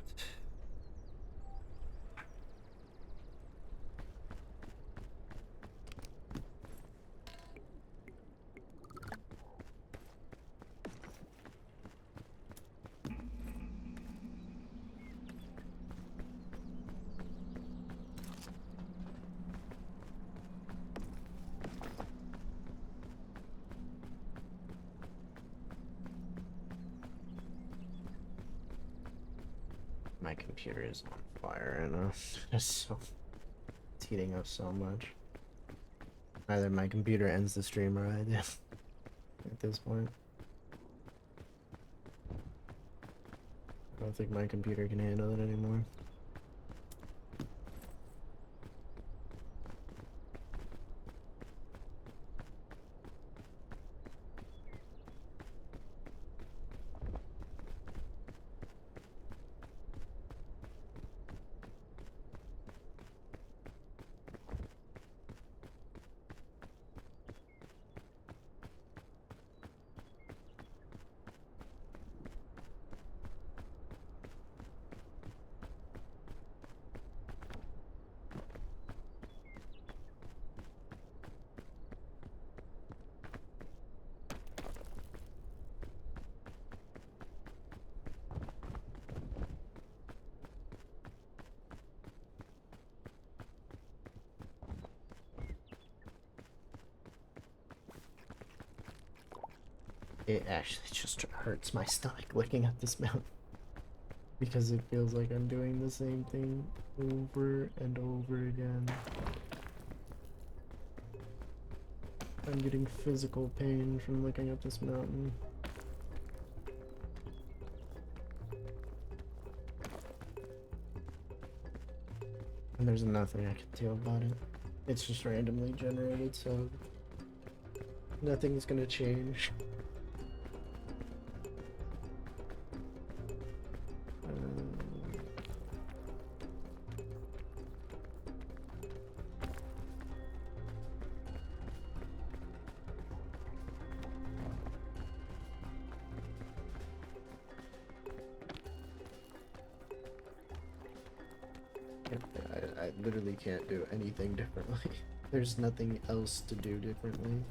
My computer is on fire right now. It's heating up so much. Either my computer ends the stream or I do. At this point. I don't think my computer can handle it anymore. It actually just hurts my stomach looking at this mount because it feels like I'm doing the same thing over and over again. I'm getting physical pain from looking at this mountain. And there's nothing I can do about it. It's just randomly generated, so nothing's gonna change. I literally can't do anything differently. There's nothing else to do differently.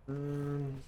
Um,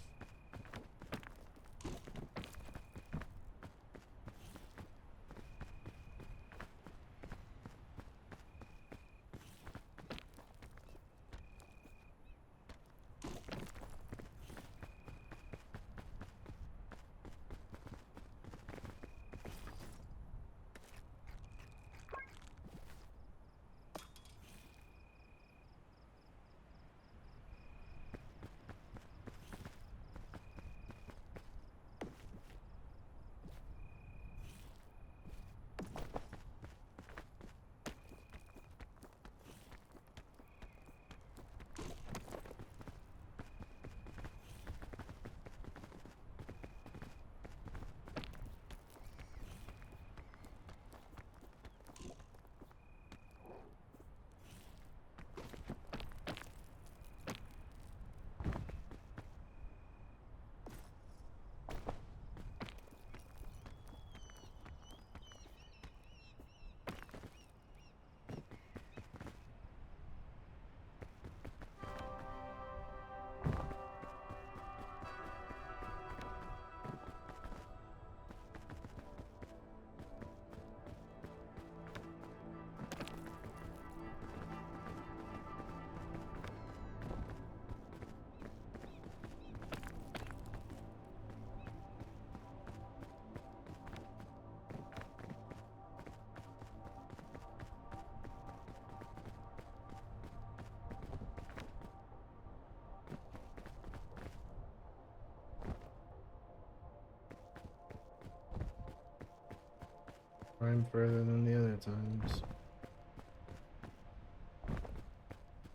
I'm further than the other times.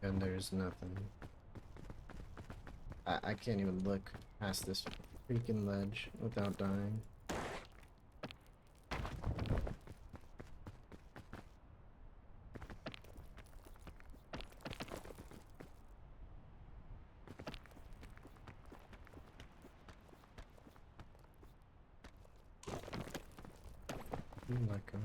And there's nothing. I can't even look past this freaking ledge without dying. Let go.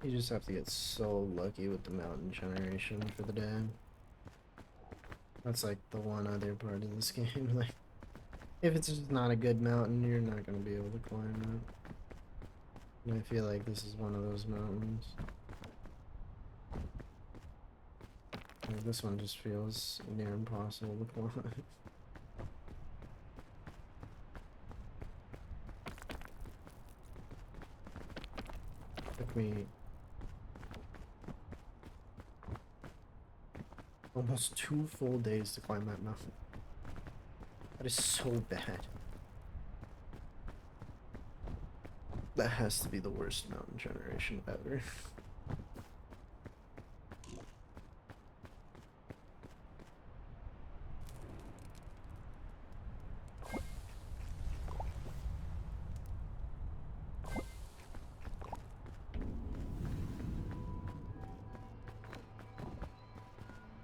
You just have to get so lucky with the mountain generation for the day. That's like the one other part of this game. Like, if it's just not a good mountain, you're not gonna be able to climb it. And I feel like this is one of those mountains. Like, this one just feels near impossible to climb. Took me almost 2 full days to climb that mountain. That is so bad. That has to be the worst mountain generation ever.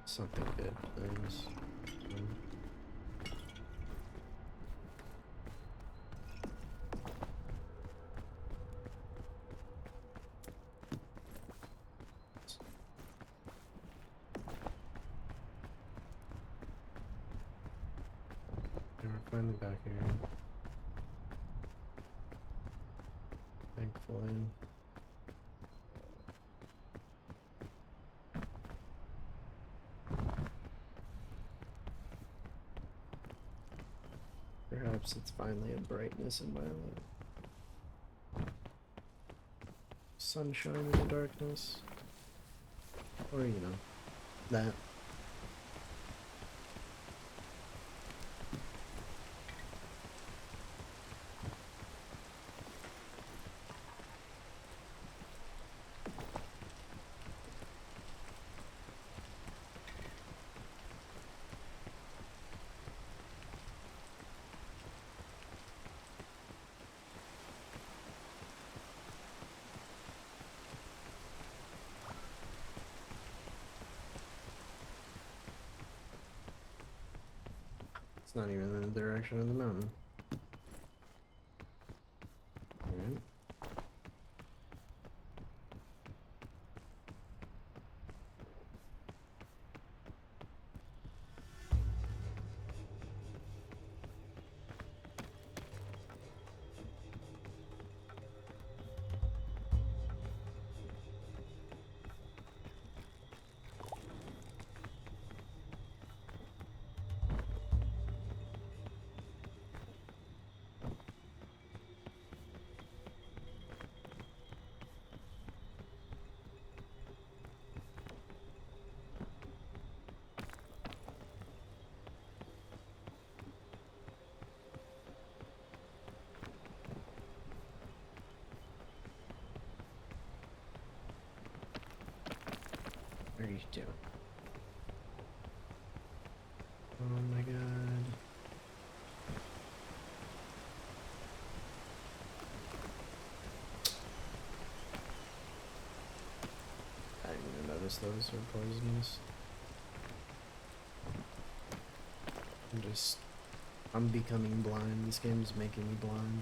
Something good, please. We're finally back here. Thankfully. Perhaps it's finally a brightness in my life. Sunshine in the darkness. Or, you know, that. It's not even in the direction of the mountain. Alright. What are you doing? Oh my god. I didn't even notice those were poisonous. I'm becoming blind. This game's making me blind.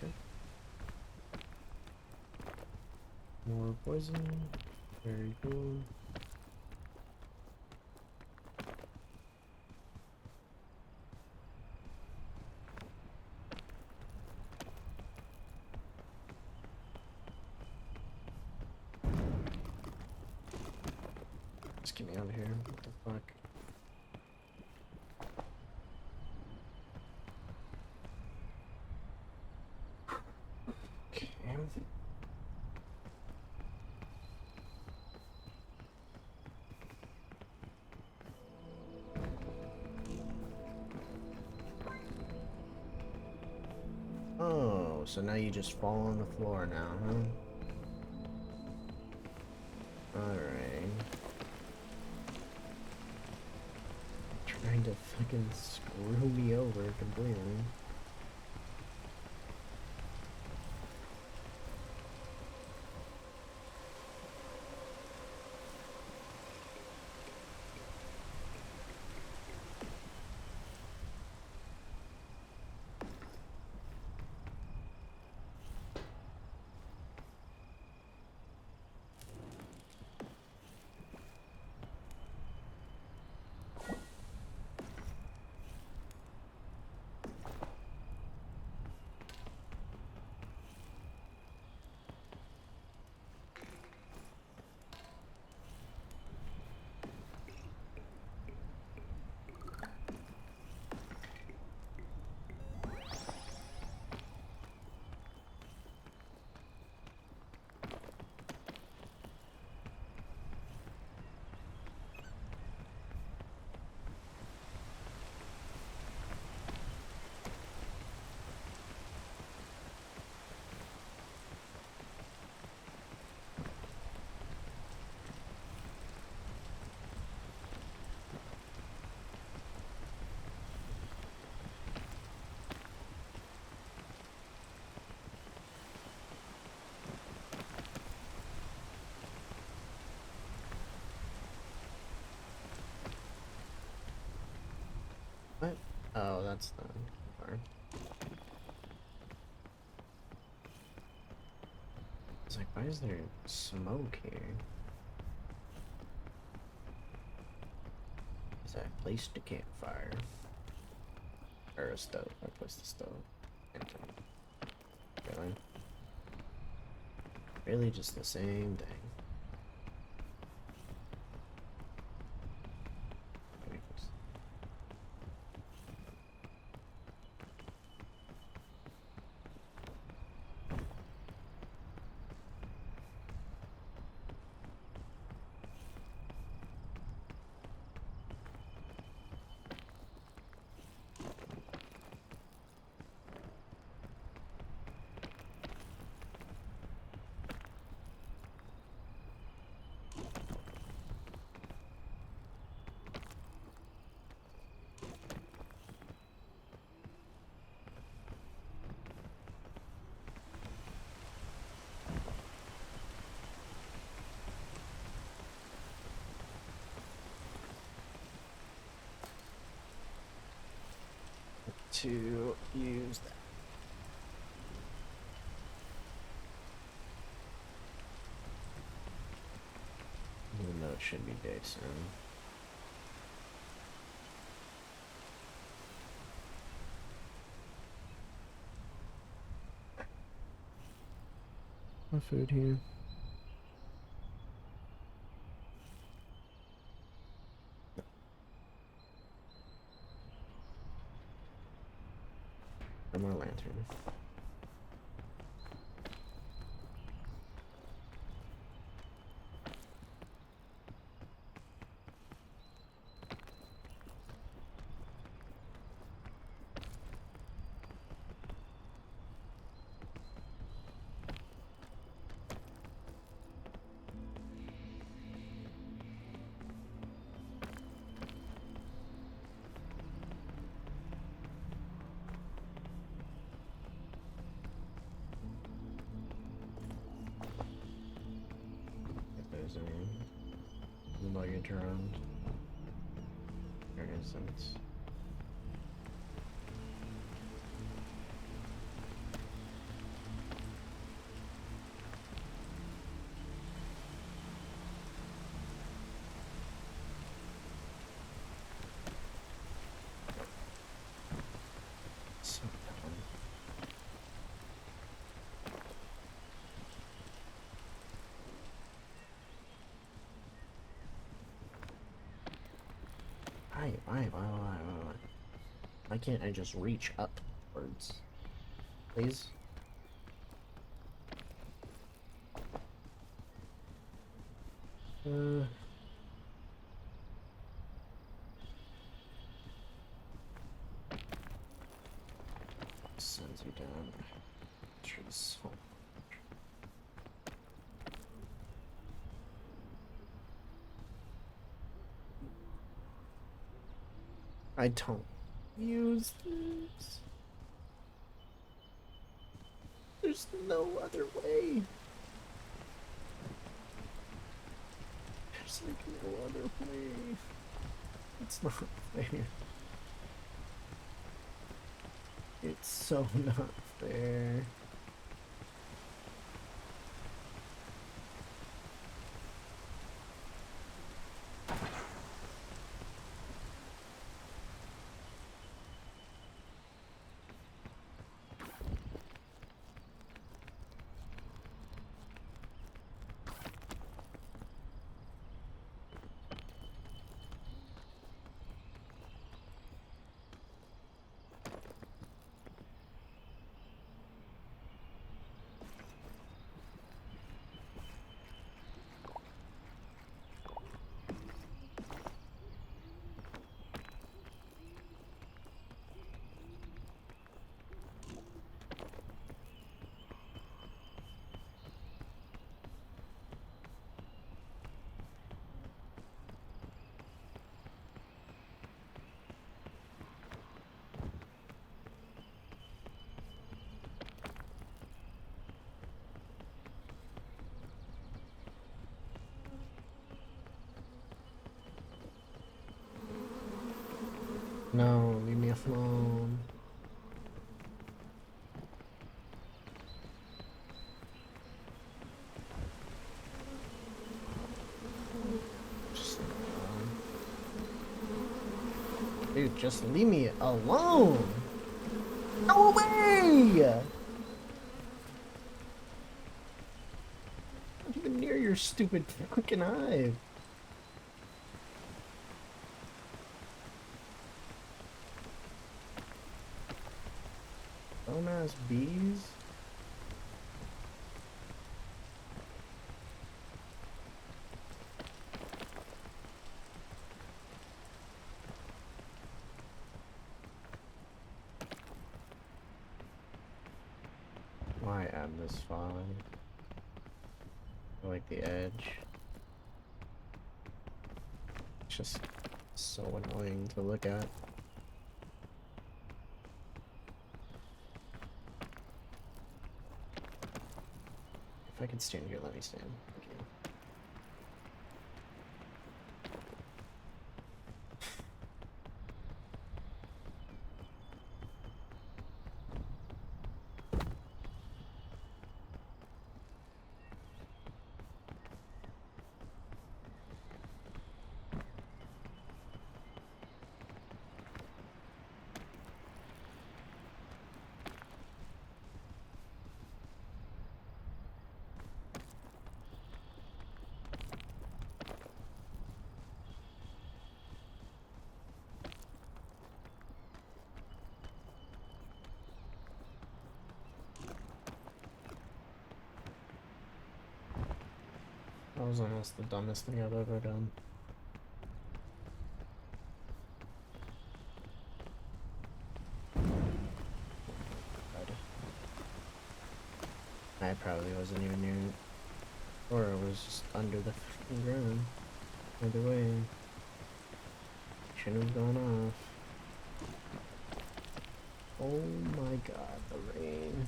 Okay. More poison. Very cool. Just get me out of here. What the fuck? Okay. Oh, so now you just fall on the floor now, huh? Alright. Trying to fucking screw me over completely. What? Oh, that's the part. It's like, why is there smoke here? Is I placed a campfire. Or a stove. I placed a stove. Really? Really just the same thing. to use that. Even though it should be day soon. My food here. One more lantern. Log around. There isn't. So dumb. Why can't I just reach upwards? Please? Sends you down. Jeez. I don't use this. There's no other way. There's like no other way. It's not fair. It's so not fair. No, leave me alone. Dude, just leave me alone. Go away! Not even near your stupid fucking hive. Dumbass bees. Why add this fog? I like the edge. It's just so annoying to look at. If I could stand here, let me stand. Thank you. That was almost the dumbest thing I've ever done. I probably wasn't even near it. Or it was just under the fucking ground. Either way. Shouldn't have gone off. Oh my god, the rain.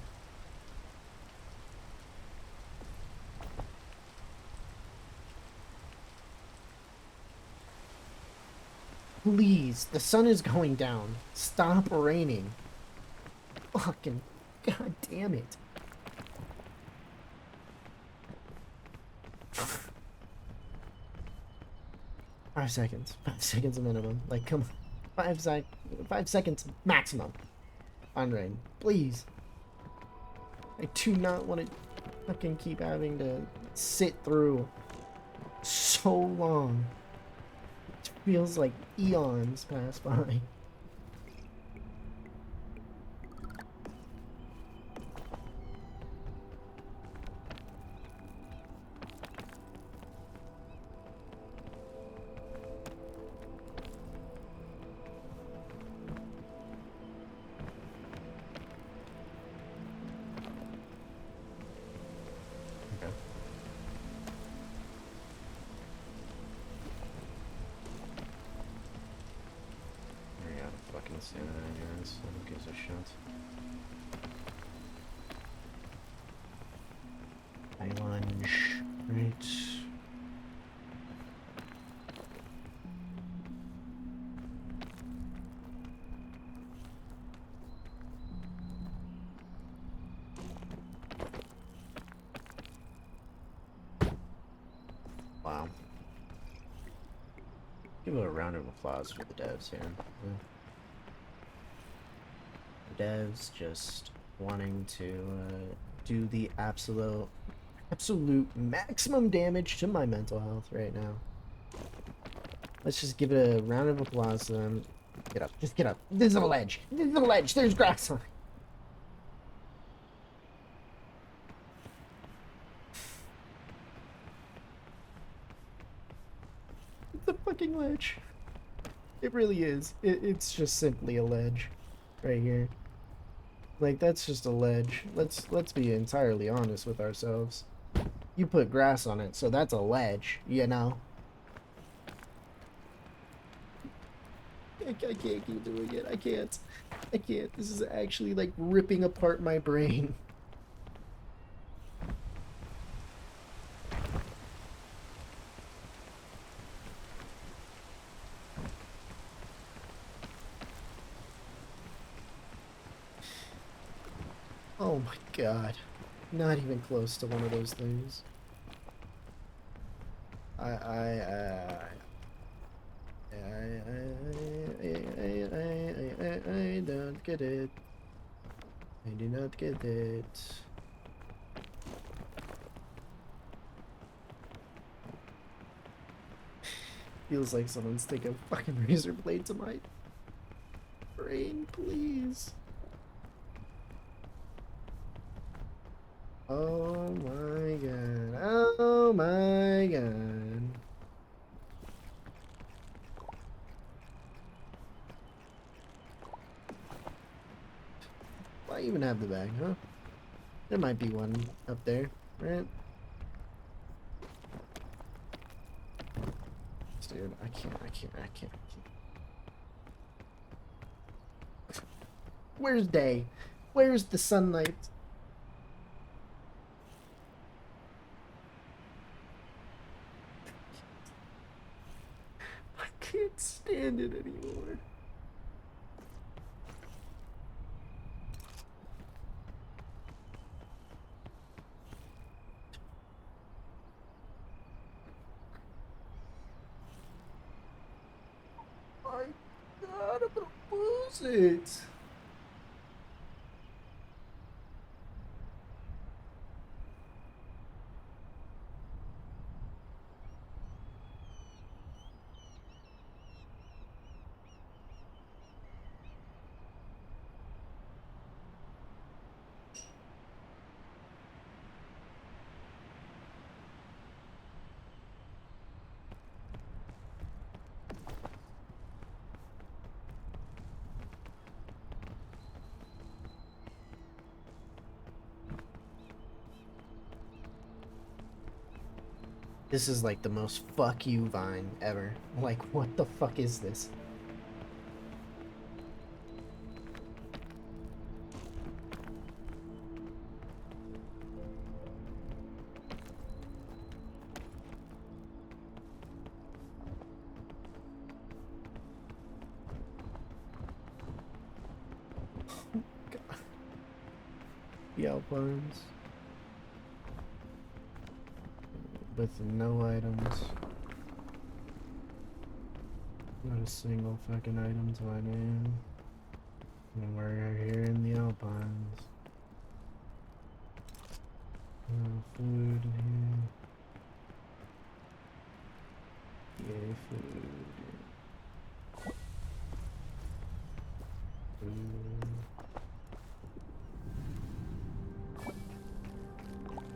Please, the sun is going down. Stop raining. Fucking god damn it. Five seconds. 5 seconds a minimum. Like, come on. 5 seconds maximum on rain. Please. I do not want to fucking keep having to sit through so long. It feels like eons pass by. Who gives a shit? I lunge. Right. Wow. Give a round of applause for the devs here. Yeah. The devs just wanting to do the absolute maximum damage to my mental health right now. Let's just give it a round of applause to them. Get up. Just get up. This is a ledge. This is a ledge. There's grass on it. It's a fucking ledge. It really is. It's just simply a ledge. Right here. Like, that's just a ledge. Let's be entirely honest with ourselves. You put grass on it, so that's a ledge, you know? I can't keep doing it. I can't. I can't. This is actually, like, ripping apart my brain. Oh my god. Not even close to one of those things. I don't get it. I do not get it. Feels like someone's taking a fucking razor blade to my brain, please. Oh my god. Oh my god. Why even have the bag, huh? There might be one up there, right? Dude, I can't. Where's day? Where's the sunlight? I can't stand it anymore. My god, I'm gonna lose it. This is like the most fuck you vine ever. Like, what the fuck is this? God. The Alpines. With no items. Not a single fucking item to my name. And we're here in the Alpines. No food here. Yay, food.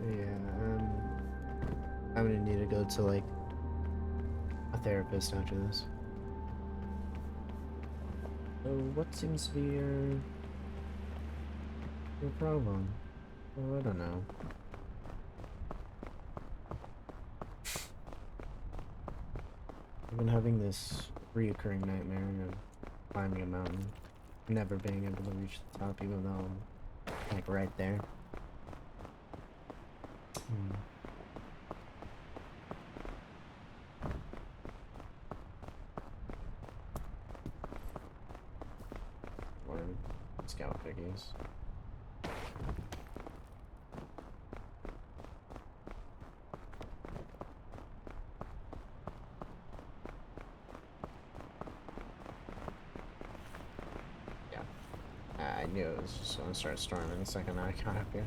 Yeah, I'm gonna need to go to like a therapist after this. So what seems to be your problem? Oh, I don't know. I've been having this reoccurring nightmare of climbing a mountain, never being able to reach the top even though I'm like right there. Or scout piggies. Yeah. I knew it was just gonna start storming the second I got up here.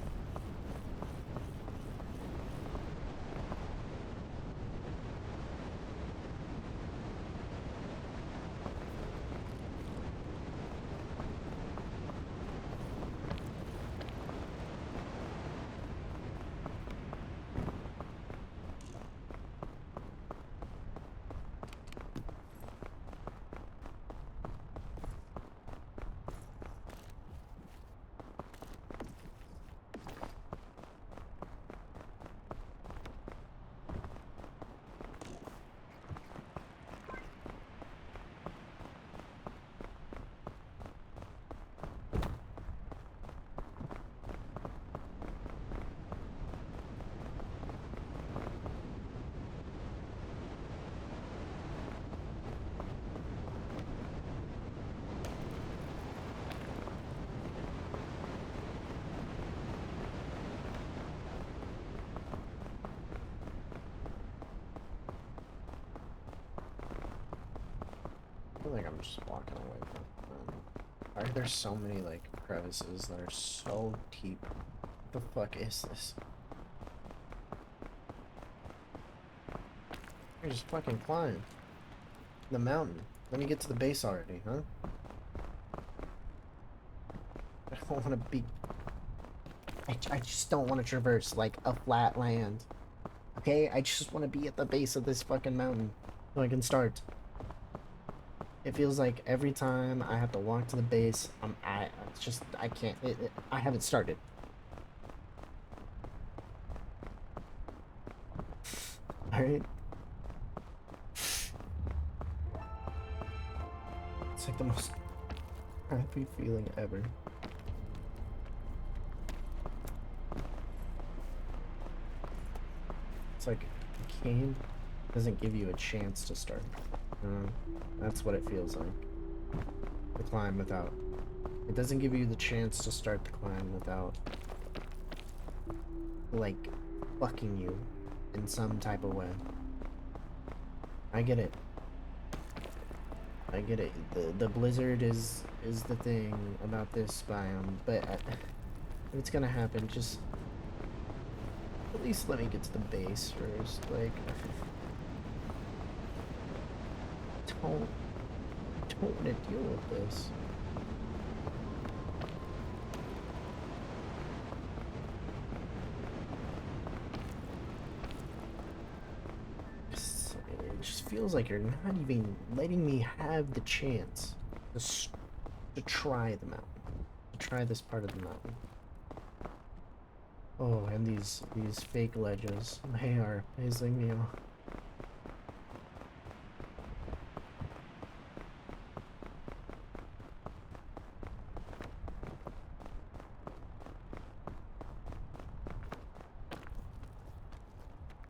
I feel like I'm just walking away from why are there so many like crevices that are so deep? What the fuck is this? I just fucking climb the mountain. Let me get to the base already, huh? I don't want to be... I just don't want to traverse like a flat land. Okay? I just want to be at the base of this fucking mountain so I can start. It feels like every time I have to walk to the base, it's just, I can't, I haven't started. Alright? It's like the most happy feeling ever. It's like the game doesn't give you a chance to start. That's what it feels like. The climb without. It doesn't give you the chance to start the climb without, like, fucking you in some type of way. I get it. I get it. The blizzard is the thing about this biome, but if it's gonna happen, just at least let me get to the base first. Like, don't want to deal with this. It just feels like you're not even letting me have the chance to try the mountain, to try this part of the mountain. Oh, and these fake ledges. They are pissing me off.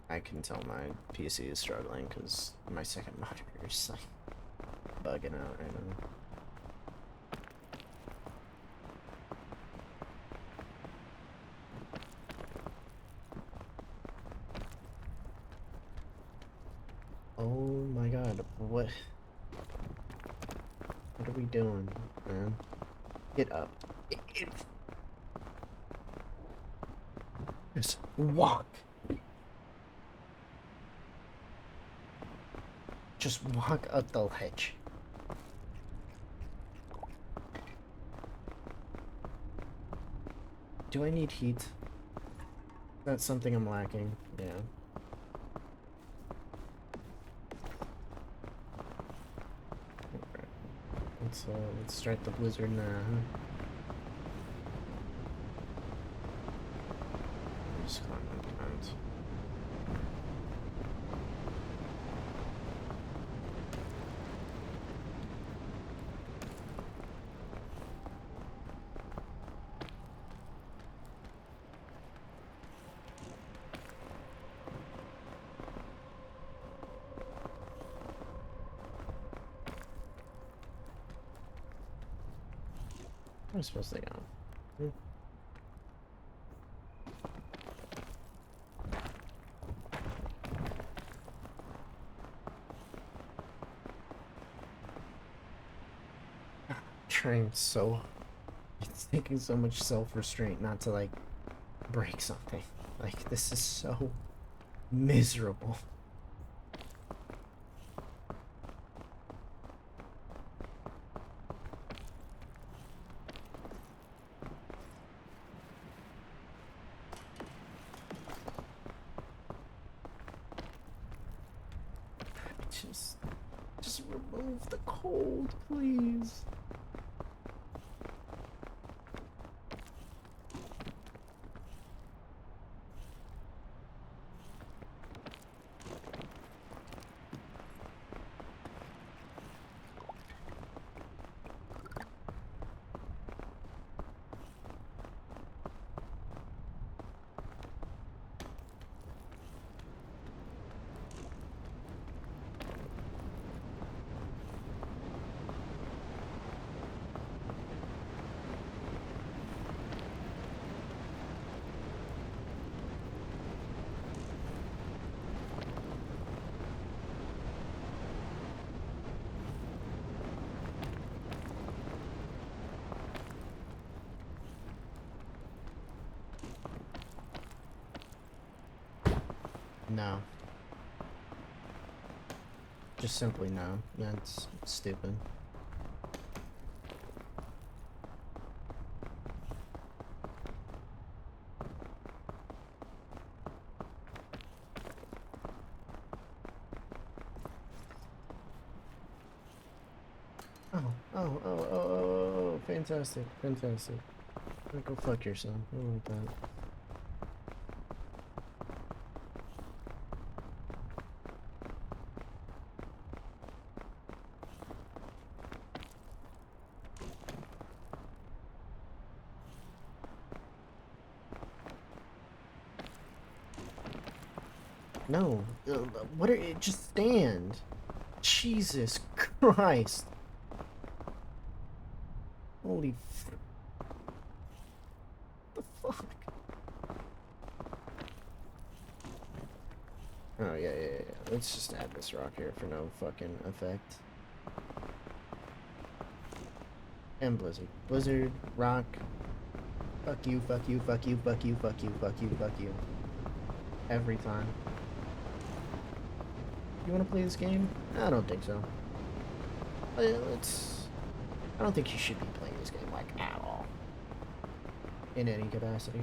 I can tell my PC is struggling because my second monitor is like bugging out right now. Oh my god, what are we doing, man? Get up. Just walk. Just walk up the ledge. Do I need heat? That's something I'm lacking. Yeah. Let's start the blizzard now, huh? Just climb up the mountain. Where am I supposed to go? Trying so... It's taking so much self-restraint not to, like, break something. Like, this is so miserable. Just remove the cold, please. No. Just simply no. That's stupid. Oh, fantastic, fantastic. Go fuck yourself. I don't like that. No, what are it? Just stand. Jesus Christ. Holy the fuck? Oh, yeah. Let's just add this rock here for no fucking effect. And blizzard. Blizzard, rock. Fuck you, fuck you, fuck you, fuck you, fuck you, fuck you, fuck you. Every time. You wanna play this game? I don't think so. I don't think you should be playing this game, like, at all. In any capacity.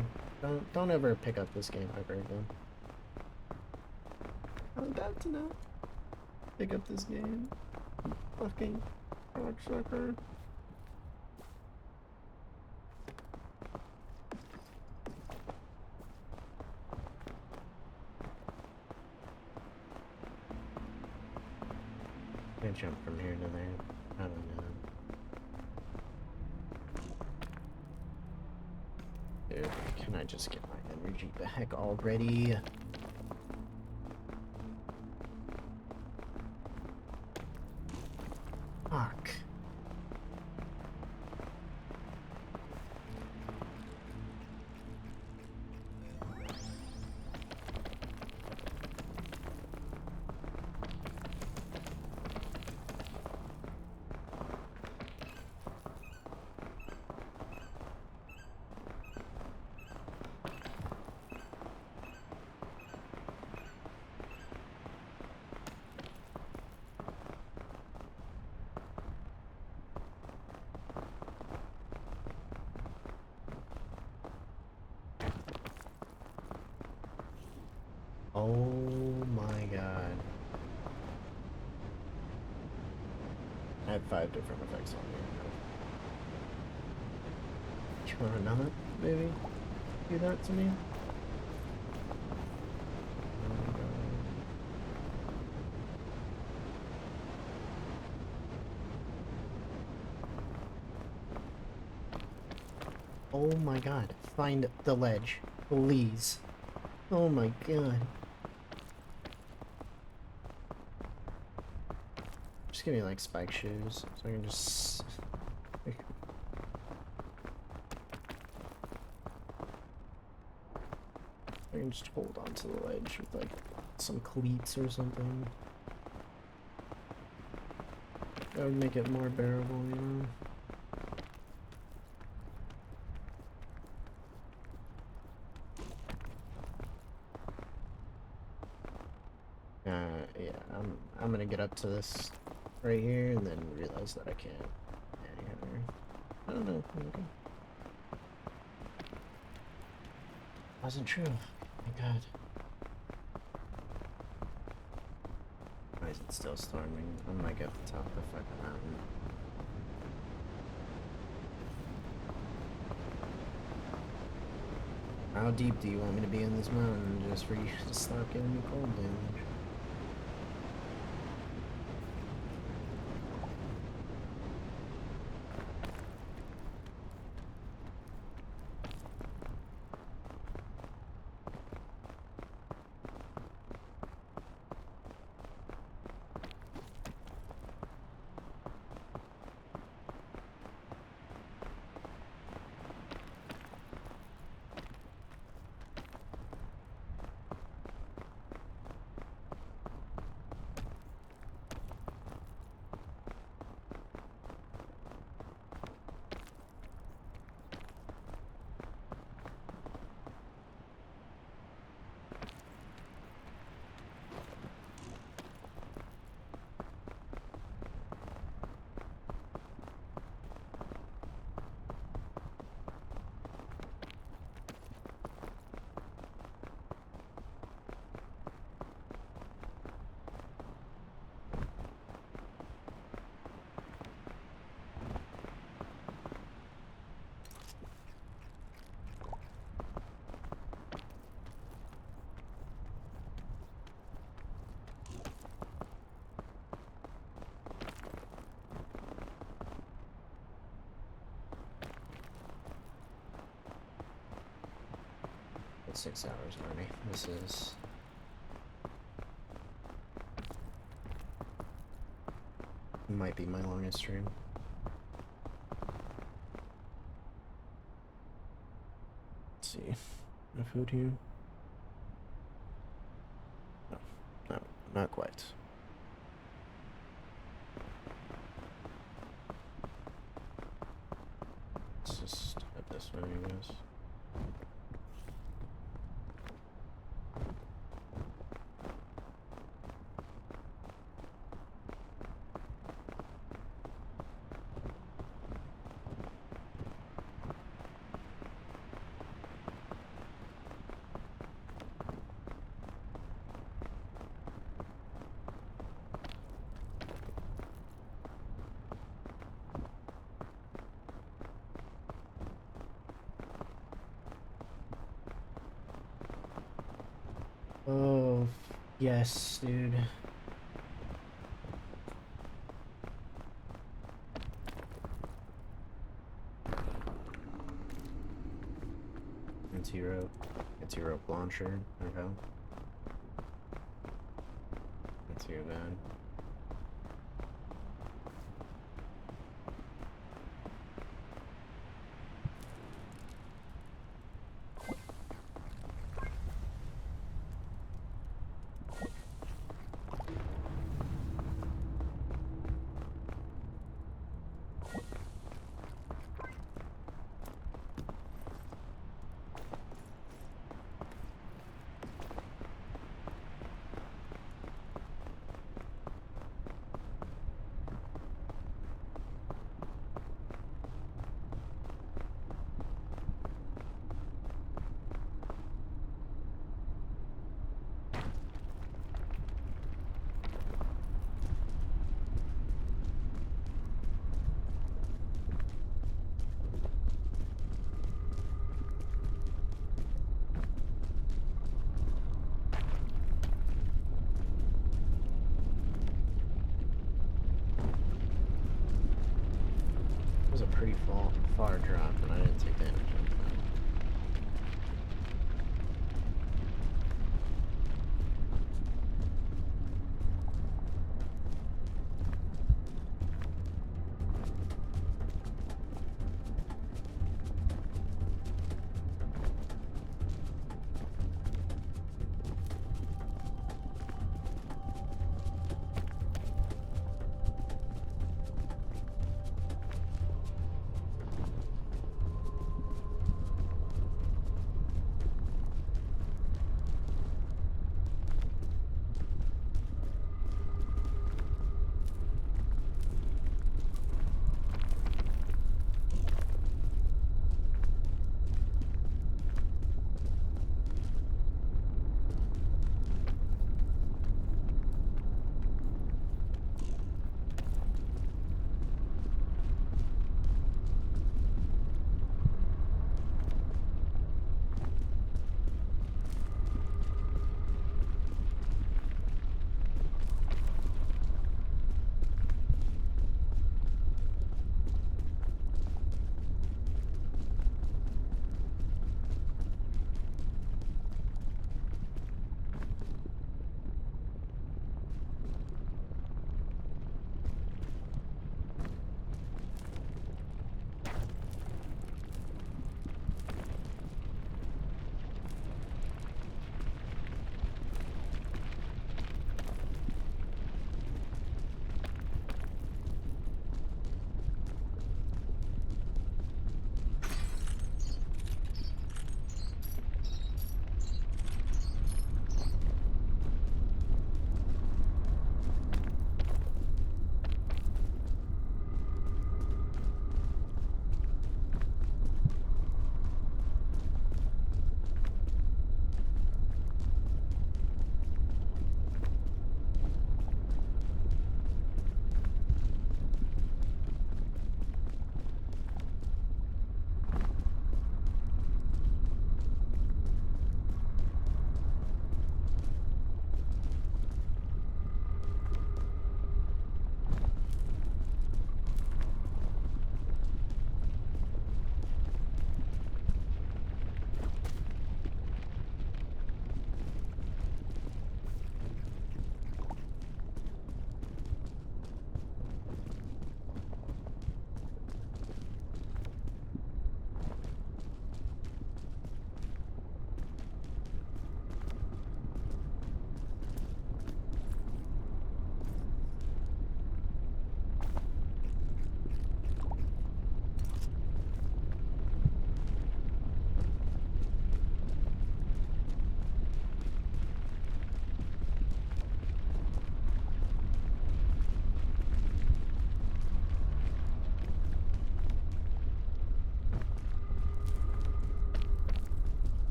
Don't ever pick up this game ever again. I'm about to now pick up this game. Fucking cocksucker. jump from here to there. I don't know. Dude, can I just get my energy back already? Fuck. Oh my god. I had 5 different effects on me. You wanna not, maybe? Do that to me? Oh my god. Find the ledge. Please. Oh my god. Just give me like spike shoes so I can just... I can just hold on to the ledge with like some cleats or something. That would make it more bearable, you know? Yeah, I'm gonna get up to this right here and then realize that I can't. Yeah, I don't know. Okay. Wasn't true. My god. Why is it still storming? I'm like at the top of the fucking mountain. How deep do you want me to be in this mountain just for you to stop giving me cold damage? It's 6 hours already. This is... might be my longest stream. Let's see. No food here? No, no, not quite. Let's just head this way, I guess. Oh, yes, dude. anti-rope launcher. Okay. Not too bad. Was a pretty far drop, and I didn't take damage of that.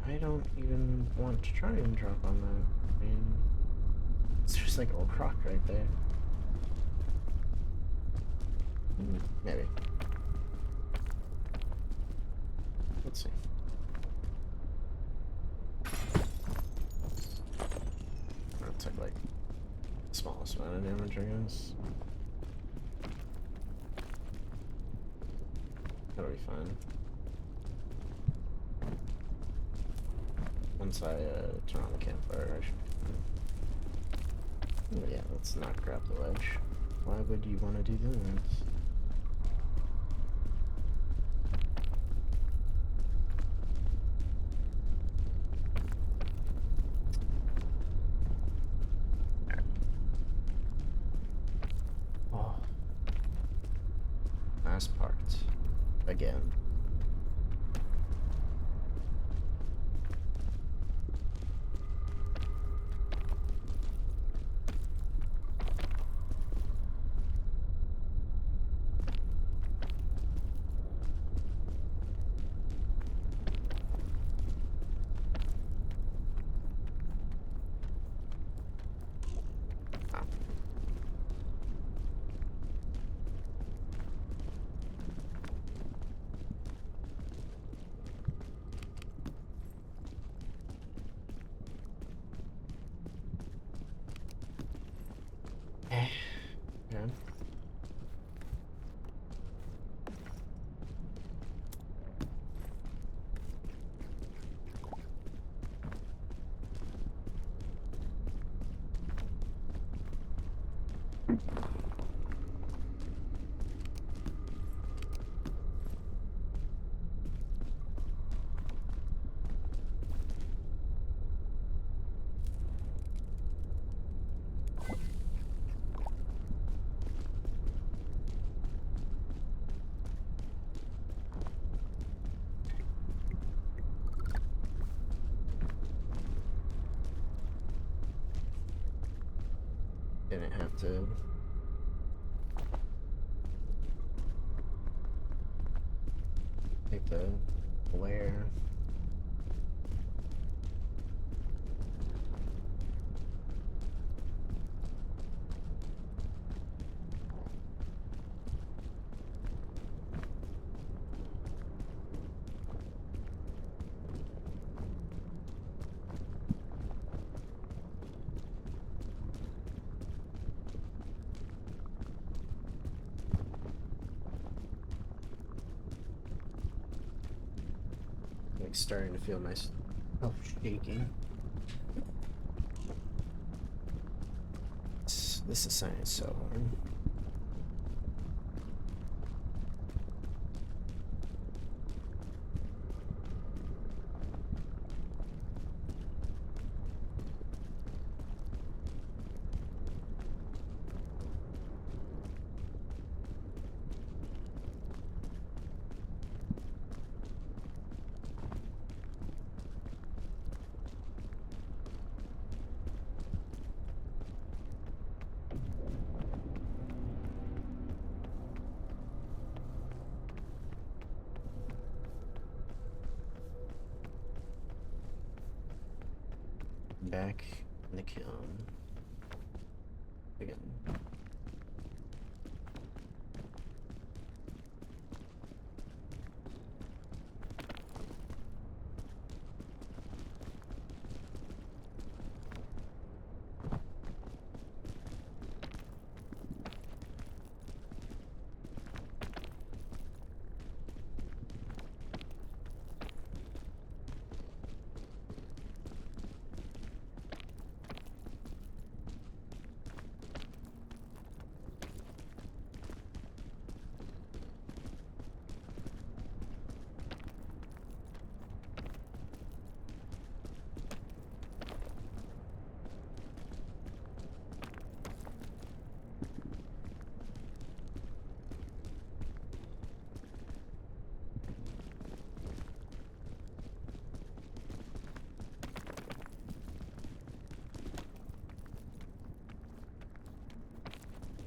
I don't even want to try and drop on that. I mean, it's just like a rock right there. Maybe. Let's see. amount of damage, I guess. That'll be fine. Once I turn on the campfire, I should. Oh, yeah, let's not grab the ledge. Why would you want to do that? Oh. Last part. Again. Yeah. Didn't have to. Take the glare. Like starting to feel myself shaking. This assignment is so hard. Back in the kiln. Again.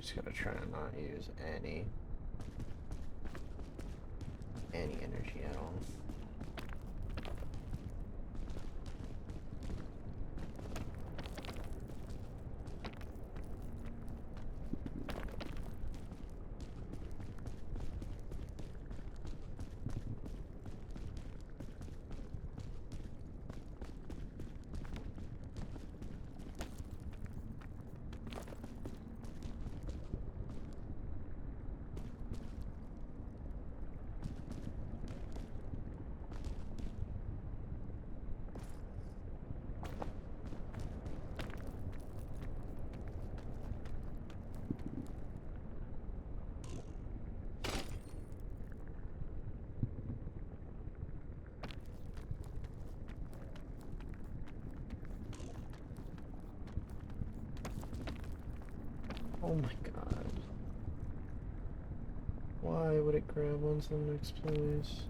Just gotta try to not use any energy at all. Oh my god. Why would it grab onto the next place?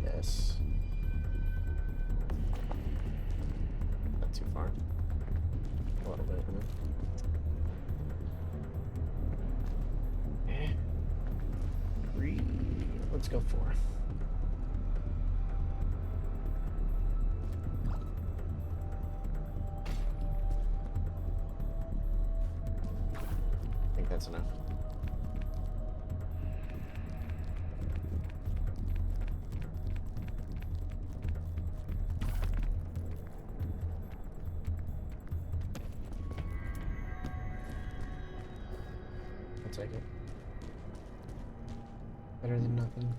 Yes. Not too far. A little bit, huh? 3. Let's go 4. I think that's enough. I'll take it. Better than nothing.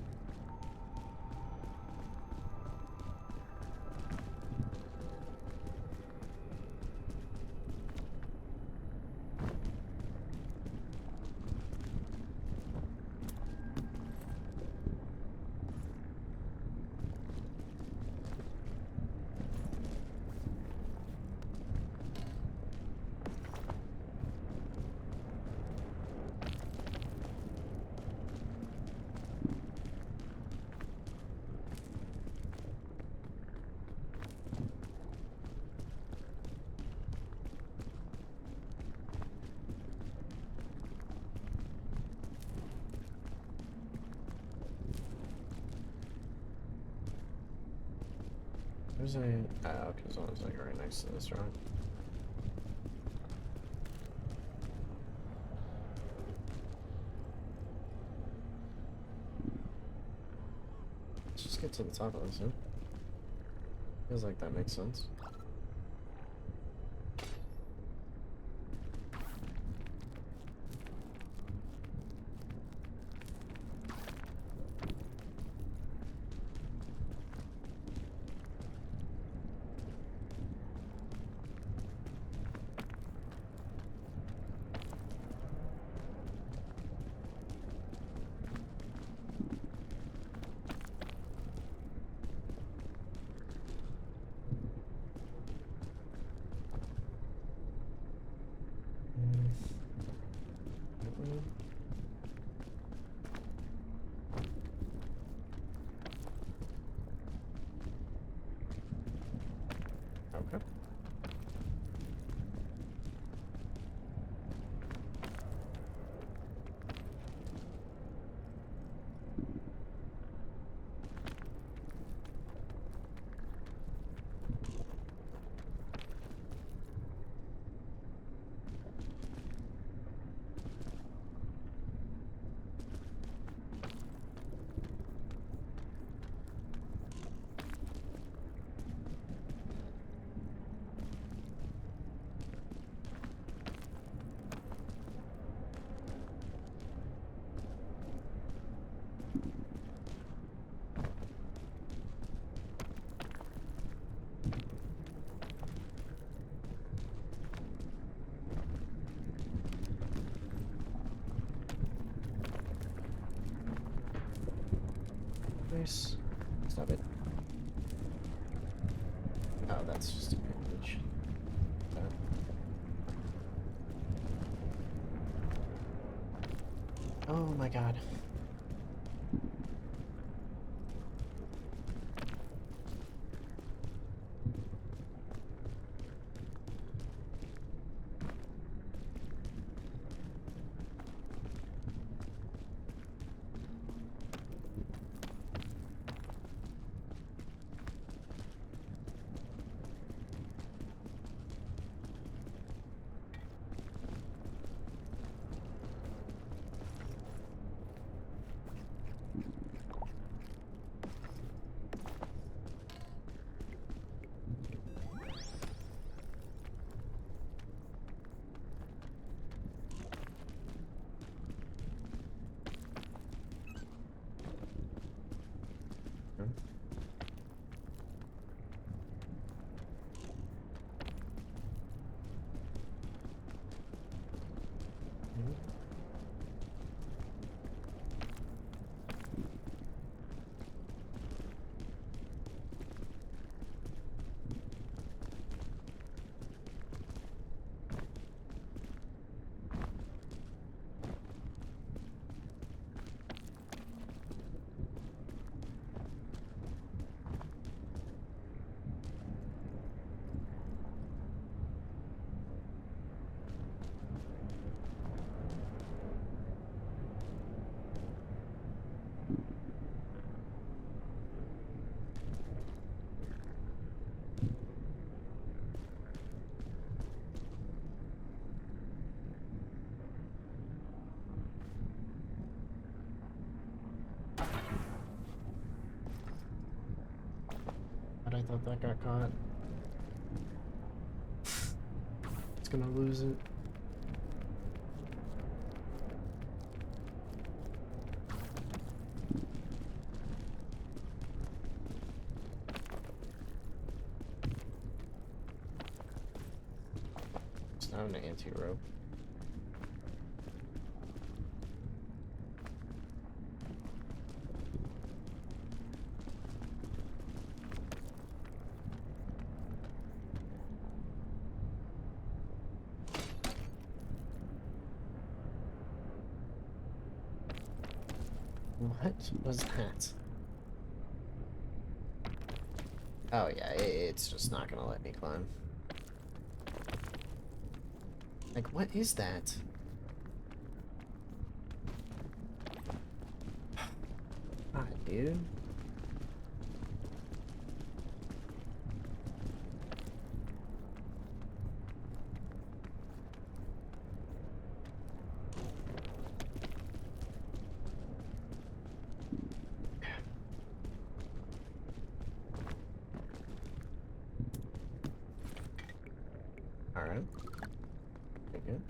There's a... Oh, okay, as long as like right next to this, right? Let's just get to the top of this, huh? Feels like that makes sense. Okay. Nice. Stop it. Oh, that's just a bandage. Oh my god. thought that got caught. It's gonna lose it. It's not an anti-rope. What was that? Oh yeah, it's just not gonna let me climb. Like, what is that? God, dude. Alright. Okay, good.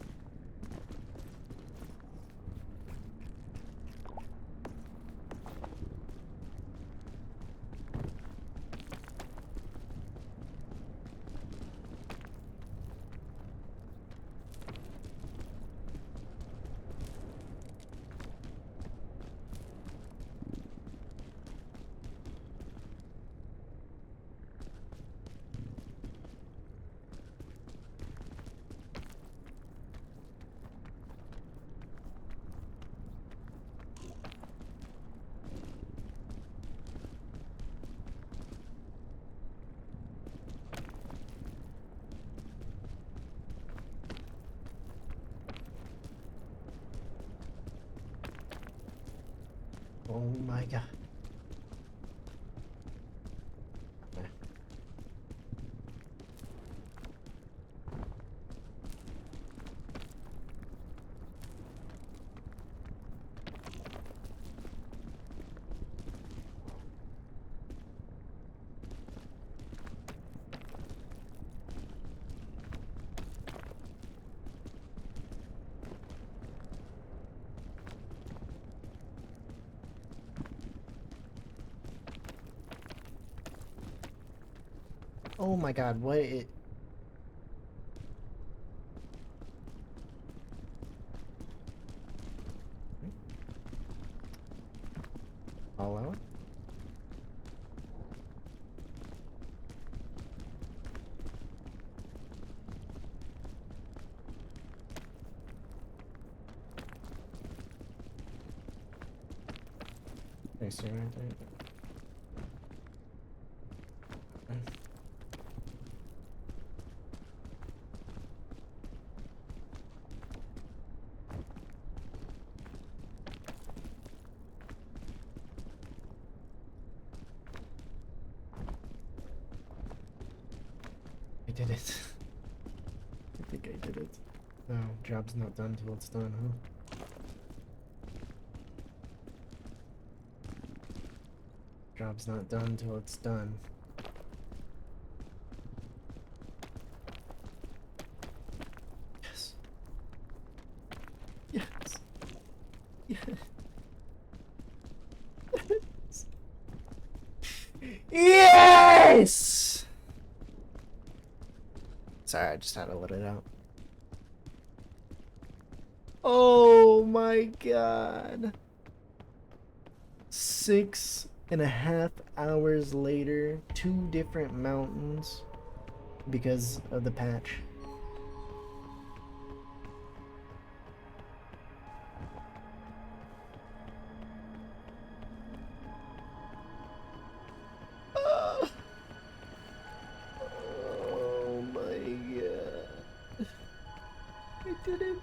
Oh my god. Okay. Oh my god, what it... All out? I see right there. I did it. I think I did it. No, job's not done till it's done, huh? Job's not done till it's done. Yes. Yes. Yes. Yes! Sorry, I just had to let it out. Oh my god. 6.5 hours later, 2 different mountains because of the patch. Oh my god. I did it.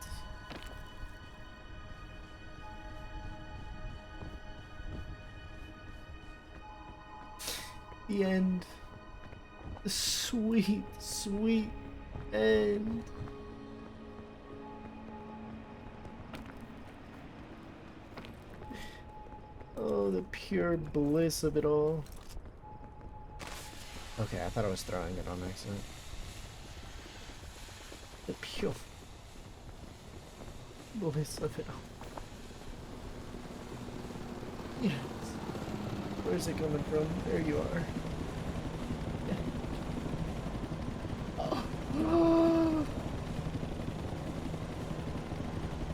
The end. The sweet, sweet end. Oh, the pure bliss of it all. Okay, I thought I was throwing it on accident. The pure. Yes. Where's it coming from? There you are. Oh,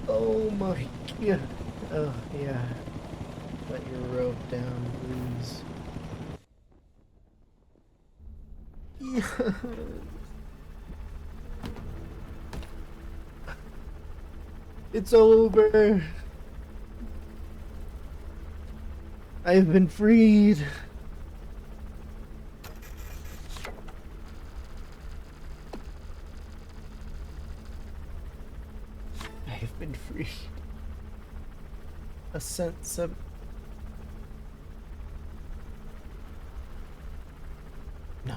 oh my god. Oh, yeah. Let your rope down, please. Yeah. It's over. I've been freed. I have been freed. A sense of... No.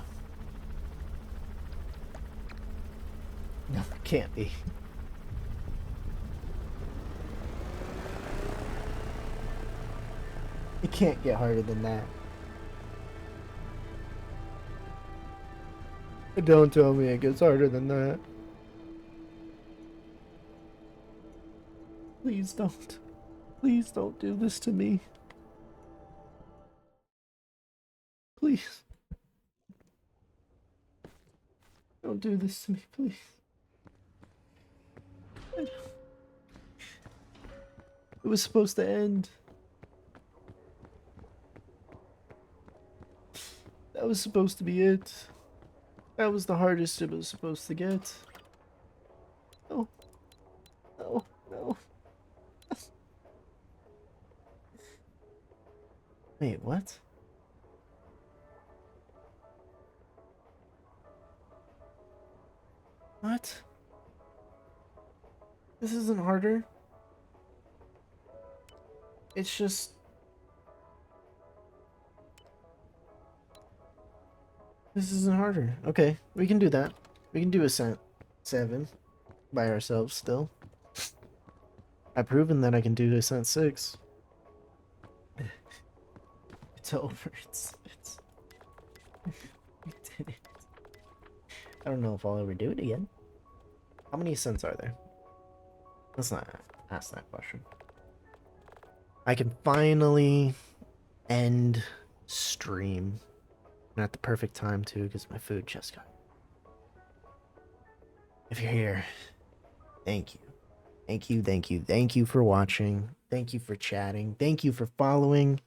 No, it can't be. It can't get harder than that. Don't tell me it gets harder than that. Please don't. Please don't do this to me. Please. Don't do this to me, please. It was supposed to end. That was supposed to be it. That was the hardest it was supposed to get. No. No. No. Wait, what? What? This isn't harder. It's just... This isn't harder. Okay, we can do that. We can do Ascent 7 by ourselves still. I've proven that I can do Ascent 6. It's over. It's... We did it. I don't know if I'll ever do it again. How many Ascents are there? Let's not ask that question. I can finally end stream. And at the perfect time too, because my food just got... If you're here, thank you. Thank you, thank you, thank you for watching. Thank you for chatting. Thank you for following.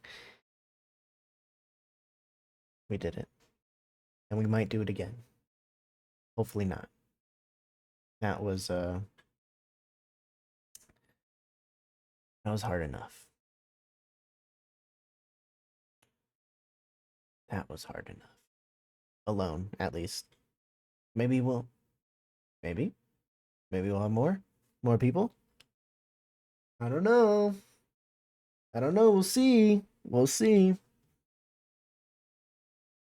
We did it. And we might do it again. Hopefully not. That was hard enough. That was hard enough. Alone, at least. Maybe we'll... Maybe we'll have more people. I don't know. We'll see.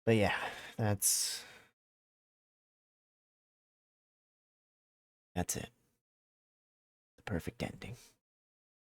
But yeah, that's it. The perfect ending.